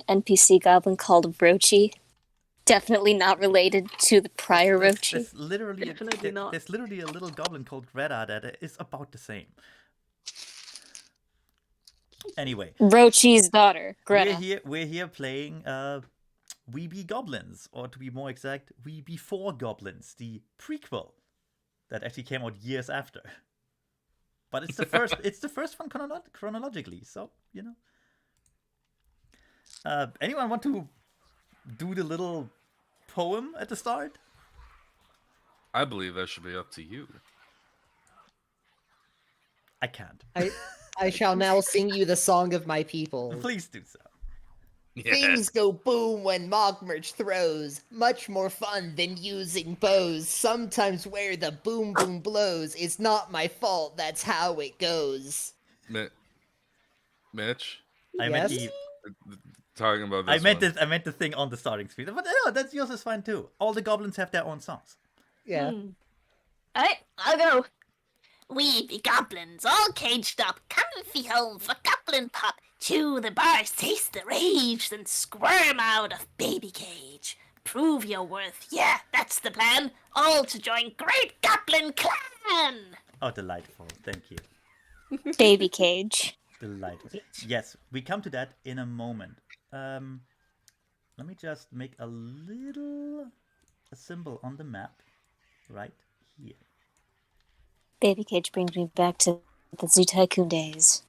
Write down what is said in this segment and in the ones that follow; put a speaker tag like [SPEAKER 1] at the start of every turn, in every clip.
[SPEAKER 1] NPC goblin called Rochi. Definitely not related to the prior Rochi.
[SPEAKER 2] Definitely not.
[SPEAKER 3] There's literally a little goblin called Greta that is about the same. Anyway,
[SPEAKER 1] Rochi's daughter, Greta.
[SPEAKER 3] we're here playing We Be Goblins, or to be more exact, We Be Four Goblins, the prequel that actually came out years after. But it's the first one chronologically, so you know. Anyone want to do the little poem at the start?
[SPEAKER 4] I believe that should be up to you.
[SPEAKER 3] I can't.
[SPEAKER 5] I shall now sing you the song of my people.
[SPEAKER 3] Please do so.
[SPEAKER 5] Things go boom when Mogmerch throws. Much more fun than using bows. Sometimes where the boom boom blows. It's not my fault, that's how it goes.
[SPEAKER 4] Mitch?
[SPEAKER 3] I meant
[SPEAKER 5] Yes?
[SPEAKER 4] Talking about this
[SPEAKER 3] I meant the thing on the starting screen. But no, that's yours is fine too. All the goblins have their own songs.
[SPEAKER 5] Yeah.
[SPEAKER 2] Alright, I'll go. We be goblins, all caged up, comfy home for goblin pop. Chew the bars, taste the rage, then squirm out of baby cage. Prove your worth, yeah, that's the plan. All to join Great Goblin Clan!
[SPEAKER 3] Oh, delightful. Thank you.
[SPEAKER 1] Baby cage.
[SPEAKER 3] Delightful. Yes, we come to that in a moment. Let me just make a symbol on the map right here.
[SPEAKER 1] Baby cage brings me back to the Zoo Tycoon days.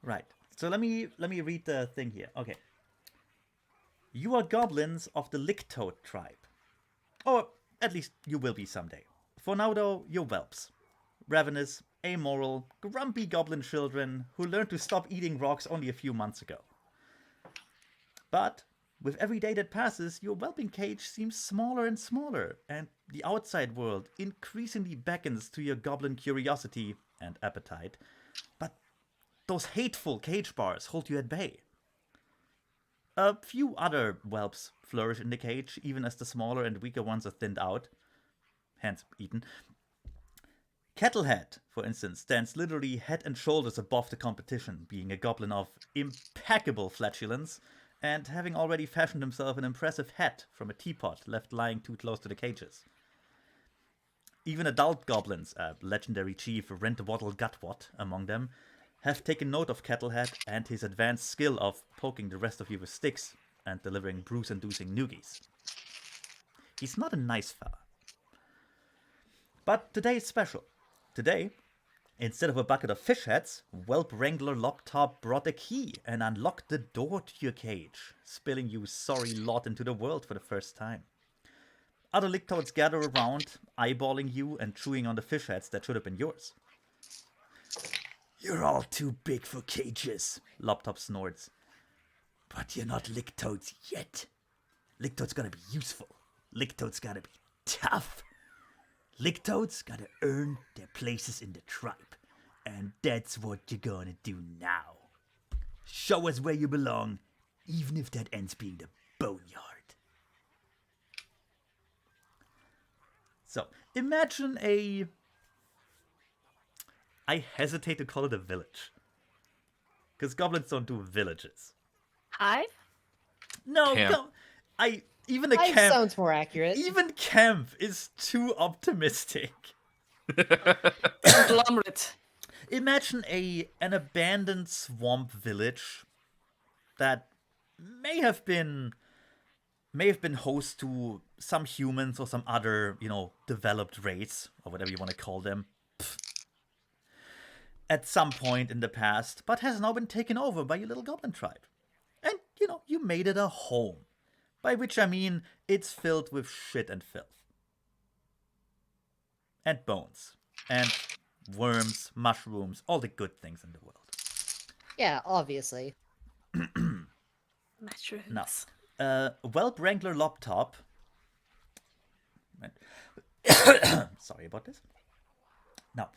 [SPEAKER 3] Right. So let me read the thing here. Okay. You are goblins of the Licktoad tribe. Or at least you will be someday. For now though, you're whelps. Ravenous, amoral, grumpy goblin children who learned to stop eating rocks only a few months ago. But with every day that passes, your whelping cage seems smaller and smaller, and the outside world increasingly beckons to your goblin curiosity and appetite. But those hateful cage bars hold you at bay. A few other whelps flourish in the cage, even as the smaller and weaker ones are thinned out, hence eaten. Kettlehead, for instance, stands literally head and shoulders above the competition, being a goblin of impeccable flatulence, and having already fashioned himself an impressive hat from a teapot left lying too close to the cages. Even adult goblins, legendary chief Rentwaddle Gutwat among them, have taken note of Kettlehead and his advanced skill of poking the rest of you with sticks and delivering bruise-inducing noogies. He's not a nice fella. But today is special. Today, instead of a bucket of fish heads, Whelp Wrangler Loptop brought a key and unlocked the door to your cage, spilling you sorry lot into the world for the first time. Other Licktoads gather around, eyeballing you and chewing on the fish heads that should have been yours. You're all too big for cages, Loptop snorts. But you're not Licktoads yet. Licktoads gotta be useful. Licktoads gotta be tough. Licktoads gotta earn their places in the tribe. And that's what you're gonna do now. Show us where you belong, even if that ends being the boneyard. So, imagine I hesitate to call it a village. Because goblins don't do villages.
[SPEAKER 2] Hive?
[SPEAKER 3] No,
[SPEAKER 4] Camp.
[SPEAKER 3] even a
[SPEAKER 5] Hive
[SPEAKER 3] camp
[SPEAKER 5] sounds more accurate.
[SPEAKER 3] Even camp is too optimistic.
[SPEAKER 2] Conglomerate.
[SPEAKER 3] Imagine an abandoned swamp village that may have been host to some humans or some other, developed race or whatever you want to call them. At some point in the past, but has now been taken over by your little goblin tribe. And, you made it a home. By which I mean, it's filled with shit and filth. And bones. And worms, mushrooms, all the good things in the world.
[SPEAKER 5] Yeah, obviously.
[SPEAKER 2] Mushrooms.
[SPEAKER 3] Now, Whelp Wrangler Loptop. Sorry about this. Now,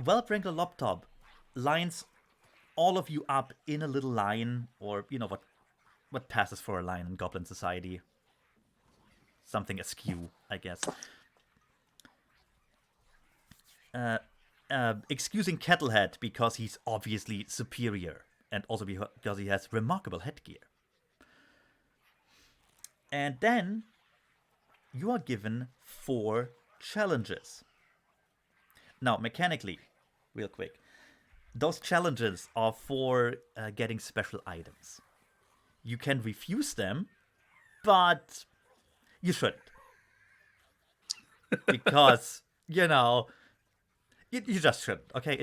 [SPEAKER 3] Whelp Wrangler Loptop lines all of you up in a little line, or what passes for a line in Goblin Society. Something askew, I guess. Excusing Kettlehead because he's obviously superior and also because he has remarkable headgear. And then you are given 4 challenges. Now, mechanically, real quick, those challenges are for getting special items. You can refuse them, but you shouldn't. Because, you know, you just shouldn't, okay?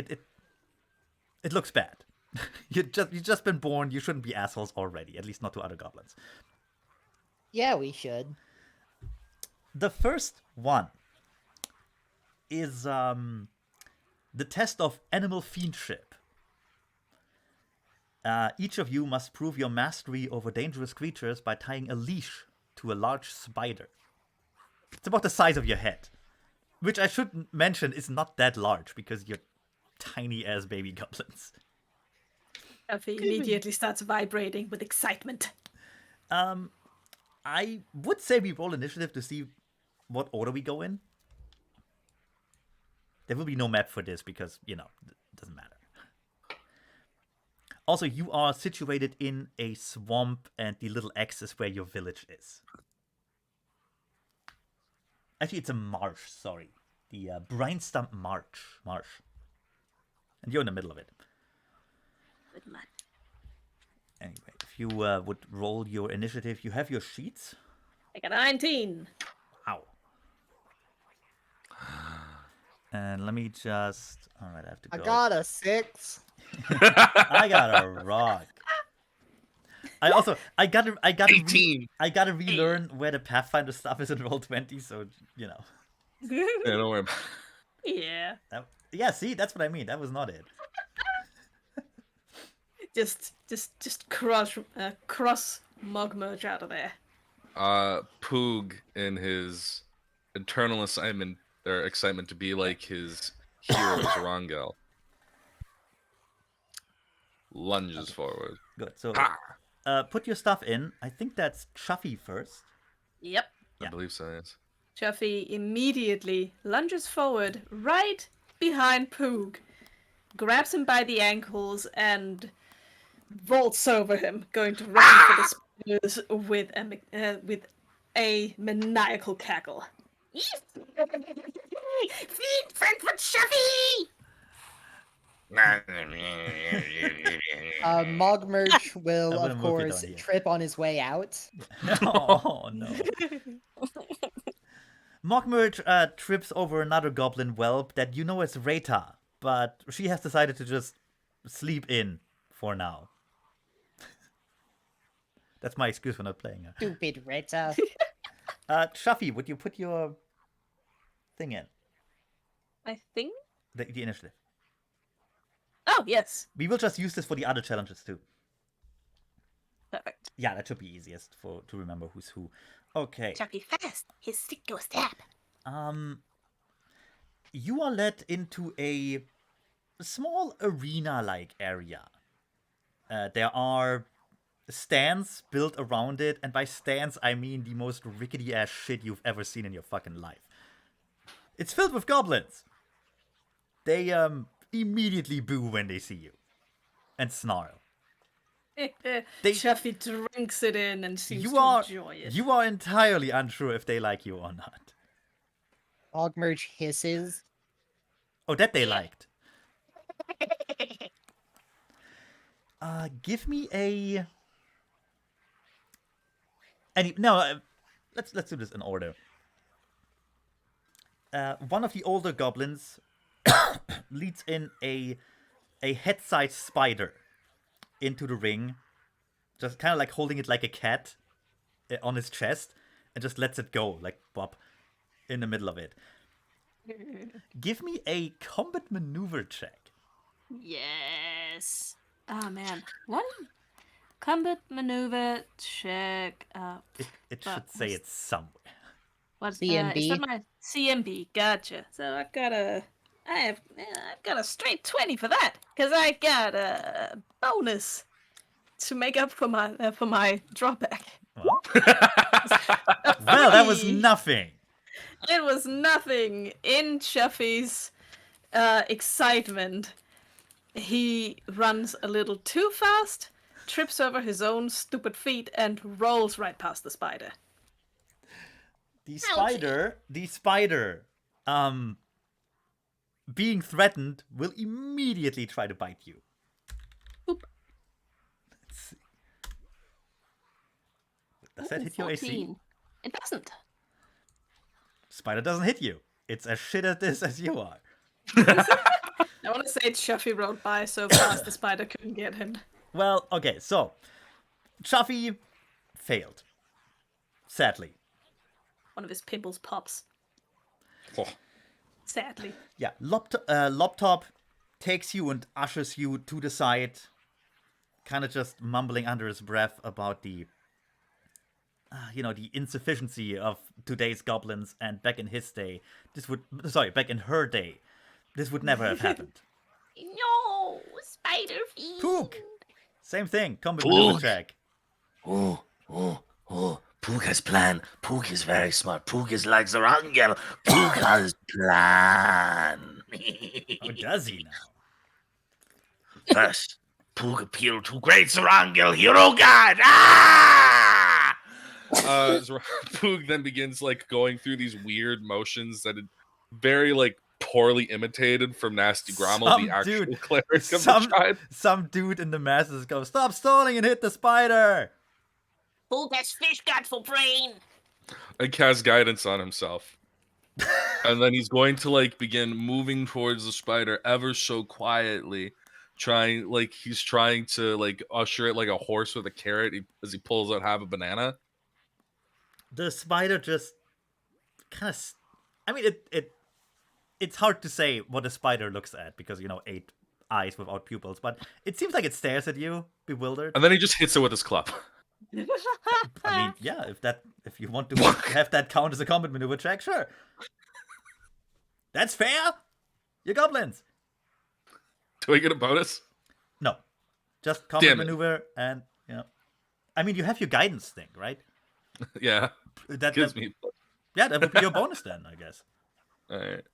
[SPEAKER 3] It looks bad. You've just been born, you shouldn't be assholes already, at least not to other goblins.
[SPEAKER 5] Yeah, we should.
[SPEAKER 3] The first one is the test of animal fiendship. Each of you must prove your mastery over dangerous creatures by tying a leash to a large spider. It's about the size of your head. Which I should mention is not that large because you're tiny as baby goblins.
[SPEAKER 2] Effie immediately starts vibrating with excitement.
[SPEAKER 3] I would say we roll initiative to see what order we go in. There will be no map for this because, you know, it doesn't matter. Also, you are situated in a swamp and the little X is where your village is. Actually, it's a marsh, sorry. The Brinestump Marsh. And you're in the middle of it. Anyway, if you would roll your initiative, you have your sheets.
[SPEAKER 2] I got a 19.
[SPEAKER 3] Wow. And let me just... Alright, I have to go.
[SPEAKER 5] I got a 6.
[SPEAKER 3] I got a rock. I gotta
[SPEAKER 4] 18.
[SPEAKER 3] I gotta relearn where the Pathfinder stuff is in Roll20, so you know.
[SPEAKER 4] Yeah, don't worry about
[SPEAKER 2] Yeah.
[SPEAKER 3] Yeah, see, that's what I mean. That was not it.
[SPEAKER 2] Just cross Mug Merge out of there.
[SPEAKER 4] Poog in his eternal excitement to be like his hero Rangel lunges forward.
[SPEAKER 3] Good. So
[SPEAKER 4] Ha!
[SPEAKER 3] put your stuff in. I think that's Chuffy first.
[SPEAKER 2] Yep.
[SPEAKER 4] I believe so, yes.
[SPEAKER 2] Chuffy immediately lunges forward right behind Poog, grabs him by the ankles, and vaults over him, going to run for the spears with a maniacal cackle. Feed Frankfurt Chuffy!
[SPEAKER 5] Mogmerch will,
[SPEAKER 3] I'm gonna
[SPEAKER 5] of
[SPEAKER 3] move you
[SPEAKER 5] course,
[SPEAKER 3] down here.
[SPEAKER 5] trip on his way out.
[SPEAKER 3] Oh no. Mockmerge trips over another goblin whelp that you know is Reta, but she has decided to just sleep in for now. That's my excuse for not playing her.
[SPEAKER 5] Stupid Rita.
[SPEAKER 3] Chuffy, would you put your thing in?
[SPEAKER 2] I think?
[SPEAKER 3] The initiative.
[SPEAKER 2] Oh, yes.
[SPEAKER 3] We will just use this for the other challenges too.
[SPEAKER 2] Perfect.
[SPEAKER 3] Yeah, that should be easiest to remember who's who. Okay.
[SPEAKER 2] Chuffy fast. His stick goes tap.
[SPEAKER 3] You are led into a small arena-like area. There are stands built around it, and by stands I mean the most rickety-ass shit you've ever seen in your fucking life. It's filled with goblins. They immediately boo when they see you, and snarl.
[SPEAKER 2] Chuffy drinks it in and seems
[SPEAKER 3] You
[SPEAKER 2] to
[SPEAKER 3] are
[SPEAKER 2] enjoy it.
[SPEAKER 3] you are entirely unsure if they like you or not.
[SPEAKER 5] Mogmerch hisses.
[SPEAKER 3] Oh, that they liked. Give me a. Let's do this in order. One of the older goblins leads in a head-sized spider into the ring, just kind of like holding it like a cat on his chest, and just lets it go like Bob in the middle of it. Give me a combat maneuver check.
[SPEAKER 2] Yes. Oh, man. What? Combat maneuver check.
[SPEAKER 3] It should say it's somewhere.
[SPEAKER 2] What's
[SPEAKER 5] CMB?
[SPEAKER 2] is that my CMB? Gotcha. So I've got a straight 20 for that because I got a bonus to make up for my drawback.
[SPEAKER 3] Well, that was nothing.
[SPEAKER 2] It was nothing. In Chuffy's excitement,
[SPEAKER 6] he runs a little too fast, trips over his own stupid feet, and rolls right past the spider.
[SPEAKER 3] The spider, being threatened, will immediately try to bite you.
[SPEAKER 6] Oop.
[SPEAKER 3] Let's see. Does that hit your AC?
[SPEAKER 6] 14. It doesn't.
[SPEAKER 3] Spider doesn't hit you. It's as shit at this as you are.
[SPEAKER 6] I want to say Chuffy rode by so fast the spider couldn't get him.
[SPEAKER 3] Well, okay, so Chuffy failed. Sadly.
[SPEAKER 6] One of his pimples pops.
[SPEAKER 4] Oh,
[SPEAKER 6] Sadly.
[SPEAKER 3] Yeah, Loptop takes you and ushers you to the side, kind of just mumbling under his breath about the insufficiency of today's goblins, and back in his day, back in her day, this would never have happened.
[SPEAKER 2] No, spider fiend.
[SPEAKER 3] Pook! Same thing, combat
[SPEAKER 7] Pook.
[SPEAKER 3] maneuver check.
[SPEAKER 7] Oh. Pook has plan. Pook is very smart. Pook is like Zarangel. Pook has plan.
[SPEAKER 3] Oh, does he now?
[SPEAKER 7] First, Pook appealed to great Zarangel, hero god. Ah!
[SPEAKER 4] Poog then begins like going through these weird motions that are very like poorly imitated from Nasty Grommel, the actual cleric of the tribe.
[SPEAKER 3] Some dude in the masses goes, "Stop stalling and hit the spider!"
[SPEAKER 2] Who gets fish god for brain?
[SPEAKER 4] And casts guidance on himself. And then he's going to like begin moving towards the spider ever so quietly, trying to like usher it like a horse with a carrot as he pulls out half a banana.
[SPEAKER 3] The spider just kind of, I mean, it's hard to say what a spider looks at because 8 eyes without pupils, but it seems like it stares at you, bewildered.
[SPEAKER 4] And then he just hits it with his club.
[SPEAKER 3] I mean, yeah, if you want to have that count as a combat maneuver check, sure. That's fair. You're goblins.
[SPEAKER 4] Do I get a bonus?
[SPEAKER 3] No, just combat maneuver, and I mean, you have your guidance thing, right?
[SPEAKER 4] Yeah.
[SPEAKER 3] That
[SPEAKER 4] gives me.
[SPEAKER 3] Yeah, that would be your bonus then, I guess.
[SPEAKER 4] All right.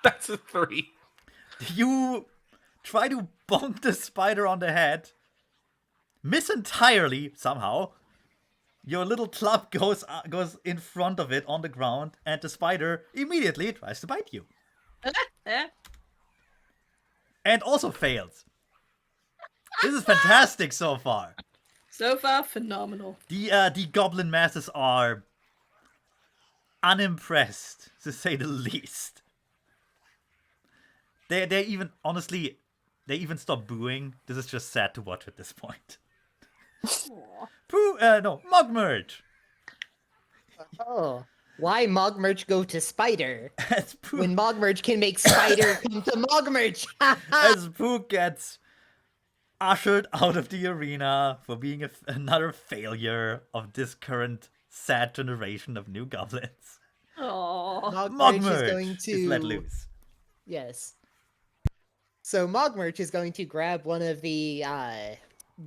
[SPEAKER 4] That's a 3.
[SPEAKER 3] You try to bonk the spider on the head, miss entirely somehow. Your little club goes in front of it on the ground, and the spider immediately tries to bite you. And also fails. This is fantastic so far.
[SPEAKER 6] So far, phenomenal.
[SPEAKER 3] The goblin masses are unimpressed, to say the least. They even, honestly, they even stop booing. This is just sad to watch at this point. Mogmerge.
[SPEAKER 5] Oh, why Mogmerge go to Spider
[SPEAKER 3] As Pooh,
[SPEAKER 5] when Mogmerge can make Spider come to Mogmerge?
[SPEAKER 3] as Pooh gets ushered out of the arena for being another failure of this current sad generation of new goblins.
[SPEAKER 6] Aww.
[SPEAKER 3] Mogmerge
[SPEAKER 5] is going
[SPEAKER 3] is let
[SPEAKER 5] to
[SPEAKER 3] loose.
[SPEAKER 5] yes. So Mogmerge is going to grab one of the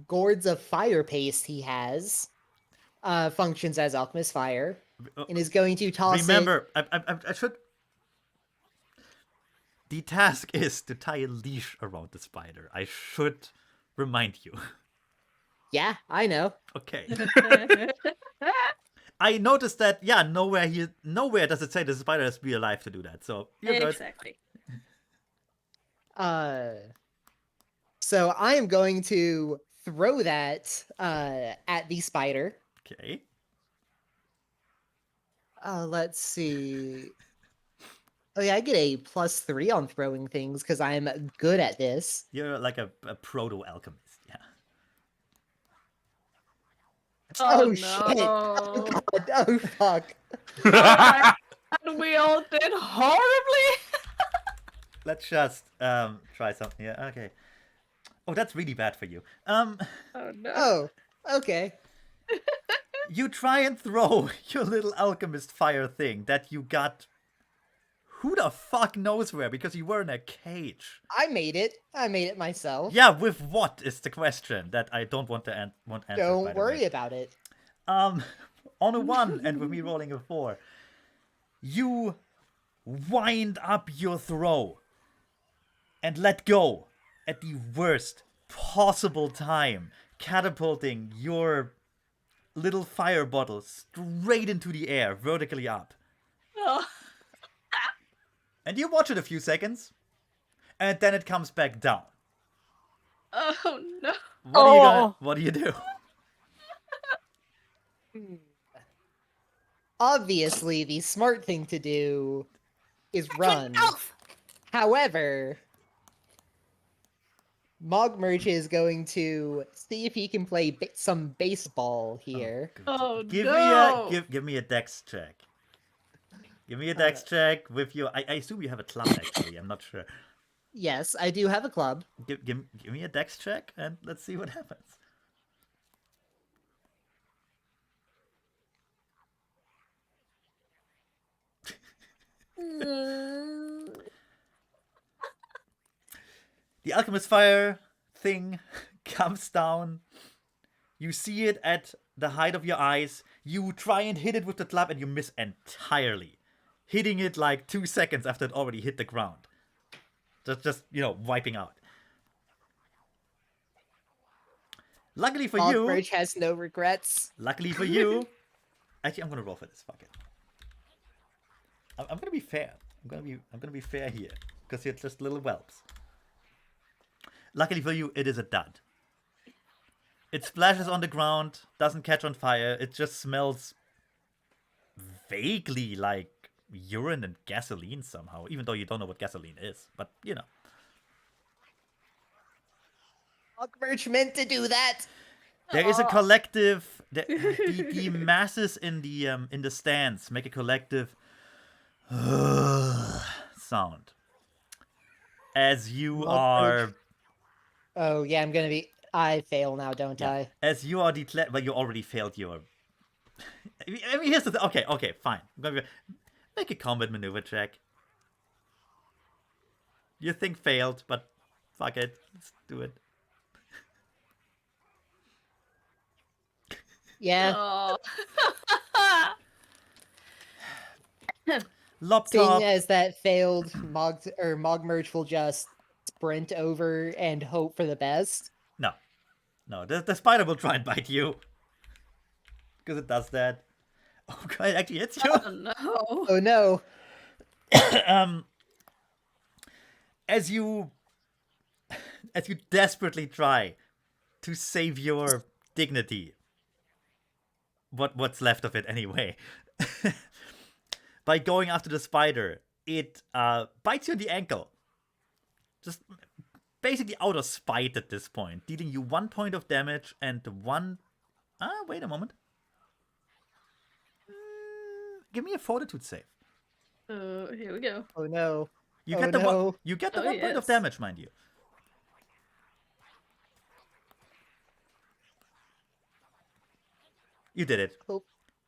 [SPEAKER 5] gourds of fire paste he has. Functions as alchemist fire, and is going to toss
[SPEAKER 3] Remember, I should. The task is to tie a leash around the spider. I should remind you.
[SPEAKER 5] Yeah, I know.
[SPEAKER 3] Okay. I noticed that. Yeah, nowhere does it say the spider has to be alive to do that. So you're good.
[SPEAKER 6] Exactly.
[SPEAKER 5] So I am going to throw that at the spider.
[SPEAKER 3] Okay.
[SPEAKER 5] Let's see. Oh yeah, I get a +3 on throwing things because I'm good at this.
[SPEAKER 3] You're like a proto alchemist. Yeah.
[SPEAKER 5] Oh,
[SPEAKER 6] no.
[SPEAKER 5] shit! Oh god! Oh fuck!
[SPEAKER 6] Oh my God, we all did horribly.
[SPEAKER 3] Let's just try something here. Okay. Oh, that's really bad for you.
[SPEAKER 6] Oh no.
[SPEAKER 5] Oh, okay.
[SPEAKER 3] You try and throw your little alchemist fire thing that you got. Who the fuck knows where? Because you were in a cage.
[SPEAKER 5] I made it. I made it myself.
[SPEAKER 3] Yeah, with what is the question that I don't want to answer. By
[SPEAKER 5] Don't
[SPEAKER 3] the
[SPEAKER 5] worry
[SPEAKER 3] way.
[SPEAKER 5] about it.
[SPEAKER 3] On a 1 and with me rolling a 4, you wind up your throw and let go at the worst possible time, catapulting your little fire bottle straight into the air, vertically up.
[SPEAKER 6] Oh,
[SPEAKER 3] And you watch it a few seconds, and then it comes back down.
[SPEAKER 6] oh no.
[SPEAKER 3] What do you do?
[SPEAKER 5] Obviously, the smart thing to do is run.
[SPEAKER 2] Elf!
[SPEAKER 5] However, Mogmerch is going to see if he can play some baseball here.
[SPEAKER 6] Oh
[SPEAKER 3] Give
[SPEAKER 6] no.
[SPEAKER 3] me give me a dex check. Give me a dex check with your. I assume you have a club. Actually, I'm not sure.
[SPEAKER 5] Yes, I do have a club.
[SPEAKER 3] Give me a dex check and let's see what happens. The alchemist fire thing comes down. You see it at the height of your eyes. You try and hit it with the club and you miss entirely. Hitting it like 2 seconds after it already hit the ground. Just wiping out. Luckily for you.
[SPEAKER 5] Mogmerch has no regrets.
[SPEAKER 3] Luckily for you. Actually, I'm gonna roll for this. Fuck it. I'm gonna be fair. I'm gonna be fair here because you're just little whelps. Luckily for you, it is a dud. It splashes on the ground, doesn't catch on fire. It just smells vaguely like urine and gasoline somehow, even though you don't know what gasoline is. But you know.
[SPEAKER 5] Mogmerch meant to do that.
[SPEAKER 3] There is a collective. The masses in the stands make a collective sound as you are.
[SPEAKER 5] Oh yeah, I fail now, don't I?
[SPEAKER 3] As you are declared, well, you already failed your. I mean, here's the thing. Okay, fine. Make a combat maneuver check. You think failed, but fuck it, let's do it.
[SPEAKER 5] Yeah.
[SPEAKER 6] Oh.
[SPEAKER 3] Laptop.
[SPEAKER 5] Seeing as that failed, Mogmerch will just sprint over and hope for the best.
[SPEAKER 3] No, the spider will try and bite you. Because it does that. Oh god, it actually hits you.
[SPEAKER 6] Oh no.
[SPEAKER 5] Oh no.
[SPEAKER 3] As you desperately try to save your dignity. What's left of it anyway. By going after the spider, it bites you on the ankle. Just basically out of spite at this point, dealing you 1 point of damage and 1. Wait a moment. Give me a fortitude save.
[SPEAKER 6] Here we go.
[SPEAKER 5] Oh no.
[SPEAKER 3] You
[SPEAKER 5] Oh,
[SPEAKER 3] get the
[SPEAKER 5] no.
[SPEAKER 3] one. You get the
[SPEAKER 6] Oh,
[SPEAKER 3] 1 point of
[SPEAKER 6] yes.
[SPEAKER 3] damage, mind you. You did it.
[SPEAKER 5] Oh,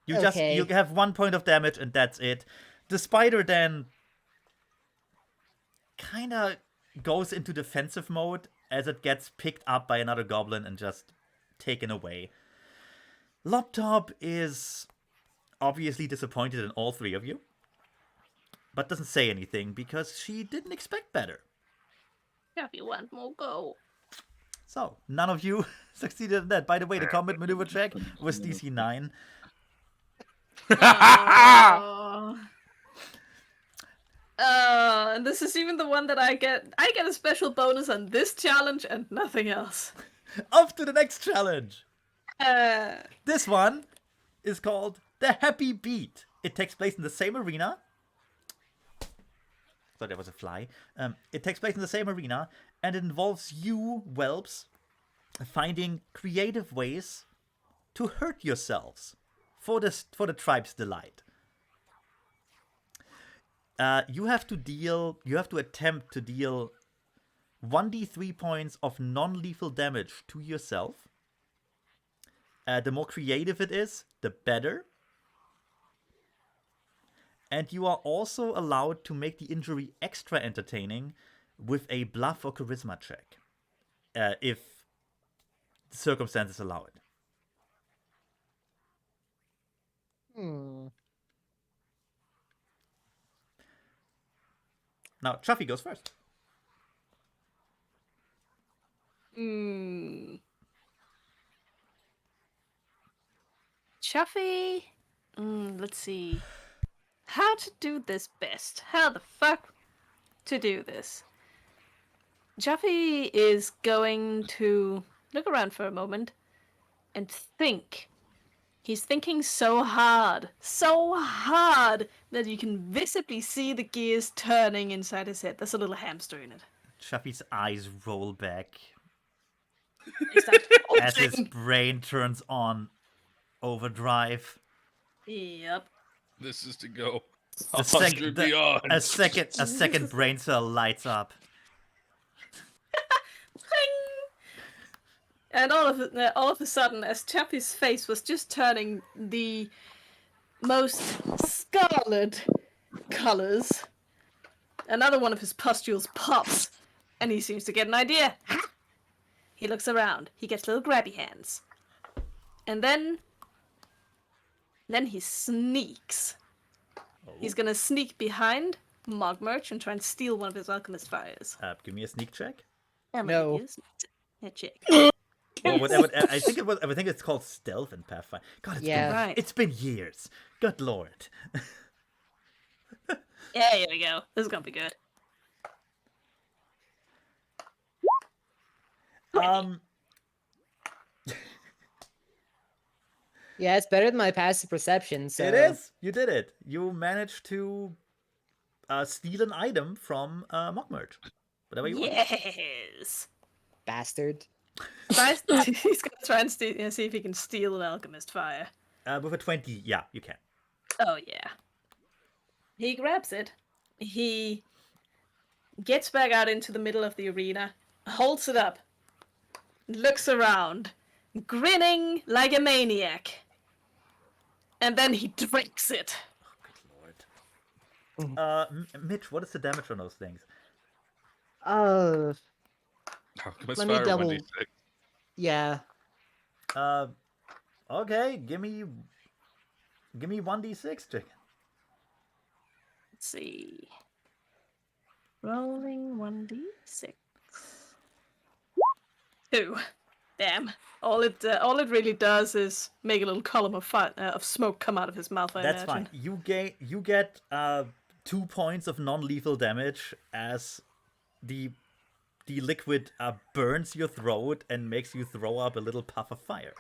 [SPEAKER 3] You
[SPEAKER 5] okay.
[SPEAKER 3] have 1 point of damage and that's it. The spider then kind of goes into defensive mode as it gets picked up by another goblin and just taken away. Loptop is obviously disappointed in all three of you, but doesn't say anything because she didn't expect better.
[SPEAKER 6] If you want more, go.
[SPEAKER 3] So, none of you succeeded in that. By the way, the combat maneuver check was DC 9.
[SPEAKER 6] Oh. And this is even the one that I get. I get a special bonus on this challenge and nothing else.
[SPEAKER 3] Off to the next challenge.
[SPEAKER 6] Uh,
[SPEAKER 3] This one is called The Happy Beat. It takes place in the same arena. Thought there was a fly. It takes place in the same arena, and it involves you, whelps, finding creative ways to hurt yourselves for the tribe's delight. You have to attempt to deal 1d3 points of non-lethal damage to yourself. The more creative it is, the better. And you are also allowed to make the injury extra entertaining with a bluff or charisma check, if the circumstances allow it. Now, Chuffy goes first.
[SPEAKER 6] Chuffy. Let's see. How to do this best? How the fuck to do this? Chuffy is going to look around for a moment and think. He's thinking so hard that you can visibly see the gears turning inside his head. There's a little hamster in it.
[SPEAKER 3] Chuffy's eyes roll back
[SPEAKER 6] He starts
[SPEAKER 3] as his
[SPEAKER 6] pulsing.
[SPEAKER 3] brain turns on overdrive.
[SPEAKER 6] Yep.
[SPEAKER 4] This is to go
[SPEAKER 3] The
[SPEAKER 4] 100 beyond.
[SPEAKER 3] a second brain cell lights up.
[SPEAKER 6] And all of a sudden, as Chappie's face was just turning the most scarlet colors, another one of his pustules pops, and he seems to get an idea. He looks around. He gets little grabby hands, and then he sneaks. He's gonna sneak behind Mogmerch and try and steal one of his alchemist fires.
[SPEAKER 3] Give me a sneak check.
[SPEAKER 5] No.
[SPEAKER 6] A check.
[SPEAKER 3] Or whatever. I think it's called stealth in Pathfinder. God,
[SPEAKER 5] Yeah.
[SPEAKER 6] Right.
[SPEAKER 3] it's been years. Good lord.
[SPEAKER 6] Yeah, here we go. This is gonna be good.
[SPEAKER 5] Yeah, it's better than my passive perception. So
[SPEAKER 3] It is. You did it. You managed to steal an item from Mockmerch. Whatever you want.
[SPEAKER 6] Yes.
[SPEAKER 5] bastard.
[SPEAKER 6] He's gonna try and see if he can steal an alchemist fire.
[SPEAKER 3] With a 20, yeah, you can.
[SPEAKER 6] Oh yeah. He grabs it. He gets back out into the middle of the arena, holds it up, looks around, grinning like a maniac. And then he drinks it.
[SPEAKER 3] Good lord. Mitch, what is the damage on those things?
[SPEAKER 4] Alchemist
[SPEAKER 5] Let me
[SPEAKER 4] Fire
[SPEAKER 5] double-
[SPEAKER 4] 1d6.
[SPEAKER 5] Yeah.
[SPEAKER 3] Okay, give me 1d6, chicken.
[SPEAKER 6] Let's see. Rolling 1d6. 2. Damn. All it really does is make a little column of smoke come out of his mouth. I
[SPEAKER 3] That's
[SPEAKER 6] imagine.
[SPEAKER 3] fine. You get 2 points of non-lethal damage as the liquid burns your throat and makes you throw up a little puff of fire.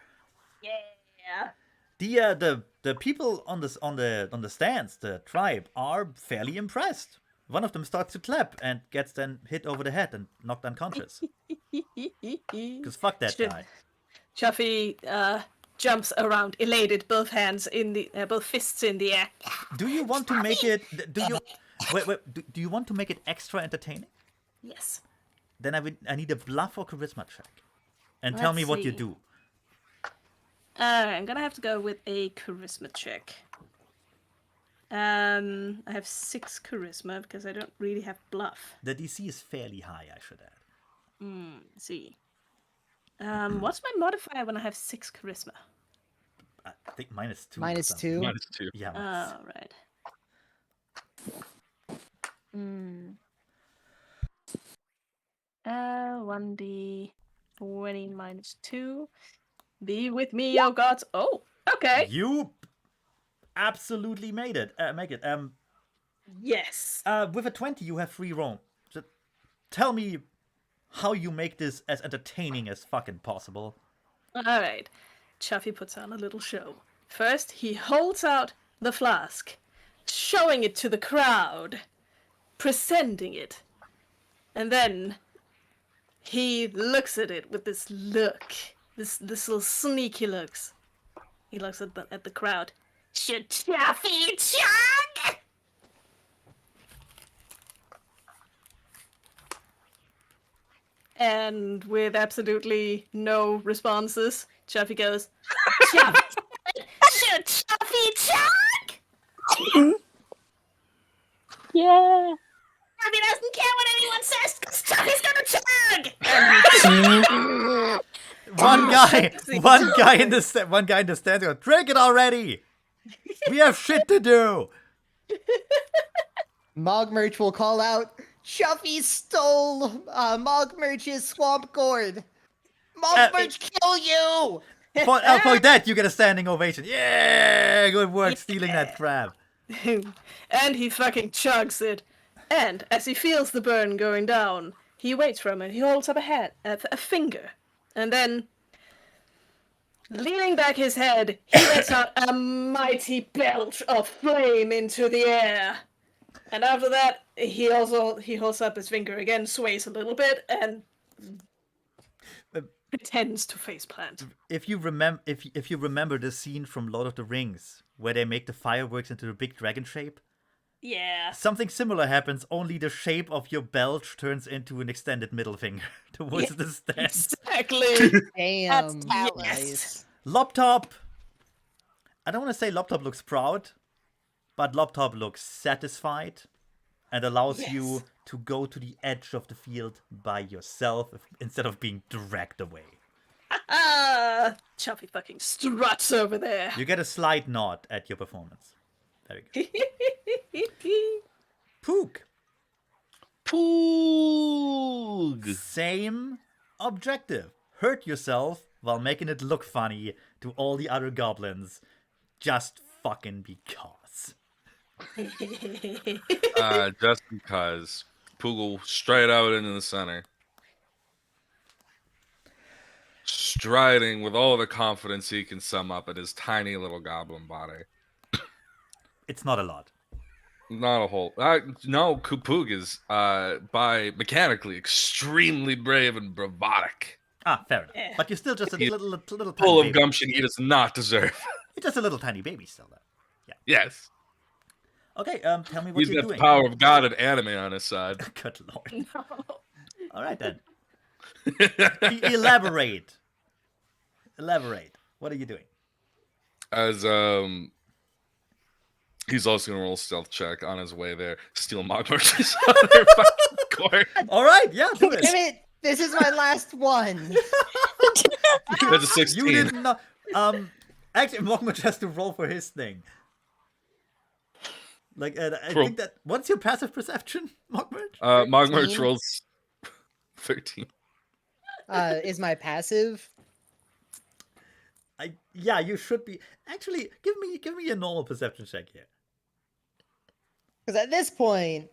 [SPEAKER 6] Yeah.
[SPEAKER 3] The people on the stands, the tribe, are fairly impressed. One of them starts to clap and gets then hit over the head and knocked unconscious. Because fuck that guy.
[SPEAKER 6] Chuffy jumps around, elated, both fists in the air.
[SPEAKER 3] Do you want to make it? Do you want to make it extra entertaining?
[SPEAKER 6] Yes.
[SPEAKER 3] Then I need a bluff or charisma check, and tell me
[SPEAKER 6] Let's
[SPEAKER 3] what you
[SPEAKER 6] see.
[SPEAKER 3] do.
[SPEAKER 6] I'm gonna have to go with a charisma check. I have 6 charisma because I don't really have bluff.
[SPEAKER 3] The DC is fairly high, I should add.
[SPEAKER 6] Let's see. What's my modifier when I have 6 charisma?
[SPEAKER 3] I think -2. or
[SPEAKER 5] Minus
[SPEAKER 3] something.
[SPEAKER 5] 2.
[SPEAKER 4] -2.
[SPEAKER 3] Yeah.
[SPEAKER 6] Oh, right. Hmm. 1d20 -2. Be with me, oh gods. Oh, okay.
[SPEAKER 3] You absolutely made it. Make it.
[SPEAKER 6] Yes.
[SPEAKER 3] With a 20, you have free roam. So tell me how you make this as entertaining as fucking possible.
[SPEAKER 6] All right. Chuffy puts on a little show. First, he holds out the flask, showing it to the crowd, presenting it. And then he looks at it with this look, this little sneaky looks. He looks at the crowd.
[SPEAKER 2] Should Chuffy chug?
[SPEAKER 6] And with absolutely no responses, Chuffy goes,
[SPEAKER 2] Should Chuffy chug?
[SPEAKER 1] Yeah.
[SPEAKER 2] Chuffy doesn't care what anyone says, because Chuffy's gonna chug!
[SPEAKER 3] One guy in the stands goes, "Drink it already! We have shit to do."
[SPEAKER 5] Mogmerch will call out, Chuffy stole Mogmerch's swamp gourd. Mockbirch, kill you!
[SPEAKER 3] For that, you get a standing ovation. Yeah, good work stealing that crab.
[SPEAKER 6] And he fucking chugs it. And as he feels the burn going down, he waits for a minute. He holds up a finger, and then, leaning back his head, he lets out a mighty belch of flame into the air. And after that, he holds up his finger again, sways a little bit, and pretends to faceplant.
[SPEAKER 3] If you remember the scene from Lord of the Rings where they make the fireworks into a big dragon shape,
[SPEAKER 6] Yeah.
[SPEAKER 3] something similar happens. Only the shape of your belch turns into an extended middle finger towards the stand.
[SPEAKER 6] Exactly.
[SPEAKER 5] Damn.
[SPEAKER 1] talent.
[SPEAKER 5] Nice.
[SPEAKER 3] Loptop. I don't want to say Loptop looks proud, but Loptop looks satisfied and allows you to go to the edge of the field by yourself instead of being dragged away.
[SPEAKER 6] Chuffy fucking struts over there.
[SPEAKER 3] You get a slight nod at your performance. Very good. Pook.
[SPEAKER 4] Poog.
[SPEAKER 3] Same objective. Hurt yourself while making it look funny to all the other goblins. Just fucking because.
[SPEAKER 4] Just because. Poog will straight out into the center. Striding with all the confidence he can sum up in his tiny little goblin body.
[SPEAKER 3] It's not a lot.
[SPEAKER 4] Not a whole. No, Poog is by mechanically extremely brave and bravadic.
[SPEAKER 3] Ah, fair enough.
[SPEAKER 6] Yeah.
[SPEAKER 3] But you're still just a
[SPEAKER 4] He's
[SPEAKER 3] little tiny
[SPEAKER 4] Full of
[SPEAKER 3] baby.
[SPEAKER 4] gumption he does not deserve.
[SPEAKER 3] You're just a little tiny baby still, though.
[SPEAKER 4] Yes.
[SPEAKER 3] Okay, tell me what
[SPEAKER 4] He's
[SPEAKER 3] you're
[SPEAKER 4] got the
[SPEAKER 3] doing.
[SPEAKER 4] power of God and anime on his side.
[SPEAKER 3] Good lord. All right, then. Elaborate. Elaborate. What are you doing?
[SPEAKER 4] As he's also gonna roll a stealth check on his way there. Steal Mogmarch's other fucking court.
[SPEAKER 3] All right, yeah, do
[SPEAKER 5] Damn
[SPEAKER 3] it.
[SPEAKER 5] it! This is my last one.
[SPEAKER 4] That's a 16.
[SPEAKER 3] You did not. Actually, Mogmarch has to roll for his thing. Like, I
[SPEAKER 4] Roll.
[SPEAKER 3] think that. What's your passive perception, Mogmarch?
[SPEAKER 4] Mogmarch
[SPEAKER 5] 13.
[SPEAKER 4] rolls 13.
[SPEAKER 5] Is my passive?
[SPEAKER 3] Yeah, you should be. Actually, give me a normal perception check here.
[SPEAKER 5] Because at this point,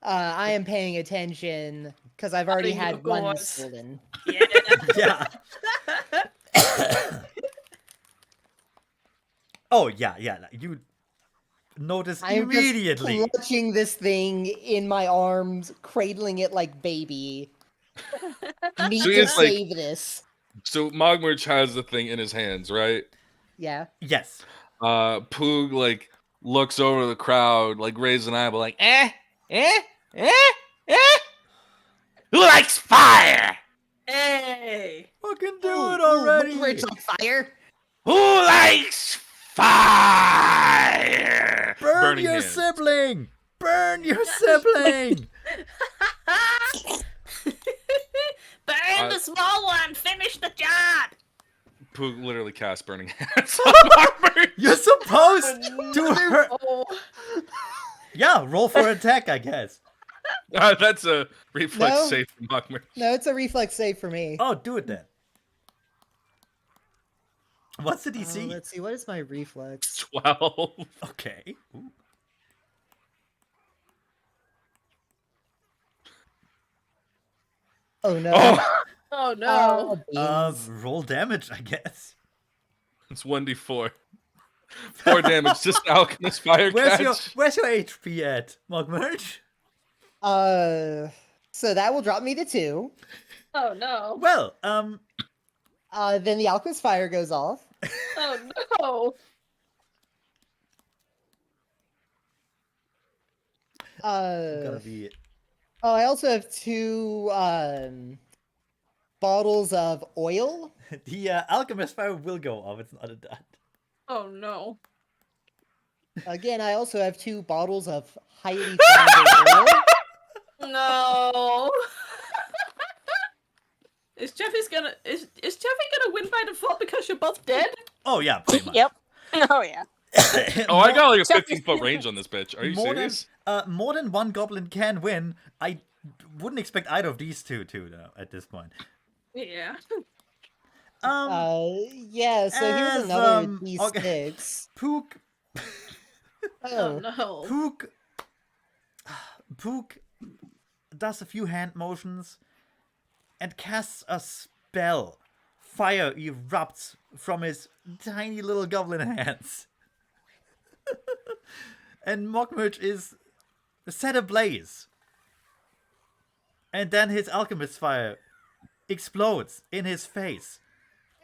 [SPEAKER 5] I am paying attention because I've already
[SPEAKER 6] Of
[SPEAKER 5] had one
[SPEAKER 6] course.
[SPEAKER 5] stolen.
[SPEAKER 6] Yeah.
[SPEAKER 3] Yeah. Oh yeah. You notice
[SPEAKER 5] I am
[SPEAKER 3] immediately.
[SPEAKER 5] just clutching this thing in my arms, cradling it like baby. Need
[SPEAKER 4] So
[SPEAKER 5] to
[SPEAKER 4] it's like-
[SPEAKER 5] save this.
[SPEAKER 4] So Mogmarch has the thing in his hands, right?
[SPEAKER 5] Yeah.
[SPEAKER 3] Yes.
[SPEAKER 4] Poog like looks over the crowd, like raises an eyebrow, like,
[SPEAKER 7] Who likes fire?
[SPEAKER 6] Hey.
[SPEAKER 3] Fucking do
[SPEAKER 5] Ooh,
[SPEAKER 3] it
[SPEAKER 5] ooh,
[SPEAKER 3] already.
[SPEAKER 5] Mockbirch on fire.
[SPEAKER 7] Who likes fire?
[SPEAKER 3] Burn
[SPEAKER 4] Burning
[SPEAKER 3] your
[SPEAKER 4] hands.
[SPEAKER 3] sibling. Burn your sibling.
[SPEAKER 2] Burn the small one. Finish the job.
[SPEAKER 4] Poog literally casts burning hands on Mogmarch.
[SPEAKER 3] You're supposed to hurt.
[SPEAKER 6] Oh.
[SPEAKER 3] Yeah, roll for attack, I guess.
[SPEAKER 4] That's a reflex
[SPEAKER 5] No.
[SPEAKER 4] save from Mogmarch.
[SPEAKER 5] No, it's a reflex save for me.
[SPEAKER 3] Oh, do it then. What's the DC?
[SPEAKER 5] Let's see. What is my reflex?
[SPEAKER 4] 12.
[SPEAKER 3] Okay. Ooh.
[SPEAKER 5] Oh no.
[SPEAKER 4] Oh,
[SPEAKER 6] Oh no.
[SPEAKER 5] Beans.
[SPEAKER 3] Roll damage, I guess.
[SPEAKER 4] it's 1d4. 4 damage, just Alchemist Fire
[SPEAKER 3] Where's
[SPEAKER 4] Catch.
[SPEAKER 3] your HP at, Mogmarch?
[SPEAKER 5] So that will drop me to 2.
[SPEAKER 6] Oh no.
[SPEAKER 3] Well,
[SPEAKER 5] Then the Alchemist Fire goes off.
[SPEAKER 6] Oh no.
[SPEAKER 3] gotta be.
[SPEAKER 5] Oh, I also have 2 bottles of oil.
[SPEAKER 3] The alchemist fire will go off. It's not a dot.
[SPEAKER 6] Oh no.
[SPEAKER 5] Again, I also have 2 bottles of highly flammable oil.
[SPEAKER 6] No. Is Jeffy gonna win by default because you're both dead?
[SPEAKER 3] Oh yeah, pretty much.
[SPEAKER 1] Yep. Oh yeah.
[SPEAKER 4] Oh, I got like a
[SPEAKER 1] Jeffrey's
[SPEAKER 4] 15-foot range on this bitch. Are you serious?
[SPEAKER 3] More than one goblin can win. I wouldn't expect either of these two to though at this point.
[SPEAKER 6] Yeah.
[SPEAKER 5] Yeah, so here's
[SPEAKER 3] as,
[SPEAKER 5] another
[SPEAKER 3] okay.
[SPEAKER 5] D6.
[SPEAKER 3] Pook,
[SPEAKER 6] Oh
[SPEAKER 5] Oh,
[SPEAKER 6] no.
[SPEAKER 3] Pook does a few hand motions and casts a spell. Fire erupts from his tiny little goblin hands. And Mockmerch is set ablaze. And then his alchemist fire explodes in his face.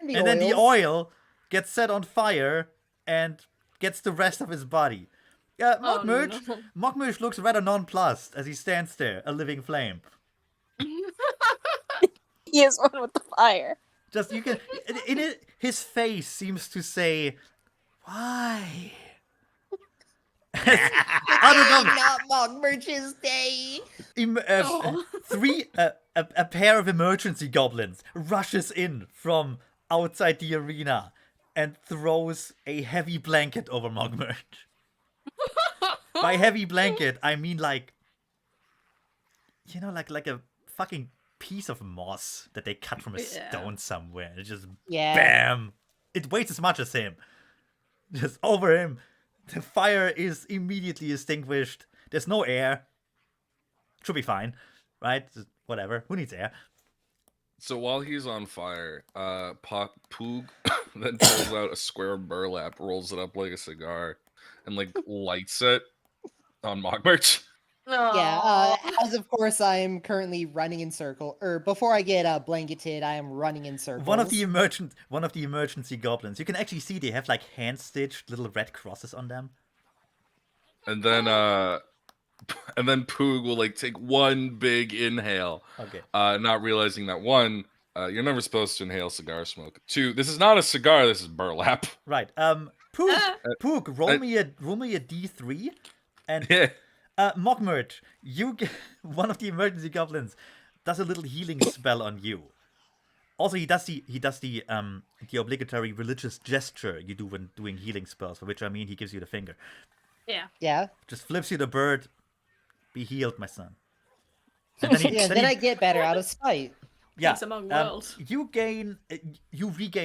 [SPEAKER 5] and
[SPEAKER 3] Then the
[SPEAKER 5] oils.
[SPEAKER 3] oil gets set on fire and gets the rest of his body. Yeah,
[SPEAKER 6] Oh,
[SPEAKER 3] Mockmerch,
[SPEAKER 6] no.
[SPEAKER 3] Mockmerch looks rather nonplussed as he stands there, a living flame.
[SPEAKER 1] He is one with the fire.
[SPEAKER 3] Just you can in it, his face seems to say, "Why?" Other
[SPEAKER 5] Hey,
[SPEAKER 3] goblins,
[SPEAKER 5] not Mogmerch's day.
[SPEAKER 6] Oh.
[SPEAKER 3] a pair of emergency goblins rushes in from outside the arena and throws a heavy blanket over Mogmerch. By heavy blanket, I mean like a fucking piece of moss that they cut from a
[SPEAKER 6] Yeah.
[SPEAKER 3] stone somewhere. It's just
[SPEAKER 5] Yeah.
[SPEAKER 3] bam. It weighs as much as him. Just over him. The fire is immediately extinguished. There's no air. Should be fine, right? Just whatever. Who needs air?
[SPEAKER 4] So while he's on fire, Poog then pulls out a square of burlap, rolls it up like a cigar, and like lights it on Mogmerch.
[SPEAKER 5] Yeah,
[SPEAKER 6] Aw.
[SPEAKER 5] as of course I am currently running in circle, or before I get blanketed, I am running in circles.
[SPEAKER 3] One of the emergency goblins. You can actually see they have like hand stitched little red crosses on them.
[SPEAKER 4] And then Poog will like take one big inhale,
[SPEAKER 3] Okay.
[SPEAKER 4] not realizing that one, you're never supposed to inhale cigar smoke. Two, this is not a cigar, this is burlap.
[SPEAKER 3] Right. Pook, roll me a D3, and
[SPEAKER 4] Yeah.
[SPEAKER 3] Mockmerch, you get one of the emergency goblins does a little healing spell on you. Also, he does the obligatory religious gesture you do when doing healing spells, for which I mean he gives you the finger.
[SPEAKER 6] Yeah.
[SPEAKER 5] Yeah.
[SPEAKER 3] Just flips you the bird. Be healed, my son. And then
[SPEAKER 5] Yeah, then I get better out of spite.
[SPEAKER 3] yeah,
[SPEAKER 6] Peace among worlds.
[SPEAKER 3] you regain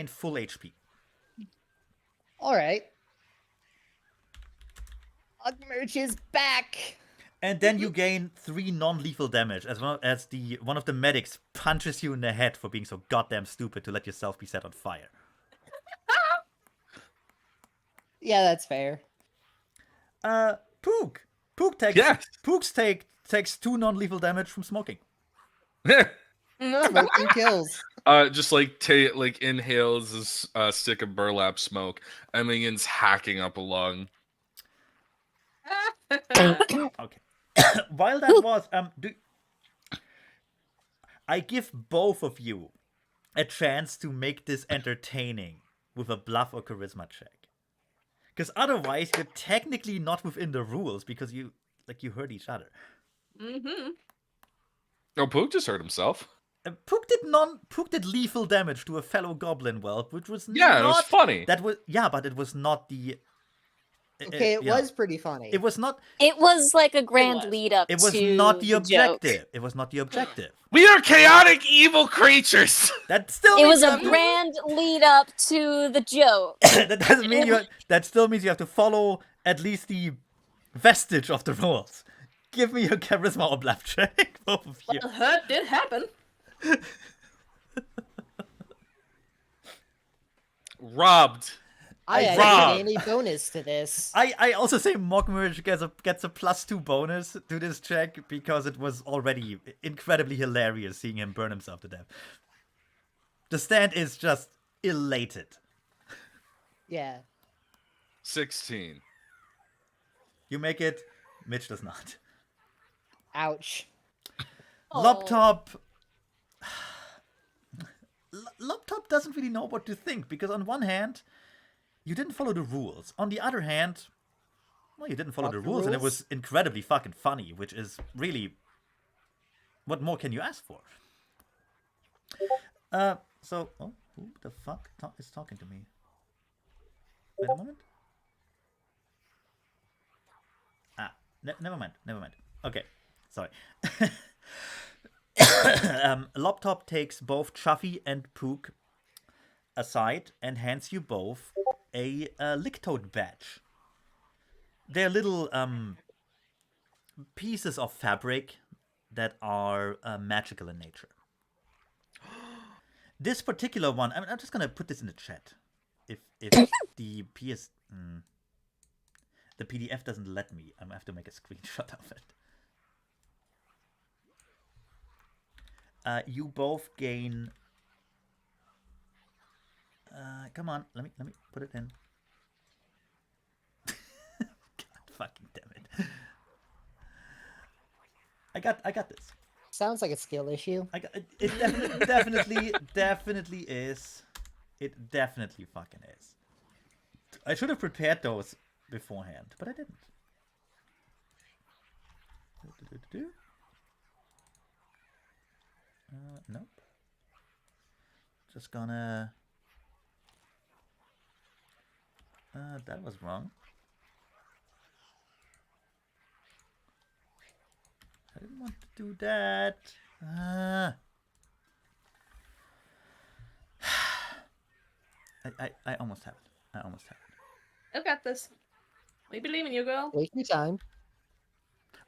[SPEAKER 3] full HP.
[SPEAKER 5] Alright. Mogmerch is back!
[SPEAKER 3] And then you gain 3 non-lethal damage as well as one of the medics punches you in the head for being so goddamn stupid to let yourself be set on fire.
[SPEAKER 5] Yeah, that's fair.
[SPEAKER 3] Pook takes
[SPEAKER 4] Yes.
[SPEAKER 3] takes 2 non-lethal damage from smoking.
[SPEAKER 5] Smoking kills.
[SPEAKER 4] Just like inhales a stick of burlap smoke and begins hacking up a lung.
[SPEAKER 3] Okay. While that was I give both of you a chance to make this entertaining with a bluff or charisma check. Because otherwise you're technically not within the rules because you hurt each other.
[SPEAKER 6] Mm-hmm.
[SPEAKER 4] No, Poog just hurt himself.
[SPEAKER 3] Pook did lethal damage to a fellow goblin whelp, which was
[SPEAKER 4] Yeah, it was
[SPEAKER 3] not
[SPEAKER 4] funny.
[SPEAKER 3] but it was not the
[SPEAKER 5] Okay, it
[SPEAKER 3] yeah.
[SPEAKER 5] was pretty funny.
[SPEAKER 3] It was not
[SPEAKER 1] It was like a grand
[SPEAKER 6] was.
[SPEAKER 1] lead up
[SPEAKER 3] it was
[SPEAKER 1] to
[SPEAKER 3] not the
[SPEAKER 1] joke.
[SPEAKER 3] objective. It was not the objective.
[SPEAKER 4] We are chaotic evil creatures.
[SPEAKER 3] That still
[SPEAKER 1] It
[SPEAKER 3] means
[SPEAKER 1] was
[SPEAKER 3] you
[SPEAKER 1] a
[SPEAKER 3] have to-
[SPEAKER 1] grand lead up to the joke.
[SPEAKER 3] that doesn't mean that still means you have to follow at least the vestige of the rules. Give me your charisma or bluff check, both of you.
[SPEAKER 6] Well, hurt did happen.
[SPEAKER 4] Robbed.
[SPEAKER 5] I
[SPEAKER 3] I-
[SPEAKER 5] actually
[SPEAKER 4] Rob.
[SPEAKER 5] gain a bonus to this.
[SPEAKER 3] I also say Mockmerch gets a +2 bonus to this check because it was already incredibly hilarious seeing him burn himself to death. The stand is just elated.
[SPEAKER 5] Yeah.
[SPEAKER 4] 16.
[SPEAKER 3] You make it, Mitch does not.
[SPEAKER 5] Ouch.
[SPEAKER 3] Loptop Loptop doesn't really know what to think because on one hand, you didn't follow the rules. On the other hand, well, you didn't follow the
[SPEAKER 5] Fuck the
[SPEAKER 3] rules and it
[SPEAKER 5] rules.
[SPEAKER 3] was incredibly fucking funny, which is really what more can you ask for? Who the fuck is talking to me? Wait a moment. Never mind. Okay, sorry. Loptop takes both Chuffy and Pook aside and hands you both a Lictoad badge. They're little pieces of fabric that are magical in nature. This particular one, I'm just gonna put this in the chat. If the the PDF doesn't let me, I'm gonna have to make a screenshot of it. You both gain. Come on, let me put it in. God fucking damn it! I got this.
[SPEAKER 5] Sounds like a skill issue.
[SPEAKER 3] I got it. Definitely is. It definitely fucking is. I should have prepared those beforehand, but I didn't. Nope. Just gonna. That was wrong. I didn't want to do that. I almost have it. I almost have it.
[SPEAKER 6] You'll get this. We believe in you, girl.
[SPEAKER 5] Take your time.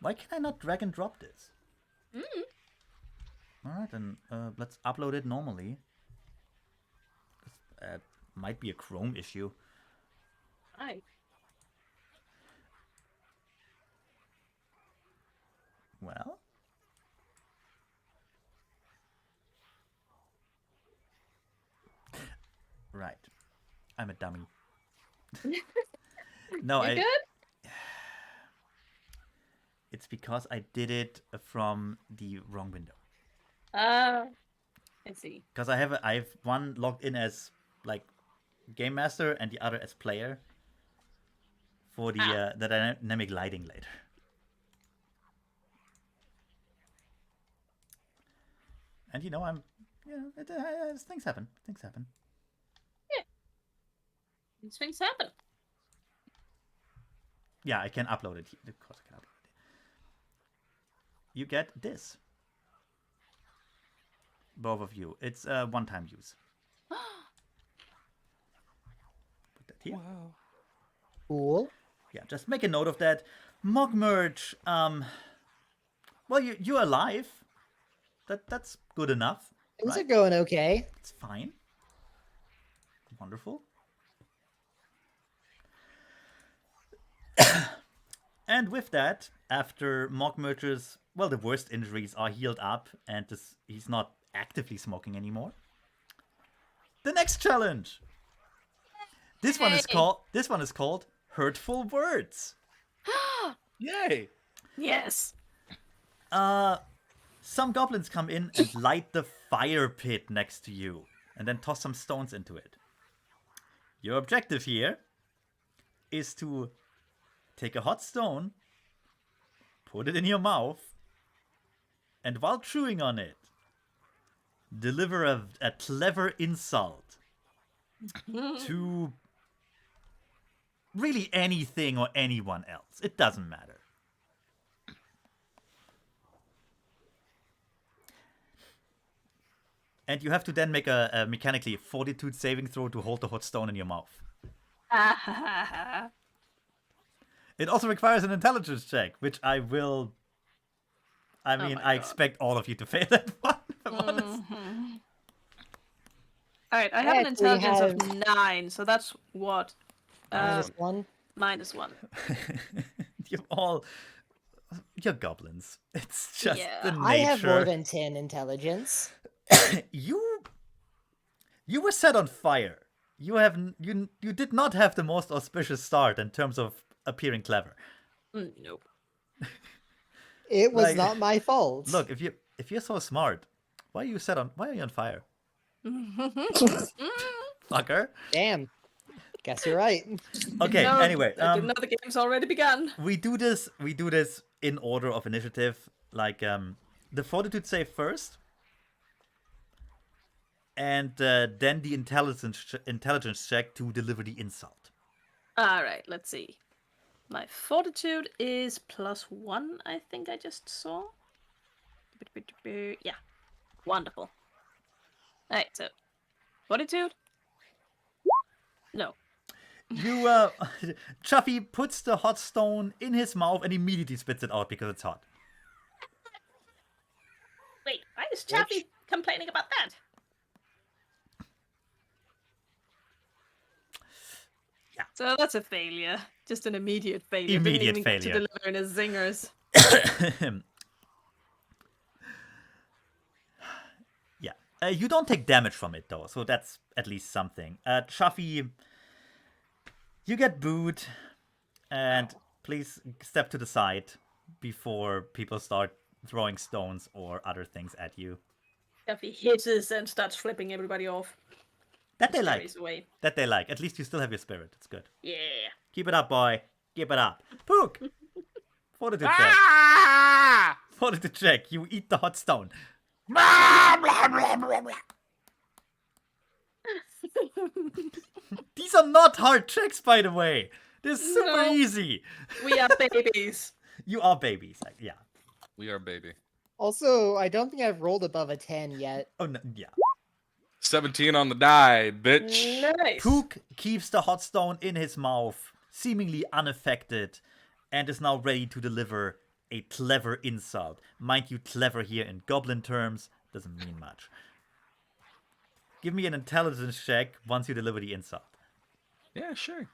[SPEAKER 3] Why can I not drag and drop this? Alright, then let's upload it normally. Might be a Chrome issue.
[SPEAKER 6] Hi.
[SPEAKER 3] Well. Right. I'm a dummy. No,
[SPEAKER 6] You good?
[SPEAKER 3] It's because I did it from the wrong window.
[SPEAKER 6] I see.
[SPEAKER 3] Because I have one logged in as like game master and the other as player for the dynamic lighting later. And you know things happen. Things happen.
[SPEAKER 6] These things happen.
[SPEAKER 3] Yeah, I can upload it. Of course, I can upload it. You get this. Both of you. It's a one-time use. Put that here.
[SPEAKER 4] Wow.
[SPEAKER 5] Cool.
[SPEAKER 3] Yeah, just make a note of that. Mog merge. Well, you're alive. That's good enough.
[SPEAKER 5] Things
[SPEAKER 3] right?
[SPEAKER 5] are going okay.
[SPEAKER 3] It's fine. Wonderful. And with that, after Mog merges, well, the worst injuries are healed up, and he's not actively smoking anymore. The next challenge. This one is called Hurtful Words.
[SPEAKER 4] Yay!
[SPEAKER 6] Yes.
[SPEAKER 3] Some goblins come in and light the fire pit next to you, and then toss some stones into it. Your objective here is to take a hot stone, put it in your mouth, and while chewing on it, deliver a clever insult to really anything or anyone else. It doesn't matter. And you have to then make a mechanically fortitude saving throw to hold the hot stone in your mouth. It also requires an intelligence check, which I will... I mean, I expect all of you to fail that one, if I'm honest.
[SPEAKER 6] Alright, I have an
[SPEAKER 5] actually
[SPEAKER 6] intelligence
[SPEAKER 5] have-
[SPEAKER 6] of 9, so that's what?
[SPEAKER 5] -1.
[SPEAKER 6] -1.
[SPEAKER 3] You're goblins. It's just
[SPEAKER 6] Yeah.
[SPEAKER 3] the nature.
[SPEAKER 5] I have more than 10 intelligence.
[SPEAKER 3] You were set on fire. You did not have the most auspicious start in terms of appearing clever.
[SPEAKER 6] Nope.
[SPEAKER 5] It was
[SPEAKER 3] Like,
[SPEAKER 5] not my fault.
[SPEAKER 3] Look, if you're so smart, why are you on fire? Fucker.
[SPEAKER 5] Damn. Guess you're right.
[SPEAKER 3] Okay,
[SPEAKER 6] No,
[SPEAKER 3] anyway,
[SPEAKER 6] I didn't know the game's already begun.
[SPEAKER 3] we do this in order of initiative. Like the fortitude save first, and then the intelligence check to deliver the insult.
[SPEAKER 6] Alright, let's see. My fortitude is +1, I think I just saw. Yeah. Wonderful. Alright, so fortitude No.
[SPEAKER 3] You, Chuffy puts the hot stone in his mouth and immediately spits it out because it's hot.
[SPEAKER 2] Wait, why is Chappie complaining about that?
[SPEAKER 6] So that's a failure. Just an immediate failure.
[SPEAKER 3] Immediate
[SPEAKER 6] Didn't even get to
[SPEAKER 3] failure.
[SPEAKER 6] deliver in his zingers.
[SPEAKER 3] Yeah. You don't take damage from it, though, so that's at least something. Chuffy, you get booed, and please step to the side before people start throwing stones or other things at you.
[SPEAKER 6] Chappie hisses and starts flipping everybody off.
[SPEAKER 3] That they like.
[SPEAKER 6] Scurries away.
[SPEAKER 3] That they like. At least you still have your spirit. It's good.
[SPEAKER 2] Yeah.
[SPEAKER 3] Keep it up, boy. Keep it up. Pook! Fortitude check.
[SPEAKER 7] Ah!
[SPEAKER 3] Fortitude check. You eat the hot stone.
[SPEAKER 7] Blah, blah, blah, blah, blah.
[SPEAKER 3] These are not hard checks, by the way. They're super
[SPEAKER 6] No.
[SPEAKER 3] easy.
[SPEAKER 6] We are babies.
[SPEAKER 3] You are babies. Like, yeah.
[SPEAKER 4] We are baby.
[SPEAKER 5] Also, I don't think I've rolled above a 10 yet.
[SPEAKER 3] Oh, no, yeah.
[SPEAKER 4] 17 on the die, bitch.
[SPEAKER 6] Nice.
[SPEAKER 3] Pook keeps the hot stone in his mouth, seemingly unaffected, and is now ready to deliver a clever insult. Mind you, clever here in goblin terms doesn't mean much. Give me an intelligence check once you deliver the insult.
[SPEAKER 4] Yeah, sure.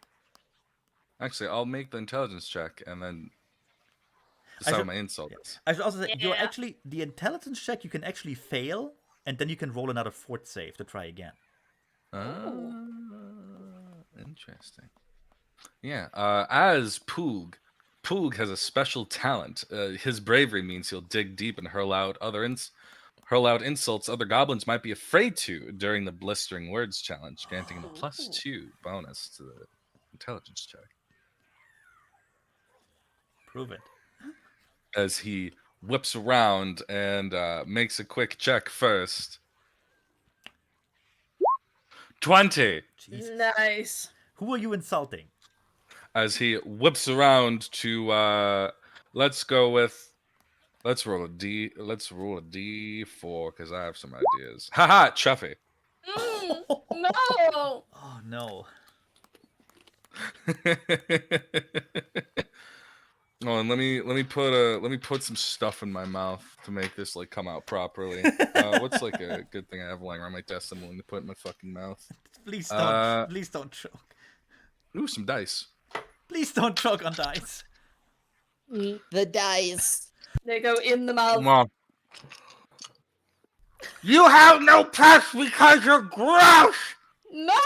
[SPEAKER 4] Actually, I'll make the intelligence check and then decide
[SPEAKER 3] should-
[SPEAKER 4] what my insult is.
[SPEAKER 3] I should also say, you're
[SPEAKER 2] Yeah.
[SPEAKER 3] actually, the intelligence check you can actually fail, and then you can roll another fort save to try again.
[SPEAKER 4] Interesting. Yeah, as Poog has a special talent. His bravery means he'll dig deep and hurl out insults other goblins might be afraid to during the blistering words challenge, granting him a +2 bonus to the intelligence check.
[SPEAKER 3] Prove it.
[SPEAKER 4] As he whips around and makes a quick check first. 20.
[SPEAKER 3] Jesus.
[SPEAKER 6] Nice.
[SPEAKER 3] Who are you insulting?
[SPEAKER 4] As he whips around to let's roll a D4 because I have some ideas. Haha, Chuffy.
[SPEAKER 6] No.
[SPEAKER 3] Oh no.
[SPEAKER 4] Oh, and let me put some stuff in my mouth to make this like come out properly. What's like a good thing I have lying around my desk I'm willing to put in my fucking mouth?
[SPEAKER 3] Please don't. Please don't choke.
[SPEAKER 4] Ooh, some dice.
[SPEAKER 3] Please don't choke on dice.
[SPEAKER 5] Eat the dice.
[SPEAKER 6] They go in the mouth.
[SPEAKER 4] Come on.
[SPEAKER 7] You have no pets because you're gross!
[SPEAKER 6] No.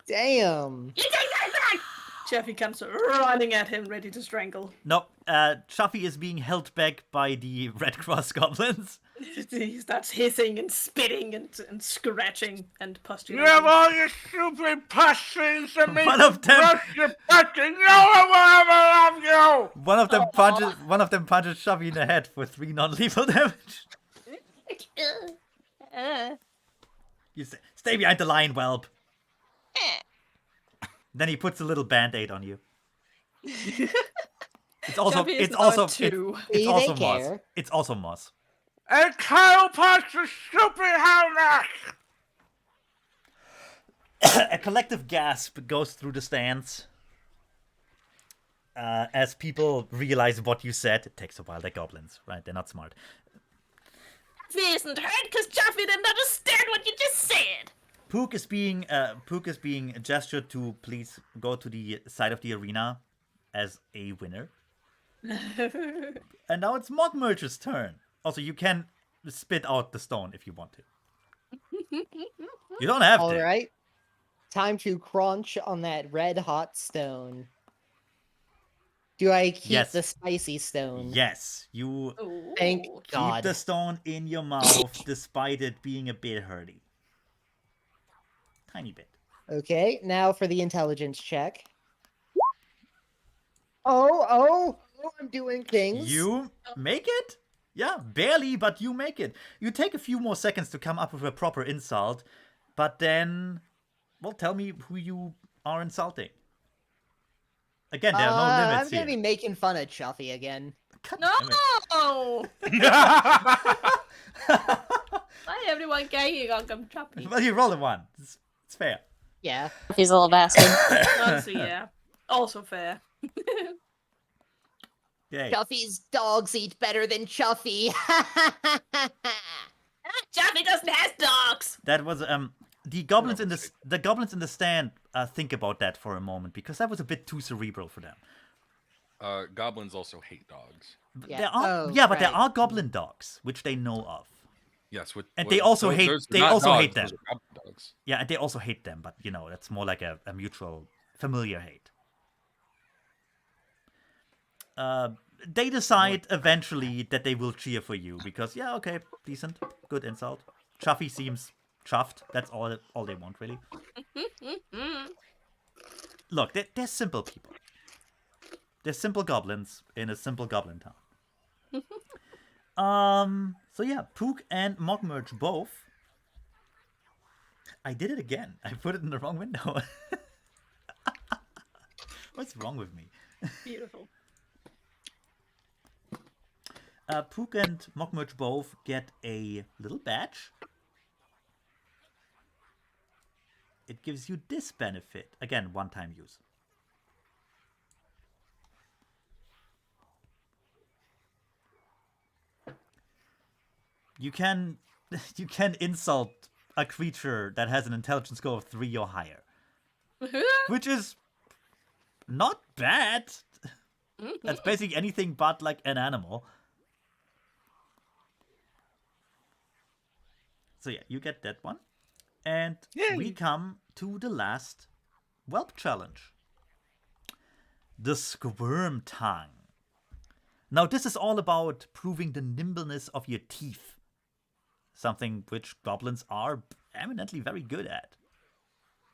[SPEAKER 5] Damn.
[SPEAKER 2] You take that back!
[SPEAKER 6] Chappie comes running at him, ready to strangle.
[SPEAKER 3] No, Chuffy is being held back by the Red Cross goblins.
[SPEAKER 6] He starts hissing and spitting and scratching and
[SPEAKER 7] You have
[SPEAKER 6] postulating.
[SPEAKER 7] all your stupid pus things that make
[SPEAKER 3] One of them-
[SPEAKER 7] brush your pets and no one will ever love you!
[SPEAKER 3] One of them punches Chuffy in the head for 3 non-lethal damage. You say, stay behind the line, whelp. Then he puts a little band-aid on you. It's also
[SPEAKER 6] Chappie is
[SPEAKER 3] it's also
[SPEAKER 6] about 2.
[SPEAKER 3] it's
[SPEAKER 5] See,
[SPEAKER 3] also
[SPEAKER 5] they
[SPEAKER 3] moss.
[SPEAKER 5] care.
[SPEAKER 3] It's also moss.
[SPEAKER 7] And Kyle punch the stupid helmet!
[SPEAKER 3] A collective gasp goes through the stands as people realize what you said. It takes a while. They're goblins, right? They're not smart.
[SPEAKER 2] Chaffee isn't hurt because Chaffee didn't understand what you just said.
[SPEAKER 3] Pook is being gestured to please go to the side of the arena as a winner. And now it's Mogmerch's turn. Also, you can spit out the stone if you want to. You don't have
[SPEAKER 5] All
[SPEAKER 3] to.
[SPEAKER 5] right. Time to crunch on that red hot stone. Do I keep
[SPEAKER 3] Yes.
[SPEAKER 5] the spicy stone?
[SPEAKER 3] Yes, you
[SPEAKER 5] Thank
[SPEAKER 3] keep
[SPEAKER 5] God.
[SPEAKER 3] the stone in your mouth despite it being a bit hurty. Tiny bit.
[SPEAKER 5] Okay, now for the intelligence check. Oh, I'm doing things.
[SPEAKER 3] You make it? Yeah, barely, but you make it. You take a few more seconds to come up with a proper insult, but then, well, tell me who you are insulting. Again, there are no
[SPEAKER 5] I'm
[SPEAKER 3] limits
[SPEAKER 5] gonna
[SPEAKER 3] here.
[SPEAKER 5] be making fun of Chuffy again.
[SPEAKER 3] God
[SPEAKER 6] No.
[SPEAKER 3] damn it.
[SPEAKER 6] Why everyone ganging on Chuffy?
[SPEAKER 3] Well, you rolled a 1. It's fair.
[SPEAKER 5] Yeah.
[SPEAKER 1] He's a little bastard.
[SPEAKER 6] Honestly, yeah. Also fair.
[SPEAKER 3] Yay.
[SPEAKER 5] Chuffy's dogs eat better than Chuffy.
[SPEAKER 6] Chuffy doesn't have dogs!
[SPEAKER 3] That was the goblins in the stand think about that for a moment because that was a bit too cerebral for them.
[SPEAKER 4] Goblins also hate dogs.
[SPEAKER 5] Yeah.
[SPEAKER 3] There are
[SPEAKER 5] Oh,
[SPEAKER 3] but there
[SPEAKER 5] right.
[SPEAKER 3] are goblin dogs which they know of.
[SPEAKER 4] Yes,
[SPEAKER 3] And they also hate-
[SPEAKER 4] those are
[SPEAKER 3] they
[SPEAKER 4] not
[SPEAKER 3] also
[SPEAKER 4] dogs,
[SPEAKER 3] hate them.
[SPEAKER 4] those are goblin dogs.
[SPEAKER 3] Yeah, and they also hate them, but that's more like a mutual familiar hate. They decide eventually that they will cheer for you because okay, decent, good insult. Chuffy seems chuffed. That's all they want really. Look, they're simple people. They're simple goblins in a simple goblin town. So yeah, Pook and Mogmerge both. I did it again. I put it in the wrong window. What's wrong with me?
[SPEAKER 6] Beautiful.
[SPEAKER 3] Pook and Mogmerge both get a little badge. It gives you this benefit. Again, one-time use. You can insult a creature that has an intelligence score of 3 or higher. Which is not bad. That's basically anything but like an animal. So yeah, you get that one. And we come to the last whelp challenge. The Squirm Tongue. Now this is all about proving the nimbleness of your teeth. Something which goblins are eminently very good at.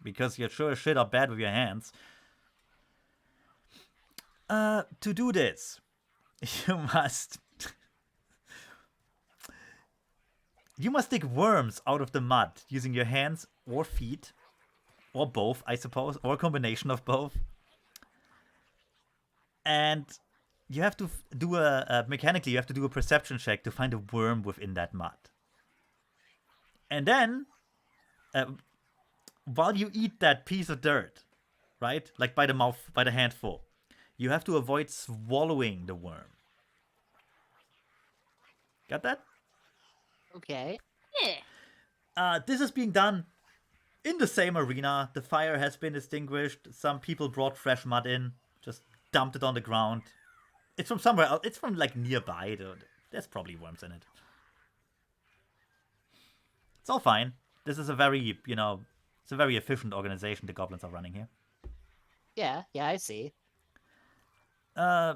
[SPEAKER 3] Because you're sure as shit are bad with your hands. To do this, you must dig worms out of the mud using your hands or feet. Or both, I suppose. Or a combination of both. And you have to do mechanically, you have to do a perception check to find a worm within that mud. And then, while you eat that piece of dirt, right? Like by the handful, you have to avoid swallowing the worm. Got that?
[SPEAKER 5] Okay.
[SPEAKER 2] Yeah.
[SPEAKER 3] This is being done in the same arena. The fire has been extinguished. Some people brought fresh mud in, just dumped it on the ground. It's from somewhere else. It's from like nearby. There's probably worms in it. It's all fine. This is a very, it's a very efficient organization the goblins are running here.
[SPEAKER 5] Yeah, I see.
[SPEAKER 3] Yeah,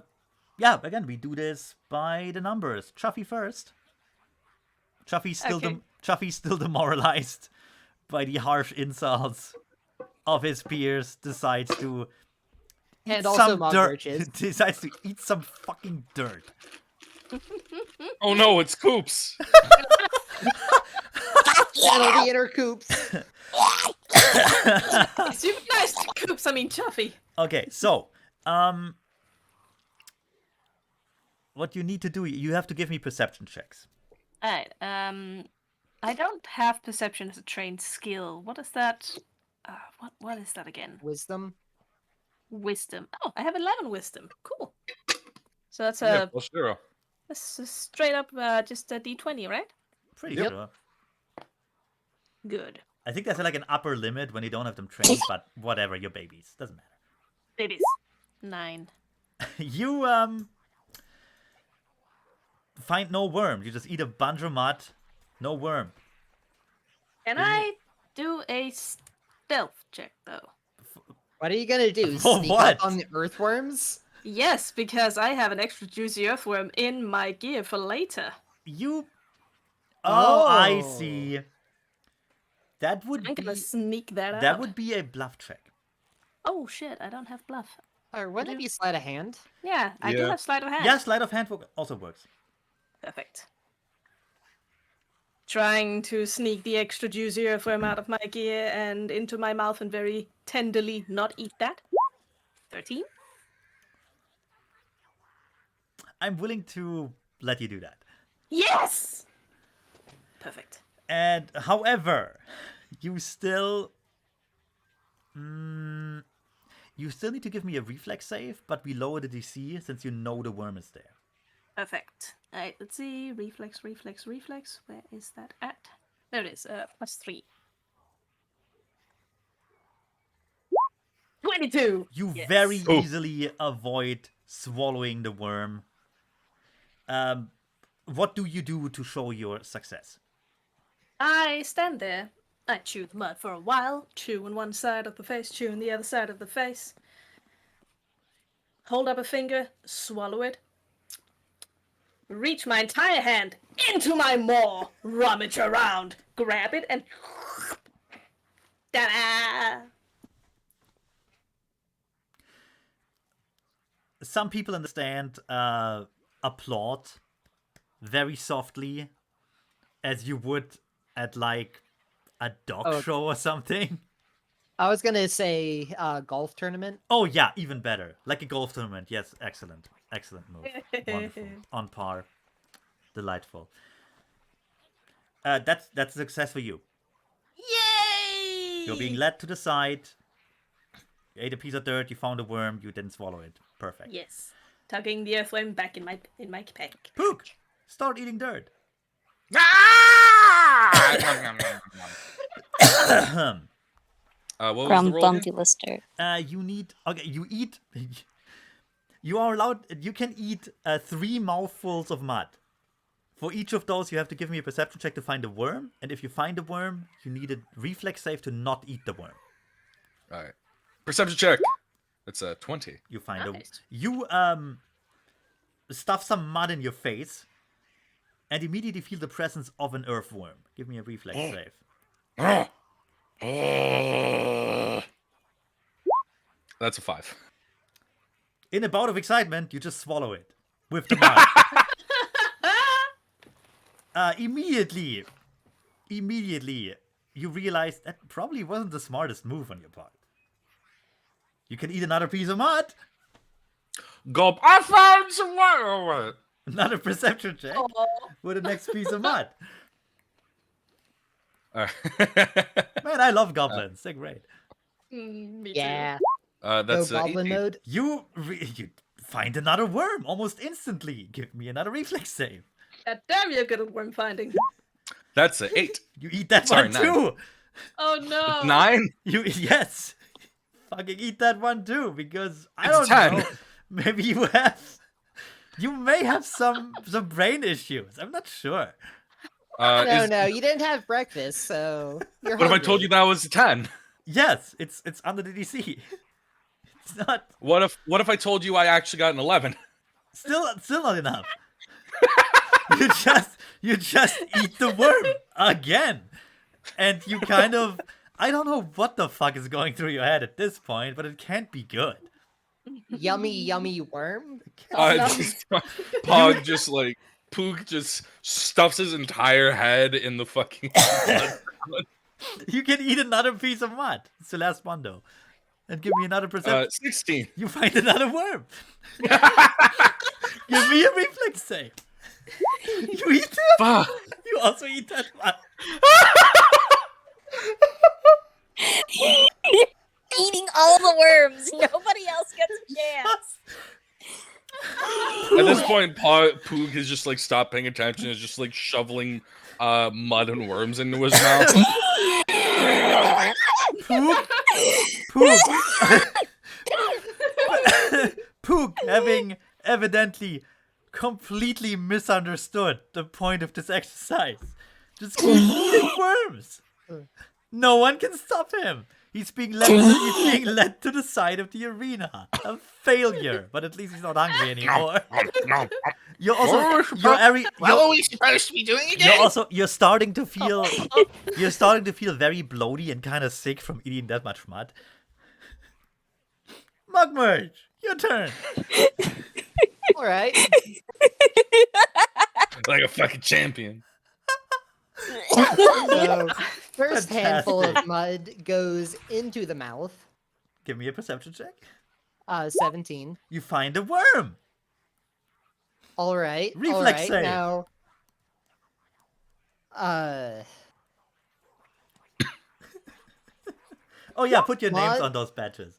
[SPEAKER 3] again, we do this by the numbers. Chuffy first. Chuffy's still demoralized by the harsh insults of his peers. Decides to
[SPEAKER 5] And also
[SPEAKER 3] dirt. Decides to eat some fucking dirt.
[SPEAKER 4] Oh no, it's Coops.
[SPEAKER 5] Settle the inner coops.
[SPEAKER 6] Super nice to Coops, I mean Chuffy.
[SPEAKER 3] Okay, so what you need to do, you have to give me perception checks.
[SPEAKER 6] Alright, I don't have perception as a trained skill. What is that? What is that again?
[SPEAKER 5] Wisdom.
[SPEAKER 6] Wisdom. Oh, I have 11 wisdom. Cool. So that's
[SPEAKER 4] Yeah, plus 0.
[SPEAKER 6] that's a straight up just a d20, right?
[SPEAKER 3] Pretty
[SPEAKER 4] Yep.
[SPEAKER 3] sure.
[SPEAKER 6] Good.
[SPEAKER 3] I think there's like an upper limit when you don't have them trained, but whatever, you're babies. Doesn't matter.
[SPEAKER 6] Babies. 9.
[SPEAKER 3] You find no worm. You just eat a bunch of mud. No worm.
[SPEAKER 6] Can I do a stealth check though?
[SPEAKER 5] What are you gonna do?
[SPEAKER 3] For
[SPEAKER 5] Sneak
[SPEAKER 3] what?
[SPEAKER 5] up on the earthworms?
[SPEAKER 6] Yes, because I have an extra juicy earthworm in my gear for later.
[SPEAKER 3] You. Oh, I
[SPEAKER 5] Oh.
[SPEAKER 3] see. That would
[SPEAKER 6] I'm
[SPEAKER 3] be.
[SPEAKER 6] gonna sneak that out.
[SPEAKER 3] That would be a bluff check.
[SPEAKER 6] Oh shit, I don't have bluff.
[SPEAKER 5] Or wouldn't it be sleight of hand?
[SPEAKER 6] Yeah, I do
[SPEAKER 4] Yeah.
[SPEAKER 6] have sleight of hand.
[SPEAKER 3] Yeah, sleight of hand also works.
[SPEAKER 6] Perfect. Trying to sneak the extra juicy earthworm out of my gear and into my mouth and very tenderly not eat that. 13?
[SPEAKER 3] I'm willing to let you do that.
[SPEAKER 6] Yes! Perfect.
[SPEAKER 3] And however, you still you still need to give me a reflex save, but we lower the DC since you know the worm is there.
[SPEAKER 6] Perfect. Alright, let's see. Reflex. Where is that at? There it is. +3. 22!
[SPEAKER 3] You
[SPEAKER 6] Yes.
[SPEAKER 3] very
[SPEAKER 4] Oh.
[SPEAKER 3] easily avoid swallowing the worm. What do you do to show your success?
[SPEAKER 6] I stand there. I chew the mud for a while. Chew on one side of the face, chew on the other side of the face. Hold up a finger, swallow it. Reach my entire hand into my maw, rummage around, grab it, and ta-da!
[SPEAKER 3] Some people understand applaud very softly, as you would at like a dog show or something.
[SPEAKER 5] I was gonna say golf tournament.
[SPEAKER 3] Oh yeah, even better. Like a golf tournament. Yes, excellent. Excellent move. Wonderful. On par. Delightful. That's a success for you.
[SPEAKER 2] Yay!
[SPEAKER 3] You're being led to the side. You ate a piece of dirt, you found a worm, you didn't swallow it. Perfect.
[SPEAKER 6] Yes, tugging the earthworm back in my pack.
[SPEAKER 3] Pook! Start eating dirt.
[SPEAKER 4] What was the roll again?
[SPEAKER 1] Grumbumbulister.
[SPEAKER 3] You need. Okay, you eat. You are allowed. You can eat 3 mouthfuls of mud. For each of those, you have to give me a perception check to find a worm. And if you find a worm, you need a reflex save to not eat the worm.
[SPEAKER 4] All right. Perception check. It's a 20.
[SPEAKER 3] You find
[SPEAKER 6] Nice.
[SPEAKER 3] you stuff some mud in your face, and immediately feel the presence of an earthworm. Give me a reflex save.
[SPEAKER 4] That's a 5.
[SPEAKER 3] In a bout of excitement, you just swallow it with the mud. Immediately, you realize that probably wasn't the smartest move on your part. You can eat another piece of mud.
[SPEAKER 4] Gulp. I found some water.
[SPEAKER 3] Another perception check with the next piece of mud.
[SPEAKER 4] All right.
[SPEAKER 3] Man, I love goblins. They're great.
[SPEAKER 6] Me
[SPEAKER 5] Yeah.
[SPEAKER 4] That's
[SPEAKER 5] Go goblin
[SPEAKER 4] 18.
[SPEAKER 5] mode.
[SPEAKER 3] You find another worm almost instantly. Give me another reflex save.
[SPEAKER 6] too. God damn, you're good at worm finding.
[SPEAKER 4] That's a 8.
[SPEAKER 3] You eat that
[SPEAKER 4] Sorry,
[SPEAKER 3] one
[SPEAKER 4] 9.
[SPEAKER 3] too.
[SPEAKER 6] Oh no!
[SPEAKER 4] 9?
[SPEAKER 3] Yes. Fucking eat that one too, because I
[SPEAKER 4] It's
[SPEAKER 3] don't
[SPEAKER 4] 10.
[SPEAKER 3] know. Maybe you may have some brain issues. I'm not sure.
[SPEAKER 5] No, you didn't have breakfast, so you're
[SPEAKER 4] What if I told you that was a 10?
[SPEAKER 3] Yes, it's under the DC. It's not
[SPEAKER 4] What if I told you I actually got an 11?
[SPEAKER 3] still not enough. you just eat the worm again. And you kind of I don't know what the fuck is going through your head at this point, but it can't be good.
[SPEAKER 5] yummy worm.
[SPEAKER 4] Just Pog just like Pook just stuffs his entire head in the fucking
[SPEAKER 3] You can eat another piece of mud. It's the last one though. And give me another perception.
[SPEAKER 4] 16.
[SPEAKER 3] You find another worm. Give me a reflex save. You eat it.
[SPEAKER 4] Fuck.
[SPEAKER 3] You also eat that one.
[SPEAKER 1] Eating all the worms. Nobody else gets a chance.
[SPEAKER 4] At this point, Poog has just like stopped paying attention. Is just like shoveling mud and worms into his mouth.
[SPEAKER 3] Pook, having evidently completely misunderstood the point of this exercise, just keeps eating worms. No one can stop him. He's being led to the side of the arena. A failure, but at least he's not hungry anymore. You're
[SPEAKER 7] What were we supposed to be doing again?
[SPEAKER 3] you're starting to feel very bloaty and kind of sick from eating that much mud. Mugmerge, your turn.
[SPEAKER 5] All right.
[SPEAKER 4] Like a fucking champion.
[SPEAKER 5] So first
[SPEAKER 3] Fantastic.
[SPEAKER 5] handful of mud goes into the mouth.
[SPEAKER 3] Give me a perception check.
[SPEAKER 5] 17.
[SPEAKER 3] You find a worm.
[SPEAKER 5] All right.
[SPEAKER 3] Reflex
[SPEAKER 5] all right.
[SPEAKER 3] save.
[SPEAKER 5] Now,
[SPEAKER 3] Oh yeah, put your names
[SPEAKER 5] What?
[SPEAKER 3] on those badges.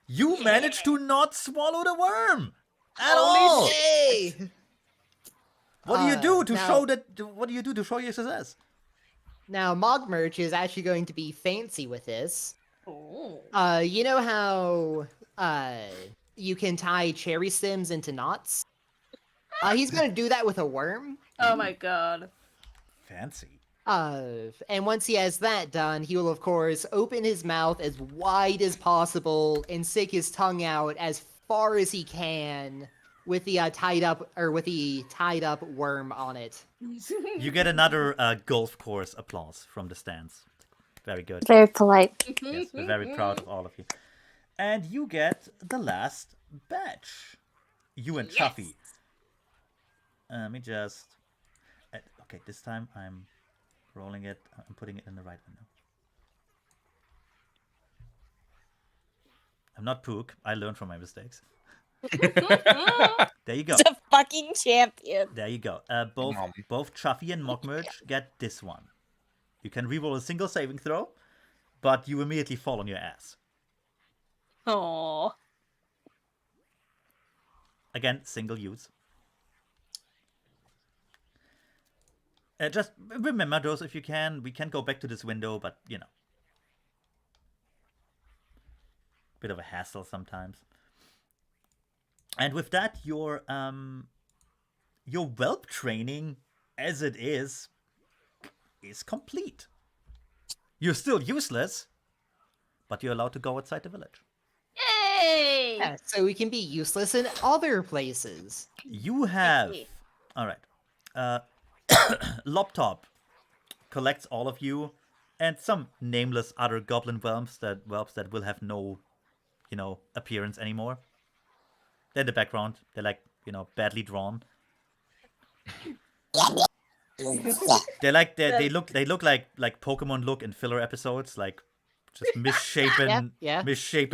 [SPEAKER 3] You managed to not swallow the worm at
[SPEAKER 6] Holy
[SPEAKER 3] all.
[SPEAKER 5] Hey!
[SPEAKER 3] What do you do to
[SPEAKER 5] now-
[SPEAKER 3] show that? What do you do to show your success?
[SPEAKER 5] Now, Mogmerch is actually going to be fancy with this.
[SPEAKER 6] Oh.
[SPEAKER 5] You know how you can tie cherry stems into knots? He's gonna do that with a worm.
[SPEAKER 6] Oh my god.
[SPEAKER 3] Fancy.
[SPEAKER 5] And once he has that done, he will of course open his mouth as wide as possible and stick his tongue out as far as he can with the tied up worm on it.
[SPEAKER 3] You get another golf course applause from the stands. Very good.
[SPEAKER 1] Very polite.
[SPEAKER 3] Yes, we're very proud of all of you. And you get the last badge. You and Chuffy. Let me just... okay, this time I'm rolling it. I'm putting it in the right window. I'm not Pook. I learned from my mistakes. There you go.
[SPEAKER 1] The fucking champion.
[SPEAKER 3] There you go. Both Chuffy and Mogmerch get this one. You can reroll a single saving throw, but you immediately fall on your ass.
[SPEAKER 6] Aww.
[SPEAKER 3] Again, single use. Just remember those if you can. We can go back to this window, but you know. Bit of a hassle sometimes. And with that, your whelp training, as it is complete. You're still useless, but you're allowed to go outside the village.
[SPEAKER 2] Yay!
[SPEAKER 5] Yeah, so we can be useless in other places.
[SPEAKER 3] You have... Alright. Loptop collects all of you and some nameless other goblin whelps that will have no, appearance anymore. They're in the background. They're like, badly drawn. They look like Pokemon look in filler episodes, like just misshapen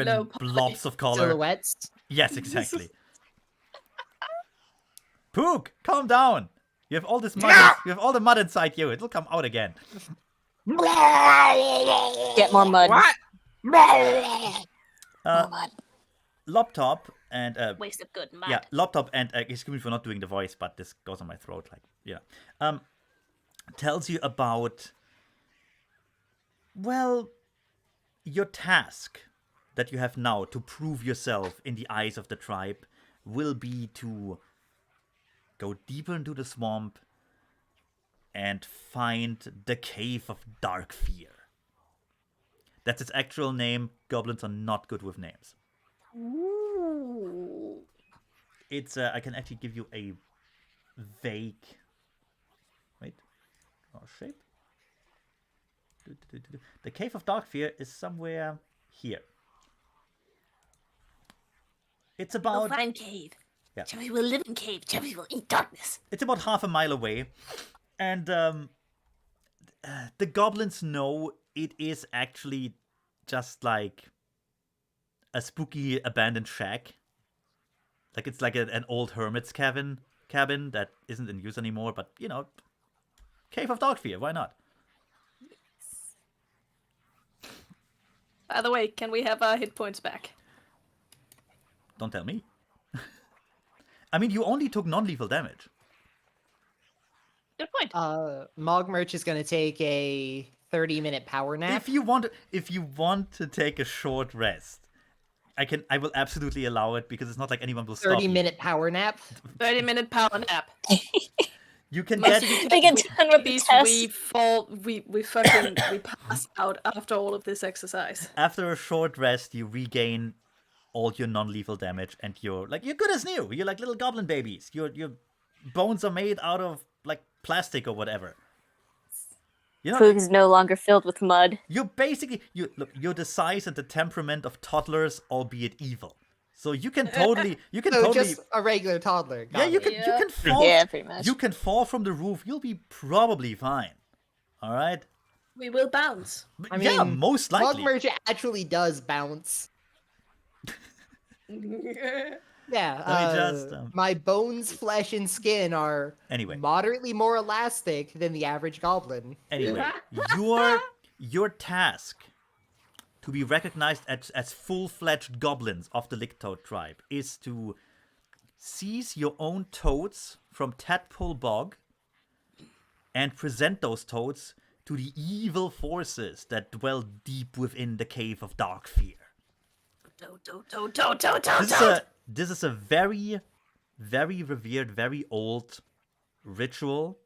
[SPEAKER 6] No,
[SPEAKER 3] blobs of color.
[SPEAKER 5] Silhouettes.
[SPEAKER 3] Yes, exactly. Pook, calm down. You have all this mud. You have all the mud inside you. It'll come out again.
[SPEAKER 1] Get more mud.
[SPEAKER 2] What?
[SPEAKER 1] More mud.
[SPEAKER 3] Loptop and
[SPEAKER 2] Waste of good mud.
[SPEAKER 3] yeah, Loptop and excuse me for not doing the voice, but this goes on my throat. Tells you about your task that you have now to prove yourself in the eyes of the tribe will be to go deeper into the swamp and find the Cave of Dark Fear. That's its actual name. Goblins are not good with names.
[SPEAKER 6] Ooh.
[SPEAKER 3] It's I can actually give you a vague... Wait. Draw shape. The Cave of Dark Fear is somewhere here. It's
[SPEAKER 2] We'll
[SPEAKER 3] about...
[SPEAKER 2] find cave.
[SPEAKER 3] Yeah.
[SPEAKER 2] Chubby will live in cave. Chubby will eat darkness.
[SPEAKER 3] It's about half a mile away. And the goblins know it is actually just like a spooky abandoned shack. Like it's like an old hermit's cabin that isn't in use anymore, but Cave of Dark Fear, why not?
[SPEAKER 6] By the way, can we have our hit points back?
[SPEAKER 3] Don't tell me. I mean, you only took non-lethal damage.
[SPEAKER 2] Good point.
[SPEAKER 5] Mogmerch is gonna take a 30-minute power nap.
[SPEAKER 3] If you want to take a short rest, I will absolutely allow it because it's not like anyone will stop you.
[SPEAKER 5] 30-minute power nap.
[SPEAKER 6] 30-minute power nap.
[SPEAKER 3] You can
[SPEAKER 6] Most
[SPEAKER 3] get
[SPEAKER 6] of you
[SPEAKER 1] They get done with the
[SPEAKER 6] these
[SPEAKER 1] test.
[SPEAKER 6] we pass out after all of this exercise.
[SPEAKER 3] after a short rest, you regain all your non-lethal damage, and you're good as new. You're like little goblin babies. Your bones are made out of like plastic or whatever.
[SPEAKER 1] Food is no longer filled with mud.
[SPEAKER 3] You're basically you're the size and the temperament of toddlers, albeit evil. So you can totally
[SPEAKER 5] Just a regular toddler.
[SPEAKER 3] yeah,
[SPEAKER 5] Got
[SPEAKER 3] you
[SPEAKER 5] it.
[SPEAKER 3] can fall.
[SPEAKER 1] Yeah, pretty much.
[SPEAKER 3] You can fall from the roof. You'll be probably fine. All right.
[SPEAKER 6] We will bounce.
[SPEAKER 3] But
[SPEAKER 5] I
[SPEAKER 3] yeah,
[SPEAKER 5] mean,
[SPEAKER 3] most likely.
[SPEAKER 5] Mogmerch actually does bounce. Yeah,
[SPEAKER 3] Let me just,
[SPEAKER 5] my bones, flesh, and skin are
[SPEAKER 3] Anyway.
[SPEAKER 5] moderately more elastic than the average goblin.
[SPEAKER 3] Anyway, your task to be recognized as full-fledged goblins of the Licktoad tribe is to seize your own toads from Tadpole Bog and present those toads to the evil forces that dwell deep within the Cave of Dark Fear. This is a very, very revered, very old ritual,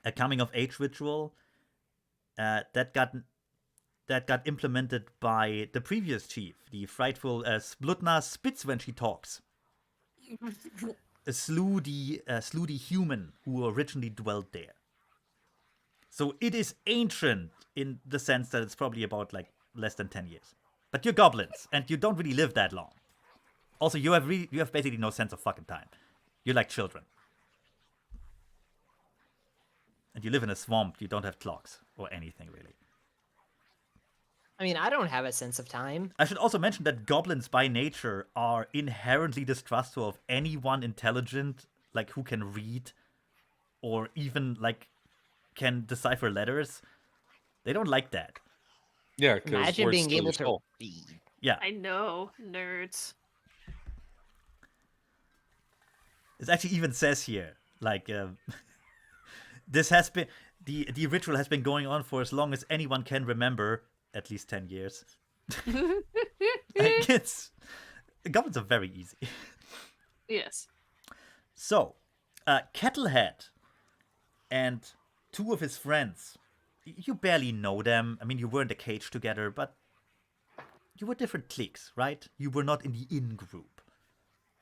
[SPEAKER 3] a coming-of-age ritual that got implemented by the previous chief, the frightful Splutna Spitz when she talks. Slew the human who originally dwelt there. So it is ancient in the sense that it's probably about like less than 10 years. But you're goblins, and you don't really live that long. Also, you have basically no sense of fucking time. You're like children. And you live in a swamp, you don't have clocks or anything really.
[SPEAKER 5] I mean, I don't have a sense of time.
[SPEAKER 3] I should also mention that goblins by nature are inherently distrustful of anyone intelligent, like who can read or even like can decipher letters. They don't like that.
[SPEAKER 4] Yeah, because
[SPEAKER 5] Imagine being able to read.
[SPEAKER 3] Yeah.
[SPEAKER 6] I know, nerds.
[SPEAKER 3] It actually even says here, like, this has been the ritual has been going on for as long as anyone can remember, at least 10 years. Like goblins are very easy.
[SPEAKER 6] Yes.
[SPEAKER 3] So, Kettlehead and two of his friends, you barely know them. I mean, you were in the cage together, but you were different cliques, right? You were not in the in-group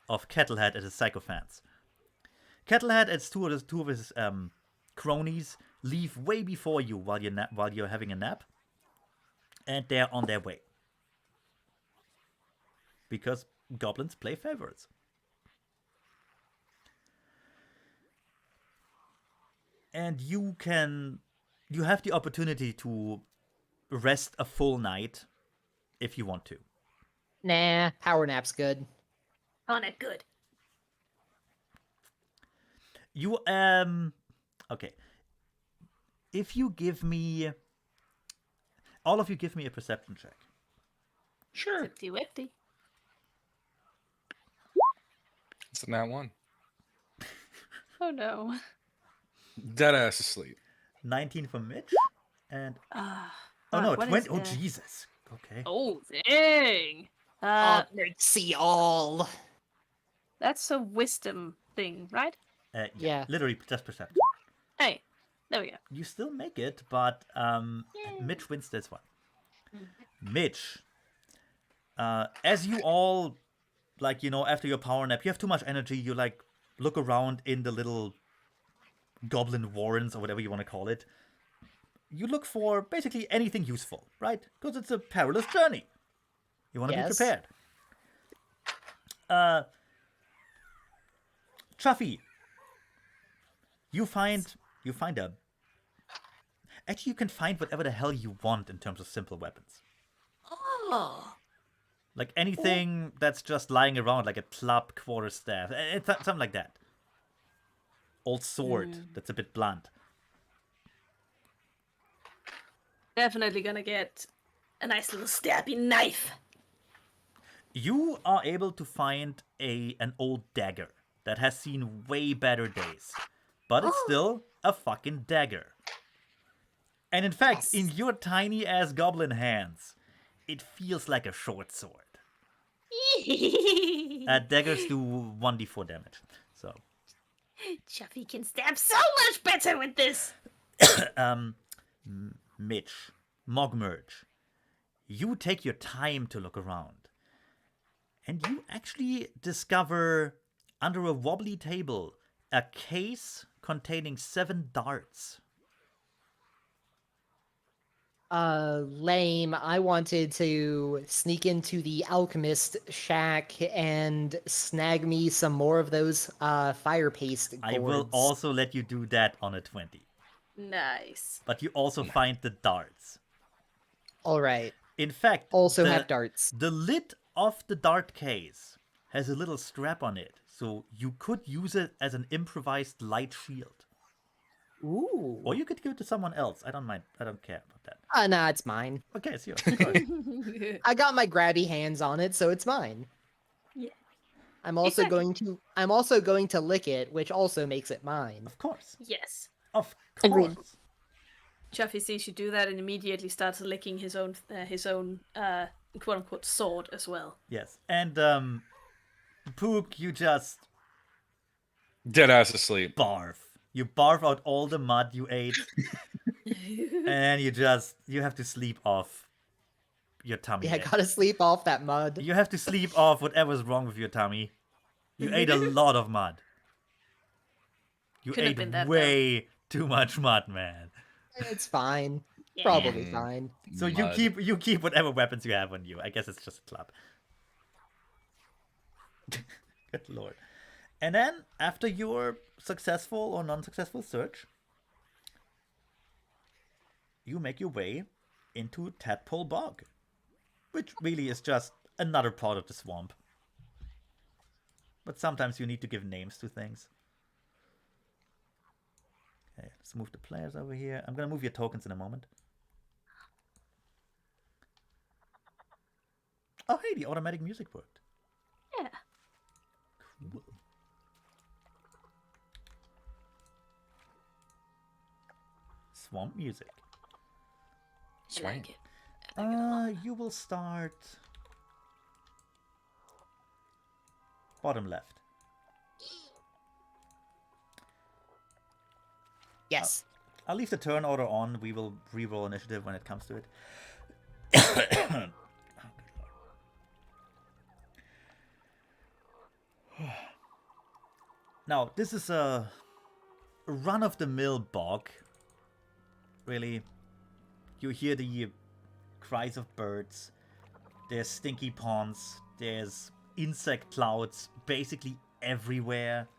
[SPEAKER 3] of Kettlehead and his sycophants. Kettlehead and two of his cronies leave way before you while you're having a nap, and they're on their way. Because goblins play favorites. And you have the opportunity to rest a full night if you want to.
[SPEAKER 5] Nah, power nap's good.
[SPEAKER 2] On it, good.
[SPEAKER 3] You okay. If you give me all of you give me a perception check.
[SPEAKER 4] Sure.
[SPEAKER 6] 50-50.
[SPEAKER 4] It's a nat one.
[SPEAKER 6] Oh no.
[SPEAKER 4] Dead ass asleep.
[SPEAKER 3] 19 for Mitch and oh
[SPEAKER 6] fuck,
[SPEAKER 3] no,
[SPEAKER 6] what
[SPEAKER 3] 20.
[SPEAKER 6] is
[SPEAKER 3] Oh
[SPEAKER 6] the-
[SPEAKER 3] Jesus. Okay.
[SPEAKER 6] Oh dang.
[SPEAKER 5] See all.
[SPEAKER 6] That's a wisdom thing, right?
[SPEAKER 5] Yeah.
[SPEAKER 3] Literally just perception.
[SPEAKER 6] Hey, there we go.
[SPEAKER 3] You still make it, but Mitch wins this one. Mitch, as you all, like, you know, after your power nap, you have too much energy, you, like, look around in the little goblin warrens, or whatever you want to call it. You look for basically anything useful, right? Because it's a perilous journey. You want to be prepared. Chuffy, you find a... Actually, you can find whatever the hell you want in terms of simple weapons.
[SPEAKER 2] Oh.
[SPEAKER 3] Like anything that's just lying around, like a club, quarterstaff, something like that. Old sword that's a bit blunt.
[SPEAKER 6] Definitely gonna get
[SPEAKER 2] A nice little stabby knife.
[SPEAKER 3] You are able to find an old dagger that has seen way better days. But it's still a fucking dagger. And in fact, in your tiny ass goblin hands, it feels like a short sword. Daggers do 1d4 damage. So,
[SPEAKER 2] Chuffy can stab so much better with this.
[SPEAKER 3] Mitch, Mogmerge, you take your time to look around. And you actually discover, under a wobbly table, a case containing 7 darts.
[SPEAKER 5] Lame. I wanted to sneak into the alchemist shack and snag me some more of those fire paste gourds.
[SPEAKER 3] I will also let you do that on a 20.
[SPEAKER 6] nice.
[SPEAKER 3] But you also find the darts.
[SPEAKER 5] All right.
[SPEAKER 3] In fact,
[SPEAKER 5] Also have darts.
[SPEAKER 3] The lid of the dart case has a little strap on it, so you could use it as an improvised light shield.
[SPEAKER 5] Ooh.
[SPEAKER 3] Or you could give it to someone else. I don't mind. I don't care about that.
[SPEAKER 5] Nah, it's mine.
[SPEAKER 3] Okay, it's yours. Of course.
[SPEAKER 5] I got my grabby hands on it, so it's mine.
[SPEAKER 6] Yeah.
[SPEAKER 5] I'm also
[SPEAKER 6] Exactly.
[SPEAKER 5] going to lick it, which also makes it mine.
[SPEAKER 3] Of course.
[SPEAKER 6] Yes.
[SPEAKER 3] Of
[SPEAKER 1] Agreed.
[SPEAKER 3] course.
[SPEAKER 6] Chaffee sees you do that and immediately starts licking his own quote unquote sword as well.
[SPEAKER 3] Yes. And Pook, you just
[SPEAKER 4] Dead ass asleep.
[SPEAKER 3] barf. You barf out all the mud you ate, and you have to sleep off your tummy.
[SPEAKER 5] Yeah, I gotta sleep off that mud.
[SPEAKER 3] You have to sleep off whatever's wrong with your tummy. You ate a lot of mud. You
[SPEAKER 6] Couldn't have
[SPEAKER 3] ate
[SPEAKER 6] been that,
[SPEAKER 3] way too much mud, man.
[SPEAKER 5] It's fine.
[SPEAKER 6] Yeah.
[SPEAKER 5] Probably fine.
[SPEAKER 3] So
[SPEAKER 4] Mud.
[SPEAKER 3] you keep whatever weapons you have on you. I guess it's just a club. Good lord. And then after your successful or non-successful search, you make your way into Tadpole Bog, which really is just another part of the swamp. But sometimes you need to give names to things. Okay, let's move the players over here. I'm gonna move your tokens in a moment. Oh, hey, the automatic music worked.
[SPEAKER 6] Yeah.
[SPEAKER 3] Cool. Swamp music.
[SPEAKER 6] I like it.
[SPEAKER 3] You will start bottom left.
[SPEAKER 5] Yes.
[SPEAKER 3] I'll leave the turn order on. We will re-roll initiative when it comes to it. Oh, good lord. Now, this is a run-of-the-mill bog. Really, you hear the cries of birds. There's stinky ponds. There's insect clouds basically everywhere.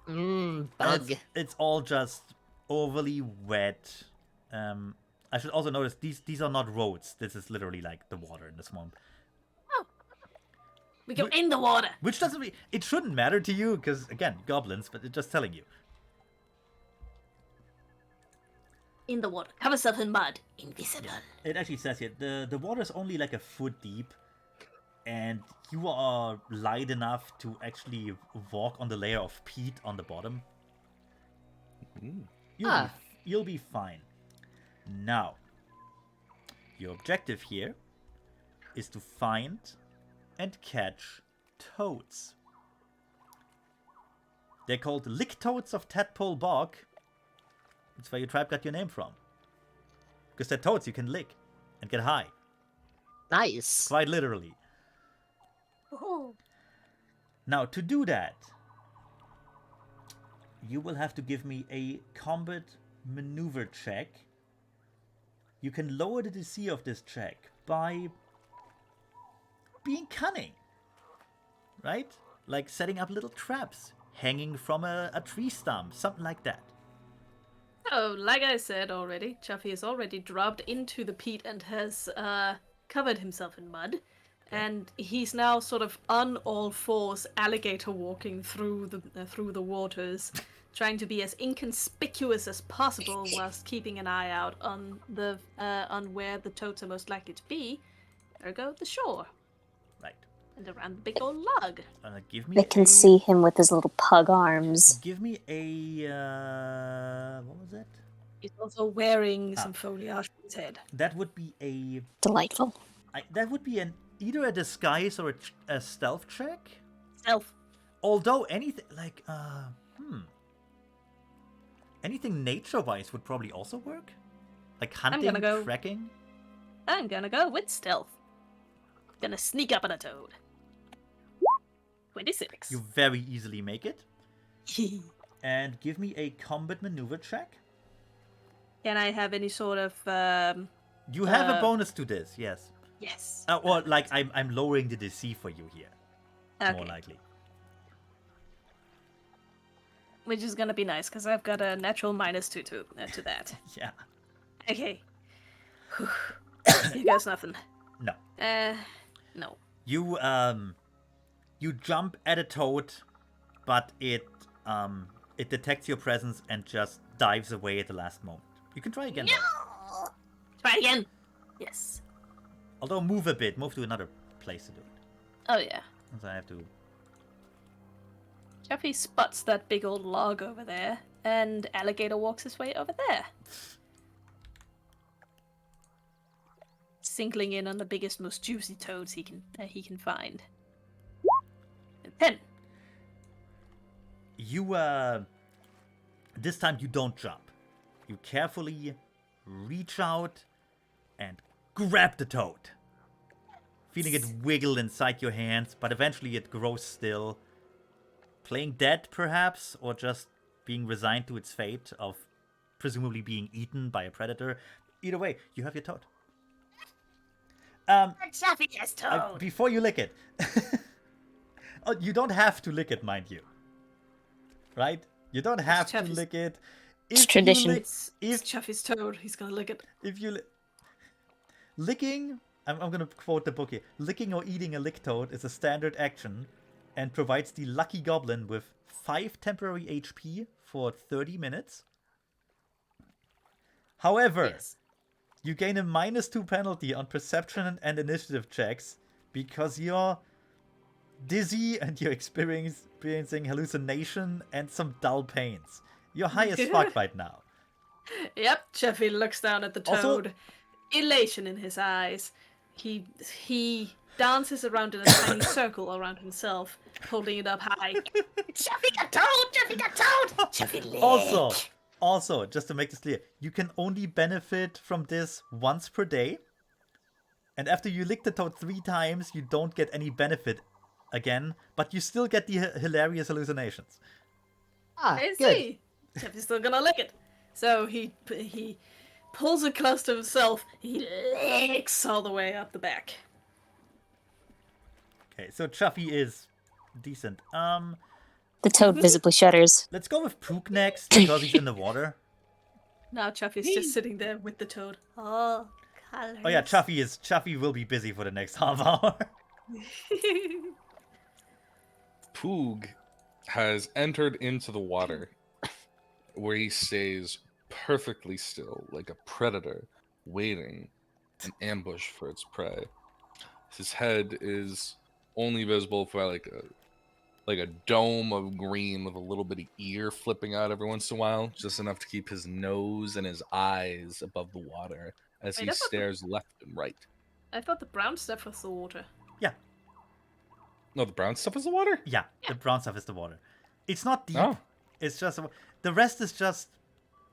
[SPEAKER 3] And
[SPEAKER 5] Bug.
[SPEAKER 3] it's all just overly wet. I should also notice these are not roads. This is literally like the water in the swamp.
[SPEAKER 6] We go in the water.
[SPEAKER 3] Which doesn't really... It shouldn't matter to you, because, again, goblins, but it's just telling you.
[SPEAKER 2] In the water. Cover yourself in mud. Invisible.
[SPEAKER 3] It actually says here, the water is only like a foot deep, and you are light enough to actually walk on the layer of peat on the bottom. You'll be fine. Now, your objective here is to find and catch toads. They're called lick toads of Tadpole Bog. That's where your tribe got your name from. Because they're toads you can lick and get high.
[SPEAKER 5] Nice.
[SPEAKER 3] Quite literally.
[SPEAKER 2] Oh.
[SPEAKER 3] Now, to do that, you will have to give me a combat maneuver check. You can lower the DC of this check by being cunning. Right? Like setting up little traps, hanging from a tree stump, something like that.
[SPEAKER 6] So, like I said already, Chaffee has already dropped into the peat and has covered himself in mud. And he's now sort of on all fours, alligator walking through the waters, trying to be as inconspicuous as possible whilst keeping an eye out on the on where the toads are most likely to be. Ergo, the shore.
[SPEAKER 3] Right.
[SPEAKER 6] And around the big old log.
[SPEAKER 3] Give me
[SPEAKER 1] They can see him with his little pug arms.
[SPEAKER 3] Give me a... what was it?
[SPEAKER 6] He's also wearing some foliage on his head.
[SPEAKER 3] That would be a...
[SPEAKER 1] Delightful.
[SPEAKER 3] that would be either a disguise or a stealth check.
[SPEAKER 6] Stealth.
[SPEAKER 3] Although anything like anything nature-wise would probably also work. Like hunting, trekking.
[SPEAKER 6] I'm gonna go with stealth. Gonna sneak up on a toad. 26.
[SPEAKER 3] You very easily make it. And give me a combat maneuver check.
[SPEAKER 6] Can I have any sort of
[SPEAKER 3] You have a bonus to this, yes.
[SPEAKER 6] Yes.
[SPEAKER 3] Well, like I'm lowering the DC for you here.
[SPEAKER 6] Okay.
[SPEAKER 3] More likely.
[SPEAKER 6] Which is gonna be nice because I've got a natural -2 to that.
[SPEAKER 3] Yeah.
[SPEAKER 6] Okay. Here goes nothing.
[SPEAKER 3] No.
[SPEAKER 6] No.
[SPEAKER 3] You jump at a toad, but it it detects your presence and just dives away at the last moment. You can try again, though.
[SPEAKER 2] No! Try again. Yes.
[SPEAKER 3] Although move a bit, move to another place to do it.
[SPEAKER 6] Oh yeah.
[SPEAKER 3] So I have to.
[SPEAKER 6] Jeffy spots that big old log over there, and Alligator walks his way over there. Singling in on the biggest, most juicy toads he can find. And 10.
[SPEAKER 3] You this time you don't jump. You carefully reach out and grab the toad. Feeling it wiggle inside your hands, but eventually it grows still. Playing dead, perhaps, or just being resigned to its fate of presumably being eaten by a predator. Either way, you have your toad.
[SPEAKER 2] Chaffy has toad.
[SPEAKER 3] Before you lick it. Oh, you don't have to lick it, mind you. Right? You don't have to
[SPEAKER 6] Chaffy's-
[SPEAKER 3] lick it.
[SPEAKER 1] It's
[SPEAKER 3] If you
[SPEAKER 1] tradition.
[SPEAKER 3] lick-
[SPEAKER 6] It's Chaffy's toad. He's gonna lick it.
[SPEAKER 3] If you licking, I'm gonna quote the book here. Licking or eating a lick toad is a standard action and provides the lucky goblin with 5 temporary HP for 30 minutes. However,
[SPEAKER 6] Yes.
[SPEAKER 3] you gain a -2 penalty on perception and initiative checks because you're dizzy and you're experiencing hallucination and some dull pains. You're high as fuck right now.
[SPEAKER 6] Yep. Chaffy looks down at the
[SPEAKER 3] Also-
[SPEAKER 6] toad, elation in his eyes. He dances around in a tiny circle around himself, holding it up high.
[SPEAKER 2] Chaffy got toad. Chaffy got toad. Chaffy lick.
[SPEAKER 3] Also, just to make this clear, you can only benefit from this once per day. And after you lick the toad 3 times, you don't get any benefit again, but you still get the hilarious hallucinations.
[SPEAKER 5] Ah,
[SPEAKER 6] I
[SPEAKER 5] good.
[SPEAKER 6] see. Chaffy's still gonna lick it. So he pulls it close to himself. He licks all the way up the back.
[SPEAKER 3] Okay, so Chuffy is decent.
[SPEAKER 1] The toad visibly shudders.
[SPEAKER 3] Let's go with Pook next because he's in the water.
[SPEAKER 6] Now Chaffy's just sitting there with the toad. Oh, colors.
[SPEAKER 3] Oh yeah, Chuffy will be busy for the next half hour.
[SPEAKER 4] Poog has entered into the water where he stays perfectly still like a predator waiting an ambush for its prey. His head is only visible for like a dome of green with a little bitty ear flipping out every once in a while, just enough to keep his nose and his eyes above the water as
[SPEAKER 6] Wait,
[SPEAKER 4] he
[SPEAKER 6] I thought the-
[SPEAKER 4] stares left and right.
[SPEAKER 6] I thought the brown stuff was the water.
[SPEAKER 4] No, the brown stuff is the water?
[SPEAKER 3] Yeah, the brown stuff is the water. It's not deep.
[SPEAKER 4] Oh.
[SPEAKER 3] It's just the rest is just,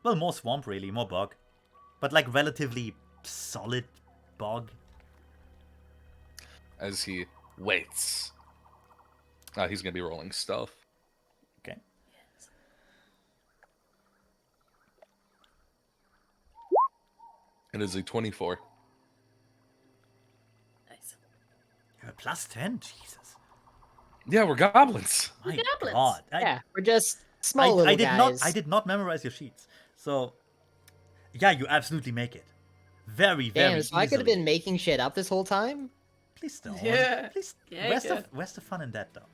[SPEAKER 3] well, more swamp really, more bog, but like relatively solid bog.
[SPEAKER 4] As he waits. He's gonna be rolling stealth.
[SPEAKER 3] Okay.
[SPEAKER 4] It is a 24.
[SPEAKER 6] Nice.
[SPEAKER 3] You have +10. Jesus.
[SPEAKER 4] Yeah, we're goblins.
[SPEAKER 3] My
[SPEAKER 6] goblins.
[SPEAKER 3] God.
[SPEAKER 5] Yeah, we're just small little guys.
[SPEAKER 3] I did not memorize your sheets. So, yeah, you absolutely make it. Very, very
[SPEAKER 5] Damn, so I could have
[SPEAKER 3] easily.
[SPEAKER 5] been making shit up this whole time?
[SPEAKER 3] Please don't.
[SPEAKER 6] Yeah.
[SPEAKER 3] Please.
[SPEAKER 6] Yeah,
[SPEAKER 3] Where's the fun in that, though?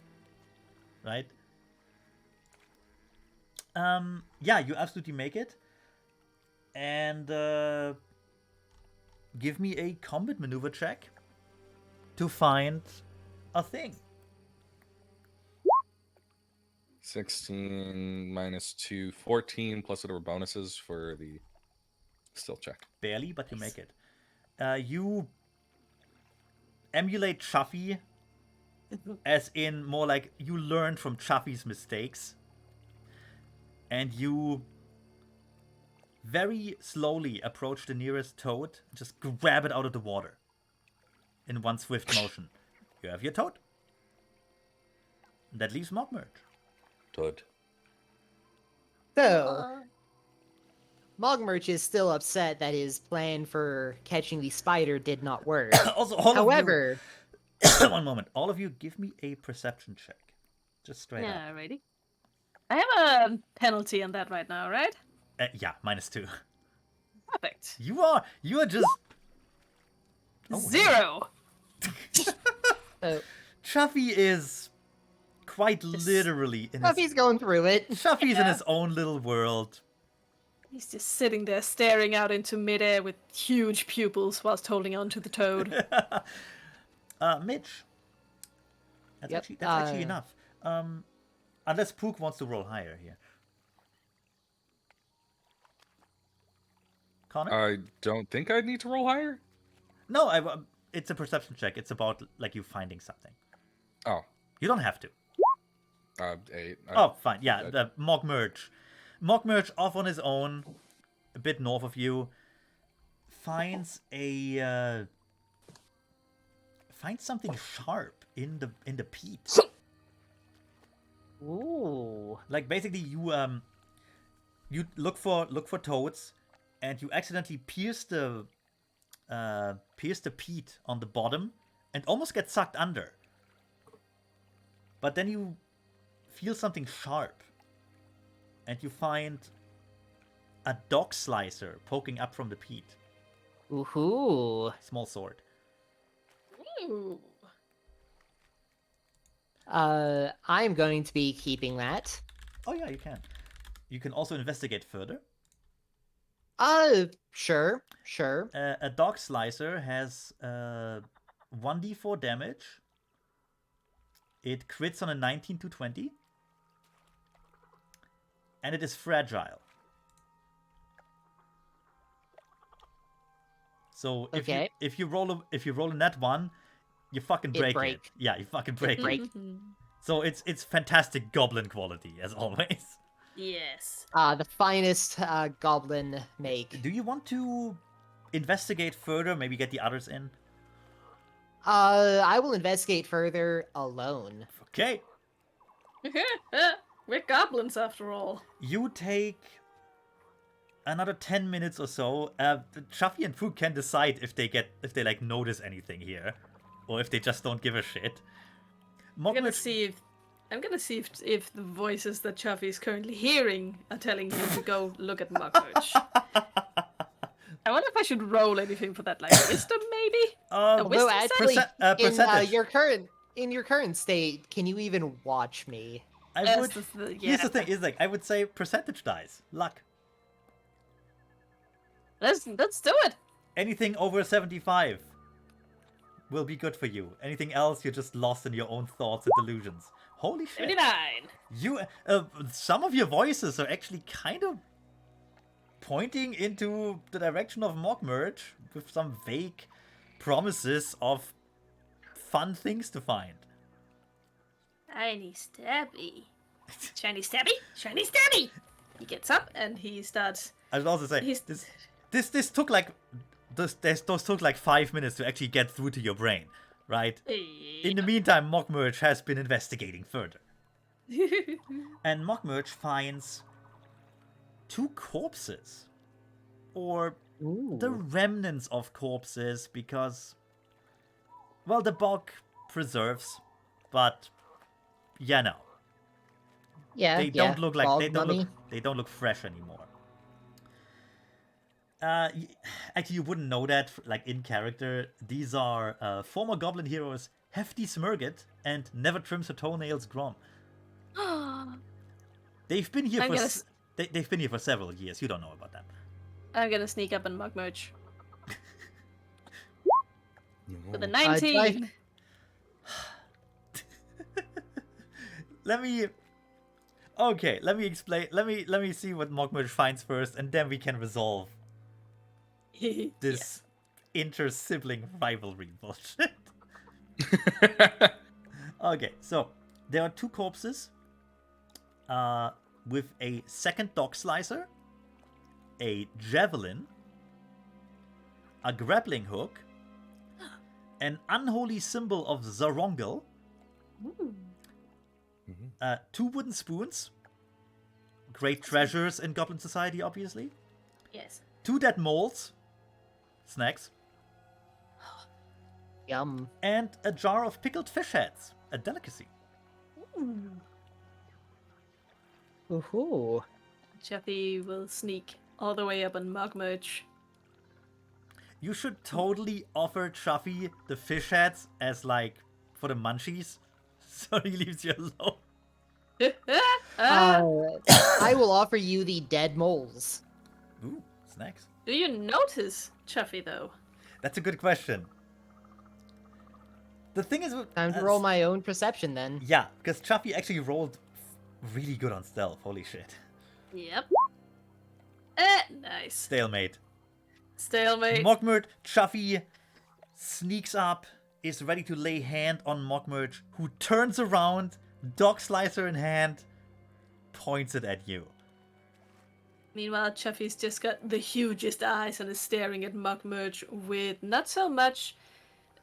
[SPEAKER 3] Right? Yeah, you absolutely make it. And give me a combat maneuver check to find a thing.
[SPEAKER 4] 16 minus 2, 14 plus whatever bonuses for the stealth check.
[SPEAKER 3] Barely, but you make it. You emulate Chuffy, as in more like you learned from Chuffy's mistakes, and you very slowly approach the nearest toad, just grab it out of the water in one swift motion. You have your toad. That leaves Mogmerge.
[SPEAKER 4] Good.
[SPEAKER 5] So, Mogmerch is still upset that his plan for catching the spider did not work.
[SPEAKER 3] Also, all
[SPEAKER 5] However,
[SPEAKER 3] of you, one moment. All of you, give me a perception check, just straight up.
[SPEAKER 6] Yeah, alrighty. I have a penalty on that right now, right?
[SPEAKER 3] Yeah, -2.
[SPEAKER 6] Perfect.
[SPEAKER 3] You are just Oh,
[SPEAKER 6] 0.
[SPEAKER 5] uh,
[SPEAKER 3] Chuffy is quite literally in his...
[SPEAKER 5] Puffy's going through it.
[SPEAKER 3] Shuffy's in his own little world.
[SPEAKER 6] He's just sitting there staring out into midair with huge pupils whilst holding onto the toad.
[SPEAKER 3] Mitch. That's
[SPEAKER 5] Yep,
[SPEAKER 3] actually enough. Unless Pook wants to roll higher here. Connor?
[SPEAKER 4] I don't think I'd need to roll higher.
[SPEAKER 3] No, it's a perception check. It's about like you finding something.
[SPEAKER 4] Oh,
[SPEAKER 3] You don't have to.
[SPEAKER 4] 8.
[SPEAKER 3] Oh, fine. Yeah, the Mog Merge. Mog Merge off on his own, a bit north of you, finds finds something sharp in the peat.
[SPEAKER 5] Ooh.
[SPEAKER 3] Like basically you look for toads, and you accidentally pierce the peat on the bottom and almost get sucked under. But then you feel something sharp, and you find a dog slicer poking up from the peat.
[SPEAKER 5] Ooh.
[SPEAKER 3] Small sword.
[SPEAKER 6] Ooh.
[SPEAKER 5] I'm going to be keeping that.
[SPEAKER 3] Oh yeah, you can. You can also investigate further.
[SPEAKER 5] Sure.
[SPEAKER 3] A dog slicer has 1d4 damage. It crits on a 19 to 20. And it is fragile. So if you roll a net 1, you fucking break it. Yeah, you fucking break it. So it's fantastic goblin quality as always.
[SPEAKER 6] Yes.
[SPEAKER 5] The finest goblin make.
[SPEAKER 3] Do you want to investigate further? Maybe get the others in?
[SPEAKER 5] I will investigate further alone.
[SPEAKER 3] Okay.
[SPEAKER 6] We're goblins after all.
[SPEAKER 3] You take another 10 minutes or so. Chuffy and Fook can decide if they like notice anything here, or if they just don't give a shit.
[SPEAKER 6] I'm gonna see if the voices that Chuffy is currently hearing are telling him to go look at Mugwurch. I wonder if I should roll anything for that, like wisdom maybe?
[SPEAKER 5] Although actually,
[SPEAKER 3] percentage.
[SPEAKER 5] in your current state, can you even watch me?
[SPEAKER 3] Here's the thing: is like I would say percentage dice, luck.
[SPEAKER 6] Let's do it.
[SPEAKER 3] Anything over 75 will be good for you. Anything else, you're just lost in your own thoughts and delusions. Holy shit!
[SPEAKER 6] 79.
[SPEAKER 3] You, some of your voices are actually kind of pointing into the direction of Mog Merge with some vague promises of fun things to find.
[SPEAKER 6] Shiny stabby. Shiny stabby? Shiny stabby! He gets up and he starts...
[SPEAKER 3] I should also say, this took like... Those took like 5 minutes to actually get through to your brain, right? In the meantime, Mog Merge has been investigating further. And Mog Merge finds 2 corpses. Or the remnants of corpses, because... Well, the bog preserves, but... Yeah, no.
[SPEAKER 5] Yeah,
[SPEAKER 3] They don't look like they don't look fresh anymore. Actually, you wouldn't know that, like in character. These are former goblin heroes Hefty Smurget and Never Trims Her Toenails Grom. They've been here they've been here for several years. You don't know about them.
[SPEAKER 6] I'm gonna sneak up and Mug Merch. With a 19.
[SPEAKER 3] Let me explain. Let me see what Mog Merge finds first, and then we can resolve this inter-sibling rivalry bullshit. Okay, so there are 2 corpses with a second dog slicer, a javelin, a grappling hook, an unholy symbol of Zarongel, 2 wooden spoons, great treasures in Goblin Society, obviously.
[SPEAKER 6] Yes.
[SPEAKER 3] 2 dead moles, snacks,
[SPEAKER 5] Yum.
[SPEAKER 3] and a jar of pickled fish heads, a delicacy.
[SPEAKER 5] Ooh.
[SPEAKER 6] Chuffy will sneak all the way up on Mug Merch.
[SPEAKER 3] You should totally offer Chuffy the fish heads as like for the munchies, so he leaves you alone.
[SPEAKER 5] I will offer you the dead moles.
[SPEAKER 3] Ooh, snacks.
[SPEAKER 6] Do you notice Chuffy though?
[SPEAKER 3] That's a good question. The thing is,
[SPEAKER 5] Time to roll my own perception then.
[SPEAKER 3] yeah, because Chuffy actually rolled really good on stealth. Holy shit.
[SPEAKER 6] Yep. Nice.
[SPEAKER 3] Stalemate.
[SPEAKER 6] Stalemate.
[SPEAKER 3] Mogmert, Chuffy sneaks up, is ready to lay hand on Mogmert, who turns around, dog slicer in hand, points it at you.
[SPEAKER 6] Meanwhile, Chuffy's just got the hugest eyes and is staring at Mugmerge with not so much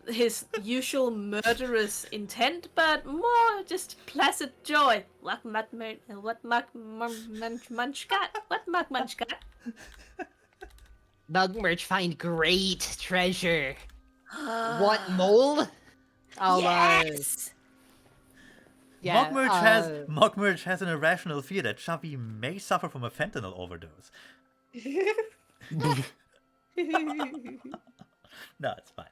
[SPEAKER 6] his usual murderous intent, but more just placid joy. What Munch got? What Munch got?
[SPEAKER 5] Mugmerch find great treasure. What mole? I'll,
[SPEAKER 2] Yes.
[SPEAKER 5] yeah,
[SPEAKER 3] Mogmerge has an irrational fear that Chuffy may suffer from a fentanyl overdose. No, it's fine.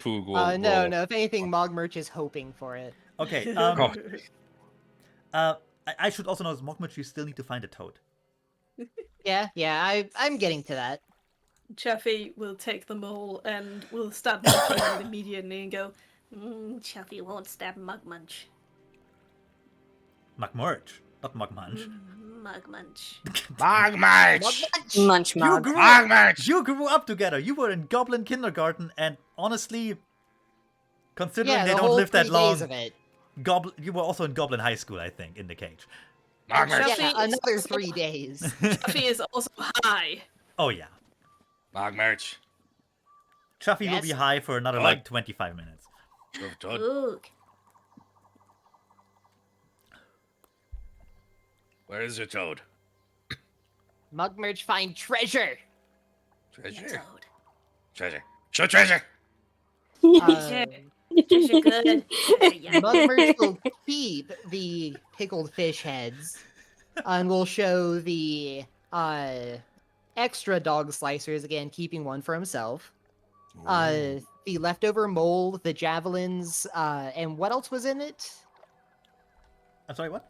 [SPEAKER 4] Poog will
[SPEAKER 5] no,
[SPEAKER 4] roll.
[SPEAKER 5] no. If anything, Mogmerch is hoping for it.
[SPEAKER 3] Okay, I should also know, Mogmerge, you still need to find a toad.
[SPEAKER 5] Yeah, I'm getting to that.
[SPEAKER 6] Chuffy will take the mole and will start munching on it immediately and go,
[SPEAKER 2] Chuffy won't stab Mugmunch.
[SPEAKER 3] Mogmerge, not Mogmunch.
[SPEAKER 2] Mugmunch.
[SPEAKER 7] Mogmarch!
[SPEAKER 1] Munch
[SPEAKER 3] You
[SPEAKER 1] Mug.
[SPEAKER 3] grew,
[SPEAKER 7] Mogmarch!
[SPEAKER 3] you grew up together. You were in Goblin kindergarten, and honestly, considering
[SPEAKER 5] Yeah,
[SPEAKER 3] they
[SPEAKER 5] the
[SPEAKER 3] don't
[SPEAKER 5] whole
[SPEAKER 3] live that
[SPEAKER 5] 3
[SPEAKER 3] long,
[SPEAKER 5] days of it.
[SPEAKER 3] you were also in Goblin High School, I think, in the cage.
[SPEAKER 7] Mogmarch!
[SPEAKER 6] Chuffy
[SPEAKER 5] Yeah,
[SPEAKER 6] is
[SPEAKER 5] another
[SPEAKER 6] also-
[SPEAKER 5] 3 days.
[SPEAKER 6] Chuffy is also high.
[SPEAKER 3] Oh yeah,
[SPEAKER 7] Mogmarch!
[SPEAKER 3] Chuffy will
[SPEAKER 5] Yes.
[SPEAKER 3] be high for another
[SPEAKER 7] Toad.
[SPEAKER 3] like 25 minutes.
[SPEAKER 7] Toad.
[SPEAKER 2] Poog.
[SPEAKER 7] Where is your toad?
[SPEAKER 5] Mugmerch find treasure.
[SPEAKER 7] Treasure?
[SPEAKER 2] Toad.
[SPEAKER 7] Treasure. Show treasure!
[SPEAKER 5] Uh,
[SPEAKER 2] Treasure good.
[SPEAKER 5] Mugmerch will keep the pickled fish heads, and will show the extra dog slicers again, keeping one for himself. The leftover mole, the javelins, and what else was in it?
[SPEAKER 3] I'm sorry, what?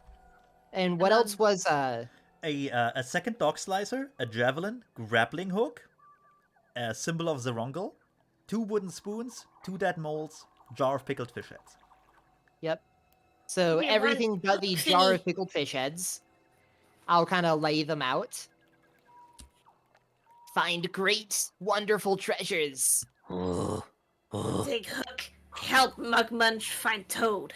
[SPEAKER 5] And what else was
[SPEAKER 3] A second dog slicer, a javelin, grappling hook, a symbol of Zerungal, 2 wooden spoons, 2 dead moles, jar of pickled fish heads.
[SPEAKER 5] Yep. So
[SPEAKER 2] We
[SPEAKER 5] everything
[SPEAKER 2] want
[SPEAKER 5] but the
[SPEAKER 2] Oopsie.
[SPEAKER 5] jar of pickled fish heads. I'll kind of lay them out. Find great, wonderful treasures.
[SPEAKER 2] Dig Hook. Help Mugmunch find Toad.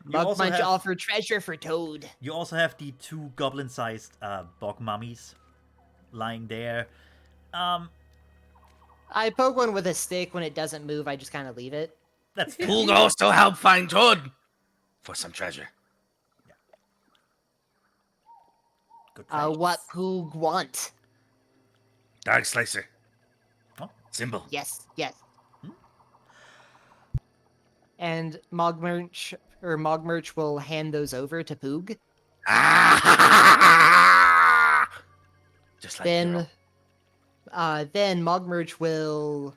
[SPEAKER 3] You also
[SPEAKER 5] Mugmunch
[SPEAKER 3] have-
[SPEAKER 5] offer treasure for Toad.
[SPEAKER 3] You also have the 2 goblin-sized bog mummies lying there.
[SPEAKER 5] I poke one with a stick. When it doesn't move, I just kind of leave it.
[SPEAKER 3] That's fair.
[SPEAKER 7] Who goes to help find Toad? For some treasure.
[SPEAKER 3] Good trade.
[SPEAKER 5] What Poog want?
[SPEAKER 7] Dog slicer.
[SPEAKER 3] Oh.
[SPEAKER 7] Symbol.
[SPEAKER 5] Yes, yes. And Mogmerch will hand those over to Poog.
[SPEAKER 7] Ah! Just like
[SPEAKER 5] Then Mogmerch will.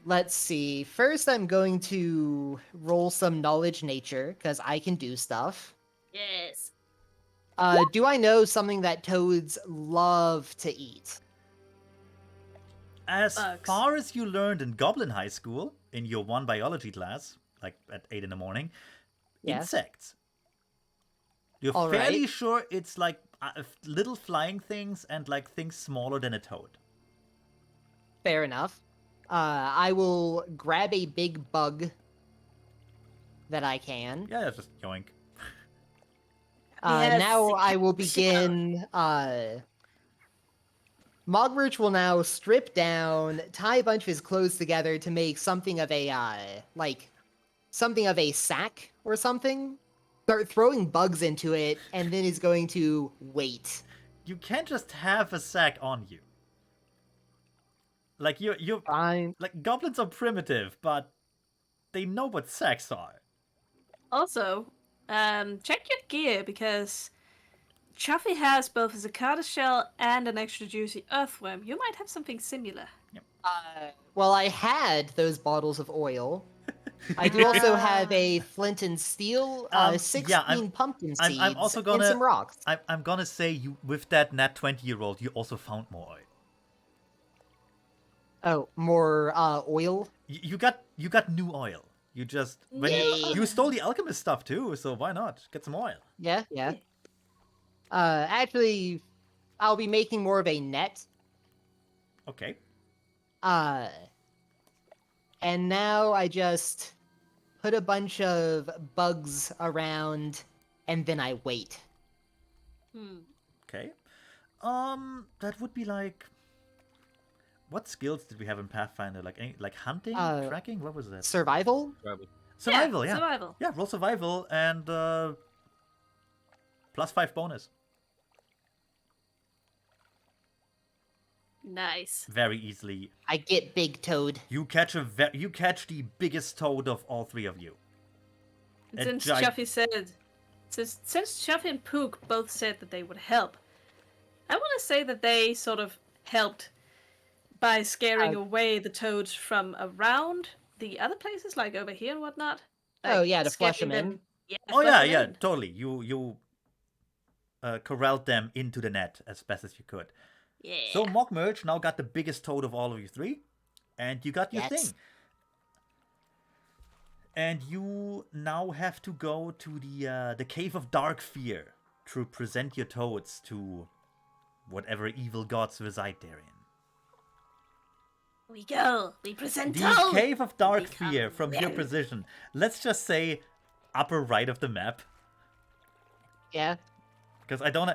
[SPEAKER 5] Let's see. First, I'm going to roll some knowledge nature because I can do stuff.
[SPEAKER 2] Yes.
[SPEAKER 5] Do I know something that toads love to eat?
[SPEAKER 3] As
[SPEAKER 6] Bugs.
[SPEAKER 3] far as you learned in Goblin High School, in your 1 biology class, like at 8 in the morning,
[SPEAKER 5] Yeah.
[SPEAKER 3] insects. You're
[SPEAKER 5] All
[SPEAKER 3] fairly
[SPEAKER 5] right.
[SPEAKER 3] sure it's like little flying things and like things smaller than a toad.
[SPEAKER 5] Fair enough. I will grab a big bug that I can.
[SPEAKER 3] Yeah, that's just yoink.
[SPEAKER 2] Yes,
[SPEAKER 5] Now I will
[SPEAKER 2] sure.
[SPEAKER 5] begin. Mogmerch will now strip down, tie a bunch of his clothes together to make something of a something of a sack or something. Start throwing bugs into it, and then is going to wait.
[SPEAKER 3] You can't just have a sack on you. Like you're
[SPEAKER 5] Fine.
[SPEAKER 3] like goblins are primitive, but they know what sacks are.
[SPEAKER 6] Also, check your gear because Chuffy has both a cicada shell and an extra juicy earthworm. You might have something similar.
[SPEAKER 5] Well, I had those bottles of oil. I do also have a flint and steel, 16 pumpkin seeds,
[SPEAKER 3] I'm also
[SPEAKER 5] and
[SPEAKER 3] gonna
[SPEAKER 5] some rocks.
[SPEAKER 3] I'm gonna say you with that nat 20 you rolled, you also found more oil.
[SPEAKER 5] Oh, more oil.
[SPEAKER 3] You got new oil. You just when
[SPEAKER 5] Yay.
[SPEAKER 3] you stole the alchemist stuff too, so why not get some oil?
[SPEAKER 5] Yeah. Actually, I'll be making more of a net.
[SPEAKER 3] Okay.
[SPEAKER 5] And now I just put a bunch of bugs around, and then I wait.
[SPEAKER 3] Okay. That would be like. What skills did we have in Pathfinder? Like hunting, tracking? What was that?
[SPEAKER 5] Survival?
[SPEAKER 3] Survival, yeah.
[SPEAKER 6] Survival.
[SPEAKER 3] Yeah, roll survival and +5 bonus.
[SPEAKER 6] Nice.
[SPEAKER 3] Very easily.
[SPEAKER 5] I get Big Toad.
[SPEAKER 3] You catch the biggest toad of all three of you.
[SPEAKER 6] And since Chuffy said, since Chuffy and Pook both said that they would help, I want to say that they sort of helped by scaring away the toads from around the other places, like over here and whatnot.
[SPEAKER 5] Oh,
[SPEAKER 6] Like,
[SPEAKER 5] yeah, to flush
[SPEAKER 6] scaring
[SPEAKER 5] them in.
[SPEAKER 6] Yeah,
[SPEAKER 3] Oh
[SPEAKER 6] flush them
[SPEAKER 3] yeah,
[SPEAKER 6] in.
[SPEAKER 3] totally. You corralled them into the net as best as you could.
[SPEAKER 6] Yeah.
[SPEAKER 3] So Mock Merge now got the biggest toad of all of you three, and you got your
[SPEAKER 5] Yes.
[SPEAKER 3] thing. And you now have to go to the Cave of Dark Fear to present your toads to whatever evil gods reside therein.
[SPEAKER 2] We go. We present
[SPEAKER 3] The
[SPEAKER 2] toad.
[SPEAKER 3] Cave of Dark
[SPEAKER 2] Become
[SPEAKER 3] Fear, from your
[SPEAKER 2] men.
[SPEAKER 3] position, let's just say upper right of the map,
[SPEAKER 5] Yeah.
[SPEAKER 3] because I don't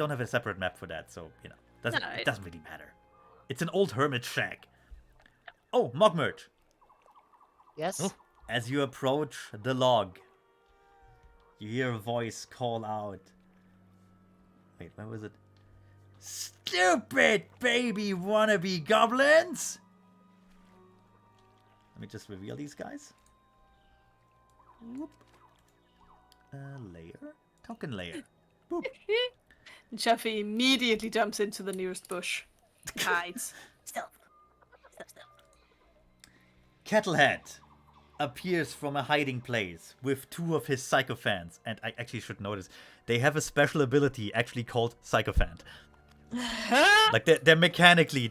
[SPEAKER 3] have a separate map for that, so you know it doesn't really matter. It's an old hermit shack. Oh, Mock Merge.
[SPEAKER 5] Yes.
[SPEAKER 3] As you approach the log, you hear a voice call out. Wait, where was it? Stupid baby wannabe goblins! Let me just reveal these guys. Whoop. Layer? Token layer. Boop.
[SPEAKER 6] And Chuffy immediately jumps into the nearest bush. Hides.
[SPEAKER 2] Stealth.
[SPEAKER 3] Kettlehead appears from a hiding place with two of his sycophants, and I actually should notice they have a special ability actually called sycophant. Like they're mechanically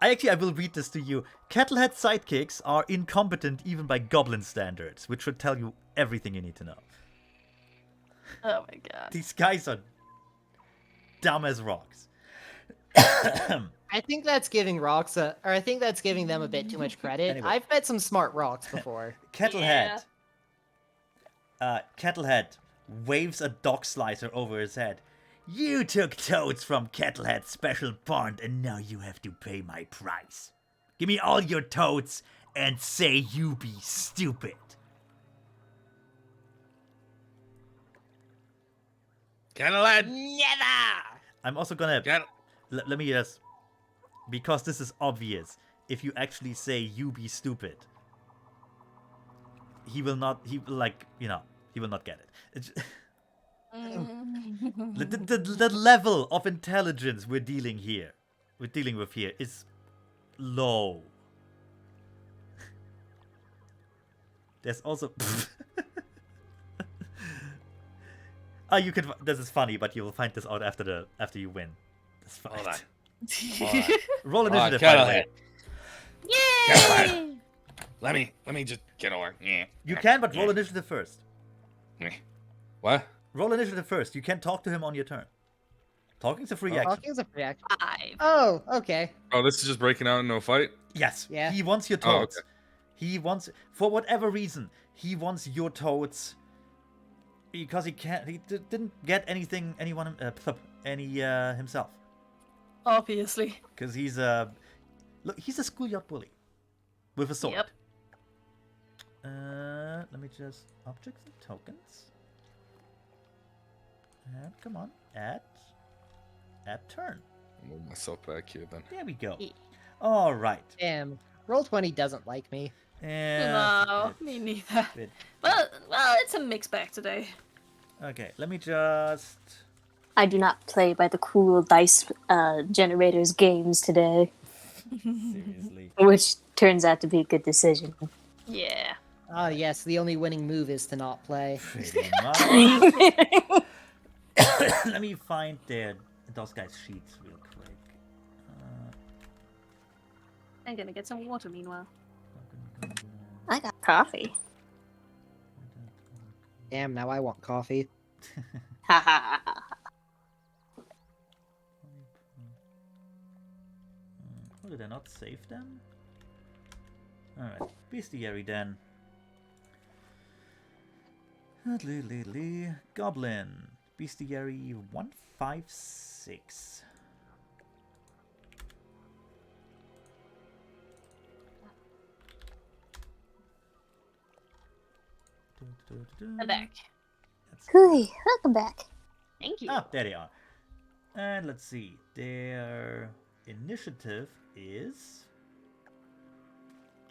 [SPEAKER 3] I will read this to you. Kettlehead sidekicks are incompetent even by goblin standards, which should tell you everything you need to know.
[SPEAKER 6] Oh my god.
[SPEAKER 3] These guys are dumb as rocks.
[SPEAKER 5] I think that's giving rocks I think that's giving them a bit too much credit.
[SPEAKER 3] Anyway.
[SPEAKER 5] I've met some smart rocks before.
[SPEAKER 3] Kettlehead. Kettlehead waves a dog slicer over his head. You took toads from Kettlehead's special pond, and now you have to pay my price. Give me all your toads and say you be stupid.
[SPEAKER 7] Kettlehead.
[SPEAKER 2] Never.
[SPEAKER 3] I'm also gonna
[SPEAKER 7] Kettle.
[SPEAKER 3] let me just, because this is obvious. If you actually say you be stupid, he will not. He will not get it. It's, the level of intelligence we're dealing with here is low. There's also you can. This is funny, but you will find this out after you win. That's fine.
[SPEAKER 7] Hold on.
[SPEAKER 3] Roll
[SPEAKER 7] Hold on,
[SPEAKER 3] initiative, by the way.
[SPEAKER 7] Kettlehead. Kettlehead. Let me just get over. Yeah.
[SPEAKER 3] You can, but roll initiative first.
[SPEAKER 4] What?
[SPEAKER 3] Roll initiative first. You can talk to him on your turn. Talking's a free action.
[SPEAKER 5] Talking's a free action.
[SPEAKER 6] 5.
[SPEAKER 5] Oh, okay.
[SPEAKER 4] Oh, this is just breaking out in no fight?
[SPEAKER 3] Yes.
[SPEAKER 5] Yeah.
[SPEAKER 3] He wants your
[SPEAKER 4] Oh,
[SPEAKER 3] toads.
[SPEAKER 4] okay.
[SPEAKER 3] He wants, for whatever reason, he wants your toads because he can't. He didn't get any himself.
[SPEAKER 6] Obviously.
[SPEAKER 3] Because he's he's a schoolyard bully with a sword.
[SPEAKER 6] Yep.
[SPEAKER 3] Let me just objects and tokens. And come on, add turn.
[SPEAKER 4] I'll move myself back here then.
[SPEAKER 3] There we go.
[SPEAKER 6] Yeah.
[SPEAKER 3] All right.
[SPEAKER 5] Damn. Roll20 doesn't like me.
[SPEAKER 6] No, me neither.
[SPEAKER 3] bit-
[SPEAKER 6] Well, it's a mixed bag today.
[SPEAKER 3] Okay, let me just.
[SPEAKER 1] I do not play by the cool dice generators games today,
[SPEAKER 3] Seriously.
[SPEAKER 1] which turns out to be a good decision.
[SPEAKER 2] Yeah.
[SPEAKER 5] Ah, yes, the only winning move is to not play.
[SPEAKER 3] Pretty much. Let me find those guys' sheets real quick.
[SPEAKER 6] I'm gonna get some water meanwhile.
[SPEAKER 1] I got coffee.
[SPEAKER 5] Damn, now I want coffee.
[SPEAKER 1] Ha ha ha.
[SPEAKER 3] Oh, did I not save them? Alright, bestiary then. Goblin. Bestiary 156.
[SPEAKER 2] I'm back.
[SPEAKER 1] Hooey, welcome back.
[SPEAKER 2] Thank you.
[SPEAKER 3] Ah, there they are. And let's see. Their initiative is...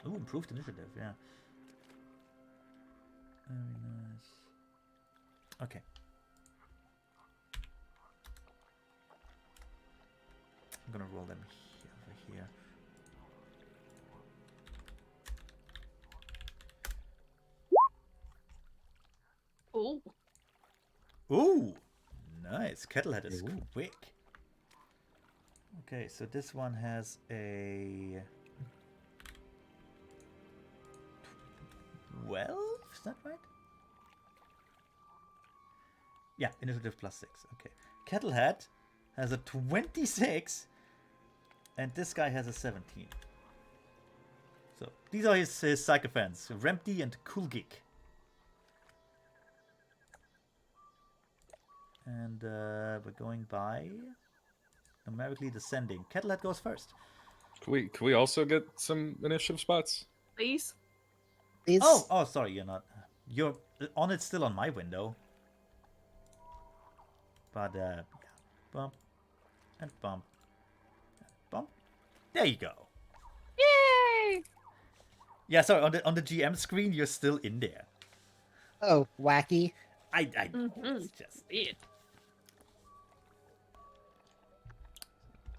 [SPEAKER 3] Ooh, improved initiative, yeah. Very nice. Okay. I'm gonna roll them over here.
[SPEAKER 2] Ooh.
[SPEAKER 3] Ooh! Nice. Kettlehead is
[SPEAKER 5] Ooh.
[SPEAKER 3] quick. Okay, so this one has a 12? Is that right? Yeah, initiative +6. Okay. Kettlehead has a 26, and this guy has a 17. So these are his sycophants, Rempty and Kulgik. And we're going by numerically descending. Kettlehead goes first.
[SPEAKER 4] Can we also get some initiative spots?
[SPEAKER 6] Please?
[SPEAKER 5] Is
[SPEAKER 3] Oh, sorry, you're not. You're on it still on my window. But yeah, bump and bump and bump. There you go.
[SPEAKER 2] Yay!
[SPEAKER 3] Yeah, sorry, on the GM screen you're still in there.
[SPEAKER 5] Oh, wacky.
[SPEAKER 3] It's just
[SPEAKER 2] Weird.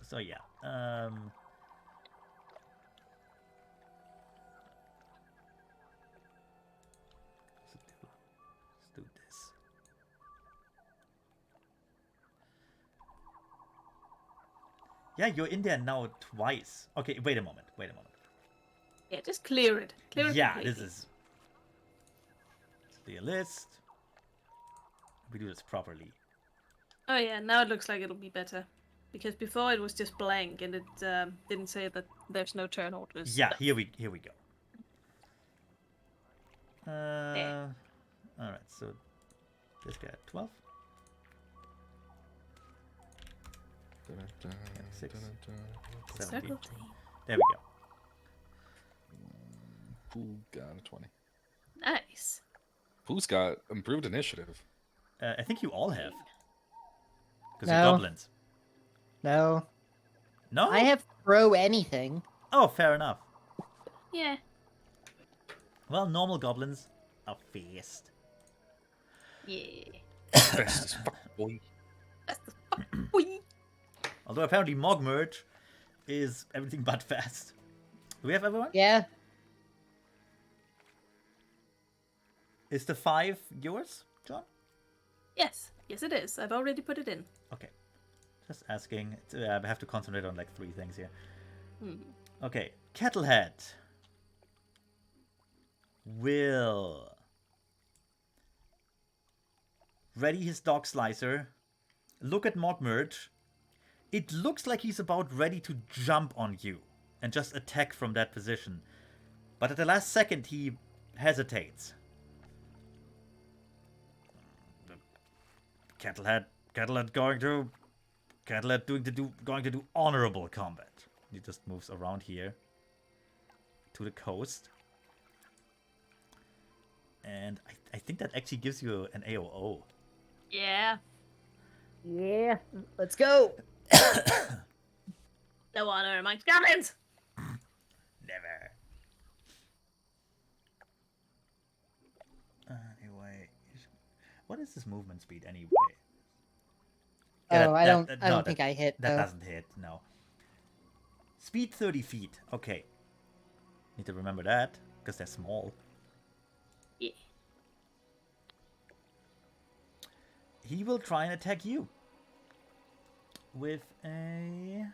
[SPEAKER 3] so yeah. Let's do this. Yeah, you're in there now twice. Okay, wait a moment.
[SPEAKER 6] Yeah, just clear it. Clear it
[SPEAKER 3] Yeah,
[SPEAKER 6] completely.
[SPEAKER 3] this is the list. We do this properly.
[SPEAKER 6] Oh yeah, now it looks like it'll be better. Because before it was just blank and it didn't say that there's no turn orders.
[SPEAKER 3] Yeah, here we go.
[SPEAKER 2] There.
[SPEAKER 3] All right, so this guy at 12. 6, 17.
[SPEAKER 6] Circle
[SPEAKER 3] There we go.
[SPEAKER 4] Pooh got a 20.
[SPEAKER 6] Nice.
[SPEAKER 4] Pooh's got improved initiative.
[SPEAKER 3] I think you all have. Because
[SPEAKER 5] No.
[SPEAKER 3] you're goblins.
[SPEAKER 5] No.
[SPEAKER 3] No?
[SPEAKER 5] I have throw anything.
[SPEAKER 3] Oh, fair enough.
[SPEAKER 2] Yeah.
[SPEAKER 3] Well, normal goblins are fast.
[SPEAKER 2] Yeah.
[SPEAKER 4] Fast as fuck, boy.
[SPEAKER 6] Whee!
[SPEAKER 3] Although apparently Mog Merge is everything but fast. Do we have everyone?
[SPEAKER 5] Yeah.
[SPEAKER 3] Is the 5 yours, John?
[SPEAKER 6] Yes. Yes it is. I've already put it in.
[SPEAKER 3] Okay. Just asking. I have to concentrate on like 3 things here. Okay. Kettlehead will ready his dog slicer. Look at Mog Merge. It looks like he's about ready to jump on you and just attack from that position. But at the last second, he hesitates. Kettlehead going to do honorable combat. He just moves around here to the coast. And I think that actually gives you an AOO.
[SPEAKER 2] Yeah.
[SPEAKER 5] Yeah. Let's go.
[SPEAKER 2] No honor amongst goblins.
[SPEAKER 3] Never. Anyway, what is his movement speed anyway? Yeah,
[SPEAKER 5] Oh, I don't think I hit
[SPEAKER 3] That
[SPEAKER 5] though.
[SPEAKER 3] doesn't hit, no. Speed 30 feet. Okay. Need to remember that, because they're small.
[SPEAKER 6] Yeah.
[SPEAKER 3] He will try and attack you. With a...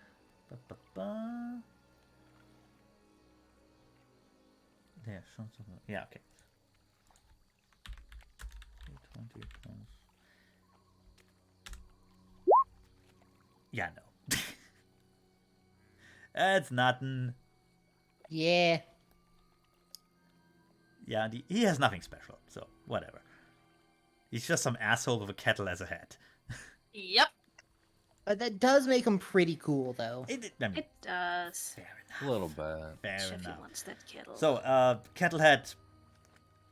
[SPEAKER 3] Ba-ba-ba. There, show something. Yeah, okay. 20 plus. Yeah, no. That's nothing.
[SPEAKER 5] Yeah.
[SPEAKER 3] Yeah, he has nothing special, so whatever. He's just some asshole with a kettle as a head.
[SPEAKER 6] Yep,
[SPEAKER 5] But that does make him pretty cool, though.
[SPEAKER 3] I mean,
[SPEAKER 6] it does.
[SPEAKER 3] fair
[SPEAKER 4] A
[SPEAKER 3] enough.
[SPEAKER 4] little bit.
[SPEAKER 3] Fair
[SPEAKER 6] Chefy
[SPEAKER 3] enough.
[SPEAKER 6] wants that kettle.
[SPEAKER 3] So, Kettlehead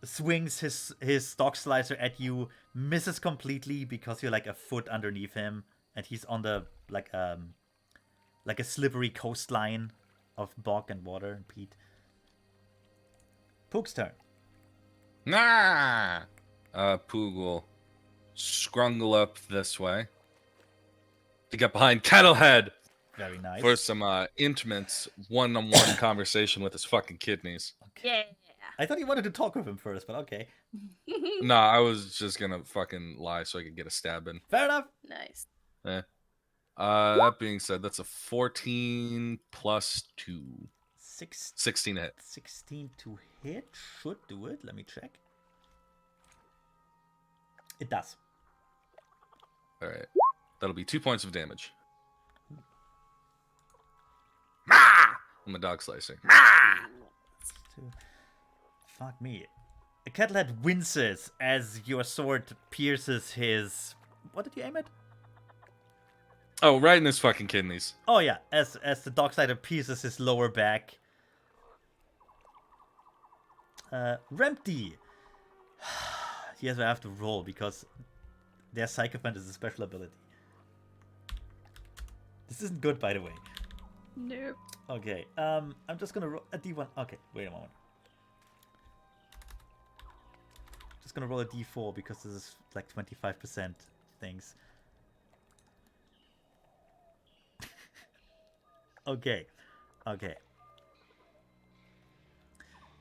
[SPEAKER 3] swings his stock slicer at you, misses completely because you're like a foot underneath him, and he's on the like a slippery coastline of bog and water and peat. Pook's turn.
[SPEAKER 4] Nah! Poog will scrungle up this way to get behind Kettlehead
[SPEAKER 3] Very nice.
[SPEAKER 4] for some intimate one-on-one conversation with his fucking kidneys.
[SPEAKER 6] Yeah.
[SPEAKER 3] I thought you wanted to talk with him first, but okay.
[SPEAKER 4] Nah, I was just gonna fucking lie so I could get a stab in.
[SPEAKER 3] Fair enough.
[SPEAKER 6] Nice.
[SPEAKER 4] That being said, that's a 14 plus 2. 16 to hit.
[SPEAKER 3] 16 to hit. Should do it. Let me check. It does.
[SPEAKER 4] Alright. That'll be 2 points of damage. I'm a dog slicing.
[SPEAKER 3] Fuck me. The Kettlehead winces as your sword pierces his... What did you aim at?
[SPEAKER 4] Oh, right in his fucking kidneys.
[SPEAKER 3] Oh yeah, as the Darksider pierces his lower back. Rempty. Yes, I have to roll because their Sycophant is a special ability. This isn't good, by the way.
[SPEAKER 6] Nope.
[SPEAKER 3] Okay, I'm just gonna roll a d1. Okay, wait a moment. Just gonna roll a d4 because this is like 25% things. Okay.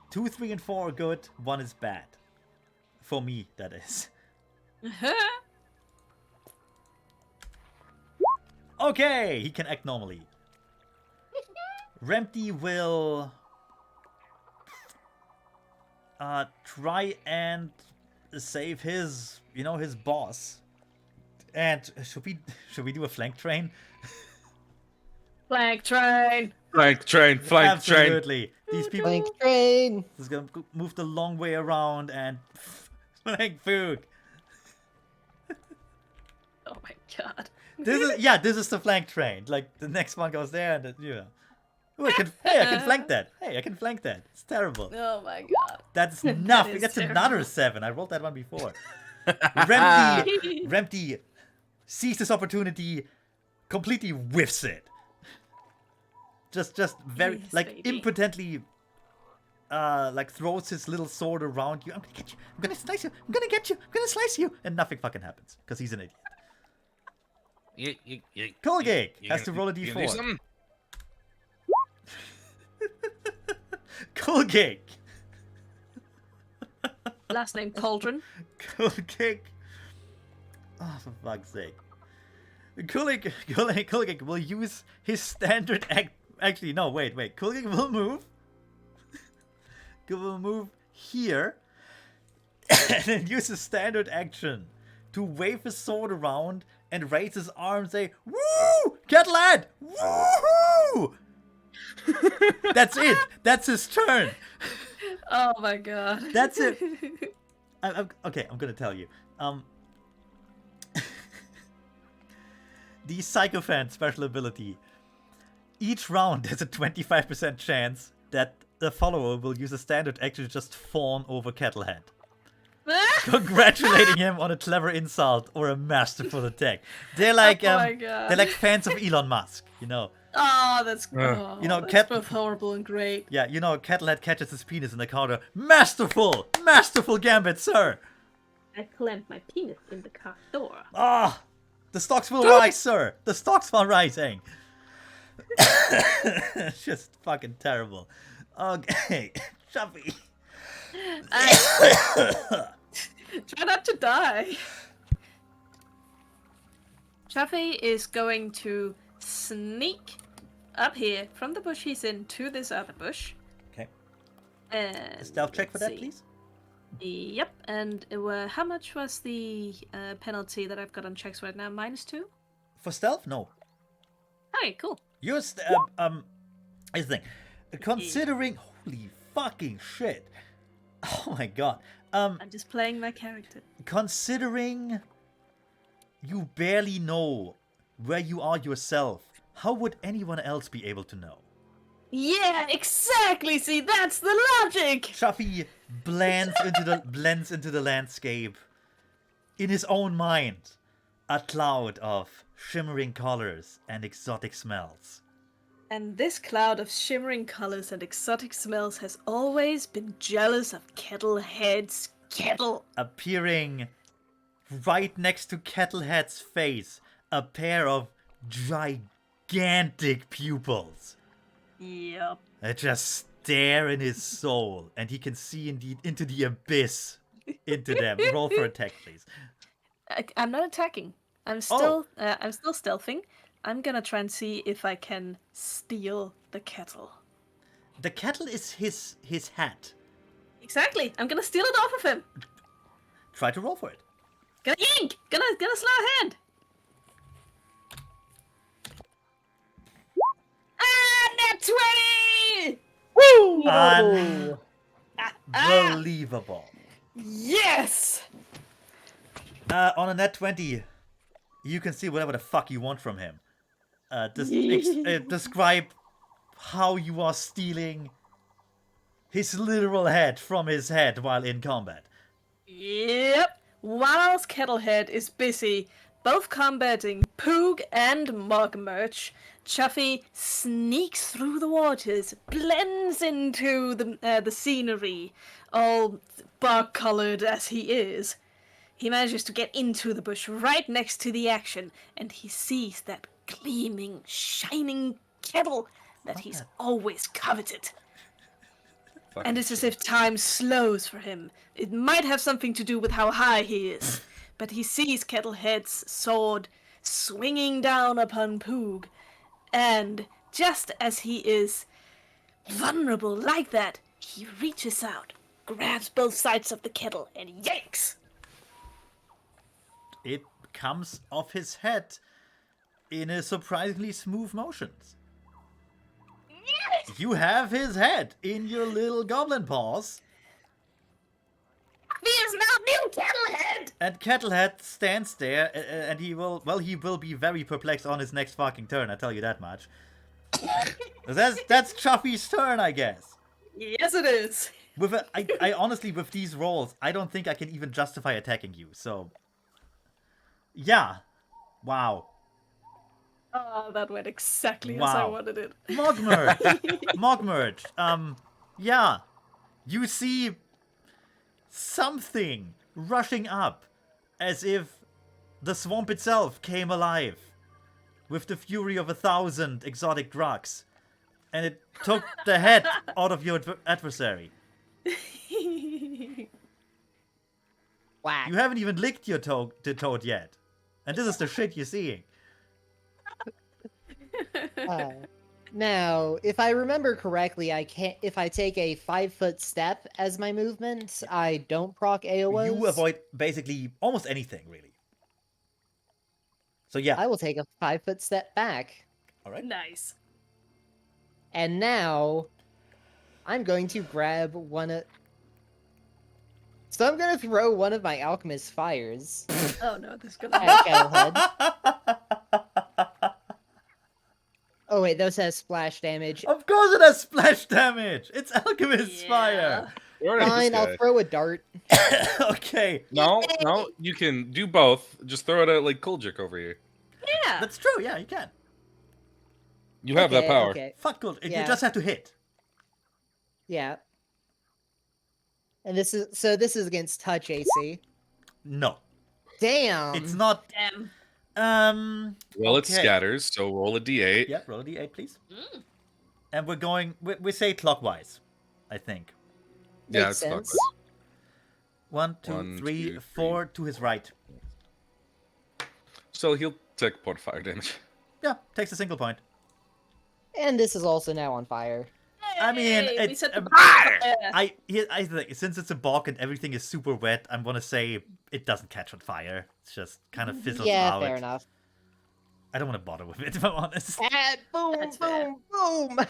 [SPEAKER 3] 2, 3, and 4 are good. 1 is bad. For me, that is. Okay, he can act normally. Rempty will try and save his boss. And should we do a flank train?
[SPEAKER 6] Flank train.
[SPEAKER 4] Flank train.
[SPEAKER 3] Absolutely. These people
[SPEAKER 5] Flank train.
[SPEAKER 3] is gonna move the long way around and flank Foog.
[SPEAKER 6] Oh my god.
[SPEAKER 3] This is the flank train. Like the next one goes there and Ooh, I can flank that. Hey, I can flank that. It's terrible.
[SPEAKER 6] Oh my god.
[SPEAKER 3] That's nothing.
[SPEAKER 6] is
[SPEAKER 3] That's
[SPEAKER 6] terrible.
[SPEAKER 3] another 7. I rolled that one before. Rempty sees this opportunity, completely whiffs it. Just very
[SPEAKER 6] Yes,
[SPEAKER 3] like
[SPEAKER 6] baby.
[SPEAKER 3] impotently like throws his little sword around you. I'm gonna get you. I'm gonna slice you. I'm gonna get you. I'm gonna slice you. And nothing fucking happens because he's an idiot. Colgate has to roll a d4. Colgate.
[SPEAKER 6] Last name Cauldron.
[SPEAKER 3] Colgate. Oh, for fuck's sake. Colgate will use his standard act. Actually, no, wait. Colgate will move. He will move here. And then use his standard action to wave his sword around and raise his arm and say, "Woo! Kettlehead! Woo-hoo!" That's it. That's his turn.
[SPEAKER 6] Oh my god.
[SPEAKER 3] That's it. Okay, I'm gonna tell you. The Sycophant special ability. Each round there's a 25% chance that the follower will use a standard action to just fawn over Kettlehead, congratulating him on a clever insult or a masterful attack. They're like
[SPEAKER 6] Oh my God.
[SPEAKER 3] they're like fans of Elon Musk, you know.
[SPEAKER 6] Oh, that's that's both horrible and great.
[SPEAKER 3] Yeah, you know, Kettlehead catches his penis in the counter. Masterful gambit, sir.
[SPEAKER 6] I clamped my penis in the car door.
[SPEAKER 3] Ah, The stocks will rise, sir. The stocks are rising. It's just fucking terrible. Okay, Chuffy.
[SPEAKER 6] Try not to die. Chaffee is going to sneak up here from the bush he's in to this other bush.
[SPEAKER 3] Okay.
[SPEAKER 6] And
[SPEAKER 3] Stealth check for
[SPEAKER 6] let's
[SPEAKER 3] that,
[SPEAKER 6] see.
[SPEAKER 3] please.
[SPEAKER 6] Yep, and how much was the penalty that I've got on checks right now? -2?
[SPEAKER 3] For stealth, no.
[SPEAKER 6] Okay, cool.
[SPEAKER 3] You're here's the thing. Considering, holy fucking shit. Oh my god.
[SPEAKER 6] I'm just playing my character.
[SPEAKER 3] Considering you barely know where you are yourself, how would anyone else be able to know?
[SPEAKER 6] Yeah, exactly. See, that's the logic.
[SPEAKER 3] Chuffy blends into the landscape. In his own mind, a cloud of shimmering colors and exotic smells.
[SPEAKER 6] And this cloud of shimmering colors and exotic smells has always been jealous of Kettlehead's kettle.
[SPEAKER 3] Appearing right next to Kettlehead's face, a pair of gigantic pupils
[SPEAKER 6] Yep.
[SPEAKER 3] that just stare in his soul, and he can see indeed into the abyss into them. Roll for attack, please.
[SPEAKER 6] I'm not attacking. I'm still stealthing. I'm gonna try and see if I can steal the kettle.
[SPEAKER 3] The kettle is his hat.
[SPEAKER 6] Exactly. I'm gonna steal it off of him.
[SPEAKER 3] Try to roll for it.
[SPEAKER 6] Gonna yank. Gonna slow hand. Nat 20!
[SPEAKER 3] Woo! Unbelievable.
[SPEAKER 6] Yes.
[SPEAKER 3] On a net 20, you can see whatever the fuck you want from him. Describe how you are stealing his literal head from his head while in combat.
[SPEAKER 6] Yep. Whilst Kettlehead is busy both combating Poog and Mogmerch, Chuffy sneaks through the waters, blends into the scenery, all bark-colored as he is. He manages to get into the bush right next to the action, and he sees that gleaming, shining kettle that he's always coveted. And it's as if time slows for him. It might have something to do with how high he is, but he sees Kettlehead's sword swinging down upon Poog, and just as he is vulnerable like that, he reaches out, grabs both sides of the kettle, and yanks.
[SPEAKER 3] It comes off his head in a surprisingly smooth motions.
[SPEAKER 2] Yes!
[SPEAKER 3] You have his head in your little goblin paws.
[SPEAKER 2] He is now new Kettlehead!
[SPEAKER 3] And Kettlehead stands there, and he will be very perplexed on his next fucking turn, I tell you that much. That's Chuffy's turn, I guess.
[SPEAKER 6] Yes, it is.
[SPEAKER 3] I honestly, with these rolls, I don't think I can even justify attacking you, so... Yeah. Wow.
[SPEAKER 6] Oh, that went exactly as
[SPEAKER 3] Wow.
[SPEAKER 6] I wanted it.
[SPEAKER 3] Mogmerch. Yeah. You see something rushing up as if the swamp itself came alive with the fury of 1,000 exotic drugs, and it took the head out of your adversary.
[SPEAKER 5] Whack.
[SPEAKER 3] You haven't even licked your toad yet, and this is the shit you're seeing.
[SPEAKER 5] Now, if I remember correctly, I can't. If I take a 5-foot step as my movement, I don't proc AOs.
[SPEAKER 3] You avoid basically almost anything, really. So yeah.
[SPEAKER 5] I will take a 5-foot step back,
[SPEAKER 3] All right.
[SPEAKER 6] Nice.
[SPEAKER 5] and now I'm going to grab one of. So I'm gonna throw one of my alchemist fires
[SPEAKER 6] Oh no, this is gonna
[SPEAKER 5] at Kettlehead. Oh wait, those has splash damage.
[SPEAKER 3] Of course it has splash damage! It's Alchemist's Fire!
[SPEAKER 4] Where is this
[SPEAKER 5] Fine, I'll
[SPEAKER 4] guy?
[SPEAKER 5] throw a dart.
[SPEAKER 3] Okay,
[SPEAKER 4] No, you can do both. Just throw it at like Kuljuk over here.
[SPEAKER 6] Yeah.
[SPEAKER 3] that's true, yeah, you can.
[SPEAKER 4] You have that
[SPEAKER 5] Okay,
[SPEAKER 4] power.
[SPEAKER 5] Okay.
[SPEAKER 3] Fuck good, you
[SPEAKER 5] Yeah.
[SPEAKER 3] just have to hit.
[SPEAKER 5] Yeah. And this is against touch AC.
[SPEAKER 3] No,
[SPEAKER 5] Damn.
[SPEAKER 3] it's not.
[SPEAKER 6] Damn.
[SPEAKER 4] Well, it
[SPEAKER 3] okay.
[SPEAKER 4] scatters, so roll a d8.
[SPEAKER 3] Yeah, roll a d8, please.
[SPEAKER 2] Mm.
[SPEAKER 3] And we're going. We say clockwise, I think.
[SPEAKER 4] Yeah,
[SPEAKER 5] Makes
[SPEAKER 4] it's
[SPEAKER 5] sense.
[SPEAKER 4] clockwise.
[SPEAKER 3] 1, 2,
[SPEAKER 4] 1,
[SPEAKER 3] 3,
[SPEAKER 4] 2,
[SPEAKER 3] 4 to his right.
[SPEAKER 4] So he'll take a point of fire damage.
[SPEAKER 3] Yeah, takes a single point.
[SPEAKER 5] And this is also now on fire.
[SPEAKER 3] I mean,
[SPEAKER 6] Hey, we
[SPEAKER 3] it's
[SPEAKER 6] set the
[SPEAKER 3] a-
[SPEAKER 6] fire.
[SPEAKER 3] I think since it's a bog and everything is super wet, I'm gonna say it doesn't catch on fire. It's just kind of fizzles
[SPEAKER 5] Yeah,
[SPEAKER 3] out.
[SPEAKER 5] fair enough.
[SPEAKER 3] I don't want to bother with it, if I'm honest.
[SPEAKER 5] And boom,
[SPEAKER 6] That's fair.
[SPEAKER 5] boom, boom!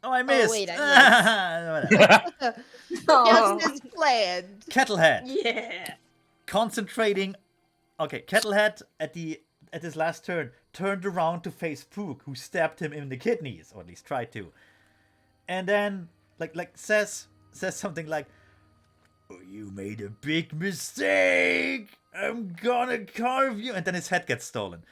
[SPEAKER 3] Oh, I missed.
[SPEAKER 5] wait,
[SPEAKER 3] Whatever.
[SPEAKER 1] Oh.
[SPEAKER 5] Just as planned.
[SPEAKER 3] Kettlehead
[SPEAKER 6] Yeah.
[SPEAKER 3] concentrating. Okay, Kettlehead at his last turn turned around to face Pook, who stabbed him in the kidneys, or at least tried to, and then like says something like, "Oh, you made a big mistake. I'm gonna carve you," and then his head gets stolen.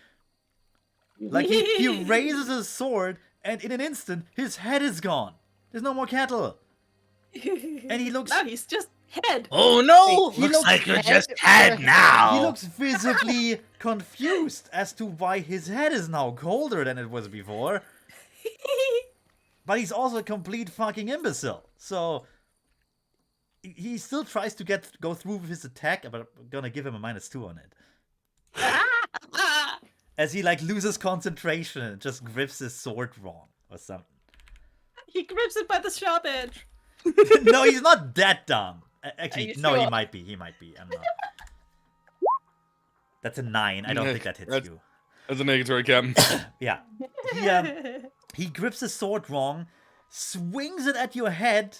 [SPEAKER 3] Like he raises his sword, and in an instant, his head is gone. There's no more cattle, and he looks.
[SPEAKER 6] Now he's just head.
[SPEAKER 7] Oh no!
[SPEAKER 3] He
[SPEAKER 7] Looks
[SPEAKER 3] looks
[SPEAKER 7] like you're
[SPEAKER 5] head
[SPEAKER 7] just
[SPEAKER 5] for
[SPEAKER 7] head
[SPEAKER 5] head.
[SPEAKER 7] now.
[SPEAKER 3] He looks visibly confused as to why his head is now colder than it was before. But he's also a complete fucking imbecile. So he still tries to go through with his attack, but I'm gonna give him a -2 on it. As he loses concentration and just grips his sword wrong or something.
[SPEAKER 6] He grips it by the sharp edge.
[SPEAKER 3] No, he's not that dumb. Actually,
[SPEAKER 6] you
[SPEAKER 3] no, he
[SPEAKER 6] sure?
[SPEAKER 3] might be. I'm not. That's a 9. I don't think that hits
[SPEAKER 4] That's-
[SPEAKER 3] you.
[SPEAKER 4] As a negatory, Captain.
[SPEAKER 3] Yeah. He grips his sword wrong, swings it at your head,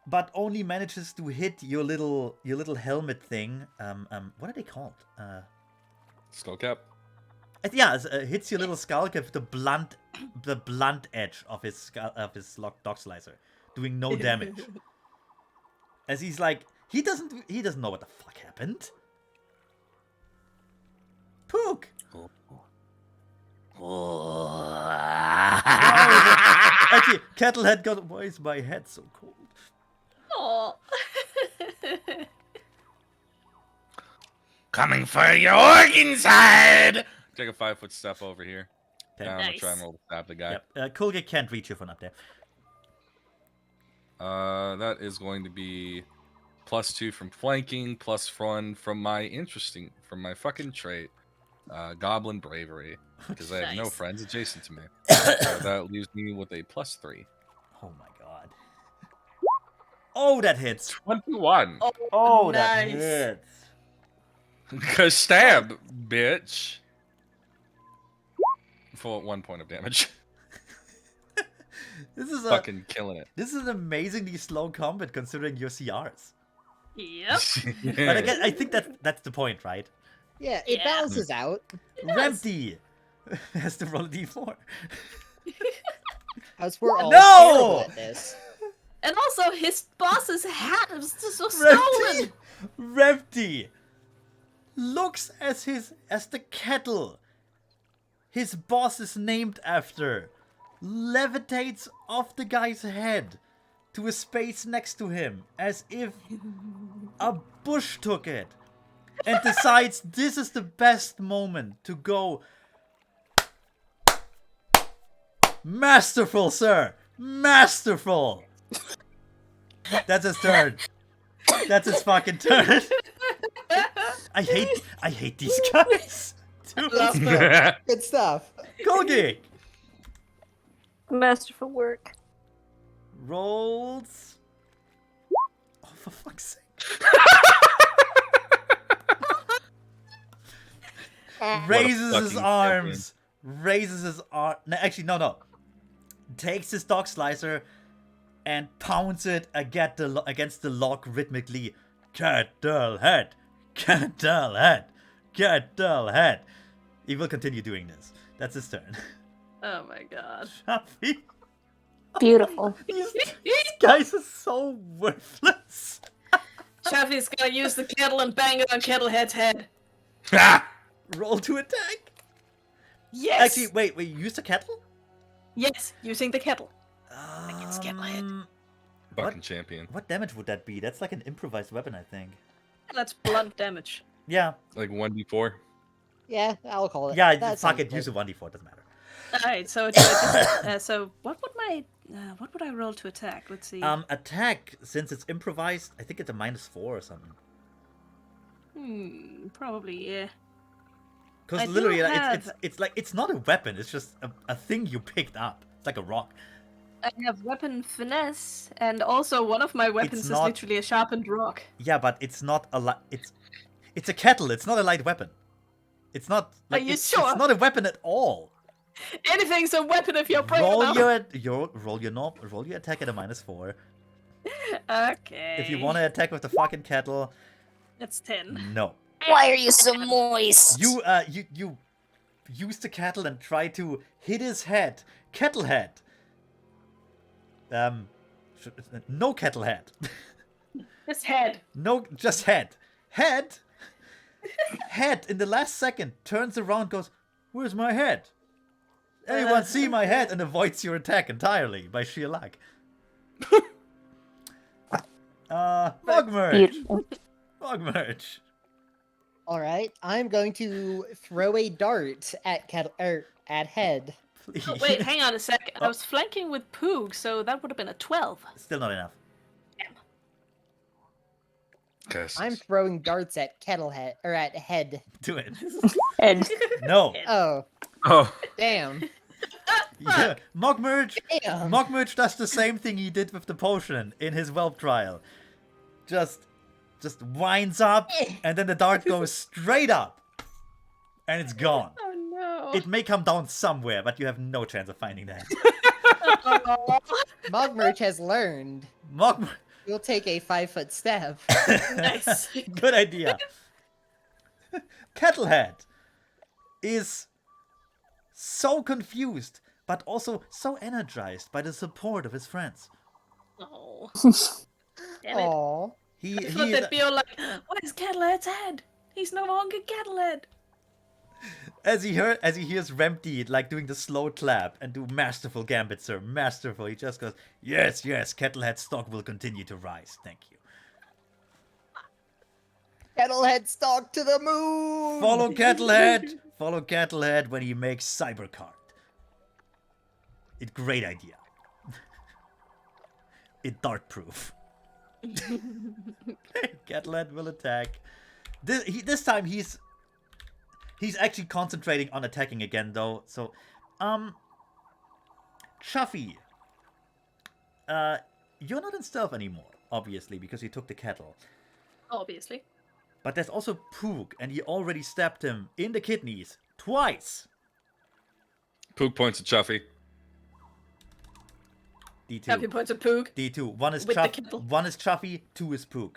[SPEAKER 3] but only manages to hit your little helmet thing. What are they called?
[SPEAKER 4] Skull cap.
[SPEAKER 3] Yeah, it hits your little skull cap with the blunt edge of his dog slicer, doing no damage. As he's like, he doesn't know what the fuck happened. Pook. Actually, Kettlehead got. Why is my head so cold?
[SPEAKER 6] Aw.
[SPEAKER 7] Coming for your organs, head!
[SPEAKER 4] Take a 5-foot step over here.
[SPEAKER 3] Okay.
[SPEAKER 4] I'm gonna try and
[SPEAKER 6] Nice.
[SPEAKER 4] roll to stab the guy.
[SPEAKER 3] Yep. Kulge can't reach you from up there.
[SPEAKER 4] That is going to be +2 from flanking, +1 from my fucking trait, Goblin Bravery, because I have no
[SPEAKER 6] Nice.
[SPEAKER 4] friends adjacent to me. So that leaves me with a +3.
[SPEAKER 3] Oh my god. Oh, that hits.
[SPEAKER 4] 21.
[SPEAKER 3] Oh, that
[SPEAKER 6] nice.
[SPEAKER 3] hits.
[SPEAKER 4] Cause stab, bitch. For 1 point of damage.
[SPEAKER 3] This is
[SPEAKER 4] Fucking killing it.
[SPEAKER 3] This is an amazingly slow combat considering your CRs.
[SPEAKER 6] Yep.
[SPEAKER 3] But again, I think that's the point, right?
[SPEAKER 5] Yeah, it
[SPEAKER 6] Yeah.
[SPEAKER 5] balances out.
[SPEAKER 3] Rempty has to roll a d4.
[SPEAKER 5] As we're all
[SPEAKER 3] No!
[SPEAKER 5] terrible at this.
[SPEAKER 6] And also, his boss's hat was just was
[SPEAKER 3] Rempty,
[SPEAKER 6] stolen.
[SPEAKER 3] Rempty looks as the kettle his boss is named after levitates off the guy's head to a space next to him as if a bush took it, and decides this is the best moment to go. Masterful, sir! Masterful! That's his turn. That's his fucking turn. I hate these guys. Dude.
[SPEAKER 5] Good stuff.
[SPEAKER 3] Colgate
[SPEAKER 1] Masterful work.
[SPEAKER 3] rolls. Oh, for fuck's sake! Raises his
[SPEAKER 4] fucking
[SPEAKER 3] arms. Raises his arm. No, actually, no. Takes his dog slicer and pounds it against the log rhythmically. Kettlehead, Kettlehead, Kettlehead. He will continue doing this. That's his turn.
[SPEAKER 6] Oh my god.
[SPEAKER 3] Shafi,
[SPEAKER 1] Beautiful.
[SPEAKER 3] these guys are so worthless.
[SPEAKER 6] Chaffee's gonna use the kettle and bang it on Kettlehead's head.
[SPEAKER 3] Roll to attack.
[SPEAKER 6] Yes!
[SPEAKER 3] Actually, wait, you used a kettle?
[SPEAKER 6] Yes, using the kettle. Against Kettlehead.
[SPEAKER 4] Fucking
[SPEAKER 3] What?
[SPEAKER 4] champion.
[SPEAKER 3] What damage would that be? That's like an improvised weapon, I think.
[SPEAKER 6] That's blunt damage.
[SPEAKER 3] Yeah.
[SPEAKER 4] Like 1d4.
[SPEAKER 5] Yeah, I'll call it.
[SPEAKER 3] Yeah,
[SPEAKER 5] that
[SPEAKER 3] fuck
[SPEAKER 5] sounds
[SPEAKER 3] it.
[SPEAKER 5] good.
[SPEAKER 3] Use a 1d4. Doesn't matter.
[SPEAKER 6] All right. So do I just, so what would I roll to attack? Let's see.
[SPEAKER 3] Attack, since it's improvised, I think it's a -4 or something.
[SPEAKER 6] Probably yeah.
[SPEAKER 3] Because
[SPEAKER 6] I do
[SPEAKER 3] literally,
[SPEAKER 6] have-
[SPEAKER 3] it's like it's not a weapon. It's just a thing you picked up. It's like a rock.
[SPEAKER 6] I have weapon finesse, and also one of my weapons is
[SPEAKER 3] not-
[SPEAKER 6] literally a sharpened rock.
[SPEAKER 3] Yeah, but it's not a it's a kettle. It's not a light weapon. It's not. Like,
[SPEAKER 6] you
[SPEAKER 3] it's
[SPEAKER 6] sure?
[SPEAKER 3] not a weapon at all.
[SPEAKER 6] Anything's a weapon if you're brave
[SPEAKER 3] Roll
[SPEAKER 6] enough.
[SPEAKER 3] roll your attack at a -4.
[SPEAKER 6] Okay.
[SPEAKER 3] If you want to attack with the fucking kettle,
[SPEAKER 6] That's 10.
[SPEAKER 3] no.
[SPEAKER 1] Why are you so moist?
[SPEAKER 3] You use the kettle and try to hit his head. Kettle head. No kettle head.
[SPEAKER 6] His head.
[SPEAKER 3] No, just head. Head. Head in the last second turns around, goes, "Where's my head?" Anyone see my head, and avoids your attack entirely by sheer luck. Mogmerge.
[SPEAKER 1] Beautiful.
[SPEAKER 3] Mogmerge.
[SPEAKER 5] All right, I'm going to throw a dart at at head.
[SPEAKER 3] Please.
[SPEAKER 6] Oh, wait, hang on a sec. I was flanking with Poog, so that would have been a 12.
[SPEAKER 3] Still not enough.
[SPEAKER 5] I'm throwing darts at Kettlehead or at head.
[SPEAKER 3] Do it.
[SPEAKER 1] And
[SPEAKER 3] No.
[SPEAKER 5] Oh,
[SPEAKER 4] Oh,
[SPEAKER 5] damn.
[SPEAKER 3] Yeah. Mogmerge.
[SPEAKER 5] Damn.
[SPEAKER 3] Mogmerge does the same thing he did with the potion in his whelp trial. Just winds up, and then the dart goes straight up, and it's gone.
[SPEAKER 6] Oh no.
[SPEAKER 3] It may come down somewhere, but you have no chance of finding that.
[SPEAKER 5] Mogmerch has learned.
[SPEAKER 3] Mogmerge.
[SPEAKER 5] You'll take a 5-foot stab.
[SPEAKER 6] Nice.
[SPEAKER 3] Good idea. Kettlehead is so confused, but also so energized by the support of his friends.
[SPEAKER 6] Oh. Damn it.
[SPEAKER 5] Aww.
[SPEAKER 3] He
[SPEAKER 6] I thought
[SPEAKER 3] is
[SPEAKER 6] they'd be all like, where's Kettlehead's head? He's no longer Kettlehead.
[SPEAKER 3] as he hears Rempty like doing the slow clap and do masterful gambit, sir, masterful. He just goes, yes, Kettlehead's stock will continue to rise. Thank you.
[SPEAKER 5] Kettlehead stalk to the moon.
[SPEAKER 3] Follow Kettlehead. Follow Kettlehead when he makes Cybercard. It's great idea. It's dart proof. Kettlehead will attack. This time he's actually concentrating on attacking again though. So, Chuffy, you're not in stealth anymore, obviously, because you took the kettle.
[SPEAKER 6] Obviously.
[SPEAKER 3] But there's also Poog, and he already stabbed him in the kidneys twice.
[SPEAKER 4] Poog points at Chuffy.
[SPEAKER 3] D2.
[SPEAKER 6] Happy points at Poog.
[SPEAKER 3] D2. One is
[SPEAKER 6] With the
[SPEAKER 3] Chuffy.
[SPEAKER 6] kettle.
[SPEAKER 3] One is Chuffy. 2 is Poog.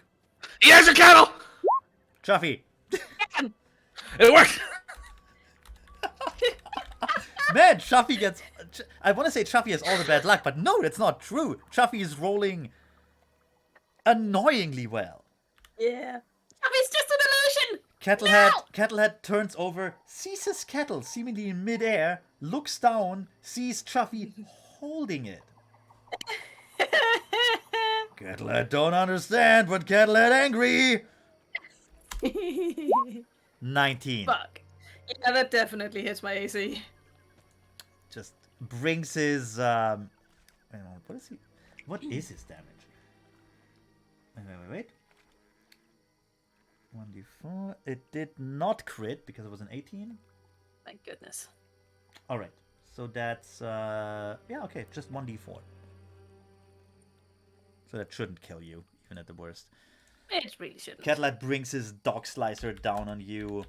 [SPEAKER 4] He has a kettle!
[SPEAKER 3] Chuffy.
[SPEAKER 4] It worked!
[SPEAKER 3] Man, Chuffy gets... I want to say Chuffy has all the bad luck, but no, that's not true. Chuffy is rolling annoyingly well.
[SPEAKER 6] Yeah. It's just an illusion!
[SPEAKER 3] Kettlehead turns over, sees his kettle seemingly in midair, looks down, sees Chuffy holding it. Kettlehead don't understand, but Kettlehead angry. 19.
[SPEAKER 6] Fuck. Yeah, that definitely hits my AC.
[SPEAKER 3] Just brings his wait a moment, what is he? What is his damage? Wait. 1d4. It did not crit because it was an 18.
[SPEAKER 6] Thank goodness.
[SPEAKER 3] All right, so that's yeah, okay, just 1d4. So that shouldn't kill you, even at the worst.
[SPEAKER 6] It really shouldn't.
[SPEAKER 3] Kettlehead brings his dog slicer down on you,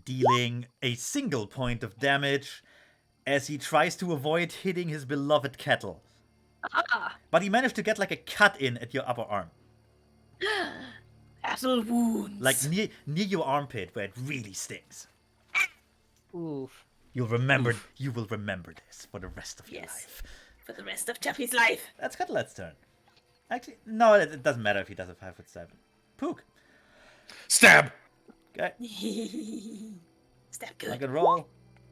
[SPEAKER 3] dealing a single point of damage as he tries to avoid hitting his beloved kettle.
[SPEAKER 6] Ah,
[SPEAKER 3] But he managed to get like a cut in at your upper arm.
[SPEAKER 6] battle wounds.
[SPEAKER 3] Like near your armpit where it really stings.
[SPEAKER 5] Oof.
[SPEAKER 3] You will remember this for the rest of your
[SPEAKER 6] Yes.
[SPEAKER 3] life.
[SPEAKER 6] For the rest of Chuffy's life.
[SPEAKER 3] That's Kettlehead's turn. Actually, no, it doesn't matter if he does a 5-foot stab. Pook.
[SPEAKER 4] Stab!
[SPEAKER 3] Okay,
[SPEAKER 6] Step
[SPEAKER 3] I
[SPEAKER 6] good.
[SPEAKER 3] can roll.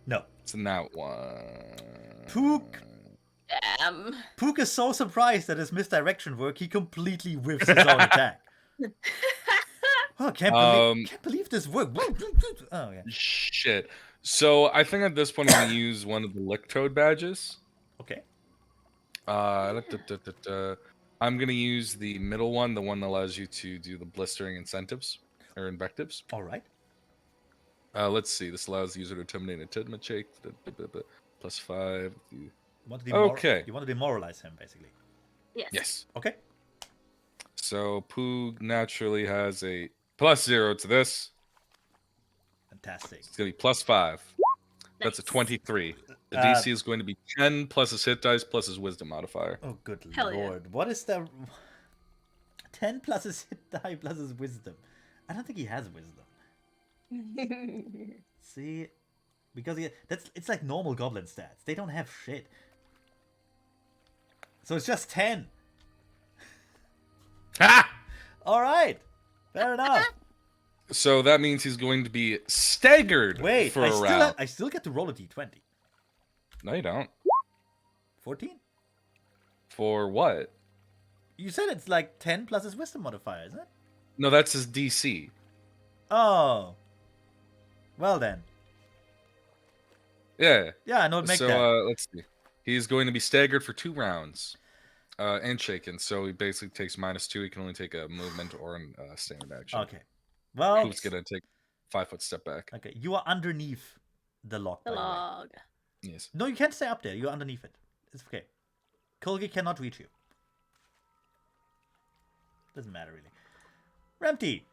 [SPEAKER 3] No.
[SPEAKER 4] It's a nat one.
[SPEAKER 3] Pook. Pook is so surprised at his misdirection work, he completely whiffs his own attack. Oh, can't believe this worked. Oh yeah.
[SPEAKER 4] Shit. So I think at this point I'm gonna use one of the lick toad badges.
[SPEAKER 3] Okay.
[SPEAKER 4] I'm gonna use the middle one, the one that allows you to do the blistering incentives or invectives.
[SPEAKER 3] All right.
[SPEAKER 4] Let's see. This allows the user to terminate a Tidma check. +5.
[SPEAKER 3] You want to
[SPEAKER 4] Okay.
[SPEAKER 3] You want to demoralize him, basically.
[SPEAKER 2] Yes.
[SPEAKER 4] Yes.
[SPEAKER 3] Okay.
[SPEAKER 4] So Poog naturally has a +0 to this.
[SPEAKER 3] Fantastic.
[SPEAKER 4] It's gonna be +5. That's a
[SPEAKER 2] Nice.
[SPEAKER 4] 23. The DC is going to be 10 plus his hit dice plus his wisdom modifier.
[SPEAKER 3] Oh, good
[SPEAKER 6] Hell yeah.
[SPEAKER 3] lord. What is the 10 plus his hit die plus his wisdom? I don't think he has wisdom. See? Because it's like normal goblin stats. They don't have shit. So it's just 10.
[SPEAKER 4] Ha!
[SPEAKER 3] Alright. Fair enough.
[SPEAKER 4] So that means he's going to be staggered
[SPEAKER 3] Wait,
[SPEAKER 4] for a round.
[SPEAKER 3] I still get to roll a d20.
[SPEAKER 4] No, you don't.
[SPEAKER 3] 14?
[SPEAKER 4] For what?
[SPEAKER 3] You said it's like 10 plus his wisdom modifier, isn't it?
[SPEAKER 4] No, that's his DC.
[SPEAKER 3] Oh. Well then.
[SPEAKER 4] Yeah.
[SPEAKER 3] Yeah, I know make
[SPEAKER 4] So
[SPEAKER 3] that.
[SPEAKER 4] let's see. He's going to be staggered for 2 rounds. And shaken. So he basically takes -2. He can only take a movement or a standard action.
[SPEAKER 3] Okay. Well,
[SPEAKER 4] Who's gonna take 5-foot step back?
[SPEAKER 3] okay, you are underneath the log.
[SPEAKER 6] The
[SPEAKER 3] by the way.
[SPEAKER 6] log.
[SPEAKER 4] Yes.
[SPEAKER 3] No, you can't stay up there. You're underneath it. It's okay. Kolgi cannot reach you. Doesn't matter really. Remty.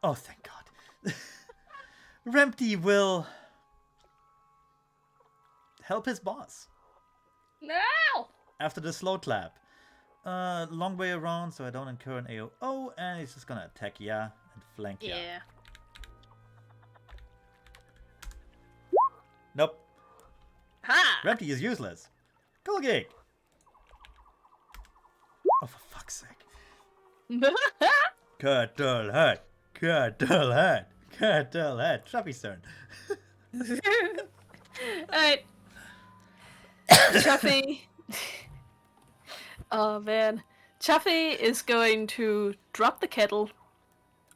[SPEAKER 3] Oh, thank God. Remty will help his boss
[SPEAKER 6] No!
[SPEAKER 3] after the slow clap. Long way around, so I don't incur an AOO, and he's just gonna attack Ya and flank Ya.
[SPEAKER 6] Yeah.
[SPEAKER 3] Nope.
[SPEAKER 6] Ha!
[SPEAKER 3] Remty is useless. Kolgi. Oh, for fuck's sake. Cattle hat. Cattle hat. Cattle hat. Trappy's turn.
[SPEAKER 6] Alright. Chuffy. Oh man. Chuffy is going to drop the kettle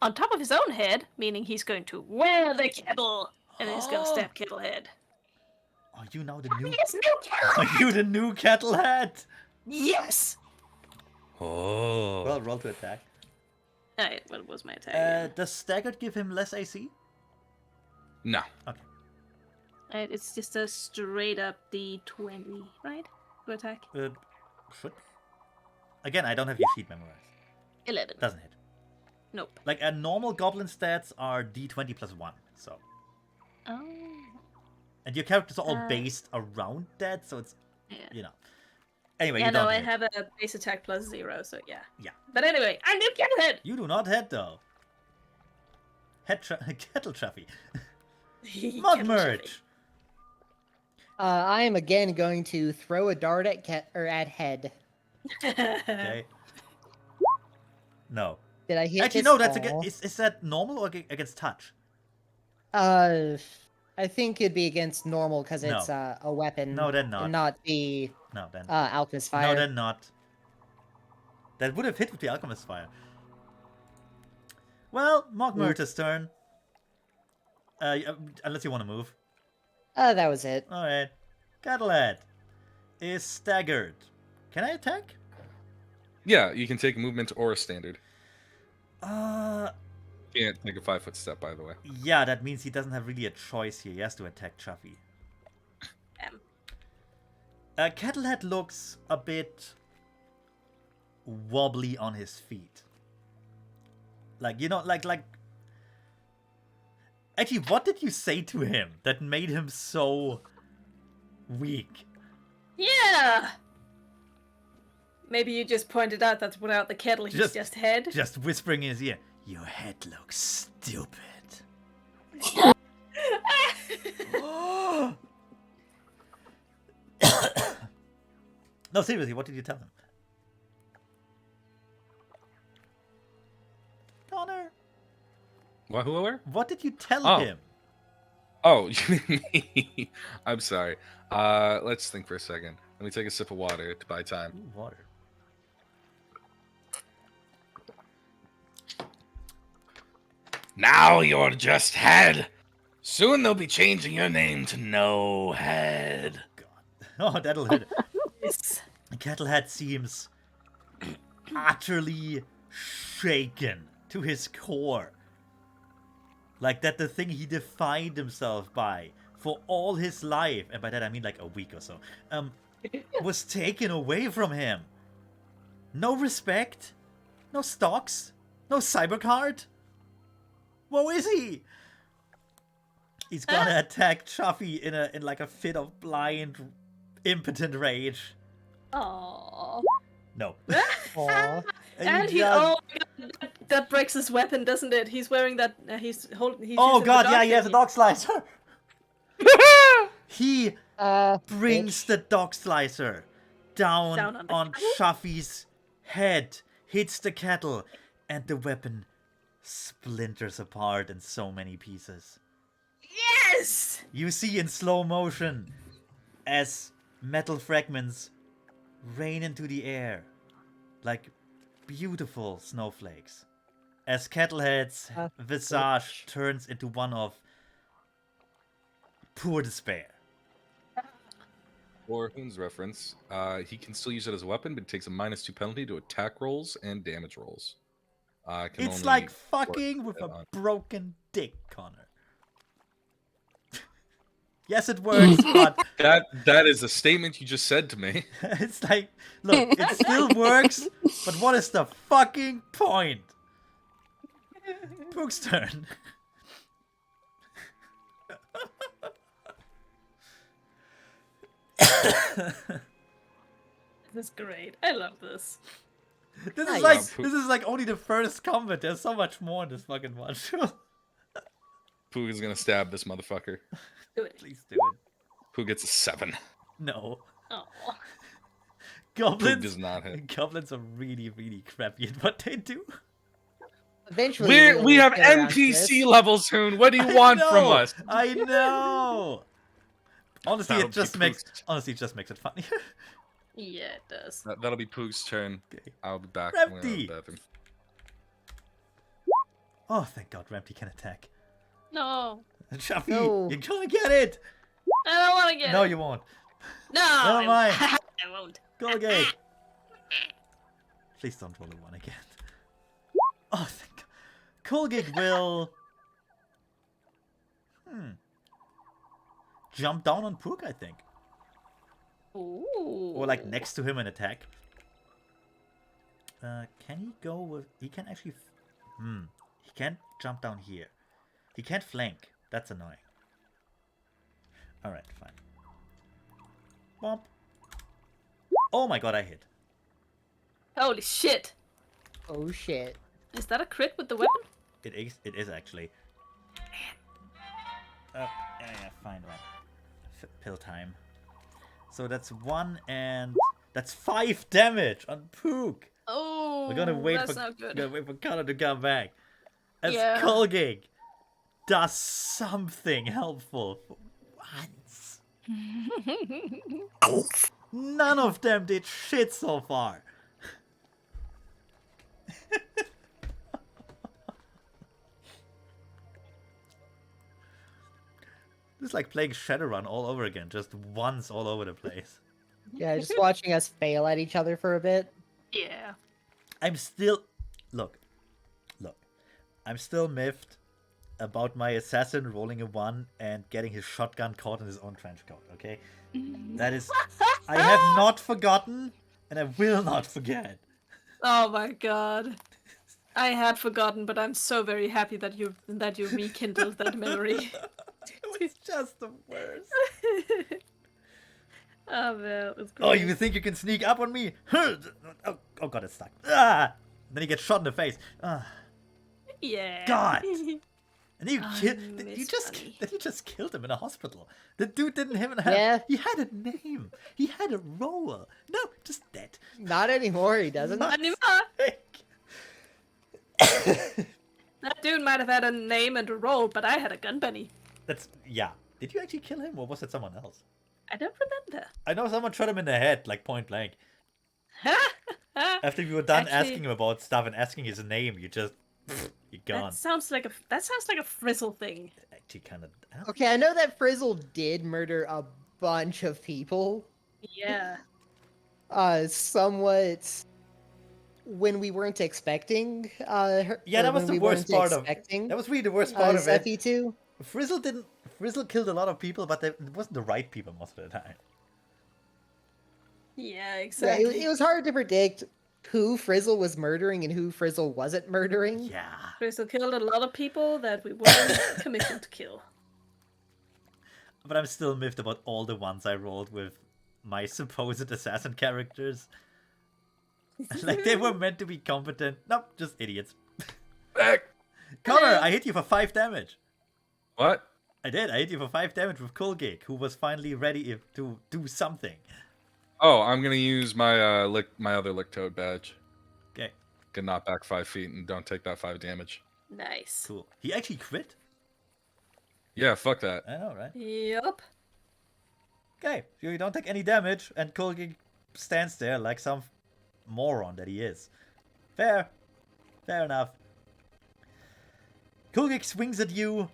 [SPEAKER 6] on top of his own head, meaning he's going to wear the kettle, and he's going to stab Kettle head.
[SPEAKER 3] Are you now the new?
[SPEAKER 2] It's new kettle.
[SPEAKER 3] Are you the new cattle hat?
[SPEAKER 2] Yes.
[SPEAKER 4] Oh.
[SPEAKER 3] Well, roll to attack.
[SPEAKER 6] Alright, what was my attack?
[SPEAKER 3] Does staggered give him less AC?
[SPEAKER 4] No.
[SPEAKER 3] Okay.
[SPEAKER 6] Alright, it's just a straight up D20, right? To attack.
[SPEAKER 3] Should. Again, I don't have your sheet memorized.
[SPEAKER 6] 11.
[SPEAKER 3] Doesn't hit.
[SPEAKER 6] Nope.
[SPEAKER 3] Like a normal goblin stats are D20 plus 1. So.
[SPEAKER 6] Oh.
[SPEAKER 3] And your characters are all based around that, so it's
[SPEAKER 6] Yeah.
[SPEAKER 3] you know. Anyway,
[SPEAKER 6] Yeah,
[SPEAKER 3] you
[SPEAKER 6] no,
[SPEAKER 3] don't
[SPEAKER 6] I
[SPEAKER 3] hit.
[SPEAKER 6] have a base attack plus 0, so yeah.
[SPEAKER 3] Yeah.
[SPEAKER 6] But anyway, I'm new Kettle head!
[SPEAKER 3] You do not hit though. Kettle Traffy. Mug
[SPEAKER 6] Kettle
[SPEAKER 3] merge.
[SPEAKER 5] I am again going to throw a dart at at head.
[SPEAKER 3] Okay. No.
[SPEAKER 5] Did I hit?
[SPEAKER 3] Actually,
[SPEAKER 5] this?
[SPEAKER 3] no. That's
[SPEAKER 5] Aw.
[SPEAKER 3] against. Is that normal or against touch?
[SPEAKER 5] I think it'd be against normal because
[SPEAKER 3] No.
[SPEAKER 5] it's a weapon.
[SPEAKER 3] No, then not.
[SPEAKER 5] And not the
[SPEAKER 3] No, then.
[SPEAKER 5] alchemist fire.
[SPEAKER 3] No, then not. That would have hit with the alchemist fire. Well, Mogmurta's turn. Unless you want to move.
[SPEAKER 5] That was it.
[SPEAKER 3] Alright. Catalad is staggered. Can I attack?
[SPEAKER 4] Yeah, you can take a movement or a standard.
[SPEAKER 3] Uh,
[SPEAKER 4] You can't take a 5-foot step, by the way.
[SPEAKER 3] yeah, that means he doesn't have really a choice here. He has to attack Chuffy. Kettlehead looks a bit wobbly on his feet. Like, you know, like... Actually, what did you say to him that made him so weak?
[SPEAKER 6] Yeah! Maybe you just pointed out that without the kettle, he's just head.
[SPEAKER 3] Just whispering in his ear, your head looks stupid. No, seriously, what did you tell him? Connor,
[SPEAKER 4] What? Who? Where?
[SPEAKER 3] what did you tell
[SPEAKER 4] Oh.
[SPEAKER 3] him?
[SPEAKER 4] Oh, you mean me? I'm sorry. Let's think for a second. Let me take a sip of water to buy time.
[SPEAKER 3] Ooh, water.
[SPEAKER 7] Now you're just head. Soon they'll be changing your name to No Head.
[SPEAKER 3] Oh, that'll hurt.
[SPEAKER 6] Yes.
[SPEAKER 3] Kettlehead seems utterly shaken to his core. Like that the thing he defined himself by for all his life, and by that I mean like a week or so, was taken away from him. No respect, no stocks, no cybercard. Woe is he? He's gonna attack Chuffy in like a fit of blind, impotent rage.
[SPEAKER 6] Aww.
[SPEAKER 3] No.
[SPEAKER 5] Aw.
[SPEAKER 6] And he,
[SPEAKER 3] just-
[SPEAKER 6] oh my god, that breaks his weapon, doesn't it? He's wearing that. He's holding. He's
[SPEAKER 3] Oh
[SPEAKER 6] using the
[SPEAKER 3] god,
[SPEAKER 6] dog
[SPEAKER 3] yeah, he has a
[SPEAKER 6] thingy.
[SPEAKER 3] dog slicer. He brings
[SPEAKER 5] Bitch.
[SPEAKER 3] the dog slicer down
[SPEAKER 6] Down on the
[SPEAKER 3] on
[SPEAKER 6] kettle?
[SPEAKER 3] Chuffy's head, hits the kettle, and the weapon splinters apart in so many pieces.
[SPEAKER 6] Yes.
[SPEAKER 3] You see in slow motion as metal fragments rain into the air like beautiful snowflakes. As Kettlehead's visage turns into one of pure despair.
[SPEAKER 4] For Hoon's reference, he can still use it as a weapon, but it takes a -2 penalty to attack rolls and damage rolls. Can
[SPEAKER 3] It's
[SPEAKER 4] only
[SPEAKER 3] like
[SPEAKER 4] work
[SPEAKER 3] fucking with a broken dick, Connor. Yes, it works, but
[SPEAKER 4] that is a statement you just said to me.
[SPEAKER 3] it's like, look, it still works, but what is the fucking point? Book's turn.
[SPEAKER 6] This is great. I love this.
[SPEAKER 3] This is
[SPEAKER 5] Nice.
[SPEAKER 3] like only the first combat. There's so much more in this fucking module.
[SPEAKER 4] Poog is gonna stab this motherfucker.
[SPEAKER 6] Do it.
[SPEAKER 3] Please do it.
[SPEAKER 4] Poog gets a 7.
[SPEAKER 3] No.
[SPEAKER 6] Oh.
[SPEAKER 4] Poog
[SPEAKER 3] Goblins.
[SPEAKER 4] does not hit.
[SPEAKER 3] Goblins are really, really crappy at what they do.
[SPEAKER 5] Eventually,
[SPEAKER 4] We have
[SPEAKER 5] get around to
[SPEAKER 4] NPC
[SPEAKER 5] this.
[SPEAKER 4] levels, Hoon. What do you want from
[SPEAKER 3] know,
[SPEAKER 4] us?
[SPEAKER 3] I know. Honestly,
[SPEAKER 4] That'll
[SPEAKER 3] it just
[SPEAKER 4] be
[SPEAKER 3] makes
[SPEAKER 4] Poog's-
[SPEAKER 3] it funny.
[SPEAKER 6] Yeah, it does.
[SPEAKER 4] That'll be Poog's turn.
[SPEAKER 3] Okay.
[SPEAKER 4] I'll be back. I'm gonna go to
[SPEAKER 3] Empty.
[SPEAKER 4] the bathroom.
[SPEAKER 3] Oh, thank God, Rampy can attack.
[SPEAKER 6] No.
[SPEAKER 3] Chuffy,
[SPEAKER 5] No.
[SPEAKER 3] you're gonna get it.
[SPEAKER 6] I don't want to get
[SPEAKER 3] No,
[SPEAKER 6] it.
[SPEAKER 3] you won't.
[SPEAKER 6] No.
[SPEAKER 3] Never mind.
[SPEAKER 6] I won't.
[SPEAKER 3] Colgate. Please don't roll a 1 again. Oh, thank God. Colgate will... jump down on Pook, I think.
[SPEAKER 6] Ooh.
[SPEAKER 3] Or like next to him and attack. Can he go with... He can actually... He can't jump down here. He can't flank. That's annoying. Alright, fine. Bump. Oh my god, I hit.
[SPEAKER 6] Holy shit.
[SPEAKER 5] Oh shit.
[SPEAKER 6] Is that a crit with the weapon?
[SPEAKER 3] It is actually. Oh, yeah, fine, right. Pill time. So that's 1 and... That's 5 damage on Pook.
[SPEAKER 6] Oh.
[SPEAKER 3] We're gonna wait
[SPEAKER 6] that's
[SPEAKER 3] for
[SPEAKER 6] not good.
[SPEAKER 3] gonna wait for Connor to come back. As
[SPEAKER 6] Yeah.
[SPEAKER 3] Colgig does something helpful for once. None of them did shit so far. It's like playing Shadowrun all over again, just once all over the place.
[SPEAKER 5] Yeah, just watching us fail at each other for a bit.
[SPEAKER 6] Yeah.
[SPEAKER 3] I'm still... Look. I'm still miffed about my assassin rolling a 1 and getting his shotgun caught in his own trench coat, okay? That is... I have not forgotten, and I will not forget.
[SPEAKER 6] Oh my god. I had forgotten, but I'm so very happy that you rekindled that memory.
[SPEAKER 3] It was just the worst.
[SPEAKER 6] Oh man, it was great.
[SPEAKER 3] Oh, you think you can sneak up on me? Oh god, it's stuck. Ah! Then he gets shot in the face. Ah.
[SPEAKER 6] Yeah.
[SPEAKER 3] God. And you
[SPEAKER 6] I miss Bunny.
[SPEAKER 3] you just killed him in a hospital. The dude didn't even have...
[SPEAKER 5] Yeah.
[SPEAKER 3] He had a name. He had a role. No, just dead.
[SPEAKER 5] Not anymore, he doesn't.
[SPEAKER 6] Anima. That dude might have had a name and a role, but I had a gun bunny.
[SPEAKER 3] That's... Yeah. Did you actually kill him, or was it someone else?
[SPEAKER 6] I don't remember.
[SPEAKER 3] I know someone shot him in the head, like point blank. After we were done
[SPEAKER 6] Actually-
[SPEAKER 3] asking him about stuff and asking his name, you just You're gone.
[SPEAKER 6] That sounds like a Frizzle thing.
[SPEAKER 3] Actually, kind of.
[SPEAKER 5] Okay, I know that Frizzle did murder a bunch of people.
[SPEAKER 6] Yeah.
[SPEAKER 5] Somewhat when we weren't expecting.
[SPEAKER 3] Yeah, that was
[SPEAKER 5] when
[SPEAKER 3] the
[SPEAKER 5] we
[SPEAKER 3] worst
[SPEAKER 5] weren't
[SPEAKER 3] part of.
[SPEAKER 5] expecting,
[SPEAKER 3] That was really the worst part of it.
[SPEAKER 5] Zephy too.
[SPEAKER 3] Frizzle didn't. Frizzle killed a lot of people, but it wasn't the right people most of the time.
[SPEAKER 6] Yeah,
[SPEAKER 5] Yeah,
[SPEAKER 6] exactly.
[SPEAKER 5] it was hard to predict who Frizzle was murdering and who Frizzle wasn't murdering.
[SPEAKER 3] Yeah.
[SPEAKER 6] Frizzle killed a lot of people that we weren't commissioned to kill.
[SPEAKER 3] But I'm still miffed about all the ones I rolled with my supposed assassin characters. Like they were meant to be competent. Nope, just idiots.
[SPEAKER 4] Back.
[SPEAKER 3] Connor, I hit you for 5 damage.
[SPEAKER 4] What?
[SPEAKER 3] I did. I hit you for 5 damage with Kulgik, who was finally ready to do something.
[SPEAKER 4] Oh, I'm gonna use my my other lick toad badge.
[SPEAKER 3] Okay,
[SPEAKER 4] Get knocked back 5 feet and don't take that 5 damage.
[SPEAKER 6] Nice.
[SPEAKER 3] cool. He actually crit?
[SPEAKER 4] Yeah, fuck that.
[SPEAKER 3] I know, right?
[SPEAKER 6] Yup.
[SPEAKER 3] Okay, so you don't take any damage, and Kulgik stands there like some moron that he is. Fair. Fair enough. Kulgik swings at you,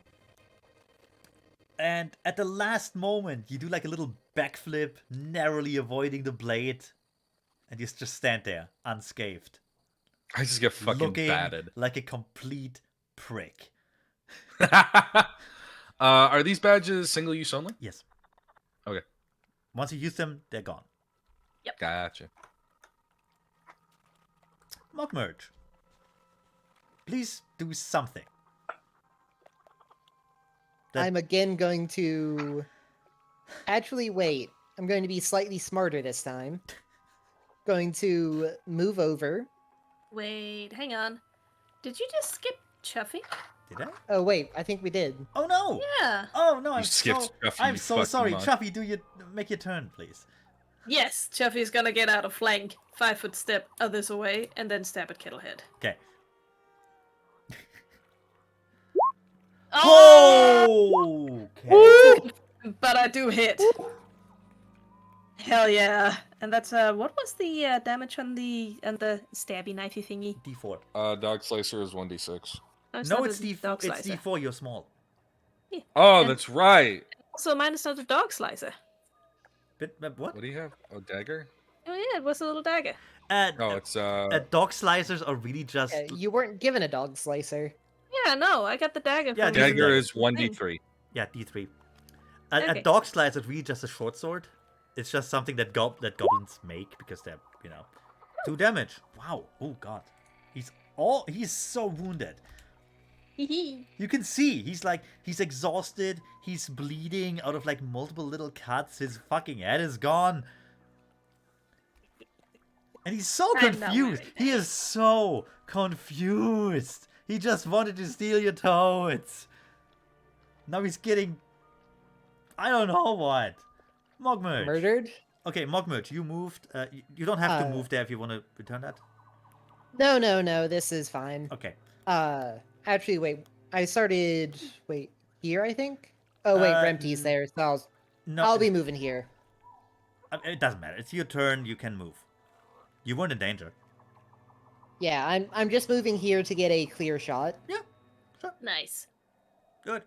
[SPEAKER 3] and at the last moment, you do like a little backflip, narrowly avoiding the blade, and you just stand there, unscathed,
[SPEAKER 4] I just get fucking
[SPEAKER 3] looking
[SPEAKER 4] batted.
[SPEAKER 3] like a complete prick.
[SPEAKER 4] Are these badges single use only?
[SPEAKER 3] Yes.
[SPEAKER 4] Okay.
[SPEAKER 3] Once you use them, they're gone.
[SPEAKER 4] Gotcha.
[SPEAKER 3] Mock merge. Please do something. That-
[SPEAKER 5] I'm again going to. Actually, wait. I'm going to be slightly smarter this time. Going to move over.
[SPEAKER 6] Wait, hang on. Did you just skip Chuffy?
[SPEAKER 3] Did I?
[SPEAKER 5] Oh wait, I think we did.
[SPEAKER 3] Oh no!
[SPEAKER 6] Yeah.
[SPEAKER 3] Oh no! I'm
[SPEAKER 4] skipped
[SPEAKER 3] so
[SPEAKER 4] Chuffy,
[SPEAKER 3] I'm
[SPEAKER 4] you
[SPEAKER 3] so
[SPEAKER 4] fucking
[SPEAKER 3] sorry.
[SPEAKER 4] mutt.
[SPEAKER 3] Chuffy, make your turn, please.
[SPEAKER 6] Yes, Chuffy's gonna get out of flank, 5-foot step others away, and then stab at Kettlehead.
[SPEAKER 3] Okay.
[SPEAKER 6] Oh!
[SPEAKER 3] Okay.
[SPEAKER 6] But I do hit. Hell yeah. And that's what was the damage on the stabby knifey thingy?
[SPEAKER 3] D4.
[SPEAKER 4] Dog slicer is 1d6.
[SPEAKER 6] Oh,
[SPEAKER 3] No,
[SPEAKER 6] not
[SPEAKER 3] it's
[SPEAKER 6] a
[SPEAKER 3] D4.
[SPEAKER 6] dog
[SPEAKER 3] It's
[SPEAKER 6] slicer.
[SPEAKER 3] D4. You're small.
[SPEAKER 4] Oh,
[SPEAKER 6] And-
[SPEAKER 4] that's right.
[SPEAKER 6] Also, mine is not a dog slicer.
[SPEAKER 3] But what?
[SPEAKER 4] What do you have? Oh, dagger?
[SPEAKER 6] Oh yeah, it was a little dagger.
[SPEAKER 4] Oh, it's
[SPEAKER 3] Dog slicers are really just.
[SPEAKER 5] You weren't given a dog slicer.
[SPEAKER 6] Yeah, no, I got the dagger.
[SPEAKER 3] Yeah,
[SPEAKER 6] from
[SPEAKER 3] these are
[SPEAKER 4] dagger
[SPEAKER 3] the-
[SPEAKER 4] is 1d3.
[SPEAKER 3] Yeah, D3. A
[SPEAKER 6] Okay.
[SPEAKER 3] dog slicer is really just a short sword. It's just something that goblins make because they're 2 damage. Wow. Oh god. He's so wounded. You can see he's exhausted, he's bleeding out of like multiple little cuts, his fucking head is gone. And he's so
[SPEAKER 6] I'm not
[SPEAKER 3] confused.
[SPEAKER 6] worried.
[SPEAKER 3] He is so confused. He just wanted to steal your toads. Now he's getting I don't know what. Mogmerge.
[SPEAKER 5] Murdered?
[SPEAKER 3] Okay, Mogmerge, you moved. You don't have to
[SPEAKER 5] Uh,
[SPEAKER 3] move there if you want to return that.
[SPEAKER 5] No, this is fine.
[SPEAKER 3] Okay.
[SPEAKER 5] Actually, wait. I started. Wait, here, I think? Oh, wait, Remty's there, so
[SPEAKER 3] No,
[SPEAKER 5] I'll be moving here.
[SPEAKER 3] It doesn't matter. It's your turn. You can move. You weren't in danger.
[SPEAKER 5] Yeah, I'm just moving here to get a clear shot.
[SPEAKER 6] Nice.
[SPEAKER 3] Good.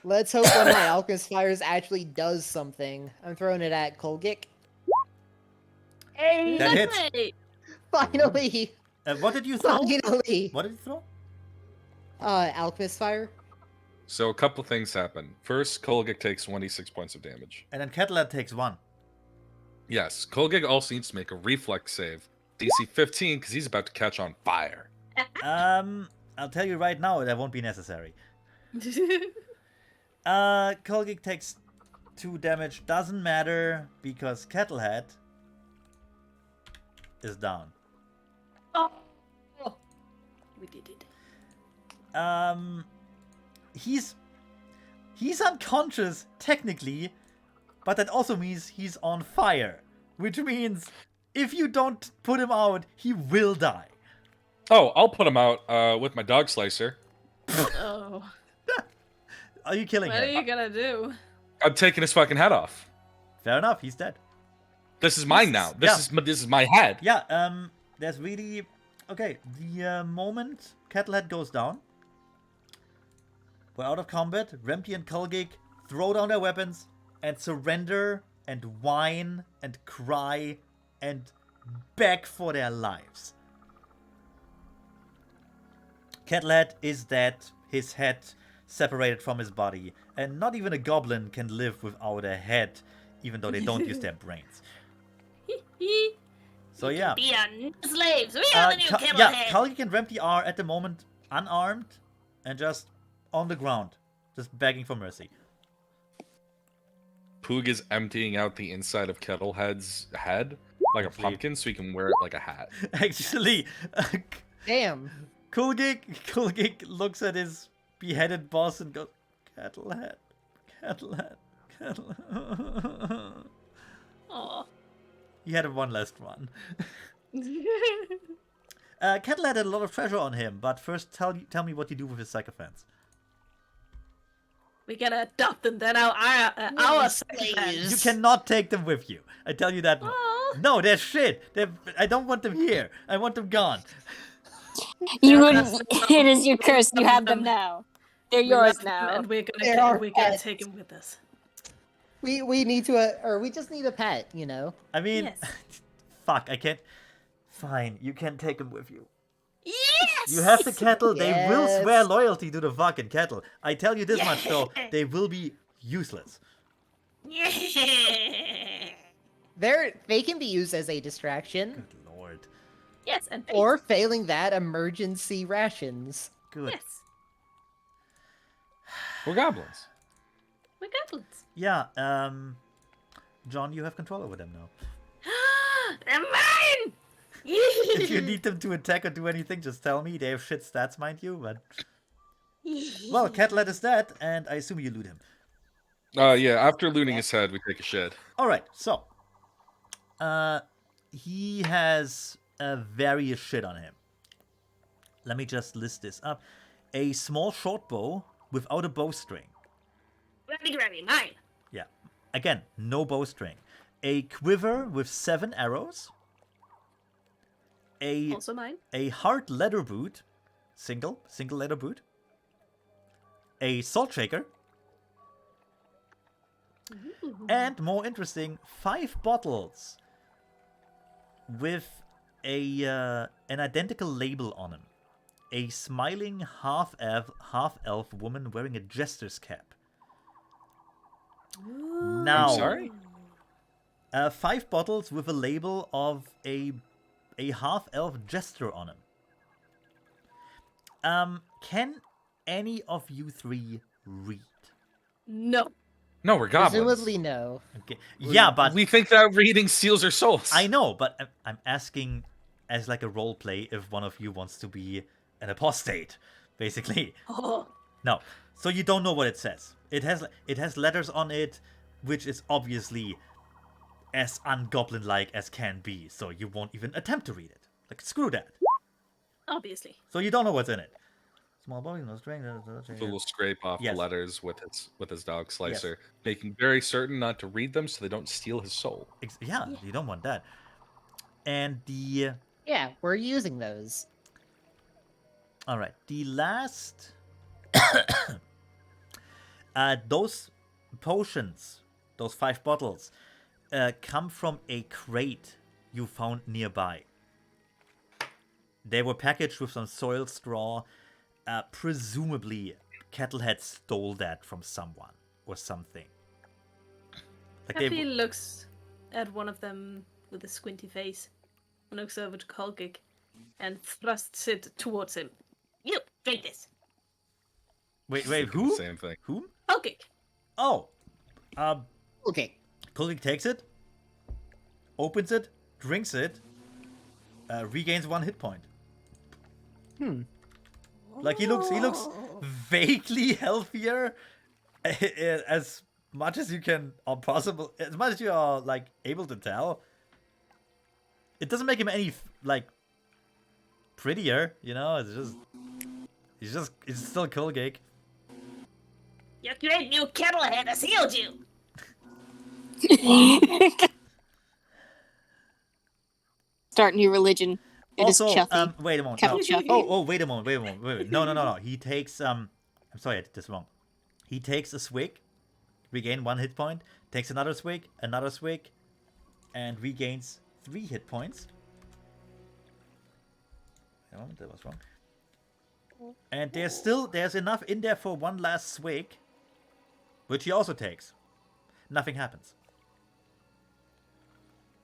[SPEAKER 5] Let's hope one of my Alchemist Fires actually does something. I'm throwing it at Kolgik.
[SPEAKER 6] Hey,
[SPEAKER 3] That hits.
[SPEAKER 6] nice.
[SPEAKER 5] Finally!
[SPEAKER 3] What did you throw?
[SPEAKER 5] Finally!
[SPEAKER 3] What did you throw?
[SPEAKER 5] Alchemist Fire.
[SPEAKER 4] So a couple things happen. First, Kolgik takes 26 points of damage.
[SPEAKER 3] And then Kettler takes 1.
[SPEAKER 4] Yes, Kolgik also needs to make a reflex save. DC 15, because he's about to catch on fire.
[SPEAKER 3] I'll tell you right now, that won't be necessary. Kolgik takes 2 damage. Doesn't matter because Kettlehead is down.
[SPEAKER 6] Oh. We did it.
[SPEAKER 3] He's unconscious technically, but that also means he's on fire, which means if you don't put him out, he will die.
[SPEAKER 4] Oh, I'll put him out with my dog slicer.
[SPEAKER 6] Oh.
[SPEAKER 3] Are you killing
[SPEAKER 6] What are
[SPEAKER 3] him?
[SPEAKER 6] you gonna do?
[SPEAKER 4] I'm taking his fucking head off.
[SPEAKER 3] Fair enough, he's dead.
[SPEAKER 4] This is mine now. This is my head.
[SPEAKER 3] Yeah, there's really Okay, the moment Kettlehead goes down, we're out of combat. Rempy and Kulgik throw down their weapons and surrender and whine and cry and beg for their lives. Kettlehead is dead, his head separated from his body, and not even a goblin can live without a head, even though they don't use their brains. So yeah.
[SPEAKER 2] Be our new slaves. We are the new Kettlehead.
[SPEAKER 3] Yeah, Kulgik and Rempy are at the moment unarmed and just on the ground, just begging for mercy.
[SPEAKER 4] Poog is emptying out the inside of Kettlehead's head like a pumpkin so he can wear it like a hat.
[SPEAKER 3] Actually,
[SPEAKER 5] Damn.
[SPEAKER 3] Kulgik looks at his beheaded boss and goes, Kettlehead, Kettlehead, Kettlehead.
[SPEAKER 2] Aw.
[SPEAKER 3] He had one last run. Kettlehead had a lot of treasure on him, but first tell me what you do with his sycophants.
[SPEAKER 6] We're gonna adopt them, then our slaves.
[SPEAKER 3] You cannot take them with you. I tell you that.
[SPEAKER 6] Aw.
[SPEAKER 3] No, they're shit. I don't want them here. I want them gone.
[SPEAKER 1] It is your curse. You have them now. They're yours now.
[SPEAKER 6] And we're
[SPEAKER 5] They're
[SPEAKER 6] gonna
[SPEAKER 5] our pets.
[SPEAKER 6] take them with us.
[SPEAKER 5] We need to, or we just need a pet, you know?
[SPEAKER 3] I mean,
[SPEAKER 6] Yes.
[SPEAKER 3] fuck, I can't. Fine, you can take them with you.
[SPEAKER 2] Yes!
[SPEAKER 3] You have the kettle, they will
[SPEAKER 5] Yes.
[SPEAKER 3] swear loyalty to the fucking kettle. I tell you this much though, they will be useless.
[SPEAKER 5] They can be used as a distraction,
[SPEAKER 3] Good lord.
[SPEAKER 6] Yes, and
[SPEAKER 5] or failing that, emergency rations.
[SPEAKER 3] Good.
[SPEAKER 6] yes,
[SPEAKER 4] We're goblins.
[SPEAKER 6] we're goblins.
[SPEAKER 3] Yeah, John, you have control over them now.
[SPEAKER 2] They're mine!
[SPEAKER 3] If you need them to attack or do anything, just tell me. They have shit stats, mind you, but... Well, Kettlehead is dead, and I assume you loot him.
[SPEAKER 4] Yeah, after looting his head, we take a shit.
[SPEAKER 3] Alright, so... he has various shit on him. Let me just list this up. A small short bow without a bowstring.
[SPEAKER 2] Grabby, mine.
[SPEAKER 3] Yeah. Again, no bowstring. A quiver with 7 arrows.
[SPEAKER 6] Also mine.
[SPEAKER 3] A hard leather boot. Single leather boot. A salt shaker. And more interesting, 5 bottles with an identical label on them. A smiling half-elf woman wearing a jester's cap. Now,
[SPEAKER 4] I'm sorry?
[SPEAKER 3] 5 bottles with a label of a half-elf jester on them. Can any of you 3 read?
[SPEAKER 6] No.
[SPEAKER 4] No, we're goblins.
[SPEAKER 5] Presumably no.
[SPEAKER 3] Okay. Yeah, but
[SPEAKER 4] we think that reading steals our souls.
[SPEAKER 3] I know, but I'm asking as like a role play if one of you wants to be an apostate, basically.
[SPEAKER 6] Oh.
[SPEAKER 3] No. So you don't know what it says. It has letters on it, which is obviously as ungoblin-like as can be. So you won't even attempt to read it. Like screw that.
[SPEAKER 6] Obviously.
[SPEAKER 3] So you don't know what's in it. Small body, no strength.
[SPEAKER 4] Phil will scrape off
[SPEAKER 3] Yes.
[SPEAKER 4] the letters with his dog slicer, making very certain not to read them so they don't steal his soul.
[SPEAKER 3] Yeah, you don't want that. And the
[SPEAKER 5] Yeah, we're using those.
[SPEAKER 3] all right, the last those potions, those 5 bottles, come from a crate you found nearby. They were packaged with some soiled straw. Presumably, Kettlehead stole that from someone or something. Like
[SPEAKER 6] Happy looks at one of them with a squinty face, and looks over to Kolgik, and thrusts it towards him.
[SPEAKER 2] You, drink this.
[SPEAKER 3] wait,
[SPEAKER 4] Thinking
[SPEAKER 3] who?
[SPEAKER 4] the same thing.
[SPEAKER 3] Who?
[SPEAKER 6] Kolgik.
[SPEAKER 3] Oh,
[SPEAKER 5] Okay.
[SPEAKER 3] Kulgik takes it, opens it, drinks it, regains 1 hit point. Like he looks vaguely healthier, as much as you can, or possible, as much as you are like able to tell. It doesn't make him any like prettier, you know. It's still Kulgik.
[SPEAKER 2] Your great new Kettlehead has healed you.
[SPEAKER 1] Start new religion. It is
[SPEAKER 3] Also,
[SPEAKER 1] Chuffy.
[SPEAKER 3] wait a moment.
[SPEAKER 1] Captain
[SPEAKER 3] No.
[SPEAKER 1] Chuffy.
[SPEAKER 3] Wait a moment. Wait. No. He takes I'm sorry, I did this wrong. He takes a swig, regain 1 hit point, takes another swig, and regains 3 hit points. Wait a moment, that was wrong. And there's enough in there for one last swig, which he also takes. Nothing happens.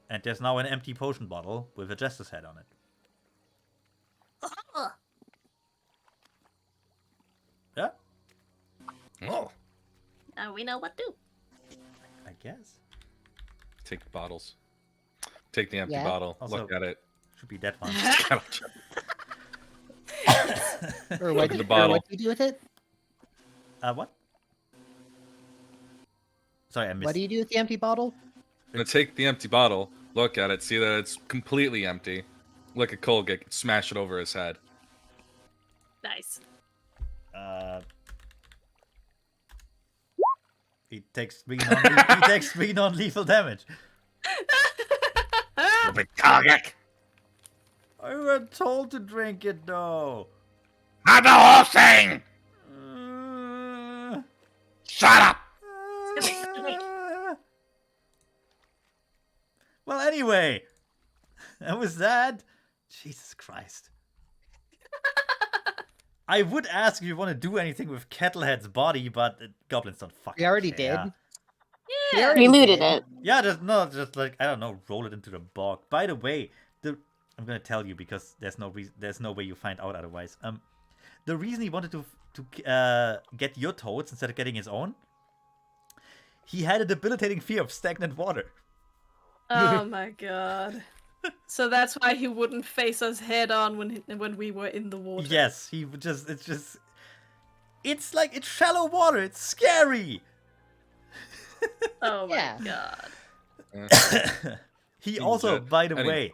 [SPEAKER 3] And there's now an empty potion bottle with a jester's head on it.
[SPEAKER 2] Oh,
[SPEAKER 3] Yeah,
[SPEAKER 7] Oh,
[SPEAKER 2] now we know what to do.
[SPEAKER 3] I guess.
[SPEAKER 4] Take the bottles. Take the empty
[SPEAKER 5] Yeah.
[SPEAKER 4] bottle.
[SPEAKER 3] Also-
[SPEAKER 4] Look at it.
[SPEAKER 3] Should be that one.
[SPEAKER 5] Or
[SPEAKER 4] Look
[SPEAKER 5] what,
[SPEAKER 4] at the
[SPEAKER 5] or
[SPEAKER 4] bottle.
[SPEAKER 5] what do you do with it?
[SPEAKER 3] What? Sorry, I missed.
[SPEAKER 5] What do you do with the empty bottle?
[SPEAKER 4] I'm gonna take the empty bottle, look at it, see that it's completely empty. Look at Colgate, smash it over his head.
[SPEAKER 6] Nice.
[SPEAKER 3] He takes 3 he takes 3 non-lethal damage.
[SPEAKER 7] stupid Colgate.
[SPEAKER 3] I were told to drink it though.
[SPEAKER 7] Not the whole thing.
[SPEAKER 3] Uh,
[SPEAKER 7] Shut up.
[SPEAKER 3] Well, anyway, that was that. Jesus Christ. I would ask if you want to do anything with Kettlehead's body, but goblins don't fucking
[SPEAKER 5] We already
[SPEAKER 3] care.
[SPEAKER 5] did.
[SPEAKER 2] Yeah.
[SPEAKER 5] already
[SPEAKER 1] We looted
[SPEAKER 5] did.
[SPEAKER 1] it.
[SPEAKER 3] Yeah, just like, I don't know, roll it into the bog. By the way, I'm gonna tell you because there's no way you find out otherwise. The reason he wanted to get your toads instead of getting his own, he had a debilitating fear of stagnant water.
[SPEAKER 6] Oh my god. So that's why he wouldn't face us head on when we were in the water.
[SPEAKER 3] Yes, he would it's like, it's shallow water, it's scary.
[SPEAKER 6] Oh my
[SPEAKER 5] Yeah.
[SPEAKER 6] god.
[SPEAKER 3] He
[SPEAKER 4] Seems
[SPEAKER 3] also,
[SPEAKER 4] good.
[SPEAKER 3] by the
[SPEAKER 4] Anyway.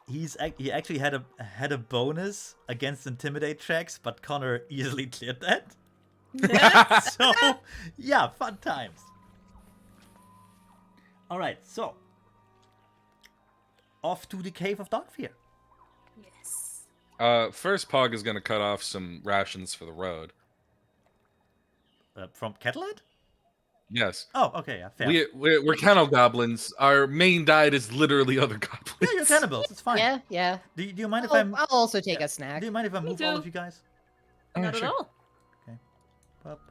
[SPEAKER 3] way, he actually had a bonus against intimidate checks, but Connor easily cleared that. So, yeah, fun times. All right, so off to the Cave of Darkfear.
[SPEAKER 2] Yes.
[SPEAKER 4] First Pog is gonna cut off some rations for the road.
[SPEAKER 3] From Kettlehead?
[SPEAKER 4] Yes.
[SPEAKER 3] Oh, okay, yeah, fair.
[SPEAKER 4] We're kennel goblins. Our main diet is literally other goblins.
[SPEAKER 3] Yeah, you're cannibals. It's fine.
[SPEAKER 5] Yeah, yeah.
[SPEAKER 3] Do you mind if
[SPEAKER 5] I'll also take
[SPEAKER 3] yeah.
[SPEAKER 5] a snack.
[SPEAKER 3] Do you mind if I move all
[SPEAKER 6] too.
[SPEAKER 3] of you guys?
[SPEAKER 6] Not at all.
[SPEAKER 3] Up.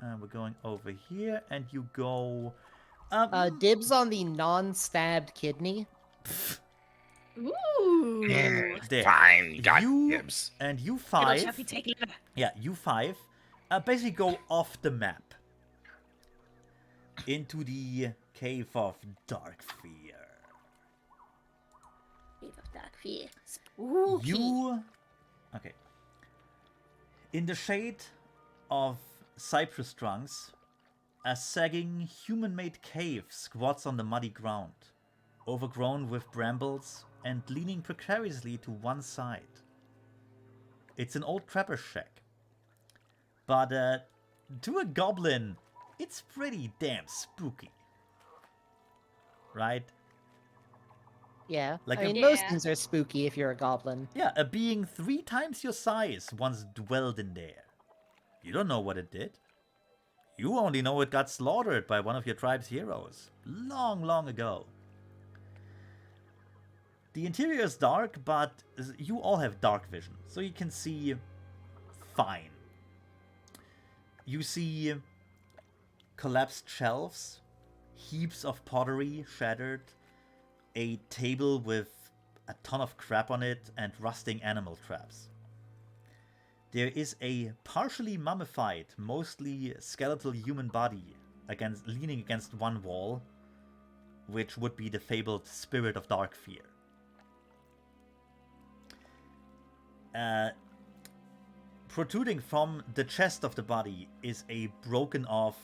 [SPEAKER 3] And we're going over here, and you go.
[SPEAKER 5] Dibs on the non-stabbed kidney.
[SPEAKER 6] Ooh.
[SPEAKER 3] There.
[SPEAKER 7] Fine, got
[SPEAKER 3] You-
[SPEAKER 7] dibs.
[SPEAKER 3] And you
[SPEAKER 6] It'll
[SPEAKER 3] 5.
[SPEAKER 6] Chappy take liver.
[SPEAKER 3] Yeah, you 5. Basically go off the map into the Cave of Darkfear.
[SPEAKER 2] Cave of Dark Fear. Spooky.
[SPEAKER 3] You. Okay. In the shade of cypress trunks, a sagging human-made cave squats on the muddy ground, overgrown with brambles and leaning precariously to one side. It's an old trapper's shack. But to a goblin, it's pretty damn spooky. Right?
[SPEAKER 5] Yeah.
[SPEAKER 3] Like
[SPEAKER 5] I
[SPEAKER 3] a-
[SPEAKER 5] mean, most
[SPEAKER 2] Yeah.
[SPEAKER 5] things are spooky if you're a goblin.
[SPEAKER 3] Yeah, a being 3 times your size once dwelled in there. You don't know what it did. You only know it got slaughtered by one of your tribe's heroes. Long, long ago. The interior is dark, but you all have dark vision, so you can see fine. You see collapsed shelves, heaps of pottery shattered, a table with a ton of crap on it, and rusting animal traps. There is a partially mummified, mostly skeletal human body leaning against one wall, which would be the fabled Spirit of Darkfear. Protruding from the chest of the body is a broken off,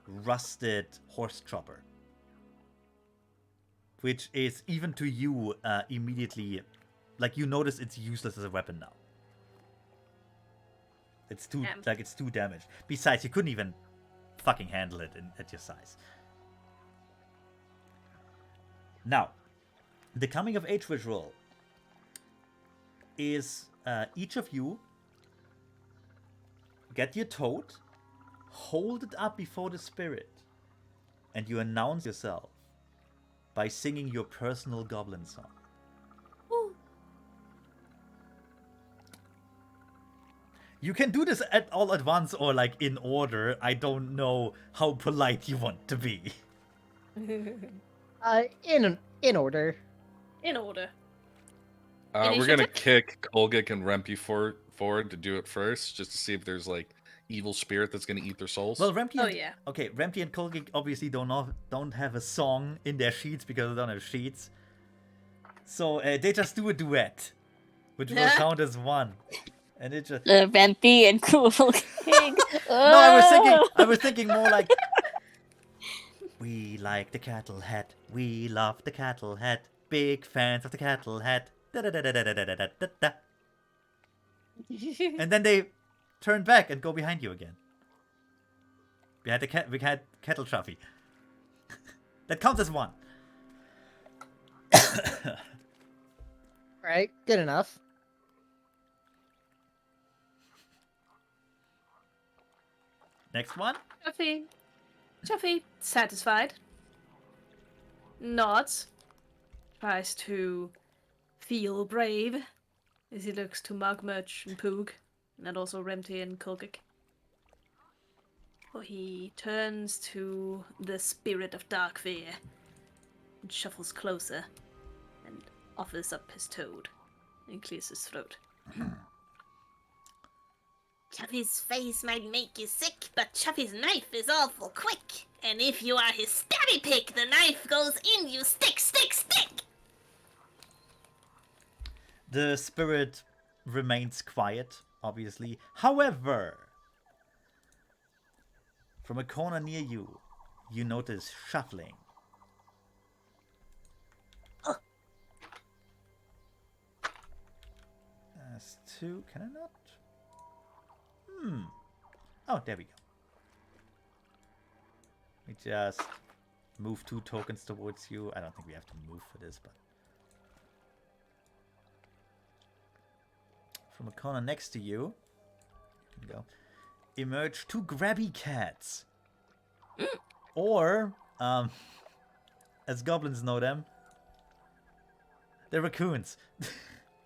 [SPEAKER 3] rusted horse chopper. Which is, even to you, immediately, like, you notice it's useless as a weapon now. It's too,
[SPEAKER 6] Damn.
[SPEAKER 3] it's too damaged. Besides, you couldn't even fucking handle it at your size. Now, The coming of age ritual is each of you get your toad, hold it up before the spirit, and you announce yourself by singing your personal goblin song. You can do this all at once or like in order. I don't know how polite you want to be.
[SPEAKER 5] In order.
[SPEAKER 6] In order.
[SPEAKER 4] We're gonna
[SPEAKER 6] Initiative?
[SPEAKER 4] kick Kolgik and Rempy forward to do it first, just to see if there's like evil spirit that's gonna eat their souls.
[SPEAKER 3] Well, Rempy
[SPEAKER 6] Oh,
[SPEAKER 3] and,
[SPEAKER 6] yeah.
[SPEAKER 3] Okay, Rempy and Kolgik obviously don't have a song in their sheets because they don't have sheets. So they just do a duet, which will count as one. And it just
[SPEAKER 1] Rempy and Cool King.
[SPEAKER 3] No, I was thinking more like we like the cattle hat. We love the cattle hat. Big fans of the cattle hat. Da-da-da-da-da-da-da-da-da. And then they turn back and go behind you again. We had cattle trophy. That counts as one.
[SPEAKER 5] Right, good enough.
[SPEAKER 3] Next one.
[SPEAKER 6] Chuffy, satisfied. Nods. Tries to feel brave as he looks to Mugmurch and Poog, and also Remty and Kulgik. He turns to the spirit of dark fear and shuffles closer and offers up his toad and clears his throat.
[SPEAKER 2] Chuffy's face might make you sick, but Chuffy's knife is awful quick. And if you are his stabby pick, the knife goes in you stick, stick, stick!
[SPEAKER 3] The spirit remains quiet, obviously. However, from a corner near you, you notice shuffling. That's two. Can I not? Oh, there we go. We just move 2 tokens towards you. I don't think we have to move for this, but from a corner next to you, you can go. Emerge 2 grabby cats. Or, as goblins know them, they're raccoons.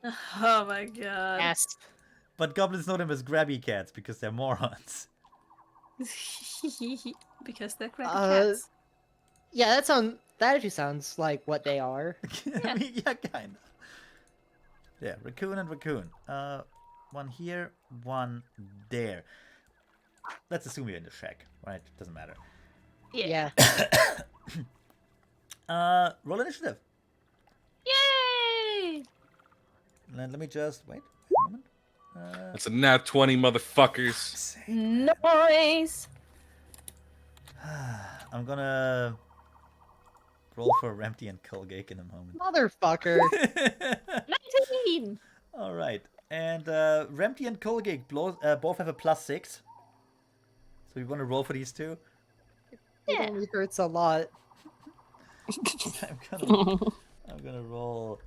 [SPEAKER 6] Oh my god.
[SPEAKER 5] Yes.
[SPEAKER 3] But goblins know them as grabby cats because they're morons.
[SPEAKER 6] Because they're crappy cats.
[SPEAKER 5] Yeah, that actually sounds like what they are.
[SPEAKER 3] I mean, yeah, kind of. Yeah, raccoon and raccoon. One here, one there. Let's assume you're in the shack, right? Doesn't matter.
[SPEAKER 5] Yeah.
[SPEAKER 3] Roll initiative.
[SPEAKER 6] Yay!
[SPEAKER 3] Let me just wait a moment.
[SPEAKER 4] That's a nat 20, motherfuckers.
[SPEAKER 6] Noise!
[SPEAKER 3] I'm gonna roll for Rempty and Kulgake in a moment.
[SPEAKER 5] Motherfucker.
[SPEAKER 6] 19!
[SPEAKER 3] All right, and Rempty and Kulgake both have a +6. So you want to roll for these two?
[SPEAKER 5] It only hurts a lot.
[SPEAKER 3] I'm gonna roll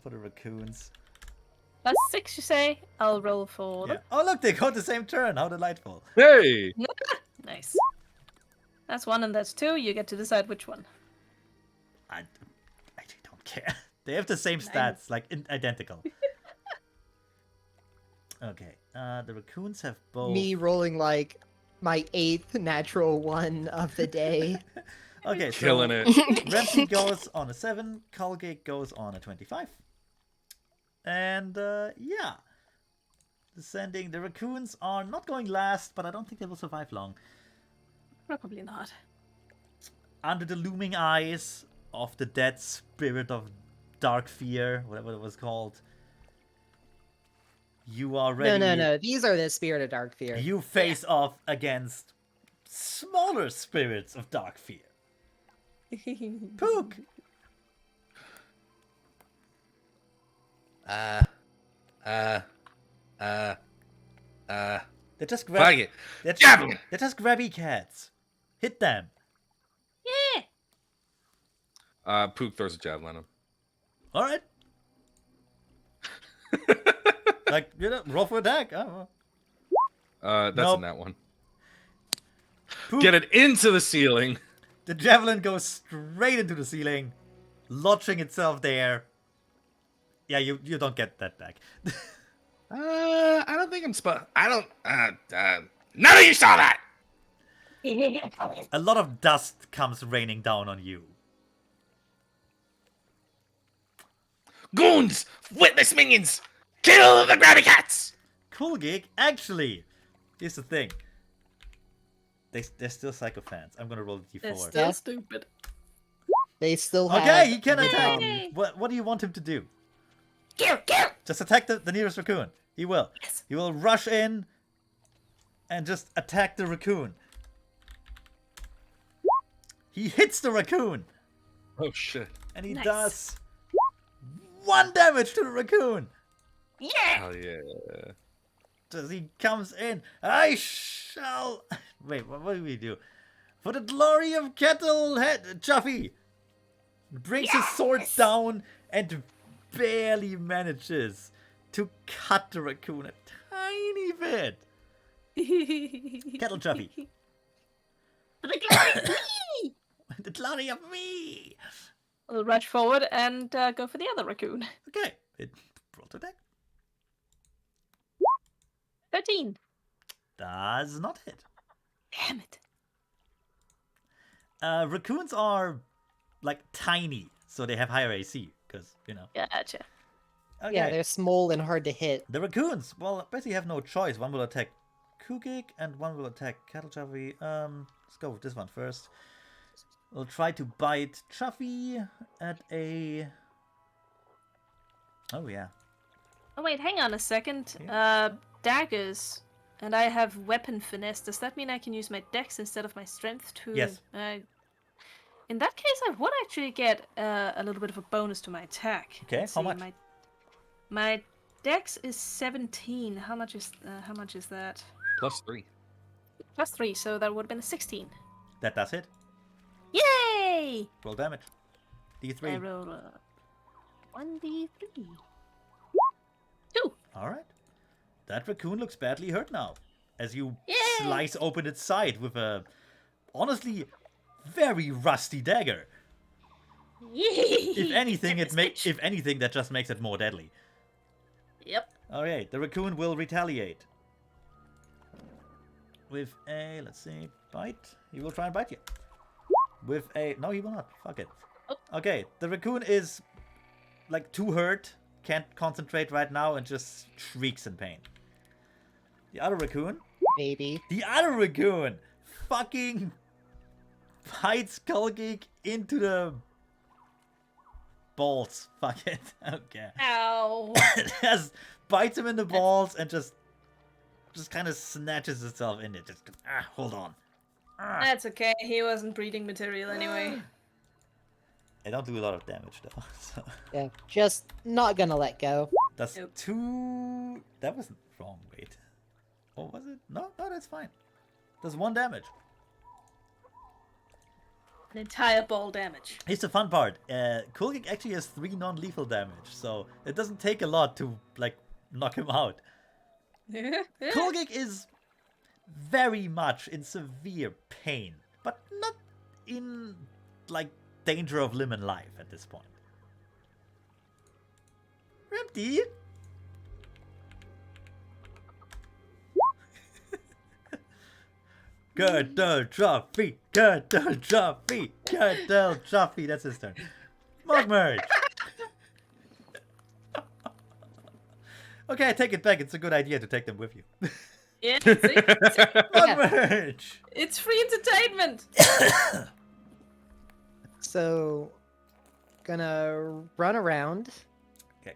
[SPEAKER 3] for the raccoons.
[SPEAKER 6] That's 6, you say? I'll roll for
[SPEAKER 3] Yeah.
[SPEAKER 6] them.
[SPEAKER 3] Oh look, they got the same turn. How delightful!
[SPEAKER 4] Hey!
[SPEAKER 6] Nice. That's 1 and that's 2. You get to decide which one.
[SPEAKER 3] I actually don't care. They have the same stats, like identical. Okay. The raccoons have both.
[SPEAKER 5] Me rolling like my 8th natural one of the day.
[SPEAKER 3] Okay, so
[SPEAKER 4] Killing it.
[SPEAKER 3] Rempty goes on a 7, Colgate goes on a 25. And yeah. Descending. The raccoons are not going last, but I don't think they will survive long.
[SPEAKER 6] Probably not.
[SPEAKER 3] Under the looming eyes of the dead spirit of dark fear, whatever it was called. You are ready.
[SPEAKER 5] No. These are the spirit of dark fear.
[SPEAKER 3] You face off against smaller spirits of dark fear. Pook! They're just
[SPEAKER 7] Fuck it.
[SPEAKER 3] They're
[SPEAKER 7] Jab 'em.
[SPEAKER 3] they're just grabby cats. Hit them.
[SPEAKER 6] Yeah!
[SPEAKER 4] Pook throws a javelin at him.
[SPEAKER 3] All right. Like, roll for attack. Oh.
[SPEAKER 4] That's
[SPEAKER 3] Nope.
[SPEAKER 4] in that one.
[SPEAKER 3] Pook,
[SPEAKER 4] Get it into the ceiling.
[SPEAKER 3] the javelin goes straight into the ceiling, lodging itself there. Yeah, you don't get that back.
[SPEAKER 4] I don't think I'm I don't. None of you saw that.
[SPEAKER 3] A lot of dust comes raining down on you.
[SPEAKER 7] Goons! Witness minions! Kill the grabby cats!
[SPEAKER 3] Cool gig. Actually, here's the thing. They're still psychophants. I'm gonna roll a
[SPEAKER 6] They're
[SPEAKER 3] d4.
[SPEAKER 6] still
[SPEAKER 5] Yeah.
[SPEAKER 6] stupid.
[SPEAKER 5] They still have.
[SPEAKER 3] Okay, he can
[SPEAKER 5] the,
[SPEAKER 3] attack. What do you want him to do?
[SPEAKER 2] Kill, kill.
[SPEAKER 3] Just attack the nearest raccoon. He will.
[SPEAKER 2] Yes.
[SPEAKER 3] He will rush in and just attack the raccoon. He hits the raccoon,
[SPEAKER 4] Oh shit.
[SPEAKER 3] and he
[SPEAKER 2] Nice.
[SPEAKER 3] does 1 damage to the raccoon.
[SPEAKER 2] Yeah.
[SPEAKER 4] Hell yeah.
[SPEAKER 3] As he comes in, I shall. Wait, what do we do? For the glory of Kettlehead, Chuffy brings his sword
[SPEAKER 2] Yes.
[SPEAKER 3] down and barely manages to cut the raccoon a tiny bit. Kettle Chuffy,
[SPEAKER 2] For the glory of me.
[SPEAKER 3] the glory of me.
[SPEAKER 6] I'll rush forward and go for the other raccoon.
[SPEAKER 3] Okay, roll to attack.
[SPEAKER 6] 13.
[SPEAKER 3] Does not hit.
[SPEAKER 6] Damn it.
[SPEAKER 3] Raccoons are like tiny, so they have higher AC because
[SPEAKER 6] Gotcha.
[SPEAKER 3] Okay.
[SPEAKER 5] Yeah, they're small and hard to hit.
[SPEAKER 3] The raccoons, well, basically have no choice. One will attack Kugik and one will attack Cattle Chuffy. Let's go with this one first. We'll try to bite Chuffy at a... Oh, yeah.
[SPEAKER 6] Oh, wait, hang on a second.
[SPEAKER 3] Yeah.
[SPEAKER 6] Daggers. And I have weapon finesse. Does that mean I can use my dex instead of my strength to...
[SPEAKER 3] Yes.
[SPEAKER 6] In that case, I would actually get a little bit of a bonus to my attack.
[SPEAKER 3] Okay,
[SPEAKER 6] Let's
[SPEAKER 3] how
[SPEAKER 6] see,
[SPEAKER 3] much?
[SPEAKER 6] My dex is 17. How much is that?
[SPEAKER 4] +3.
[SPEAKER 6] Plus 3, so that would have been a 16.
[SPEAKER 3] That does hit.
[SPEAKER 6] Yay!
[SPEAKER 3] Roll damage.
[SPEAKER 6] I
[SPEAKER 3] D3.
[SPEAKER 6] rolled a 1d3. 2.
[SPEAKER 3] Alright. That raccoon looks badly hurt now. As you
[SPEAKER 6] Yay!
[SPEAKER 3] slice open its side with a, honestly, very rusty dagger. If anything, if anything, that just makes it more deadly.
[SPEAKER 6] Yep.
[SPEAKER 3] Alright, the raccoon will retaliate. With a, let's see, bite. He will try and bite you. With a, no, he will not. Fuck it.
[SPEAKER 6] Oh.
[SPEAKER 3] Okay, the raccoon is like too hurt, can't concentrate right now, and just shrieks in pain. The other raccoon fucking bites Skullgeek into the balls. Fuck it. Okay.
[SPEAKER 6] Ow.
[SPEAKER 3] Just bites him in the balls and just kind of snatches itself in it. Just hold on.
[SPEAKER 6] That's okay. He wasn't breeding material anyway.
[SPEAKER 3] I don't do a lot of damage though. So
[SPEAKER 5] Yeah, just not gonna let go.
[SPEAKER 3] that's
[SPEAKER 6] Nope.
[SPEAKER 3] 2. That wasn't wrong. Wait. Oh, was it? No, that's fine. That's 1 damage.
[SPEAKER 6] An entire ball damage.
[SPEAKER 3] Here's the fun part. Kulgik actually has 3 non-lethal damage, so it doesn't take a lot to like knock him out. Kulgik is very much in severe pain, but not in like danger of limb and life at this point. Empty. Kettle Trophy, Kettle Trophy, Kettle Trophy. That's his turn. Mug merge. Okay, I take it back. It's a good idea to take them with you.
[SPEAKER 6] Yeah, see?
[SPEAKER 3] Mug merge.
[SPEAKER 6] It's free entertainment.
[SPEAKER 5] So, gonna run around.
[SPEAKER 3] Okay.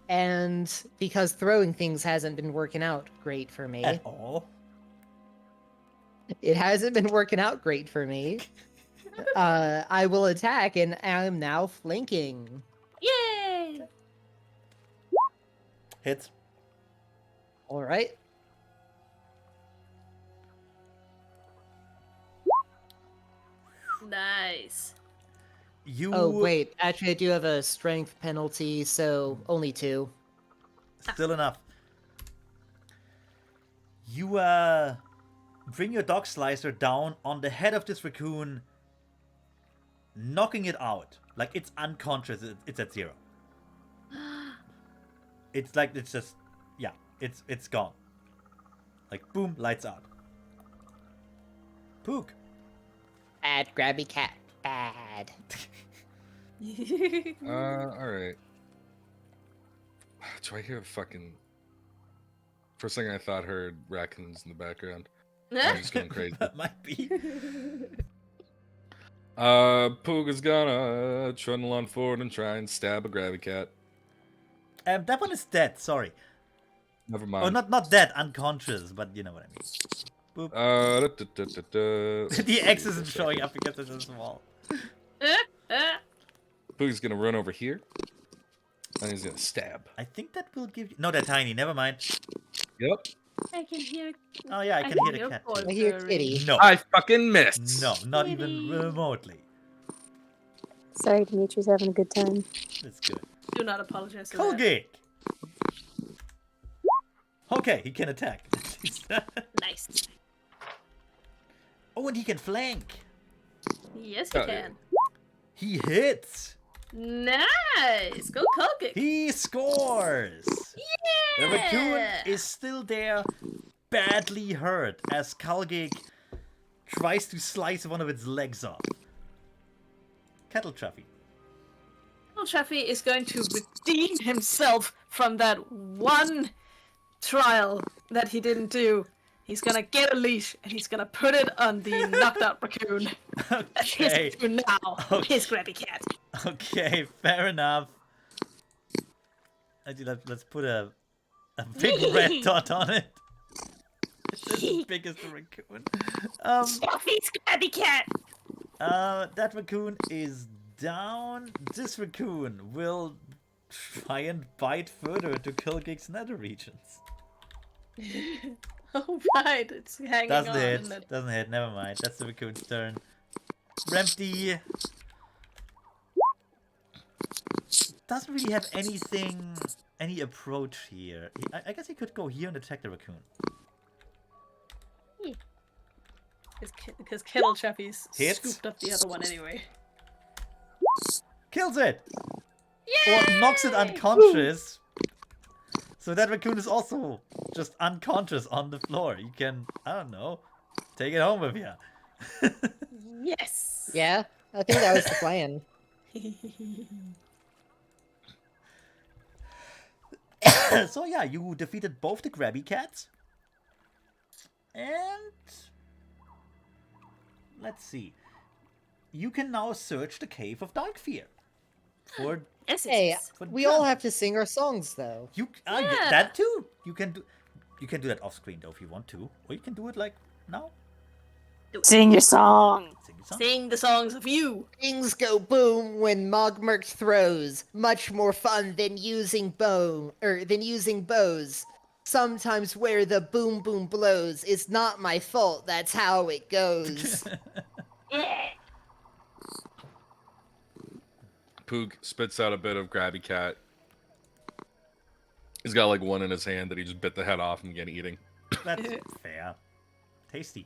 [SPEAKER 5] And because throwing things hasn't been working out great for me,
[SPEAKER 3] At all.
[SPEAKER 5] it hasn't been working out great for me. I will attack, and I'm now flanking.
[SPEAKER 6] Yay!
[SPEAKER 3] Hits.
[SPEAKER 5] All right.
[SPEAKER 6] Nice.
[SPEAKER 3] You
[SPEAKER 5] Oh, wait. Actually, I do have a strength penalty, so only 2.
[SPEAKER 3] still enough. You bring your dog slicer down on the head of this raccoon, knocking it out. Like it's unconscious. It's at 0. It's like it's just it's gone. Like boom, lights out. Pook.
[SPEAKER 5] Bad grabby cat. Bad.
[SPEAKER 4] All right. Do I hear fucking? First thing I thought heard raccoons in the background. I'm just going crazy.
[SPEAKER 3] That might be.
[SPEAKER 4] Poog is gonna trundle on forward and try and stab a grabby cat.
[SPEAKER 3] That one is dead. Sorry.
[SPEAKER 4] Never
[SPEAKER 3] Oh,
[SPEAKER 4] mind.
[SPEAKER 3] not dead, unconscious, but you know what I mean. The X isn't showing up because it's so small.
[SPEAKER 4] Poog's gonna run over here, and he's gonna stab.
[SPEAKER 3] I think that will give you. No, they're tiny. Never mind.
[SPEAKER 4] Yep.
[SPEAKER 6] I can hear.
[SPEAKER 3] Oh yeah, I can hear the cat.
[SPEAKER 6] voice
[SPEAKER 3] Too.
[SPEAKER 5] I hear
[SPEAKER 6] purring.
[SPEAKER 5] kitty.
[SPEAKER 3] No,
[SPEAKER 4] I fucking missed.
[SPEAKER 3] no, not even remotely.
[SPEAKER 1] Sorry, Dimitri's having a good time.
[SPEAKER 3] That's good.
[SPEAKER 6] Do not apologize for that.
[SPEAKER 3] Colgate. Okay, he can attack.
[SPEAKER 6] Nice.
[SPEAKER 3] Oh, and he can flank.
[SPEAKER 6] Yes, you
[SPEAKER 4] Oh, yeah.
[SPEAKER 6] can.
[SPEAKER 3] He hits.
[SPEAKER 6] Nice. Go Colgate.
[SPEAKER 3] He scores. The raccoon
[SPEAKER 6] Yeah.
[SPEAKER 3] is still there, badly hurt, as Kalgik tries to slice one of its legs off. Kettle Chuffy.
[SPEAKER 6] Well, Chaffee is going to redeem himself from that one trial that he didn't do. He's gonna get a leash and he's gonna put it on the knocked out raccoon. His
[SPEAKER 3] Okay,
[SPEAKER 6] raccoon now.
[SPEAKER 3] Okay.
[SPEAKER 6] His grabby cat.
[SPEAKER 3] okay, fair enough. Actually, let's put a big red dot on it. It's as big as the raccoon.
[SPEAKER 2] Chaffee's grabby cat.
[SPEAKER 3] That raccoon is down. This raccoon will try and bite further into Kilgig's nether regions.
[SPEAKER 6] Oh right, it's hanging
[SPEAKER 3] Doesn't
[SPEAKER 6] on.
[SPEAKER 3] hit.
[SPEAKER 6] isn't it?
[SPEAKER 3] Doesn't hit. Never mind. That's the raccoon's turn. Rempty doesn't really have any approach here. I guess he could go here and attack the raccoon.
[SPEAKER 6] Because Kettle Chaffee's
[SPEAKER 3] Hits.
[SPEAKER 6] scooped up the other one anyway.
[SPEAKER 3] Kills it!
[SPEAKER 6] Yay!
[SPEAKER 3] Or knocks it unconscious. So that raccoon is also just unconscious on the floor. You can, I don't know, take it home with you.
[SPEAKER 6] Yes.
[SPEAKER 5] Yeah, I think that was the plan.
[SPEAKER 3] So yeah, you defeated both the grabby cats. And let's see. You can now search the cave of Dark Fear for
[SPEAKER 6] Yes,
[SPEAKER 5] Hey,
[SPEAKER 6] yes.
[SPEAKER 3] For
[SPEAKER 5] we all
[SPEAKER 3] jump.
[SPEAKER 5] have to sing our songs, though.
[SPEAKER 3] you
[SPEAKER 6] Yeah.
[SPEAKER 3] that too. You can do that off screen though if you want to, or you can do it like now.
[SPEAKER 1] Sing your song.
[SPEAKER 3] Sing the song.
[SPEAKER 6] Sing the songs of you.
[SPEAKER 5] Things go boom when Mogmerk throws. Much more fun than using bows. Sometimes where the boom boom blows is not my fault. That's how it goes.
[SPEAKER 4] Poog spits out a bit of grabby cat. He's got like one in his hand that he just bit the head off and began eating.
[SPEAKER 3] That's fair. Tasty.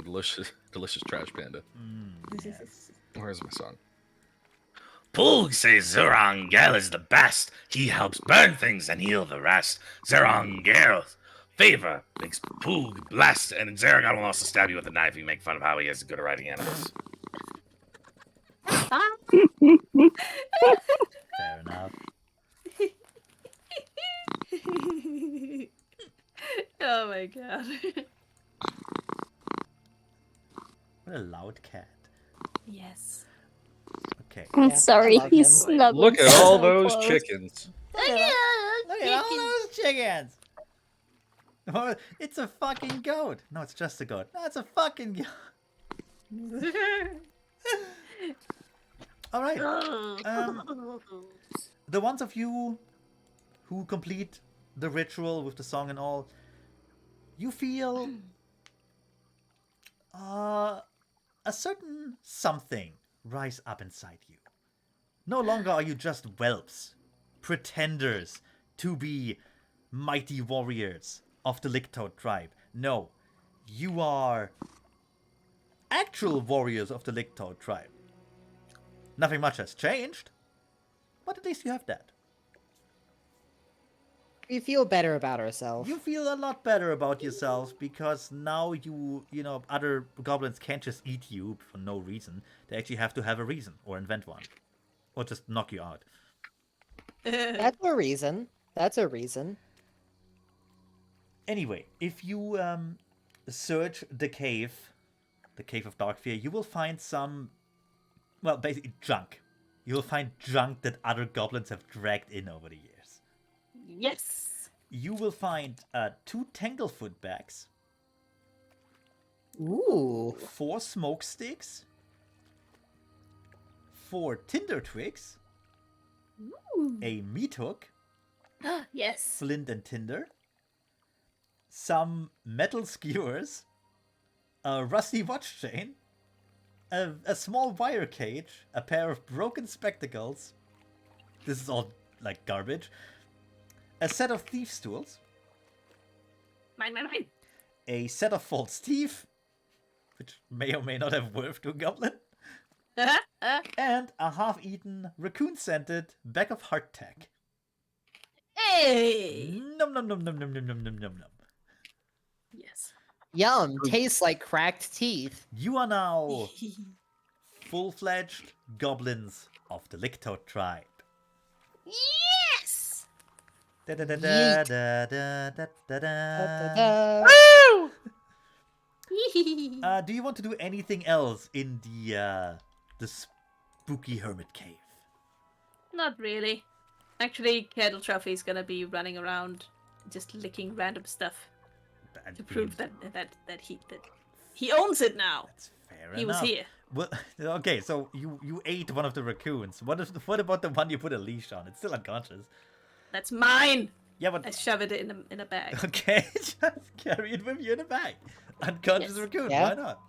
[SPEAKER 4] Delicious, delicious trash panda.
[SPEAKER 3] Yes.
[SPEAKER 4] Where's my song?
[SPEAKER 7] Poog says Zerangel is the best. He helps burn things and heal the rest. Zerangel's favor makes Poog blessed, and Zerangel will also stab you with a knife if you make fun of how he is good at riding animals.
[SPEAKER 3] Fair enough.
[SPEAKER 6] Oh my god.
[SPEAKER 3] What a loud cat.
[SPEAKER 6] Yes.
[SPEAKER 3] Okay.
[SPEAKER 1] I'm
[SPEAKER 5] Yeah,
[SPEAKER 1] sorry,
[SPEAKER 5] I love
[SPEAKER 1] he's
[SPEAKER 5] him.
[SPEAKER 1] snuggled
[SPEAKER 4] Look at all
[SPEAKER 1] so
[SPEAKER 4] those
[SPEAKER 1] close.
[SPEAKER 4] chickens.
[SPEAKER 3] Look at all those chickens. Oh, it's a fucking goat. No, it's just a goat. No, it's a fucking goat. All right. The ones of you who complete the ritual with the song and all, you feel a certain something rise up inside you. No longer are you just whelps, pretenders to be mighty warriors of the Lictoad tribe. No, you are actual warriors of the Lictoad tribe. Nothing much has changed, but at least you have that.
[SPEAKER 5] We feel better about ourselves.
[SPEAKER 3] You feel a lot better about yourselves because now you know, other goblins can't just eat you for no reason. They actually have to have a reason or invent one. Or just knock you out.
[SPEAKER 5] That's a reason. That's a reason.
[SPEAKER 3] Anyway, if you search the cave of Darkfear, you will find some, well, basically junk. You will find junk that other goblins have dragged in over the years.
[SPEAKER 6] Yes.
[SPEAKER 3] You will find 2 Tanglefoot bags,
[SPEAKER 5] Ooh.
[SPEAKER 3] 4 smoke sticks, 4 tinder twigs, a meat hook,
[SPEAKER 6] Yes.
[SPEAKER 3] flint and tinder, some metal skewers, a rusty watch chain, a small wire cage, a pair of broken spectacles. This is all like garbage. A set of thieves' tools,
[SPEAKER 6] Mine.
[SPEAKER 3] a set of false teeth, which may or may not have worth to a goblin, and a half-eaten, raccoon-scented bag of hardtack.
[SPEAKER 6] Hey.
[SPEAKER 3] Nom nom nom nom nom nom nom nom nom nom.
[SPEAKER 6] Yes.
[SPEAKER 5] Yum. Tastes like cracked teeth.
[SPEAKER 3] You are now full-fledged goblins of the Lictoad tribe.
[SPEAKER 2] Yes!
[SPEAKER 3] Da da da
[SPEAKER 5] Yeet.
[SPEAKER 3] da da da da da.
[SPEAKER 5] Da-da.
[SPEAKER 3] Do you want to do anything else in the spooky hermit cave?
[SPEAKER 6] Not really. Actually, Kettle Trophy's gonna be running around just licking random stuff to prove that he owns it now.
[SPEAKER 3] That's fair
[SPEAKER 6] He was
[SPEAKER 3] enough.
[SPEAKER 6] here.
[SPEAKER 3] Well, okay, so you ate one of the raccoons. What about the one you put a leash on? It's still unconscious.
[SPEAKER 6] That's mine.
[SPEAKER 3] Yeah, but
[SPEAKER 6] I shove it in a bag.
[SPEAKER 3] okay, just carry it with you in a bag. Unconscious
[SPEAKER 6] Yes.
[SPEAKER 3] raccoon.
[SPEAKER 5] Yeah.
[SPEAKER 3] Why not?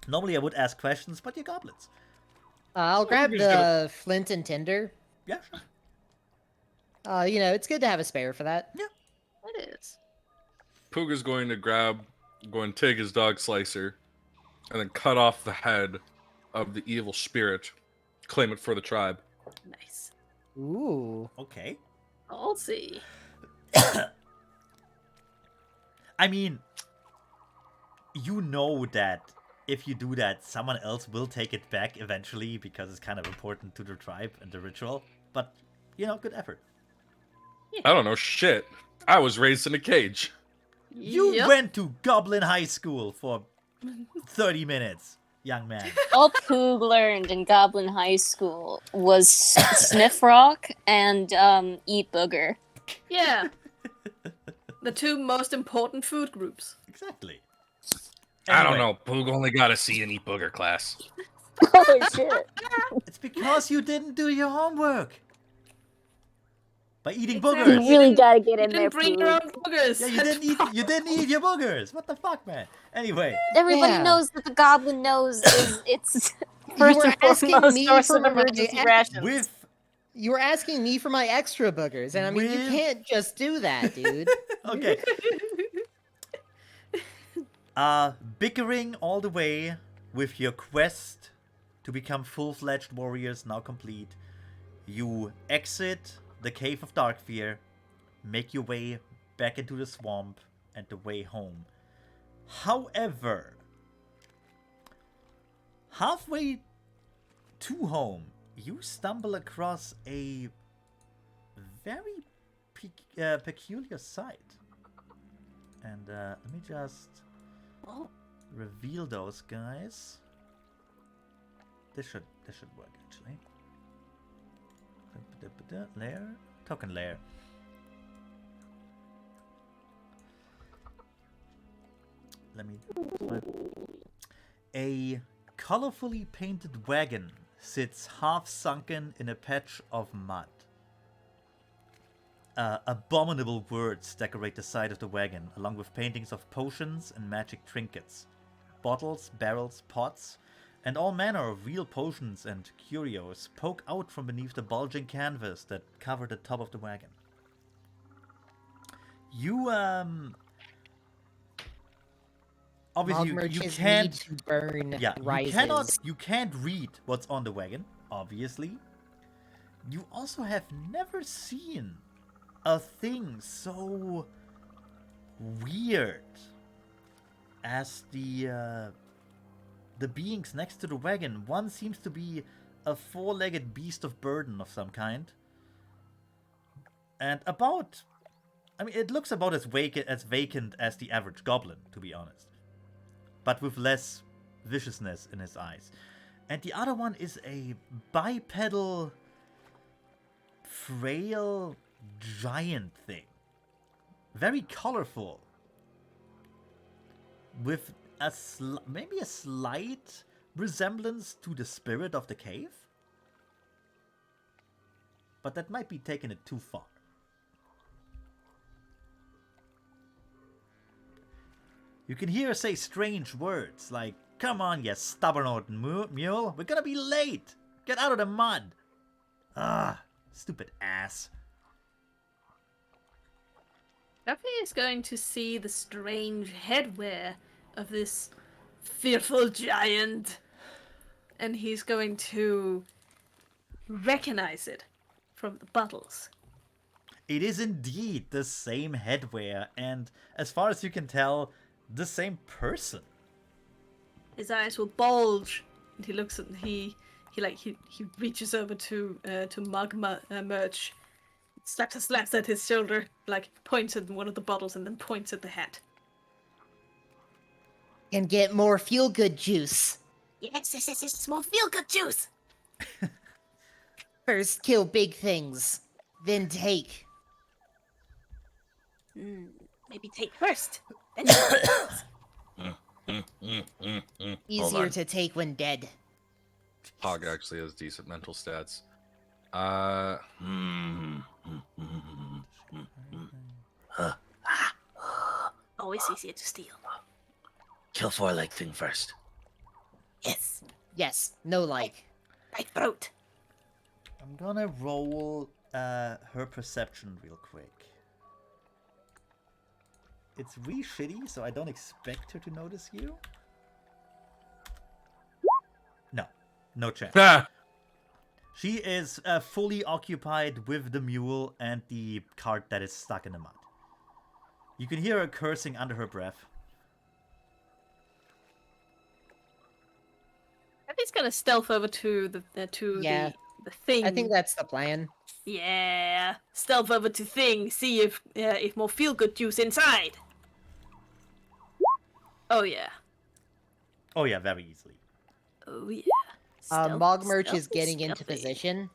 [SPEAKER 3] Normally I would ask questions, but you're goblins.
[SPEAKER 5] I'll grab
[SPEAKER 4] he's gonna-
[SPEAKER 5] the flint and tinder.
[SPEAKER 3] Yeah, sure.
[SPEAKER 5] You know, it's good to have a spare for that.
[SPEAKER 6] It is.
[SPEAKER 4] Pooga's going to take his dog slicer, and then cut off the head of the evil spirit, claim it for the tribe.
[SPEAKER 6] Nice.
[SPEAKER 5] Ooh.
[SPEAKER 3] Okay.
[SPEAKER 6] I'll see.
[SPEAKER 3] I mean, you know that if you do that, someone else will take it back eventually because it's kind of important to the tribe and the ritual. But, you know, good effort.
[SPEAKER 4] I don't know shit. I was raised in a cage.
[SPEAKER 3] You
[SPEAKER 6] Yep.
[SPEAKER 3] went to Goblin High School for 30 minutes, young man.
[SPEAKER 1] All Poog learned in Goblin High School was sniff rock and eat booger.
[SPEAKER 6] Yeah. The 2 most important food groups.
[SPEAKER 3] Exactly.
[SPEAKER 7] I don't
[SPEAKER 3] Anyway,
[SPEAKER 7] know. Poog only got a C in Eat Booger class.
[SPEAKER 1] Holy shit.
[SPEAKER 3] It's because you didn't do your homework. By eating
[SPEAKER 6] Exactly.
[SPEAKER 1] You
[SPEAKER 3] boogers.
[SPEAKER 1] really gotta get
[SPEAKER 6] You
[SPEAKER 1] in there,
[SPEAKER 6] didn't bring your
[SPEAKER 1] Poog.
[SPEAKER 6] own boogers.
[SPEAKER 3] Yeah, you
[SPEAKER 6] That's
[SPEAKER 3] didn't eat.
[SPEAKER 6] fine.
[SPEAKER 3] You didn't eat your boogers. What the fuck, man? Anyway,
[SPEAKER 1] Everybody
[SPEAKER 5] Yeah.
[SPEAKER 1] knows that the goblin nose is its
[SPEAKER 5] You
[SPEAKER 1] first
[SPEAKER 5] were
[SPEAKER 1] and
[SPEAKER 5] asking
[SPEAKER 1] foremost
[SPEAKER 5] me
[SPEAKER 1] source
[SPEAKER 5] for
[SPEAKER 1] of
[SPEAKER 5] my
[SPEAKER 1] emergency
[SPEAKER 5] ex-
[SPEAKER 1] rations.
[SPEAKER 3] with
[SPEAKER 5] You were asking me for my extra boogers, and I mean, you
[SPEAKER 3] With-
[SPEAKER 5] can't just do that, dude.
[SPEAKER 3] okay, bickering all the way with your quest to become full-fledged warriors now complete. You exit the Cave of Darkfear, make your way back into the swamp and the way home. However, halfway to home, you stumble across a very peculiar sight. And let me just reveal those guys. This should work actually. Layer, token layer. Let me. A colorfully painted wagon sits half sunken in a patch of mud. Abominable words decorate the side of the wagon, along with paintings of potions and magic trinkets. bottles, barrels, pots, and all manner of real potions and curios poke out from beneath the bulging canvas that covered the top of the wagon. You, obviously, you
[SPEAKER 5] Mogmerch's
[SPEAKER 3] can't...
[SPEAKER 5] need to burn
[SPEAKER 3] Yeah,
[SPEAKER 5] rises.
[SPEAKER 3] you can't read what's on the wagon, obviously. You also have never seen a thing so weird as the beings next to the wagon. One seems to be a four-legged beast of burden of some kind. And about... I mean, it looks about as vacant as the average goblin, to be honest. But with less viciousness in his eyes. And the other one is a bipedal, frail giant thing. Very colorful. With maybe a slight resemblance to the spirit of the cave. But that might be taking it too far. You can hear her say strange words like, "Come on, you stubborn old mule. We're gonna be late. Get out of the mud." Ah, stupid ass.
[SPEAKER 6] Duffy is going to see the strange headwear of this fearful giant, and he's going to recognize it from the bottles.
[SPEAKER 3] It is indeed the same headwear, and as far as you can tell, the same person.
[SPEAKER 6] His eyes will bulge, and he looks at he reaches over to Merch, slaps at his shoulder, like points at one of the bottles, and then points at the hat.
[SPEAKER 5] And get more feel-good juice.
[SPEAKER 2] Yes, more feel-good juice.
[SPEAKER 5] First kill big things, then take.
[SPEAKER 2] Maybe take first. Then
[SPEAKER 7] Hold
[SPEAKER 5] Easier
[SPEAKER 7] on.
[SPEAKER 5] to take when dead.
[SPEAKER 4] Hog actually has decent mental stats.
[SPEAKER 2] always easier to steal.
[SPEAKER 7] Kill four-leg thing first.
[SPEAKER 2] Yes,
[SPEAKER 5] Yes, no like.
[SPEAKER 2] by throat.
[SPEAKER 3] I'm gonna roll her perception real quick. It's really shitty, so I don't expect her to notice you. No chance.
[SPEAKER 4] Ah!
[SPEAKER 3] She is fully occupied with the mule and the cart that is stuck in the mud. You can hear her cursing under her breath.
[SPEAKER 6] Duffy's gonna stealth over to the the thing.
[SPEAKER 5] I think that's the plan.
[SPEAKER 6] Yeah, stealth over to thing. See if more feel good juice inside. Oh yeah.
[SPEAKER 3] Oh yeah, very easily.
[SPEAKER 6] Oh yeah.
[SPEAKER 5] Mogmerch is
[SPEAKER 6] Stealthy,
[SPEAKER 5] getting into
[SPEAKER 6] stealthy.
[SPEAKER 5] position.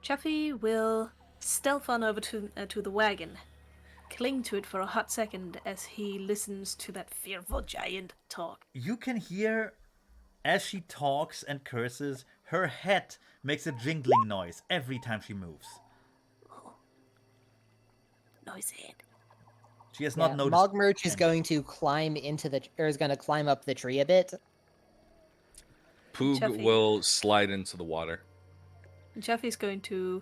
[SPEAKER 6] Chuffy will stealth on over to the wagon, cling to it for a hot second as he listens to that fearful giant talk.
[SPEAKER 3] You can hear, as she talks and curses, her head makes a jingling noise every time she moves.
[SPEAKER 2] Noise head.
[SPEAKER 3] She has not noticed.
[SPEAKER 5] Mogmerch is
[SPEAKER 3] anything.
[SPEAKER 5] going to climb is going to climb up the tree a bit.
[SPEAKER 4] Poog
[SPEAKER 6] Chuffy.
[SPEAKER 4] will slide into the water.
[SPEAKER 6] And Chuffy's going to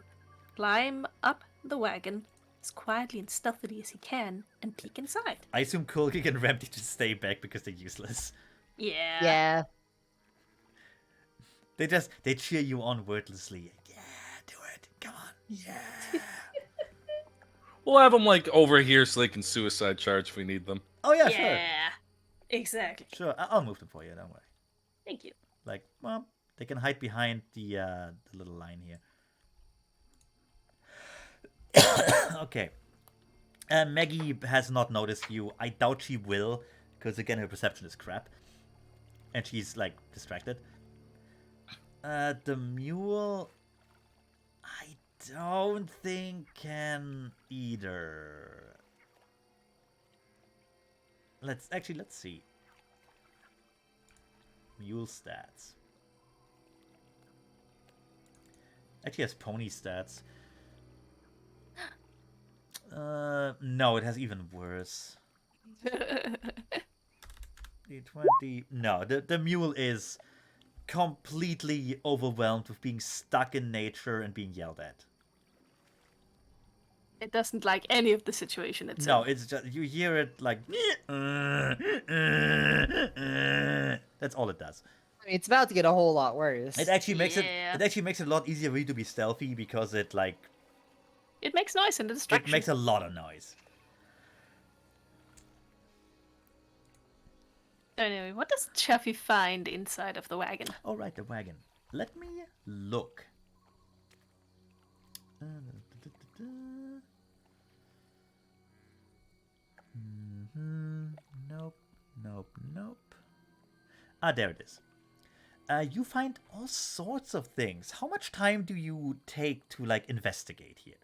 [SPEAKER 6] climb up the wagon as quietly and stealthily as he can and peek inside.
[SPEAKER 3] I assume Kulgik and Remti just stay back because they're useless.
[SPEAKER 6] Yeah.
[SPEAKER 5] Yeah.
[SPEAKER 3] They cheer you on wordlessly. Yeah, do it. Come on. Yeah.
[SPEAKER 4] We'll have them like over here so they can suicide charge if we need them.
[SPEAKER 3] Oh yeah,
[SPEAKER 6] Yeah. Exactly.
[SPEAKER 3] sure. I'll move them for you. Don't worry.
[SPEAKER 6] Thank you.
[SPEAKER 3] Like, well, they can hide behind the little line here. Okay. Maggie has not noticed you. I doubt she will, because again, her perception is crap, and she's like distracted. The mule, I don't think can either. Let's see. Mule stats. Actually has pony stats. No, it has even worse. D20. No, the mule is completely overwhelmed with being stuck in nature and being yelled at.
[SPEAKER 6] It doesn't like any of the situation it's
[SPEAKER 3] No,
[SPEAKER 6] in.
[SPEAKER 3] it's just you hear it like that's all it does.
[SPEAKER 5] I mean, it's about to get a whole lot worse.
[SPEAKER 3] It actually makes
[SPEAKER 6] Yeah.
[SPEAKER 3] it actually makes it a lot easier for you to be stealthy because it
[SPEAKER 6] It makes noise and a
[SPEAKER 3] it
[SPEAKER 6] distraction.
[SPEAKER 3] makes a lot of noise.
[SPEAKER 6] Anyway, what does Chaffee find inside of the wagon?
[SPEAKER 3] All right, the wagon. Let me look. Nope, nope, nope. Ah, there it is. You find all sorts of things. How much time do you take to investigate here?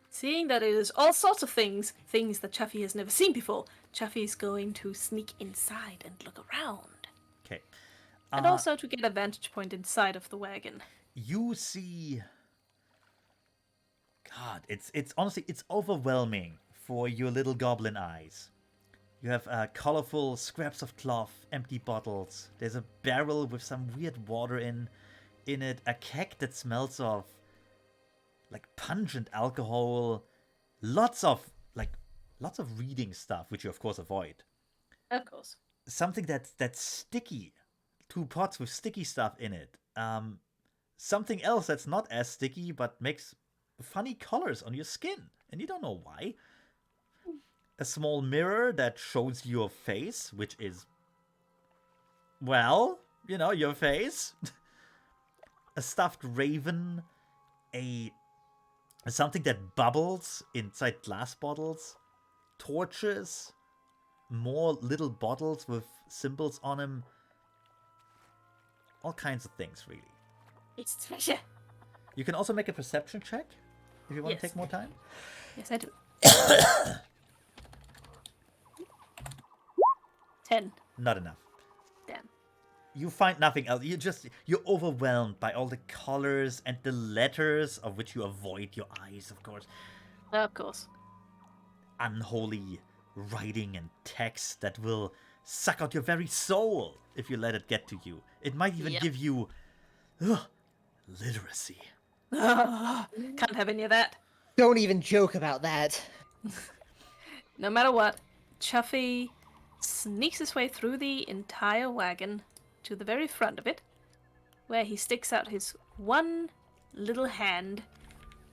[SPEAKER 6] Seeing that it is all sorts of things that Chaffee has never seen before, Chaffee is going to sneak inside and look around.
[SPEAKER 3] Okay.
[SPEAKER 6] And also to get a vantage point inside of the wagon.
[SPEAKER 3] You see. God, it's honestly it's overwhelming for your little goblin eyes. You have colorful scraps of cloth, empty bottles. There's a barrel with some weird water in it. A keg that smells of pungent alcohol. Lots of reading stuff, which you of course avoid.
[SPEAKER 6] Of course.
[SPEAKER 3] Something that's sticky. 2 pots with sticky stuff in it. Something else that's not as sticky but makes funny colors on your skin, and you don't know why. A small mirror that shows your face, which is, well, your face. A stuffed raven, something that bubbles inside glass bottles, torches, more little bottles with symbols on them. All kinds of things, really.
[SPEAKER 2] It's treasure.
[SPEAKER 3] You can also make a perception check if you want
[SPEAKER 6] Yes.
[SPEAKER 3] to take more time.
[SPEAKER 6] Yes, I do. 10.
[SPEAKER 3] Not enough.
[SPEAKER 6] Damn.
[SPEAKER 3] You find nothing else. You're overwhelmed by all the colors and the letters, of which you avoid your eyes, of course.
[SPEAKER 6] Of course.
[SPEAKER 3] Unholy writing and text that will suck out your very soul if you let it get to you. It might even
[SPEAKER 6] Yep.
[SPEAKER 3] give you literacy.
[SPEAKER 6] Can't have any of that.
[SPEAKER 5] Don't even joke about that.
[SPEAKER 6] No matter what, Chaffee sneaks his way through the entire wagon to the very front of it, where he sticks out his one little hand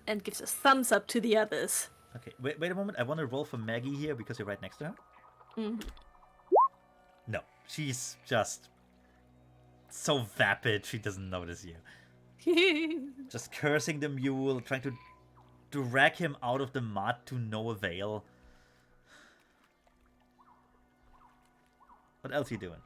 [SPEAKER 6] and gives a thumbs up to the others.
[SPEAKER 3] Okay, wait a moment. I want to roll for Maggie here because you're right next to her.
[SPEAKER 6] Mhm.
[SPEAKER 3] No, she's just so vapid she doesn't notice you. Just cursing the mule, trying to drag him out of the mud to no avail. What else are you doing?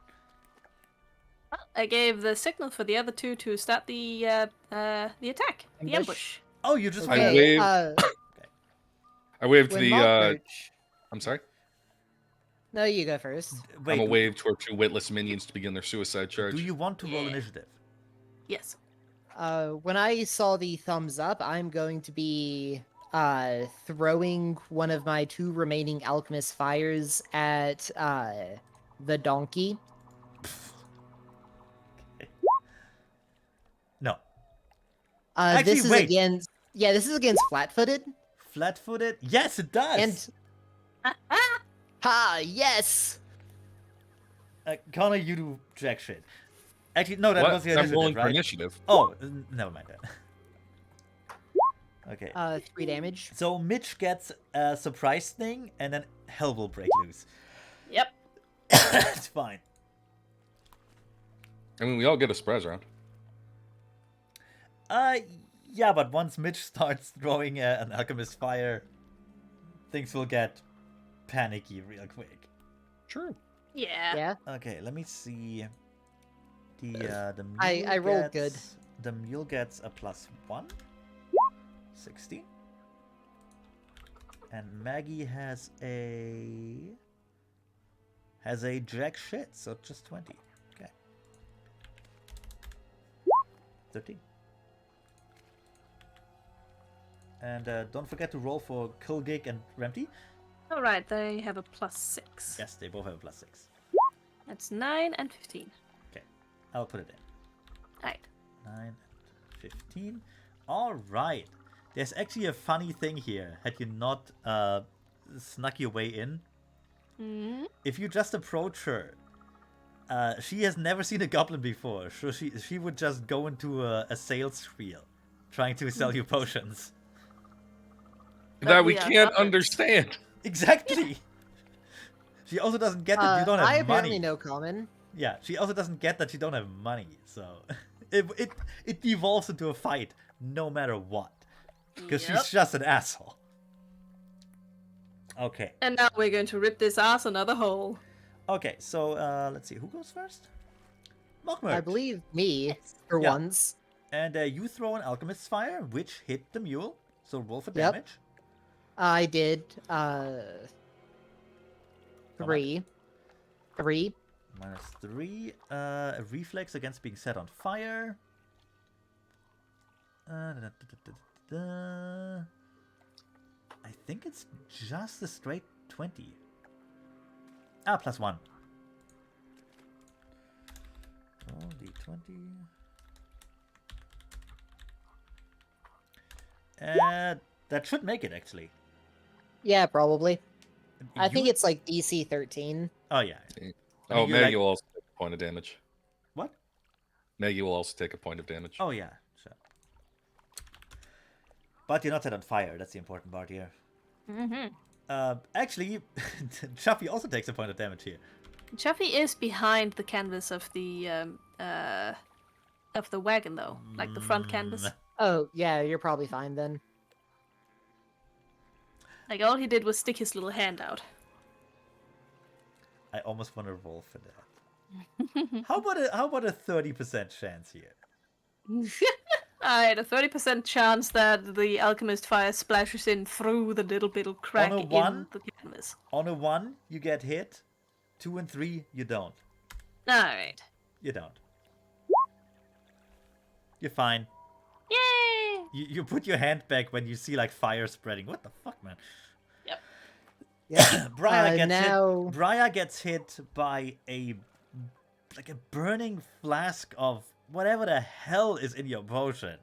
[SPEAKER 6] I gave the signal for the other two to start the attack, the
[SPEAKER 5] Ambush?
[SPEAKER 6] ambush.
[SPEAKER 3] Oh, you just
[SPEAKER 4] I
[SPEAKER 3] wait.
[SPEAKER 4] waved- I waved to
[SPEAKER 5] when
[SPEAKER 4] the.
[SPEAKER 5] Mockbirch...
[SPEAKER 4] I'm sorry.
[SPEAKER 5] No, you go first.
[SPEAKER 4] I'm a wave toward 2 witless minions to begin their suicide charge.
[SPEAKER 3] Do you want to roll
[SPEAKER 6] Yeah.
[SPEAKER 3] initiative?
[SPEAKER 6] Yes.
[SPEAKER 5] When I saw the thumbs up, I'm going to be throwing one of my 2 remaining alchemist fires at the donkey.
[SPEAKER 3] No.
[SPEAKER 5] This
[SPEAKER 3] Actually,
[SPEAKER 5] is
[SPEAKER 3] wait.
[SPEAKER 5] against this is against flat-footed.
[SPEAKER 3] Flat-footed? Yes, it does.
[SPEAKER 5] And ha, yes.
[SPEAKER 3] Connor, you do jack shit. Actually, no, that
[SPEAKER 4] What?
[SPEAKER 3] was the
[SPEAKER 4] I'm
[SPEAKER 3] initiative,
[SPEAKER 4] rolling for
[SPEAKER 3] right?
[SPEAKER 4] initiative.
[SPEAKER 3] Oh, never mind that. Okay.
[SPEAKER 5] 3 damage.
[SPEAKER 3] So Mitch gets a surprise thing, and then hell will break loose.
[SPEAKER 6] Yep.
[SPEAKER 3] It's fine.
[SPEAKER 4] I mean, we all get a surprise round.
[SPEAKER 3] Yeah, but once Mitch starts throwing an alchemist fire, things will get panicky real quick.
[SPEAKER 4] True.
[SPEAKER 6] Yeah.
[SPEAKER 5] Yeah.
[SPEAKER 3] Okay, let me see. The mule
[SPEAKER 5] I rolled good.
[SPEAKER 3] The mule gets a +1. 16. And Maggie has a jack shit, so just 20. Okay. 13. And don't forget to roll for Kulgik and Remty.
[SPEAKER 6] All right, they have a +6.
[SPEAKER 3] Yes, they both have a +6.
[SPEAKER 6] That's 9 and 15.
[SPEAKER 3] Okay, I'll put it in.
[SPEAKER 6] All right.
[SPEAKER 3] 9 and 15. All right. There's actually a funny thing here. Had you not snuck your way in, if you just approach her, she has never seen a goblin before, so she would just go into a sales spiel, trying to sell you potions.
[SPEAKER 4] That we
[SPEAKER 6] we are
[SPEAKER 4] can't
[SPEAKER 6] goblins.
[SPEAKER 4] understand.
[SPEAKER 3] Exactly. She also doesn't get that you don't have
[SPEAKER 5] I apparently
[SPEAKER 3] money.
[SPEAKER 5] know common.
[SPEAKER 3] Yeah, she also doesn't get that you don't have money. So it devolves into a fight no matter what, because she's just an asshole. Okay.
[SPEAKER 6] And now we're going to rip this ass another hole.
[SPEAKER 3] Okay, so let's see. Who goes first? Mockmerch.
[SPEAKER 5] I believe me, for
[SPEAKER 3] Yeah.
[SPEAKER 5] once.
[SPEAKER 3] And you throw an Alchemist's Fire, which hit the mule. So roll for
[SPEAKER 5] Yep.
[SPEAKER 3] damage.
[SPEAKER 5] I did, 3. 3.
[SPEAKER 3] -3. A reflex against being set on fire. I think it's just a straight 20. Ah, +1. Roll d20. That should make it, actually.
[SPEAKER 5] Yeah, probably. I think
[SPEAKER 3] You-
[SPEAKER 5] it's like DC 13.
[SPEAKER 3] Oh, yeah.
[SPEAKER 4] Oh,
[SPEAKER 3] you're
[SPEAKER 4] Maggie
[SPEAKER 3] like-
[SPEAKER 4] will also take a point of damage.
[SPEAKER 3] What?
[SPEAKER 4] Maggie will also take a point of damage.
[SPEAKER 3] Oh, yeah. Sure. But you're not set on fire. That's the important part here. Actually, Chuffy also takes a point of damage here.
[SPEAKER 6] Chuffy is behind the canvas of the wagon, though, like the front canvas.
[SPEAKER 5] Oh, yeah, you're probably fine then.
[SPEAKER 6] Like all he did was stick his little hand out.
[SPEAKER 3] I almost want to roll for that. How about a 30% chance here?
[SPEAKER 6] I had a 30% chance that the alchemist fire splashes in through the little bit of crack
[SPEAKER 3] On a
[SPEAKER 6] in
[SPEAKER 3] one?
[SPEAKER 6] the canvas.
[SPEAKER 3] On a 1, you get hit. 2 and 3, you don't.
[SPEAKER 6] Alright.
[SPEAKER 3] You don't. You're fine.
[SPEAKER 6] Yay!
[SPEAKER 3] You put your hand back when you see like fire spreading. What the fuck, man?
[SPEAKER 5] Yeah.
[SPEAKER 3] Briar gets
[SPEAKER 5] now...
[SPEAKER 3] hit. Briar gets hit by a burning flask of whatever the hell is in your potion,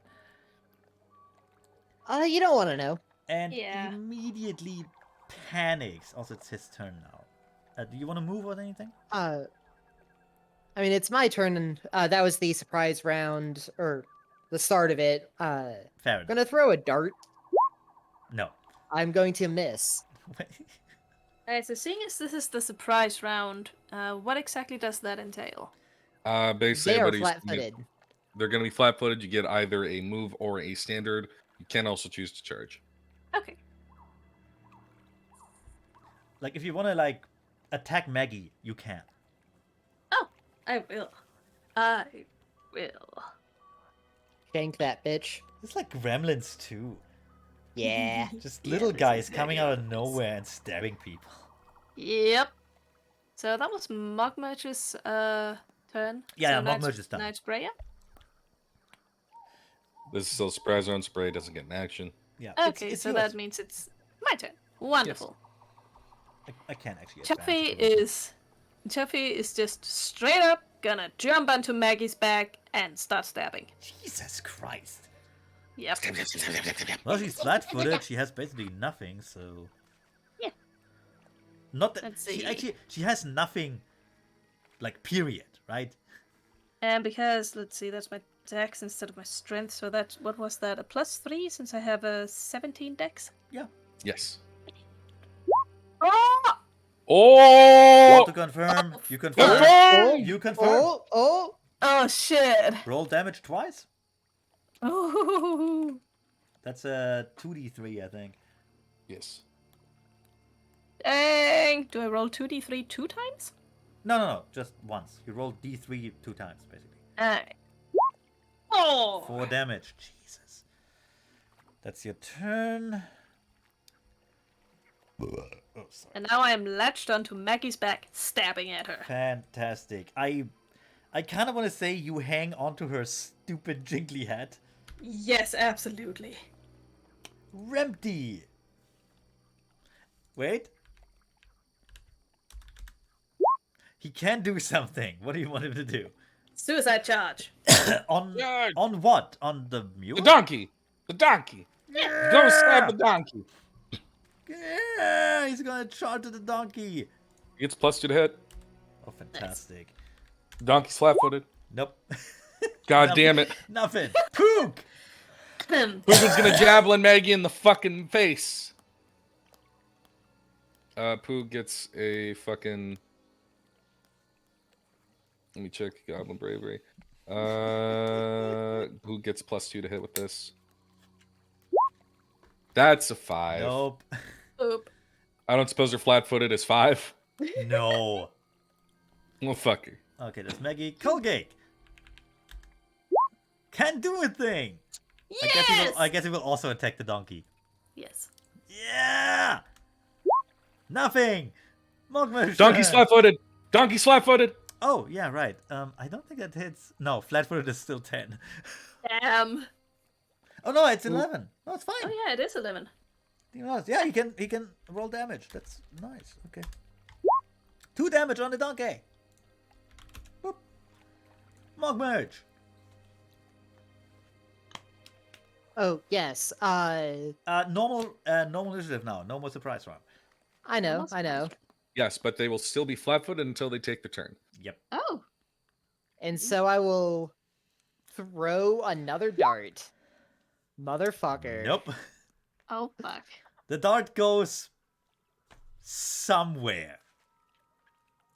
[SPEAKER 5] You don't want to know.
[SPEAKER 3] and
[SPEAKER 6] Yeah.
[SPEAKER 3] immediately panics. Also, it's his turn now. Do you want to move or anything?
[SPEAKER 5] I mean, it's my turn, and that was the surprise round, or the start of it.
[SPEAKER 3] Fair
[SPEAKER 5] I'm
[SPEAKER 3] enough.
[SPEAKER 5] gonna throw a dart.
[SPEAKER 3] No.
[SPEAKER 5] I'm going to miss.
[SPEAKER 6] Alright, so seeing as this is the surprise round, what exactly does that entail?
[SPEAKER 4] Basically,
[SPEAKER 5] They are
[SPEAKER 4] everybody's
[SPEAKER 5] flat-footed.
[SPEAKER 4] they're going to be flat-footed. You get either a move or a standard. You can also choose to charge.
[SPEAKER 6] Okay.
[SPEAKER 3] Like, if you want to like attack Maggie, you can.
[SPEAKER 6] I will. I will.
[SPEAKER 5] Shank that bitch.
[SPEAKER 3] It's like Gremlins too.
[SPEAKER 5] Yeah.
[SPEAKER 3] Just
[SPEAKER 6] Yeah,
[SPEAKER 3] little
[SPEAKER 6] this
[SPEAKER 3] guys
[SPEAKER 6] is
[SPEAKER 3] coming
[SPEAKER 6] very
[SPEAKER 3] out of
[SPEAKER 6] obvious.
[SPEAKER 3] nowhere and stabbing people.
[SPEAKER 6] Yep. So that was Mogmerch's turn.
[SPEAKER 3] Yeah,
[SPEAKER 6] so
[SPEAKER 3] Mogmerch is done.
[SPEAKER 6] Night Sprayer.
[SPEAKER 4] This is still surprise round. Spray doesn't get an action.
[SPEAKER 3] Yeah.
[SPEAKER 6] Okay,
[SPEAKER 3] it's
[SPEAKER 6] so
[SPEAKER 3] yours.
[SPEAKER 6] that means it's my turn. Wonderful.
[SPEAKER 3] I can't actually.
[SPEAKER 6] Chuffy is just straight up gonna jump onto Maggie's back and start stabbing.
[SPEAKER 3] Jesus Christ.
[SPEAKER 6] Yep.
[SPEAKER 3] Well, she's flat-footed. She has basically nothing, so.
[SPEAKER 6] Yeah.
[SPEAKER 3] Not that
[SPEAKER 6] Let's
[SPEAKER 3] she
[SPEAKER 6] see.
[SPEAKER 3] actually she has nothing. Like period, right?
[SPEAKER 6] And because let's see, that's my dex instead of my strength, so that what was that? A +3 since I have a 17 dex.
[SPEAKER 4] Yes.
[SPEAKER 6] Oh!
[SPEAKER 4] Oh!
[SPEAKER 3] Want to confirm? You confirm?
[SPEAKER 5] Oh,
[SPEAKER 3] You confirm?
[SPEAKER 5] oh.
[SPEAKER 6] Oh shit!
[SPEAKER 3] Roll damage twice.
[SPEAKER 6] Oh!
[SPEAKER 3] That's a 2d3, I think.
[SPEAKER 4] Yes.
[SPEAKER 6] Dang! Do I roll 2d3 2 times?
[SPEAKER 3] No, just once. You roll d3 2 times, basically.
[SPEAKER 6] Alright. Oh!
[SPEAKER 3] 4 damage. Jesus. That's your turn. Oh, sorry.
[SPEAKER 6] And now I am latched onto Maggie's back, stabbing at her.
[SPEAKER 3] Fantastic. I kind of want to say you hang onto her stupid jingly hat.
[SPEAKER 6] Yes, absolutely.
[SPEAKER 3] Rempty. Wait. He can do something. What do you want him to do?
[SPEAKER 6] Suicide charge.
[SPEAKER 3] on
[SPEAKER 4] Yeah.
[SPEAKER 3] on what? On the mule?
[SPEAKER 4] The donkey. The donkey. Go stab the donkey.
[SPEAKER 3] Yeah, he's gonna charge at the donkey.
[SPEAKER 4] He gets +2 to hit.
[SPEAKER 3] Oh, fantastic.
[SPEAKER 4] Donkey's flat-footed.
[SPEAKER 3] Nope.
[SPEAKER 4] God
[SPEAKER 3] Nothing.
[SPEAKER 4] damn it.
[SPEAKER 3] Nothing. Pook!
[SPEAKER 4] Poog's gonna javelin Maggie in the fucking face. Poog gets a fucking... Let me check Goblin Bravery. Poog gets +2 to hit with this. That's a 5.
[SPEAKER 3] Nope.
[SPEAKER 6] Oop.
[SPEAKER 4] I don't suppose her flat-footed is 5.
[SPEAKER 3] No.
[SPEAKER 4] Well, fuck her.
[SPEAKER 3] Okay, that's Maggie. Colgate. Can't do a thing.
[SPEAKER 6] Yes!
[SPEAKER 3] I guess he will also attack the donkey.
[SPEAKER 6] Yes.
[SPEAKER 3] Yeah. Nothing. Mogma's
[SPEAKER 4] Donkey's
[SPEAKER 3] turn.
[SPEAKER 4] flat-footed. Donkey's flat-footed.
[SPEAKER 3] Oh, yeah, right. I don't think that hits. No, flat-footed is still 10.
[SPEAKER 6] Damn.
[SPEAKER 3] Oh no, it's 11. No, it's fine.
[SPEAKER 6] Oh yeah, it is 11.
[SPEAKER 3] Yeah, he can roll damage. That's nice. Okay. 2 damage on the donkey. Boop. Mogmerge.
[SPEAKER 5] Oh, yes.
[SPEAKER 3] Normal initiative now. No more surprise round.
[SPEAKER 5] I know.
[SPEAKER 4] Yes, but they will still be flat-footed until they take the turn.
[SPEAKER 3] Yep.
[SPEAKER 1] Oh,
[SPEAKER 5] And so I will throw another dart. Motherfucker.
[SPEAKER 3] Nope.
[SPEAKER 1] oh fuck.
[SPEAKER 3] The dart goes somewhere.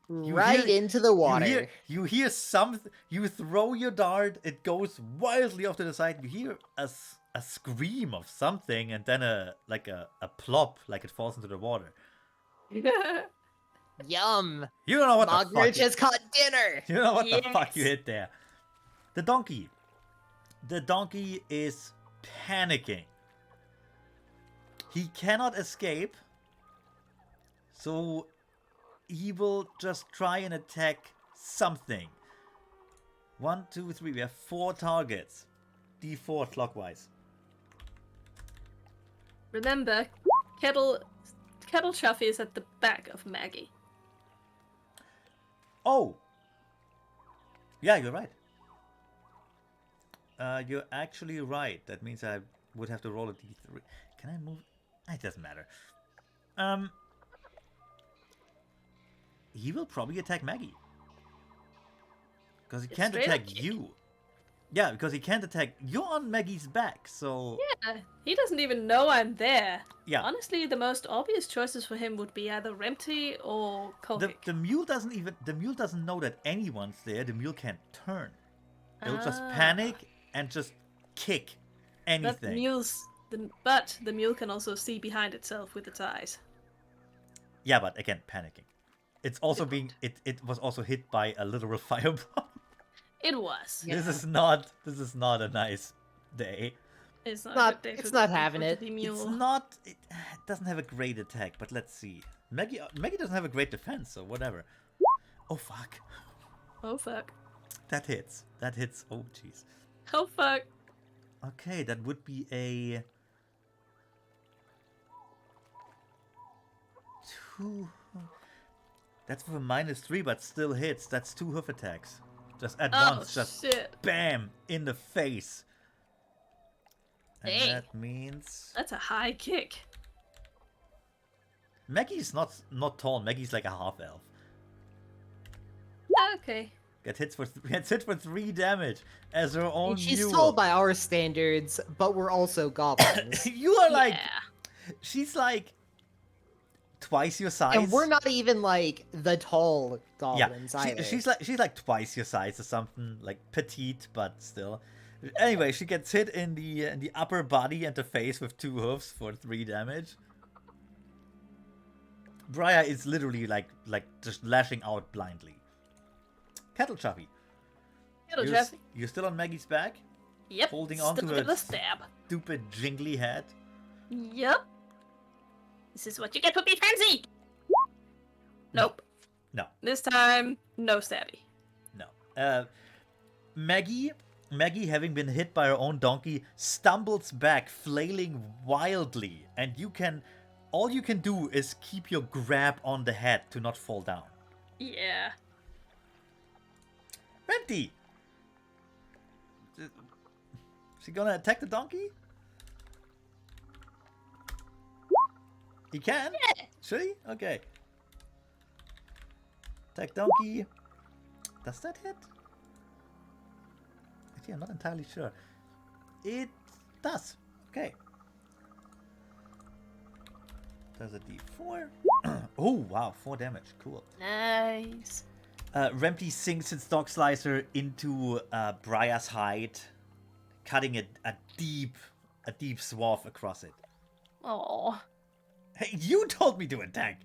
[SPEAKER 5] Right
[SPEAKER 3] hear-
[SPEAKER 5] into the water.
[SPEAKER 3] You hear something. You throw your dart. It goes wildly off to the side. You hear a scream of something, and then a plop, like it falls into the water.
[SPEAKER 5] Yum.
[SPEAKER 3] You don't know what the fuck.
[SPEAKER 5] Mogridge has caught dinner.
[SPEAKER 3] You know what the fuck
[SPEAKER 6] Yes.
[SPEAKER 3] you hit there. The donkey. The donkey is panicking. He cannot escape. So he will just try and attack something. 1, 2, 3. We have 4 targets. D4 clockwise.
[SPEAKER 6] Remember, Kettle Chuffy is at the back of Maggie.
[SPEAKER 3] Oh! Yeah, you're right. You're actually right. That means I would have to roll a d3. Can I move? It doesn't matter. He will probably attack Maggie. Because he can't
[SPEAKER 6] straight up
[SPEAKER 3] attack
[SPEAKER 6] kick.
[SPEAKER 3] you. Yeah, because he can't attack. You're on Maggie's back, so...
[SPEAKER 6] Yeah, he doesn't even know I'm there.
[SPEAKER 3] Yeah.
[SPEAKER 6] Honestly, the most obvious choices for him would be either Remty or Kolvik.
[SPEAKER 3] The mule doesn't know that anyone's there. The mule can't turn. It'll just
[SPEAKER 6] Ah.
[SPEAKER 3] panic and just kick
[SPEAKER 6] But
[SPEAKER 3] anything.
[SPEAKER 6] the mule can also see behind itself with its eyes.
[SPEAKER 3] Yeah, but again, panicking. It's also being it was also hit by a literal fireball.
[SPEAKER 6] It was.
[SPEAKER 5] Yeah.
[SPEAKER 3] This is not a nice day.
[SPEAKER 6] It's not.
[SPEAKER 5] Not-
[SPEAKER 6] a good day
[SPEAKER 5] it's
[SPEAKER 6] for
[SPEAKER 5] not
[SPEAKER 6] the-
[SPEAKER 5] having
[SPEAKER 6] for
[SPEAKER 5] it.
[SPEAKER 6] the mule.
[SPEAKER 3] It's not. It doesn't have a great attack, but let's see. Maggie doesn't have a great defense, so whatever. Oh fuck,
[SPEAKER 6] Oh fuck.
[SPEAKER 3] that hits. That hits. Oh jeez.
[SPEAKER 6] Oh fuck.
[SPEAKER 3] Okay, that would be a 2. That's for -3, but still hits. That's 2 hoof attacks. Just at
[SPEAKER 6] Oh
[SPEAKER 3] once, just
[SPEAKER 6] shit.
[SPEAKER 3] bam in the face. And
[SPEAKER 6] Dang.
[SPEAKER 3] that means
[SPEAKER 6] That's a high kick.
[SPEAKER 3] Maggie's not tall. Maggie's like a half elf.
[SPEAKER 6] Okay.
[SPEAKER 3] Gets hit for 3 damage as her own
[SPEAKER 5] She's
[SPEAKER 3] mule.
[SPEAKER 5] tall by our standards, but we're also goblins.
[SPEAKER 3] You are like
[SPEAKER 6] Yeah.
[SPEAKER 3] she's like twice your size.
[SPEAKER 5] And we're not even like the tall goblins either.
[SPEAKER 3] she's like twice your size or something, like petite, but still. Anyway, she gets hit in the upper body and the face with 2 hoofs for 3 damage. Briar is literally like just lashing out blindly. Kettle Chuffy,
[SPEAKER 6] Hello,
[SPEAKER 3] you're,
[SPEAKER 6] Jeff.
[SPEAKER 3] you're still on Maggie's back,
[SPEAKER 6] Yep.
[SPEAKER 3] holding on
[SPEAKER 6] still
[SPEAKER 3] to
[SPEAKER 6] gonna
[SPEAKER 3] it.
[SPEAKER 6] stab.
[SPEAKER 3] stupid jingly head.
[SPEAKER 6] Yep. This is what you get for being fancy. Nope.
[SPEAKER 3] No.
[SPEAKER 6] This time, no stabby.
[SPEAKER 3] No. Maggie, having been hit by her own donkey, stumbles back, flailing wildly, and all you can do is keep your grab on the head to not fall down.
[SPEAKER 6] Yeah.
[SPEAKER 3] Rempty! Is he gonna attack the donkey? He can?
[SPEAKER 2] Yeah.
[SPEAKER 3] Should he? Okay. Attack donkey. Does that hit? Actually, I'm not entirely sure. It does. Okay. Does a d4. Oh, wow. 4 damage. Cool.
[SPEAKER 6] Nice.
[SPEAKER 3] Rempty sinks its dog slicer into Briar's hide, cutting a deep swath across it.
[SPEAKER 6] Oh.
[SPEAKER 3] Hey, you told me to attack!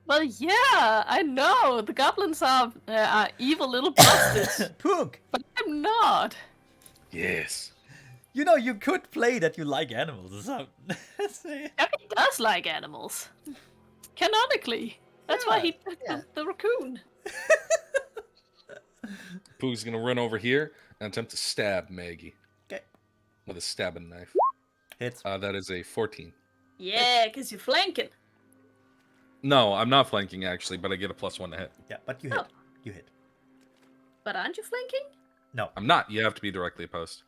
[SPEAKER 6] Well, yeah, I know. The goblins are evil little bastards.
[SPEAKER 3] Pook!
[SPEAKER 6] But I'm not.
[SPEAKER 7] Yes.
[SPEAKER 3] You know, you could play that you like animals or something.
[SPEAKER 6] Harry does like animals. Canonically. That's why he took the raccoon.
[SPEAKER 4] Poog's gonna run over here and attempt to stab Maggie.
[SPEAKER 3] Okay.
[SPEAKER 4] With a stabbing knife.
[SPEAKER 3] Hits.
[SPEAKER 4] That is a 14.
[SPEAKER 6] Yeah, because you're flanking.
[SPEAKER 4] No, I'm not flanking actually, but I get a +1 to hit.
[SPEAKER 3] Yeah, but you hit.
[SPEAKER 6] Oh.
[SPEAKER 3] You hit.
[SPEAKER 6] But aren't you flanking?
[SPEAKER 3] No.
[SPEAKER 4] I'm not. You have to be directly opposed.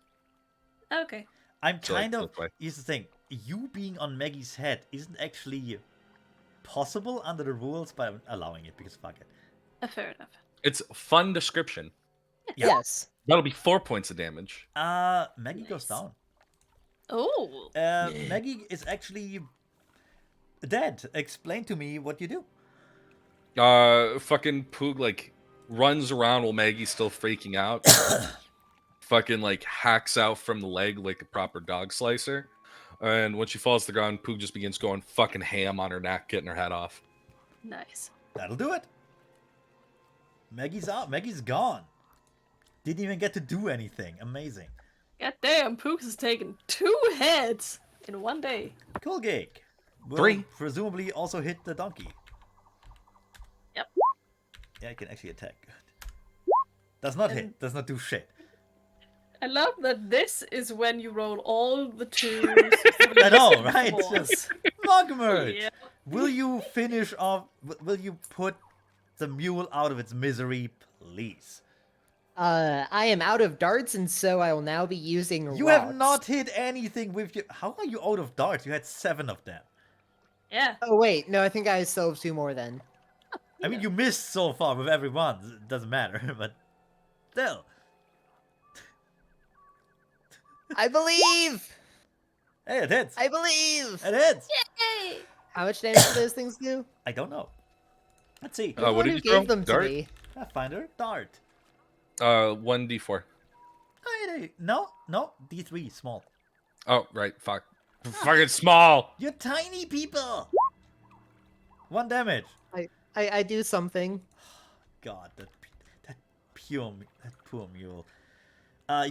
[SPEAKER 6] Okay.
[SPEAKER 3] I'm
[SPEAKER 4] So,
[SPEAKER 3] kind
[SPEAKER 4] like,
[SPEAKER 3] of...
[SPEAKER 4] this way.
[SPEAKER 3] Here's the thing. You being on Maggie's head isn't actually possible under the rules, but I'm allowing it because fuck it.
[SPEAKER 6] Fair enough.
[SPEAKER 4] It's fun description.
[SPEAKER 3] Yeah.
[SPEAKER 5] Yes.
[SPEAKER 4] That'll be 4 points of damage.
[SPEAKER 3] Maggie goes
[SPEAKER 6] Nice.
[SPEAKER 3] down.
[SPEAKER 6] Oh.
[SPEAKER 3] Maggie is actually dead. Explain to me what you do.
[SPEAKER 4] Fucking Poog like runs around while Maggie's still freaking out. Fucking like hacks out from the leg like a proper dog slicer. And when she falls to the ground, Poog just begins going fucking ham on her neck, getting her head off.
[SPEAKER 6] Nice.
[SPEAKER 3] That'll do it. Maggie's out. Maggie's gone. Didn't even get to do anything. Amazing.
[SPEAKER 6] God damn, Pooks has taken 2 heads in one day.
[SPEAKER 3] Cool gig. Will
[SPEAKER 4] 3.
[SPEAKER 3] presumably also hit the donkey.
[SPEAKER 6] Yep.
[SPEAKER 3] Yeah, I can actually attack. Does not hit. Does not do shit.
[SPEAKER 6] I love that this is when you roll all the 2s.
[SPEAKER 3] I know, right? Just Mogmerge.
[SPEAKER 6] Yeah.
[SPEAKER 3] Will you finish off? Will you put the mule out of its misery, please?
[SPEAKER 5] I am out of darts, and so I will now be using
[SPEAKER 3] You
[SPEAKER 5] rocks.
[SPEAKER 3] have not hit anything with your... How are you out of darts? You had 7 of them.
[SPEAKER 6] Yeah.
[SPEAKER 5] Oh, wait. No, I think I still have 2 more then.
[SPEAKER 3] I mean, you missed so far with every one. It doesn't matter, but still.
[SPEAKER 5] I believe!
[SPEAKER 3] Hey, it hits.
[SPEAKER 5] I believe!
[SPEAKER 3] It hits.
[SPEAKER 2] Yay!
[SPEAKER 5] How much damage do those things do?
[SPEAKER 3] I don't know. Let's see.
[SPEAKER 5] You're the
[SPEAKER 4] what
[SPEAKER 5] one
[SPEAKER 4] did
[SPEAKER 5] who
[SPEAKER 4] you throw?
[SPEAKER 5] gave them
[SPEAKER 4] Dart?
[SPEAKER 5] to me.
[SPEAKER 3] Pathfinder, dart.
[SPEAKER 4] 1d4.
[SPEAKER 3] No, D3, small.
[SPEAKER 4] Oh, right. Fuck. Fucking small.
[SPEAKER 3] You're tiny people. 1 damage.
[SPEAKER 5] I do something.
[SPEAKER 3] God, that poor mule.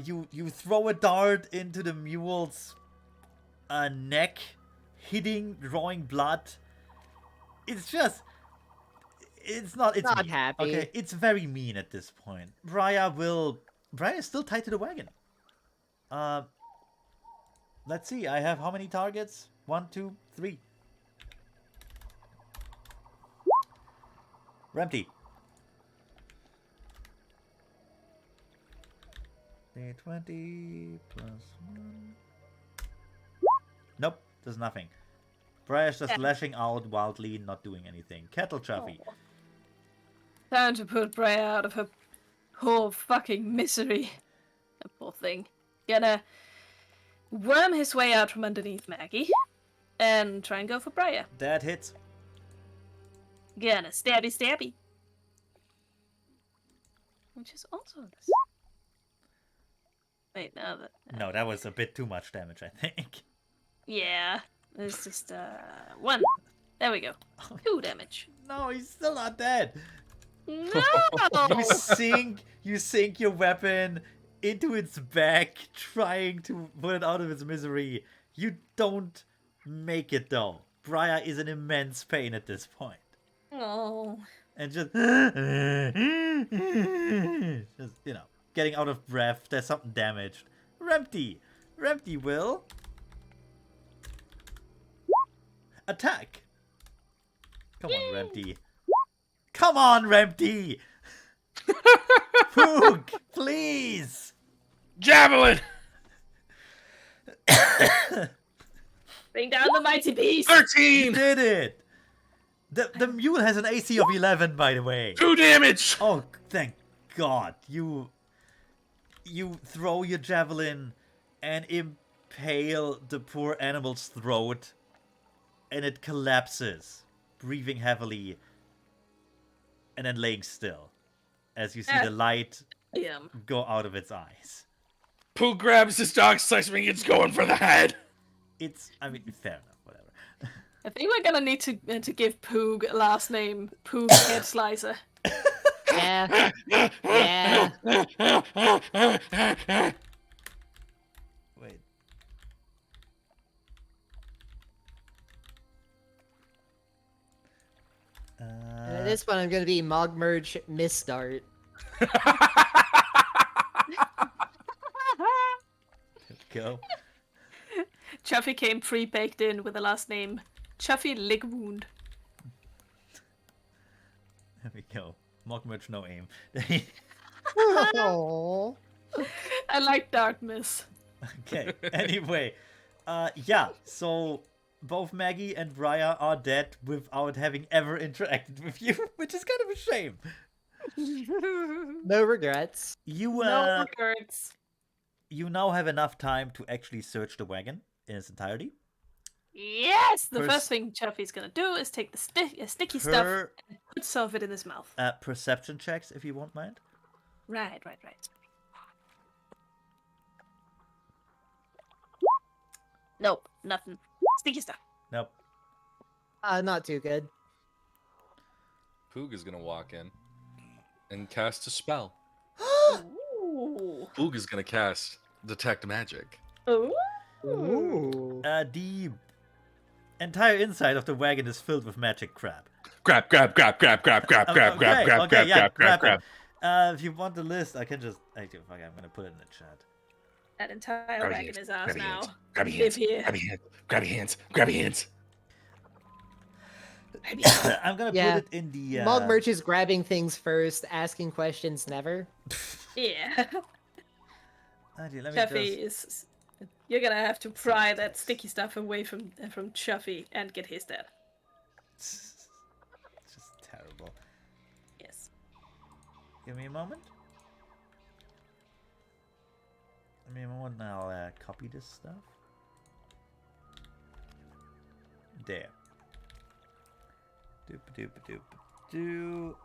[SPEAKER 3] You throw a dart into the mule's neck, drawing blood. It's just, it's not mean.
[SPEAKER 5] happy.
[SPEAKER 3] Okay, it's very mean at this point. Briar is still tied to the wagon. Let's see. I have how many targets? 1, 2, 3. Rempty. D20 plus 1. Nope, there's nothing. Briar's just lashing out wildly, not doing anything. Kettle Chuffy.
[SPEAKER 6] Oh. Time to put Breya out of her poor fucking misery. That poor thing. Gonna worm his way out from underneath Maggie and try and go for Breya.
[SPEAKER 3] That hits.
[SPEAKER 6] Gonna stabby. Which is also this. Wait, no,
[SPEAKER 3] No, that was a bit too much damage, I think.
[SPEAKER 6] yeah. It's just 1. There we go. 2 damage.
[SPEAKER 3] No, he's still not dead.
[SPEAKER 6] No!
[SPEAKER 3] You sink your weapon into its back, trying to put it out of its misery. You don't make it though. Briar is in immense pain at this point.
[SPEAKER 6] Oh.
[SPEAKER 3] And just getting out of breath. There's something damaged. Rempty will attack. Come on, Rempty. Poog, please.
[SPEAKER 7] Javelin!
[SPEAKER 6] Bring down the mighty beast.
[SPEAKER 7] 13!
[SPEAKER 3] Did it. The mule has an AC of 11, by the way.
[SPEAKER 7] 2 damage!
[SPEAKER 3] Oh, thank God. You throw your javelin and impale the poor animal's throat, and it collapses, breathing heavily, and then laying still, as you see the light go out of its eyes.
[SPEAKER 7] Pooh grabs his dog slice and gets going for the head.
[SPEAKER 3] I mean, fair enough, whatever.
[SPEAKER 6] I think we're gonna need to give Poog a last name. Poog Head Slicer.
[SPEAKER 5] Yeah. Yeah.
[SPEAKER 3] Wait.
[SPEAKER 5] This one I'm gonna be Mogmerge Misstart.
[SPEAKER 3] Go.
[SPEAKER 6] Chuffy came pre-baked in with the last name Chuffy Ligwound.
[SPEAKER 3] There we go. Mockmerch, no aim.
[SPEAKER 5] Oh.
[SPEAKER 6] I like Darkness.
[SPEAKER 3] Okay, anyway. Yeah, so both Maggie and Briar are dead without having ever interacted with you, which is kind of a shame.
[SPEAKER 5] No regrets.
[SPEAKER 3] You,
[SPEAKER 6] No regrets.
[SPEAKER 3] you now have enough time to actually search the wagon in its entirety.
[SPEAKER 6] Yes! The first thing Chuffy's gonna do is take the sticky stuff
[SPEAKER 3] Per
[SPEAKER 6] and put some of it in his mouth.
[SPEAKER 3] perception checks, if you won't mind.
[SPEAKER 6] Right. Nope, nothing. Sticky stuff.
[SPEAKER 3] Nope.
[SPEAKER 5] Not too good.
[SPEAKER 4] Poog is gonna walk in and cast a spell.
[SPEAKER 6] Ooh.
[SPEAKER 4] Poog is gonna cast Detect Magic.
[SPEAKER 6] Ooh.
[SPEAKER 5] Ooh.
[SPEAKER 3] The entire inside of the wagon is filled with magic crap.
[SPEAKER 7] Grab.
[SPEAKER 3] If you want the list, I can just... Actually, fuck, I'm gonna put it in the chat.
[SPEAKER 6] That entire
[SPEAKER 7] Grab
[SPEAKER 6] wagon is ours now.
[SPEAKER 7] Grab your
[SPEAKER 6] Live
[SPEAKER 7] hands.
[SPEAKER 6] here.
[SPEAKER 7] Grab your hands. Grab your hands.
[SPEAKER 3] I'm gonna
[SPEAKER 5] Yeah.
[SPEAKER 3] put it in the...
[SPEAKER 5] Mogmerch is grabbing things first, asking questions never.
[SPEAKER 6] Yeah.
[SPEAKER 3] Actually, let me
[SPEAKER 6] Chuffy is. You're gonna have to pry that sticky stuff away from Chuffy and get his dead.
[SPEAKER 3] It's just terrible.
[SPEAKER 6] Yes.
[SPEAKER 3] Give me a moment. Give me a moment and I'll copy this stuff. There. Doop doop doop doo.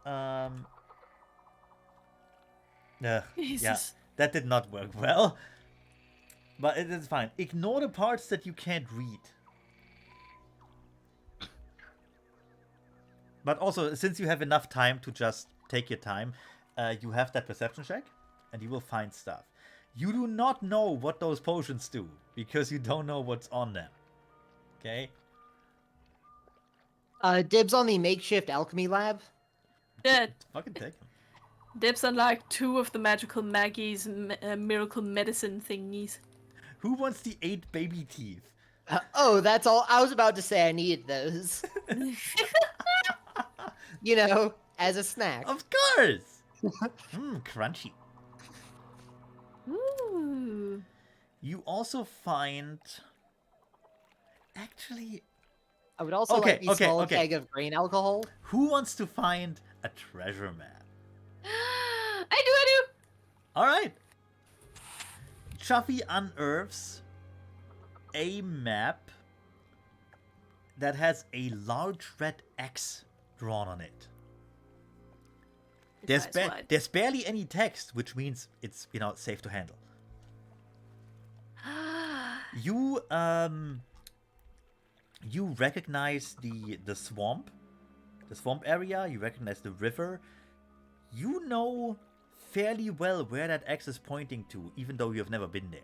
[SPEAKER 3] Yeah,
[SPEAKER 6] Jesus.
[SPEAKER 3] that did not work well. But it is fine. Ignore the parts that you can't read. But also, since you have enough time to just take your time, you have that perception check, and you will find stuff. You do not know what those potions do, because you don't know what's on them. Okay?
[SPEAKER 5] Dibs on the makeshift alchemy lab.
[SPEAKER 6] Dead.
[SPEAKER 3] Fucking take them.
[SPEAKER 6] Dibs on like 2 of the magical Maggie's miracle medicine thingies.
[SPEAKER 3] Who wants the 8 baby teeth?
[SPEAKER 5] Oh, that's all. I was about to say I needed those. You know, as a snack.
[SPEAKER 3] Of course! Crunchy.
[SPEAKER 6] Ooh.
[SPEAKER 3] You also find... Actually,
[SPEAKER 5] I would also like the small keg of grain alcohol.
[SPEAKER 3] who wants to find a treasure map?
[SPEAKER 6] I do.
[SPEAKER 3] Alright. Chuffy unearths a map that has a large red X drawn on it. There's barely any text, which means it's, safe to handle. You recognize the swamp area, you recognize the river. You know fairly well where that X is pointing to, even though you have never been there.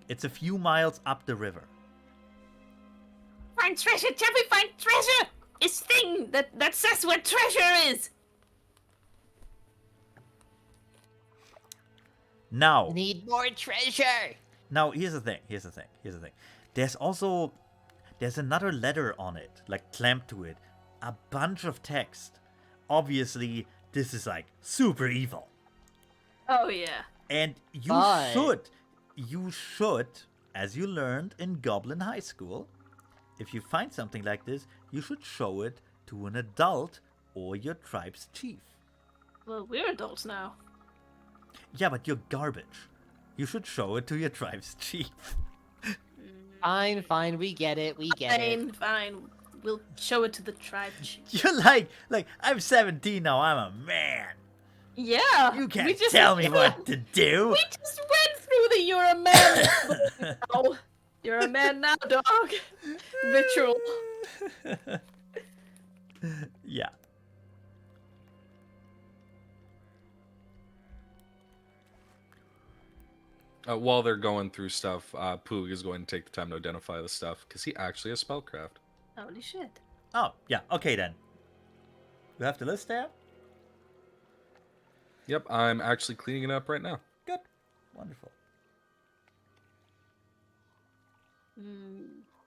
[SPEAKER 3] It's a few miles up the river.
[SPEAKER 2] Find treasure, Jeffy, find treasure! It's thing that says where treasure is!
[SPEAKER 3] Now,
[SPEAKER 5] Need more treasure!
[SPEAKER 3] Now, here's the thing. There's another letter on it, like clamped to it. A bunch of text. Obviously, this is like super evil.
[SPEAKER 6] Oh yeah.
[SPEAKER 3] And
[SPEAKER 5] But-
[SPEAKER 3] you should, as you learned in Goblin High School, if you find something like this, you should show it to an adult or your tribe's chief.
[SPEAKER 6] Well, we're adults now.
[SPEAKER 3] Yeah, but you're garbage. You should show it to your tribe's chief.
[SPEAKER 5] Fine, we get it, we get it.
[SPEAKER 6] Fine. We'll show it to the tribe chief.
[SPEAKER 3] You're like, I'm 17 now, I'm a man.
[SPEAKER 6] Yeah.
[SPEAKER 3] You
[SPEAKER 6] we
[SPEAKER 3] can't
[SPEAKER 6] just-
[SPEAKER 3] tell me what to do.
[SPEAKER 6] We just went through the "you're a man" now. You're a man now, dog. Ritual.
[SPEAKER 3] Yeah.
[SPEAKER 4] While they're going through stuff, Poog is going to take the time to identify the stuff because he actually has spellcraft.
[SPEAKER 6] Holy shit.
[SPEAKER 3] Oh, yeah, okay then. You have the list there?
[SPEAKER 4] Yep, I'm actually cleaning it up right now.
[SPEAKER 3] Good. Wonderful.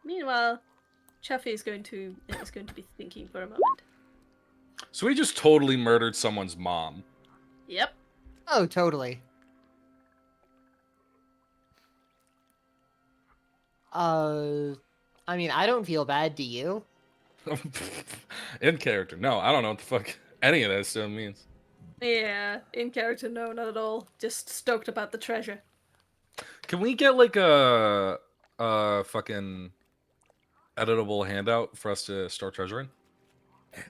[SPEAKER 6] Meanwhile, Chuffy is going to be thinking for a moment.
[SPEAKER 4] So he just totally murdered someone's mom.
[SPEAKER 6] Yep.
[SPEAKER 5] Oh, totally. I mean, I don't feel bad, do you?
[SPEAKER 4] In character. No, I don't know what the fuck any of that still means.
[SPEAKER 6] Yeah, in character, no, not at all. Just stoked about the treasure.
[SPEAKER 4] Can we get like a fucking editable handout for us to start treasuring?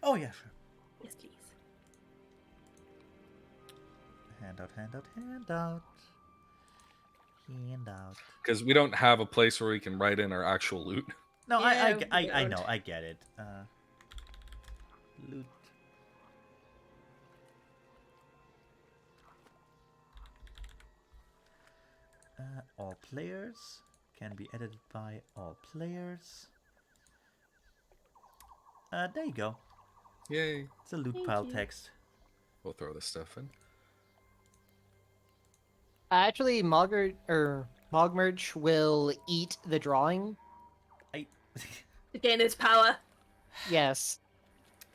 [SPEAKER 3] Oh, yeah, sure.
[SPEAKER 6] Yes, please.
[SPEAKER 3] Handout. Handout.
[SPEAKER 4] Because we don't have a place where we can write in our actual loot.
[SPEAKER 3] No,
[SPEAKER 6] Yeah,
[SPEAKER 3] I
[SPEAKER 6] we
[SPEAKER 3] know,
[SPEAKER 6] don't.
[SPEAKER 3] I get it. Loot. All players can be edited by all players. There you go.
[SPEAKER 4] Yay.
[SPEAKER 3] It's a loot
[SPEAKER 6] Thank
[SPEAKER 3] pile
[SPEAKER 6] you.
[SPEAKER 3] text.
[SPEAKER 4] We'll throw this stuff in.
[SPEAKER 5] Actually, Mogmerch will eat the drawing.
[SPEAKER 3] I.
[SPEAKER 6] To gain its power.
[SPEAKER 5] Yes.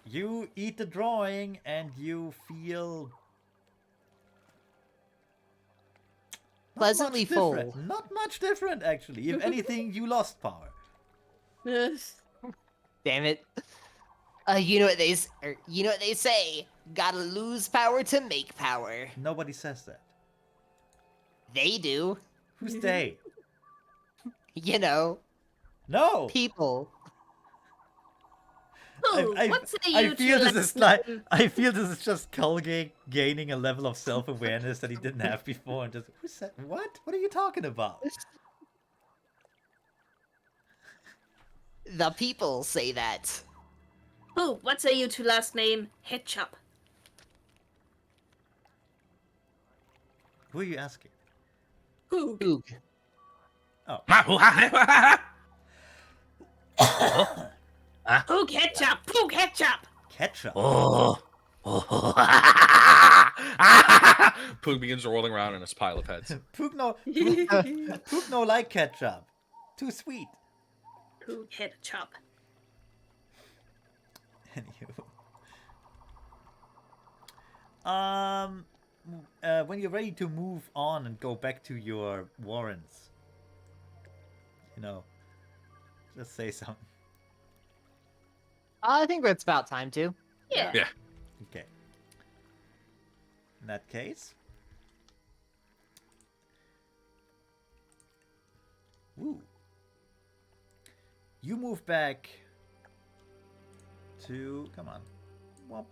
[SPEAKER 3] You eat the drawing and you feel not
[SPEAKER 5] Pleasantly
[SPEAKER 3] much different.
[SPEAKER 5] full.
[SPEAKER 3] Not much different, actually. If anything, you lost power.
[SPEAKER 6] Yes.
[SPEAKER 5] Damn it. You know what they say. Gotta lose power to make power.
[SPEAKER 3] Nobody says that.
[SPEAKER 5] They do.
[SPEAKER 3] Who's they?
[SPEAKER 5] You know,
[SPEAKER 3] No.
[SPEAKER 5] people.
[SPEAKER 6] Ooh, what say
[SPEAKER 3] I
[SPEAKER 6] you
[SPEAKER 3] feel
[SPEAKER 6] to
[SPEAKER 3] this
[SPEAKER 6] let's
[SPEAKER 3] is like
[SPEAKER 6] name-
[SPEAKER 3] I feel this is just Colgate gaining a level of self-awareness that he didn't have before, and just who said what? What are you talking about?
[SPEAKER 5] The people say that.
[SPEAKER 6] Ooh, what say you to last name Hitchup?
[SPEAKER 3] Who are you asking?
[SPEAKER 6] Ooh.
[SPEAKER 5] Oog.
[SPEAKER 6] Poog Hitchup! Poog Hitchup!
[SPEAKER 3] Ketchup.
[SPEAKER 7] Oh.
[SPEAKER 4] Poog begins rolling around in his pile of heads.
[SPEAKER 3] Pook no like ketchup. Too sweet.
[SPEAKER 6] Poog Hitchup.
[SPEAKER 3] Anywho. When you're ready to move on and go back to your warrens, just say something.
[SPEAKER 5] I think it's about time to.
[SPEAKER 6] Yeah.
[SPEAKER 4] Yeah.
[SPEAKER 3] Okay. In that case. Woo. You move back to. Come on. Womp.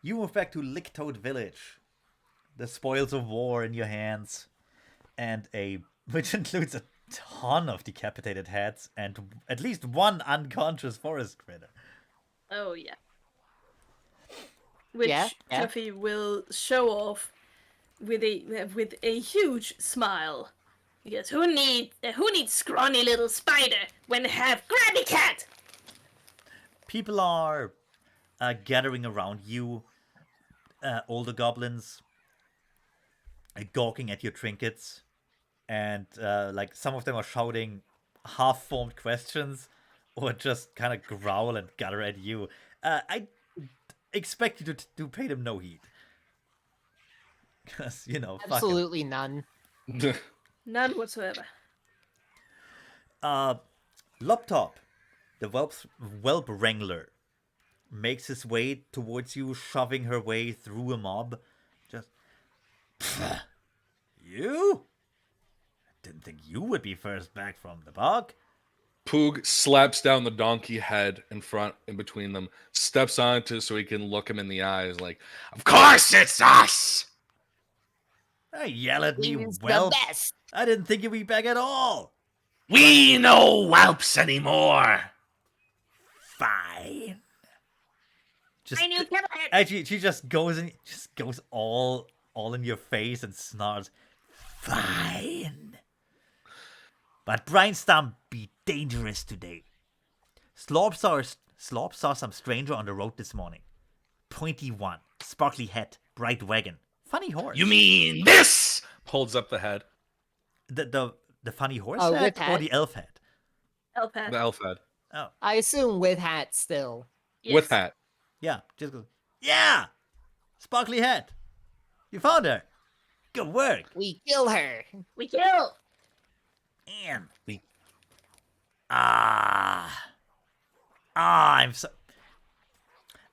[SPEAKER 3] You move back to Licktoad Village. The spoils of war in your hands. And which includes a ton of decapitated heads and at least one unconscious forest critter.
[SPEAKER 6] Oh yeah. Which
[SPEAKER 5] Yeah.
[SPEAKER 6] Chuffy will show off with a huge smile. He goes, who needs scrawny little spider when they have Granny Cat?
[SPEAKER 3] People are gathering around you, older goblins, gawking at your trinkets, and like some of them are shouting half-formed questions or just kind of growl and gutter at you. expect you to pay them no heed. Because, you know, fuck 'em.
[SPEAKER 5] Absolutely none.
[SPEAKER 6] None whatsoever.
[SPEAKER 3] Loptop, the whelp wrangler, makes his way towards you, shoving her way through a mob. Just, you? Didn't think you would be first back from the bog.
[SPEAKER 4] Poog slaps down the donkey head in between them, steps onto it so he can look him in the eyes, like,
[SPEAKER 7] Of course it's us!
[SPEAKER 3] Yell at me,
[SPEAKER 5] He's
[SPEAKER 3] whelp.
[SPEAKER 5] the best.
[SPEAKER 3] I didn't think you'd be back at all.
[SPEAKER 7] We no whelps anymore!
[SPEAKER 3] Fine. Just,
[SPEAKER 2] I knew Kettlehead.
[SPEAKER 3] actually, she just goes all in your face and snarls. Fine. But Brainstorm be dangerous today. Slorp saw some stranger on the road this morning. Pointy one, sparkly hat, bright wagon, funny horse.
[SPEAKER 7] You mean this?
[SPEAKER 4] holds up the head.
[SPEAKER 3] the funny horse
[SPEAKER 5] Oh,
[SPEAKER 3] hat
[SPEAKER 5] with
[SPEAKER 3] or
[SPEAKER 5] hat?
[SPEAKER 3] the elf hat?
[SPEAKER 6] Elfhead.
[SPEAKER 4] The elf head.
[SPEAKER 3] Oh,
[SPEAKER 5] I assume with hat still.
[SPEAKER 4] With hat.
[SPEAKER 3] yeah. Just go. Yeah, sparkly hat. You found her. Good work.
[SPEAKER 5] We kill her.
[SPEAKER 2] We kill.
[SPEAKER 3] And I'm so.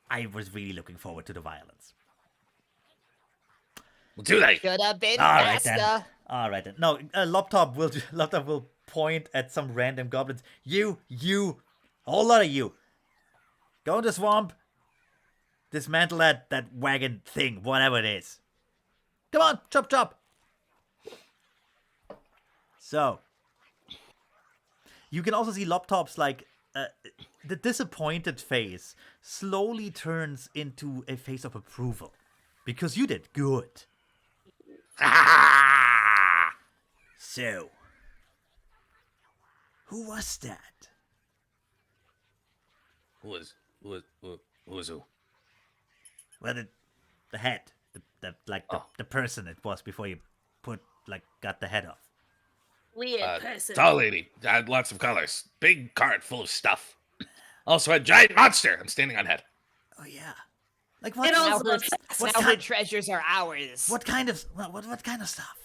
[SPEAKER 3] I was really looking forward to the violence.
[SPEAKER 7] Well, do they?
[SPEAKER 5] Should have been
[SPEAKER 3] All right
[SPEAKER 5] faster.
[SPEAKER 3] then. All right then. No, Loptop will point at some random goblins. You, a whole lot of you. Go in the swamp. Dismantle that wagon thing, whatever it is. Come on, chop. So, you can also see Loptop's the disappointed face slowly turns into a face of approval because you did good. So, who was that?
[SPEAKER 7] Who was who?
[SPEAKER 3] Well, the head, the person it was before you got the head off.
[SPEAKER 2] Weird person.
[SPEAKER 7] Tall lady. Had lots of colors. Big cart full of stuff. Also a giant monster. I'm standing on head.
[SPEAKER 3] Oh yeah, like what?
[SPEAKER 2] It
[SPEAKER 5] Now
[SPEAKER 2] also
[SPEAKER 5] her,
[SPEAKER 2] looks
[SPEAKER 3] what
[SPEAKER 5] now her
[SPEAKER 3] kind-
[SPEAKER 5] treasures are ours.
[SPEAKER 3] What kind of stuff?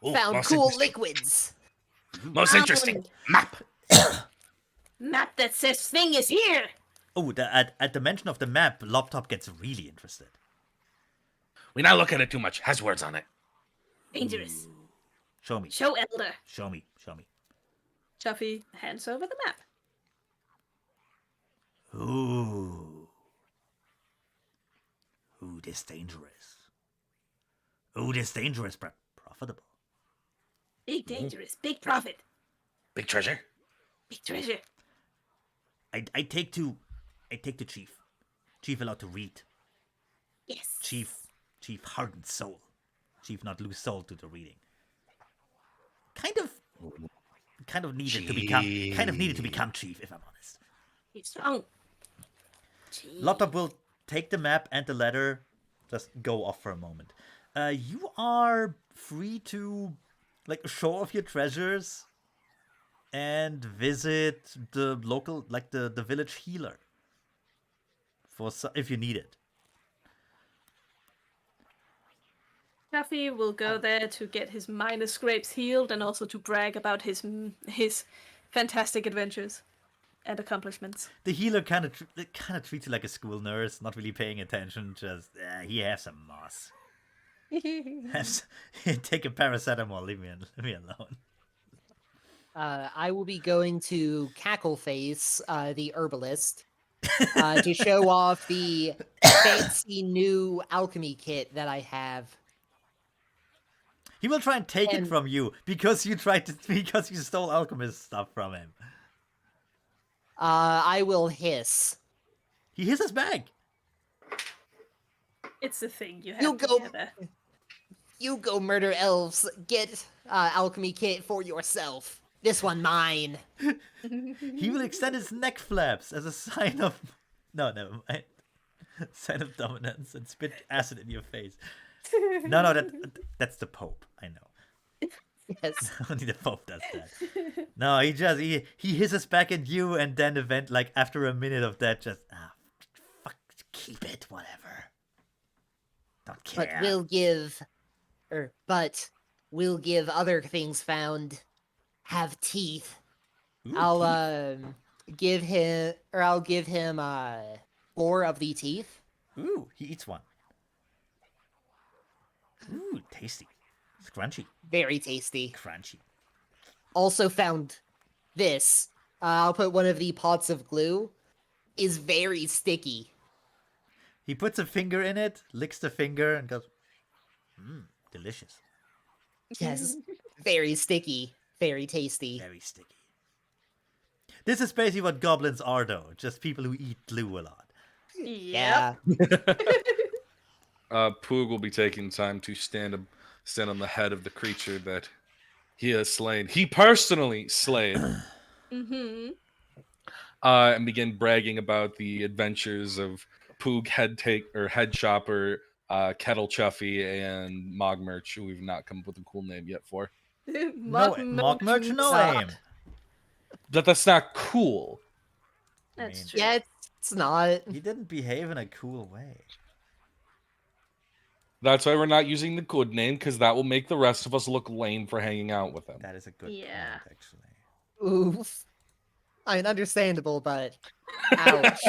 [SPEAKER 7] Ooh,
[SPEAKER 5] Found
[SPEAKER 7] most
[SPEAKER 5] cool
[SPEAKER 7] interesting.
[SPEAKER 5] liquids.
[SPEAKER 7] Most interesting map.
[SPEAKER 2] map that says thing is here.
[SPEAKER 3] Oh, at the mention of the map, Loptop gets really interested.
[SPEAKER 7] We not look at it too much. Has words on it.
[SPEAKER 2] Dangerous.
[SPEAKER 3] Show me.
[SPEAKER 2] Show Elder.
[SPEAKER 3] Show me.
[SPEAKER 6] Chuffy hands over the map.
[SPEAKER 3] Ooh, this dangerous. But profitable.
[SPEAKER 2] Big dangerous. Big profit.
[SPEAKER 7] Big treasure.
[SPEAKER 2] Big treasure.
[SPEAKER 3] I take to chief. Chief allowed to read.
[SPEAKER 2] Yes.
[SPEAKER 3] Chief hardened soul. Chief not lose soul to the reading. Kind of needed to become chief, if I'm honest.
[SPEAKER 2] He's strong.
[SPEAKER 3] Loptop will take the map and the letter. Just go off for a moment. You are free to show off your treasures and visit the local, the village healer if you need it.
[SPEAKER 6] Chuffy will go there to get his minor scrapes healed and also to brag about his fantastic adventures and accomplishments.
[SPEAKER 3] The healer kind of treats you like a school nurse, not really paying attention. Just he has some moss. Take a paracetamol. Leave me alone.
[SPEAKER 5] I will be going to Cackleface, the herbalist, to show off the fancy new alchemy kit that I have.
[SPEAKER 3] He will try and take it
[SPEAKER 5] And-
[SPEAKER 3] from you because you stole alchemist stuff from him.
[SPEAKER 5] I will hiss.
[SPEAKER 3] He hisses back.
[SPEAKER 6] It's the thing you have
[SPEAKER 5] You go-
[SPEAKER 6] together.
[SPEAKER 5] You go murder elves. Get alchemy kit for yourself. This one mine.
[SPEAKER 3] He will extend his neck flaps as a sign of never mind. Sign of dominance and spit acid in your face. No, that's the Pope. I know.
[SPEAKER 5] Yes.
[SPEAKER 3] Only the Pope does that. No, he hisses back at you, and then after a minute of that, just fuck, keep it, whatever. Don't
[SPEAKER 5] But
[SPEAKER 3] care.
[SPEAKER 5] we'll give other things found have teeth.
[SPEAKER 3] Ooh,
[SPEAKER 5] I'll
[SPEAKER 3] teeth.
[SPEAKER 5] give him, or I'll give him 4 of the teeth.
[SPEAKER 3] Ooh, he eats one. Ooh, tasty. It's crunchy.
[SPEAKER 5] Very tasty.
[SPEAKER 3] Crunchy.
[SPEAKER 5] Also found this. I'll put one of the pots of glue. Is very sticky.
[SPEAKER 3] He puts a finger in it, licks the finger, and goes, delicious.
[SPEAKER 5] Yes, very sticky. Very tasty.
[SPEAKER 3] Very sticky. This is basically what goblins are, though. Just people who eat glue a lot.
[SPEAKER 5] Yeah.
[SPEAKER 4] Poog will be taking time to stand on the head of the creature that he has slain. He personally slain.
[SPEAKER 6] Mm-hmm.
[SPEAKER 4] And begin bragging about the adventures of Poog head chopper, Kettle Chuffy, and Mogmerch, who we've not come up with a cool name yet for.
[SPEAKER 3] No, mock merch, no aim.
[SPEAKER 4] That's not cool.
[SPEAKER 6] That's
[SPEAKER 3] mean-
[SPEAKER 6] true.
[SPEAKER 5] Yeah, it's not.
[SPEAKER 3] He didn't behave in a cool way.
[SPEAKER 4] That's why we're not using the good name, because that will make the rest of us look lame for hanging out with him.
[SPEAKER 3] That is a good
[SPEAKER 6] Yeah.
[SPEAKER 3] point, actually.
[SPEAKER 5] Oof. I mean, understandable, but ouch.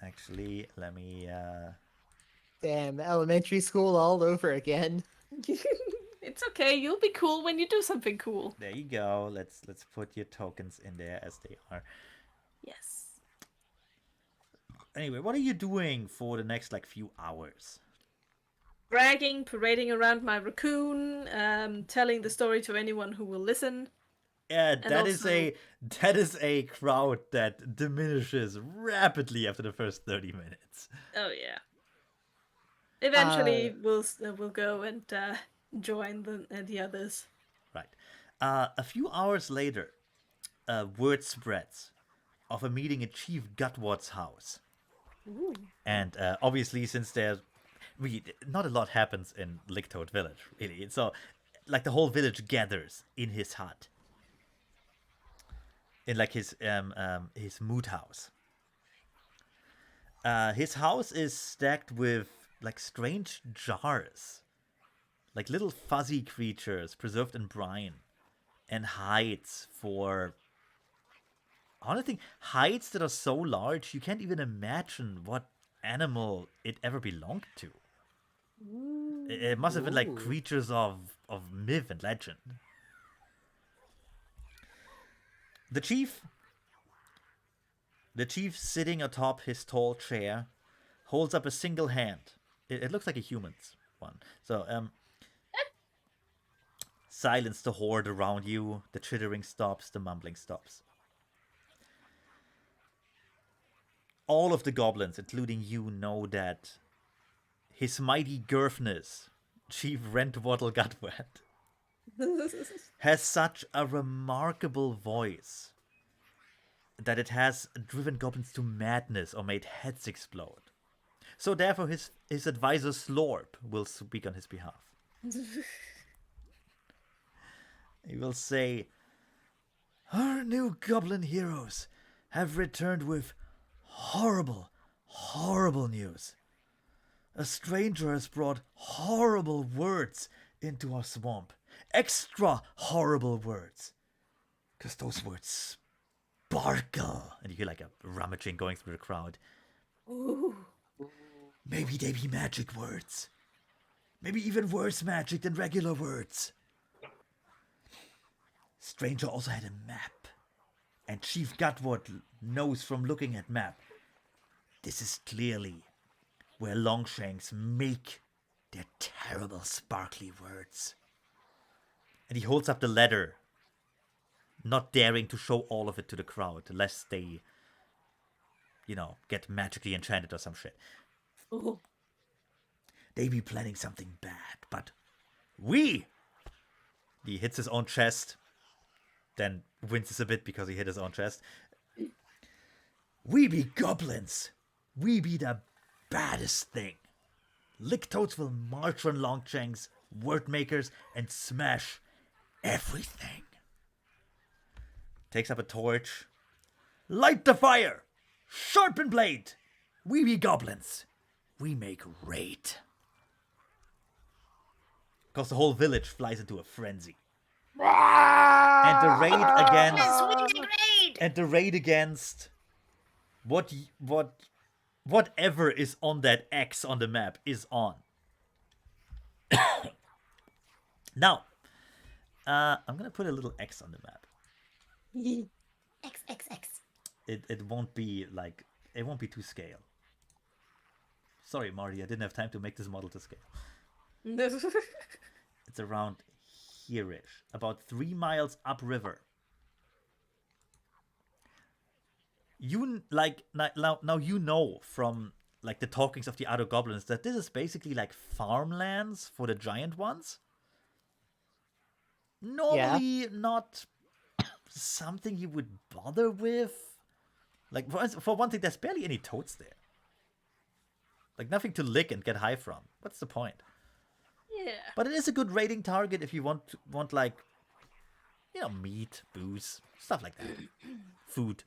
[SPEAKER 3] Actually, let me.
[SPEAKER 5] Damn, elementary school all over again.
[SPEAKER 6] It's okay. You'll be cool when you do something cool.
[SPEAKER 3] There you go. Let's put your tokens in there as they are.
[SPEAKER 6] Yes.
[SPEAKER 3] Anyway, what are you doing for the next few hours?
[SPEAKER 6] Bragging, parading around my raccoon, telling the story to anyone who will listen.
[SPEAKER 3] Yeah,
[SPEAKER 6] And
[SPEAKER 3] that is a crowd that diminishes rapidly after the first 30 minutes.
[SPEAKER 6] Oh yeah. Eventually, we'll go and join the others.
[SPEAKER 3] Right. A few hours later, word spreads of a meeting at Chief Gutwad's house.
[SPEAKER 6] Ooh.
[SPEAKER 3] And obviously, since not a lot happens in Licktoad Village, really. So, the whole village gathers in his hut. In his mood house. His house is stacked with strange jars, little fuzzy creatures preserved in brine, and hides for. Honestly, hides that are so large you can't even imagine what animal it ever belonged to. It must have been creatures of myth and legend. The chief sitting atop his tall chair holds up a single hand. It looks like a human's one. So, silence the horde around you. The chittering stops, the mumbling stops. All of the goblins, including you, know that his mighty girthness, Chief Rentwaddle Gutwet, has such a remarkable voice that it has driven goblins to madness or made heads explode. So therefore his advisor Slorp will speak on his behalf. He will say, "Our new goblin heroes have returned with horrible, horrible news. A stranger has brought horrible words into our swamp. Extra horrible words. Because those words sparkle." And you hear a rummaging going through the crowd.
[SPEAKER 6] Ooh.
[SPEAKER 3] Maybe they be magic words. Maybe even worse magic than regular words. Stranger also had a map. And Chief Gutward knows from looking at map. This is clearly where Longshanks make their terrible sparkly words. And he holds up the letter, not daring to show all of it to the crowd, lest they, get magically enchanted or some shit.
[SPEAKER 6] Ooh.
[SPEAKER 3] They be planning something bad, but we... He hits his own chest, then winces a bit because he hit his own chest. We be goblins. We be the baddest thing. Licktoads will march on Longshanks, word makers, and smash everything. Takes up a torch. Light the fire! Sharpen blade! We be goblins. We make raid. Because the whole village flies into a frenzy. And the raid against whatever is on that X on the map is on. Now, I'm gonna put a little X on the map.
[SPEAKER 2] X, X, X.
[SPEAKER 3] It won't be like, it won't be to scale. Sorry, Marty, I didn't have time to make this model to scale. It's around here-ish, about 3 miles upriver. You like now you know from like the talkings of the other goblins that this is basically like farmlands for the giant ones. Normally not something you would bother with. Like for one thing, there's barely any toads there. Like nothing to lick and get high from. What's the point?
[SPEAKER 6] Yeah.
[SPEAKER 3] But it is a good raiding target if you want like, you know, meat, booze, stuff like that. Food.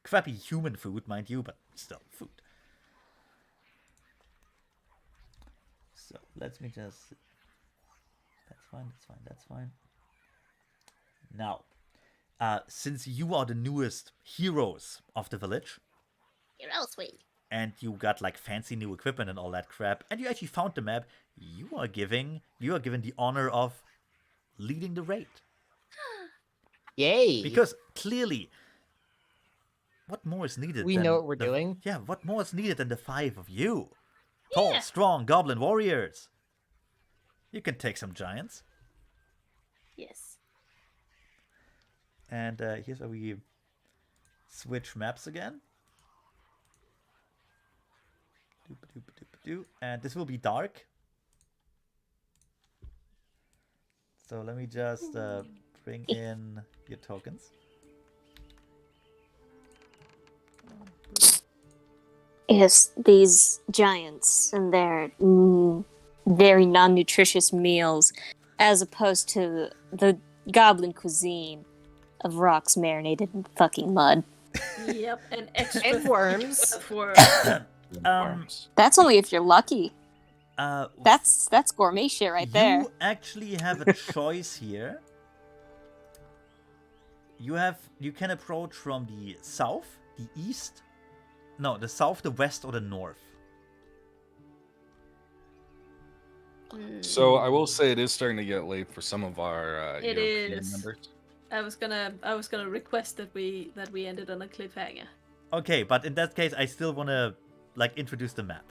[SPEAKER 3] Crappy human food, mind you, but still food. So let me just. That's fine. Now, since you are the newest heroes of the village,
[SPEAKER 2] You're all sweet.
[SPEAKER 3] and you got like fancy new equipment and all that crap, and you actually found the map, you are given the honor of leading the raid.
[SPEAKER 5] Yay!
[SPEAKER 3] Because clearly, what more is needed?
[SPEAKER 5] We
[SPEAKER 3] than
[SPEAKER 5] know what we're doing.
[SPEAKER 3] Yeah, what more is needed than the 5 of you? Tall, strong goblin warriors. You can take some giants.
[SPEAKER 1] Yes.
[SPEAKER 3] And here's where we switch maps again. And this will be dark. So let me just bring in your tokens.
[SPEAKER 1] Yes, these giants and their very non-nutritious meals, as opposed to the goblin cuisine of rocks marinated in fucking mud.
[SPEAKER 6] Yep, and extra
[SPEAKER 5] And worms.
[SPEAKER 6] for
[SPEAKER 7] Worms.
[SPEAKER 1] That's only if you're lucky.
[SPEAKER 3] Uh,
[SPEAKER 1] That's gourmet shit right there.
[SPEAKER 3] You actually have a choice here. You can approach from the south, the east, no, the south, the west, or the north.
[SPEAKER 4] So I will say it is starting to get late for some of our
[SPEAKER 6] It
[SPEAKER 4] European
[SPEAKER 6] is.
[SPEAKER 4] members.
[SPEAKER 6] I was gonna request that we ended on a cliffhanger.
[SPEAKER 3] Okay, but in that case, I still want to like introduce the map.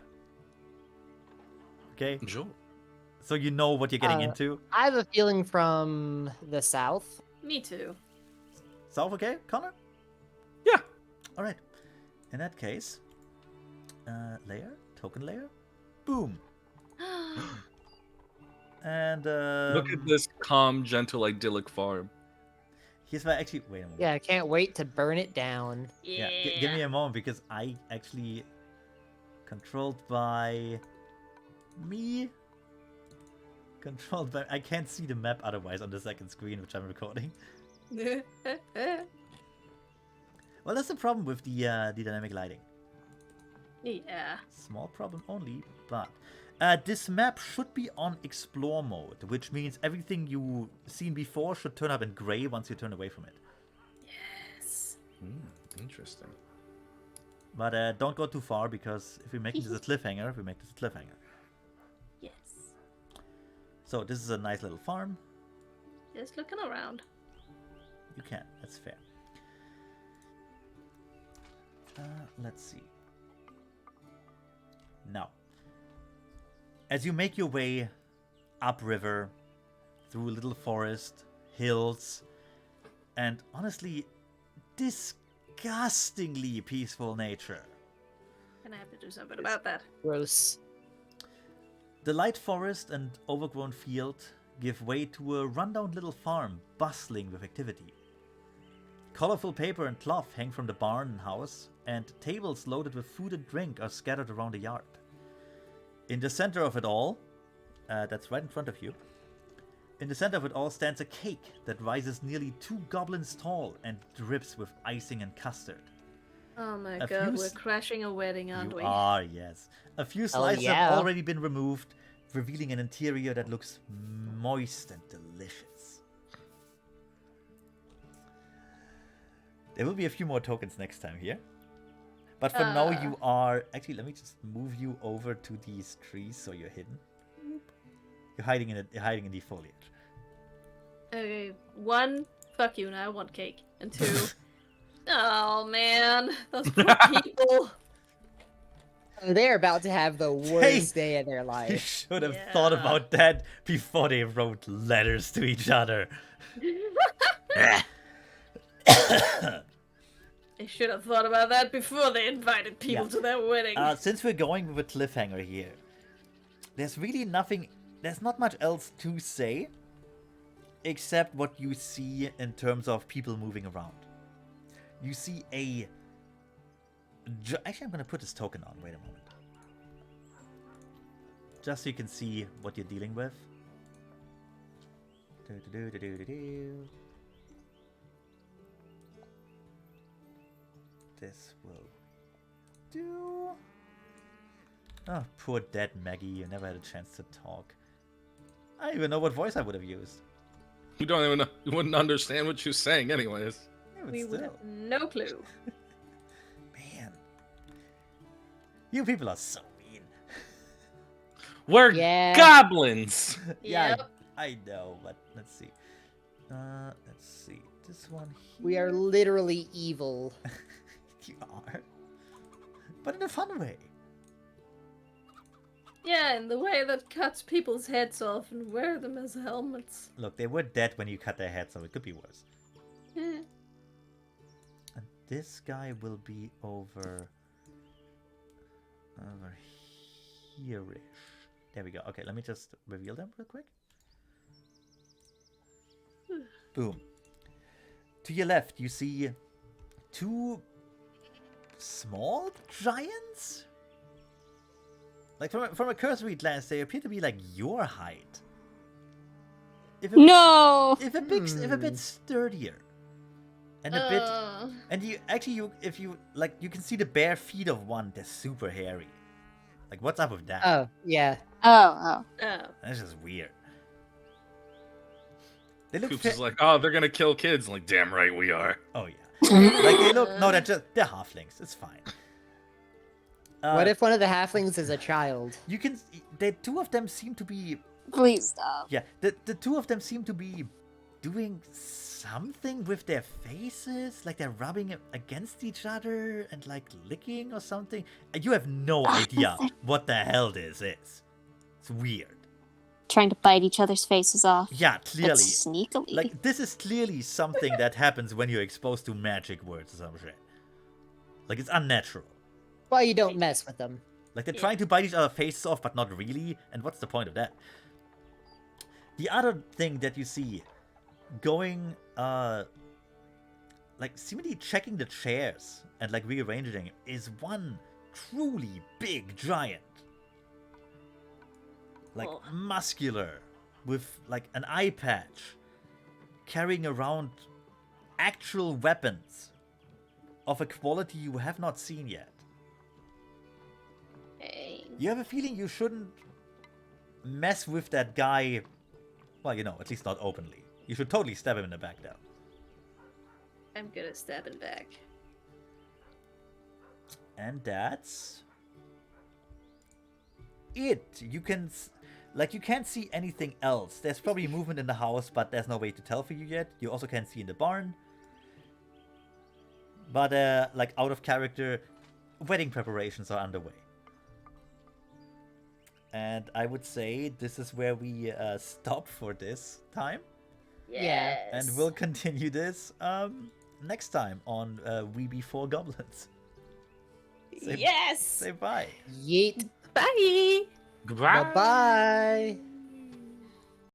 [SPEAKER 3] Okay,
[SPEAKER 4] Sure.
[SPEAKER 3] so you know what you're getting into.
[SPEAKER 5] I have a feeling from the south.
[SPEAKER 6] Me too.
[SPEAKER 3] South, okay, Connor?
[SPEAKER 4] Yeah.
[SPEAKER 3] All right. In that case, layer, token layer, boom. And
[SPEAKER 4] Look at this calm, gentle, idyllic farm.
[SPEAKER 3] here's why actually wait a moment.
[SPEAKER 5] Yeah, I can't wait to burn it down.
[SPEAKER 3] Yeah, give me a moment because I actually controlled by me. Controlled by I can't see the map otherwise on the second screen which I'm recording. Well, that's the problem with the dynamic lighting.
[SPEAKER 6] Yeah.
[SPEAKER 3] Small problem only, but this map should be on explore mode, which means everything you've seen before should turn up in gray once you turn away from it.
[SPEAKER 6] Yes.
[SPEAKER 4] Interesting.
[SPEAKER 3] But don't go too far because if we make this a cliffhanger, we make this a cliffhanger.
[SPEAKER 6] Yes.
[SPEAKER 3] So this is a nice little farm.
[SPEAKER 6] Just looking around.
[SPEAKER 3] You can, that's fair. Let's see. Now, as you make your way upriver, through a little forest, hills, and honestly, disgustingly peaceful nature.
[SPEAKER 6] Gonna have to do something about that.
[SPEAKER 5] Gross.
[SPEAKER 3] The light forest and overgrown field give way to a rundown little farm bustling with activity. Colorful paper and cloth hang from the barn and house, and tables loaded with food and drink are scattered around the yard. In the center of it all, that's right in front of you, in the center of it all stands a cake that rises nearly 2 goblins tall and drips with icing and custard.
[SPEAKER 6] Oh my
[SPEAKER 3] A
[SPEAKER 6] god,
[SPEAKER 3] few
[SPEAKER 6] we're
[SPEAKER 3] s-
[SPEAKER 6] crashing a wedding, aren't
[SPEAKER 3] You
[SPEAKER 6] we?
[SPEAKER 3] are, yes. A few
[SPEAKER 5] Oh,
[SPEAKER 3] slices
[SPEAKER 5] yeah.
[SPEAKER 3] have already been removed, revealing an interior that looks moist and delicious. There will be a few more tokens next time here. But for now, you are... Actually, let me just move you over to these trees so you're hidden. You're hiding in the foliage.
[SPEAKER 6] Okay, 1, fuck you, now I want cake. And 2, oh man, those poor people.
[SPEAKER 5] They're about to have the worst day of their
[SPEAKER 3] You
[SPEAKER 5] life.
[SPEAKER 3] should have thought
[SPEAKER 6] Yeah.
[SPEAKER 3] about that before they wrote letters to each other.
[SPEAKER 6] They should have thought about that before they invited people
[SPEAKER 3] Yeah.
[SPEAKER 6] to their wedding.
[SPEAKER 3] Since we're going with a cliffhanger here, there's really nothing... There's not much else to say, except what you see in terms of people moving around. You see a... Actually, I'm going to put this token on. Wait a moment. Just so you can see what you're dealing with. This will do. Oh, poor dead Maggie. You never had a chance to talk. I don't even know what voice I would have used.
[SPEAKER 4] You don't even know. You wouldn't understand what you're saying, anyways.
[SPEAKER 3] Yeah, but
[SPEAKER 6] We would
[SPEAKER 3] still.
[SPEAKER 6] have no clue.
[SPEAKER 3] Man. You people are so mean.
[SPEAKER 4] We're
[SPEAKER 5] Yeah.
[SPEAKER 4] goblins.
[SPEAKER 3] Yeah,
[SPEAKER 6] Yep.
[SPEAKER 3] I know, but let's see. Let's see. This one here.
[SPEAKER 5] We are literally evil.
[SPEAKER 3] You are. But in a fun way.
[SPEAKER 6] Yeah, in the way that cuts people's heads off and wear them as helmets.
[SPEAKER 3] Look, they were dead when you cut their heads, so it could be worse.
[SPEAKER 6] Eh.
[SPEAKER 3] And this guy will be over here-ish. There we go. Okay, let me just reveal them real quick. Boom. To your left, you see 2 small giants? Like, from a cursory glance, they appear to be like your height. If a,
[SPEAKER 1] No!
[SPEAKER 3] if a bit sturdier. And a bit... And if you can see the bare feet of one, they're super hairy. Like, what's up with that?
[SPEAKER 5] Oh, yeah.
[SPEAKER 1] Oh.
[SPEAKER 6] Oh.
[SPEAKER 3] That's just weird. They look
[SPEAKER 4] Coops is like, oh, they're gonna kill kids. I'm like, damn right we are.
[SPEAKER 3] Oh yeah. Like they look. No, they're halflings. It's fine.
[SPEAKER 5] What if one of the halflings is a child?
[SPEAKER 3] you can? The 2 of them seem to be.
[SPEAKER 1] Please stop.
[SPEAKER 3] Yeah, the 2 of them seem to be doing something with their faces, like they're rubbing it against each other and like licking or something. And you have no idea what the hell this is. It's weird.
[SPEAKER 1] Trying to bite each other's faces off.
[SPEAKER 3] Yeah,
[SPEAKER 1] But
[SPEAKER 3] clearly.
[SPEAKER 1] sneakily.
[SPEAKER 3] Like, this is clearly something that happens when you're exposed to magic words or some shit. Like, it's unnatural.
[SPEAKER 5] Why you don't mess with them?
[SPEAKER 3] Like, they're trying to bite each other's faces off, but not really. And what's the point of that? The other thing that you see going, like, seemingly checking the chairs and, like, rearranging it is one truly big giant. Like,
[SPEAKER 6] Oh.
[SPEAKER 3] muscular, with, like, an eye patch, carrying around actual weapons of a quality you have not seen yet.
[SPEAKER 6] Hey.
[SPEAKER 3] You have a feeling you shouldn't mess with that guy, well, you know, at least not openly. You should totally stab him in the back, though.
[SPEAKER 6] I'm gonna stab him back.
[SPEAKER 3] And that's it. You can, like, you can't see anything else. There's probably movement in the house, but there's no way to tell for you yet. You also can't see in the barn. But, like, out of character, wedding preparations are underway. And I would say this is where we stop for this time.
[SPEAKER 5] Yeah.
[SPEAKER 3] And we'll continue this next time on We Before Goblins. Say-
[SPEAKER 6] Yes!
[SPEAKER 3] Say bye.
[SPEAKER 5] Yeet.
[SPEAKER 6] Bye!
[SPEAKER 4] Goodbye.
[SPEAKER 5] Bye-bye.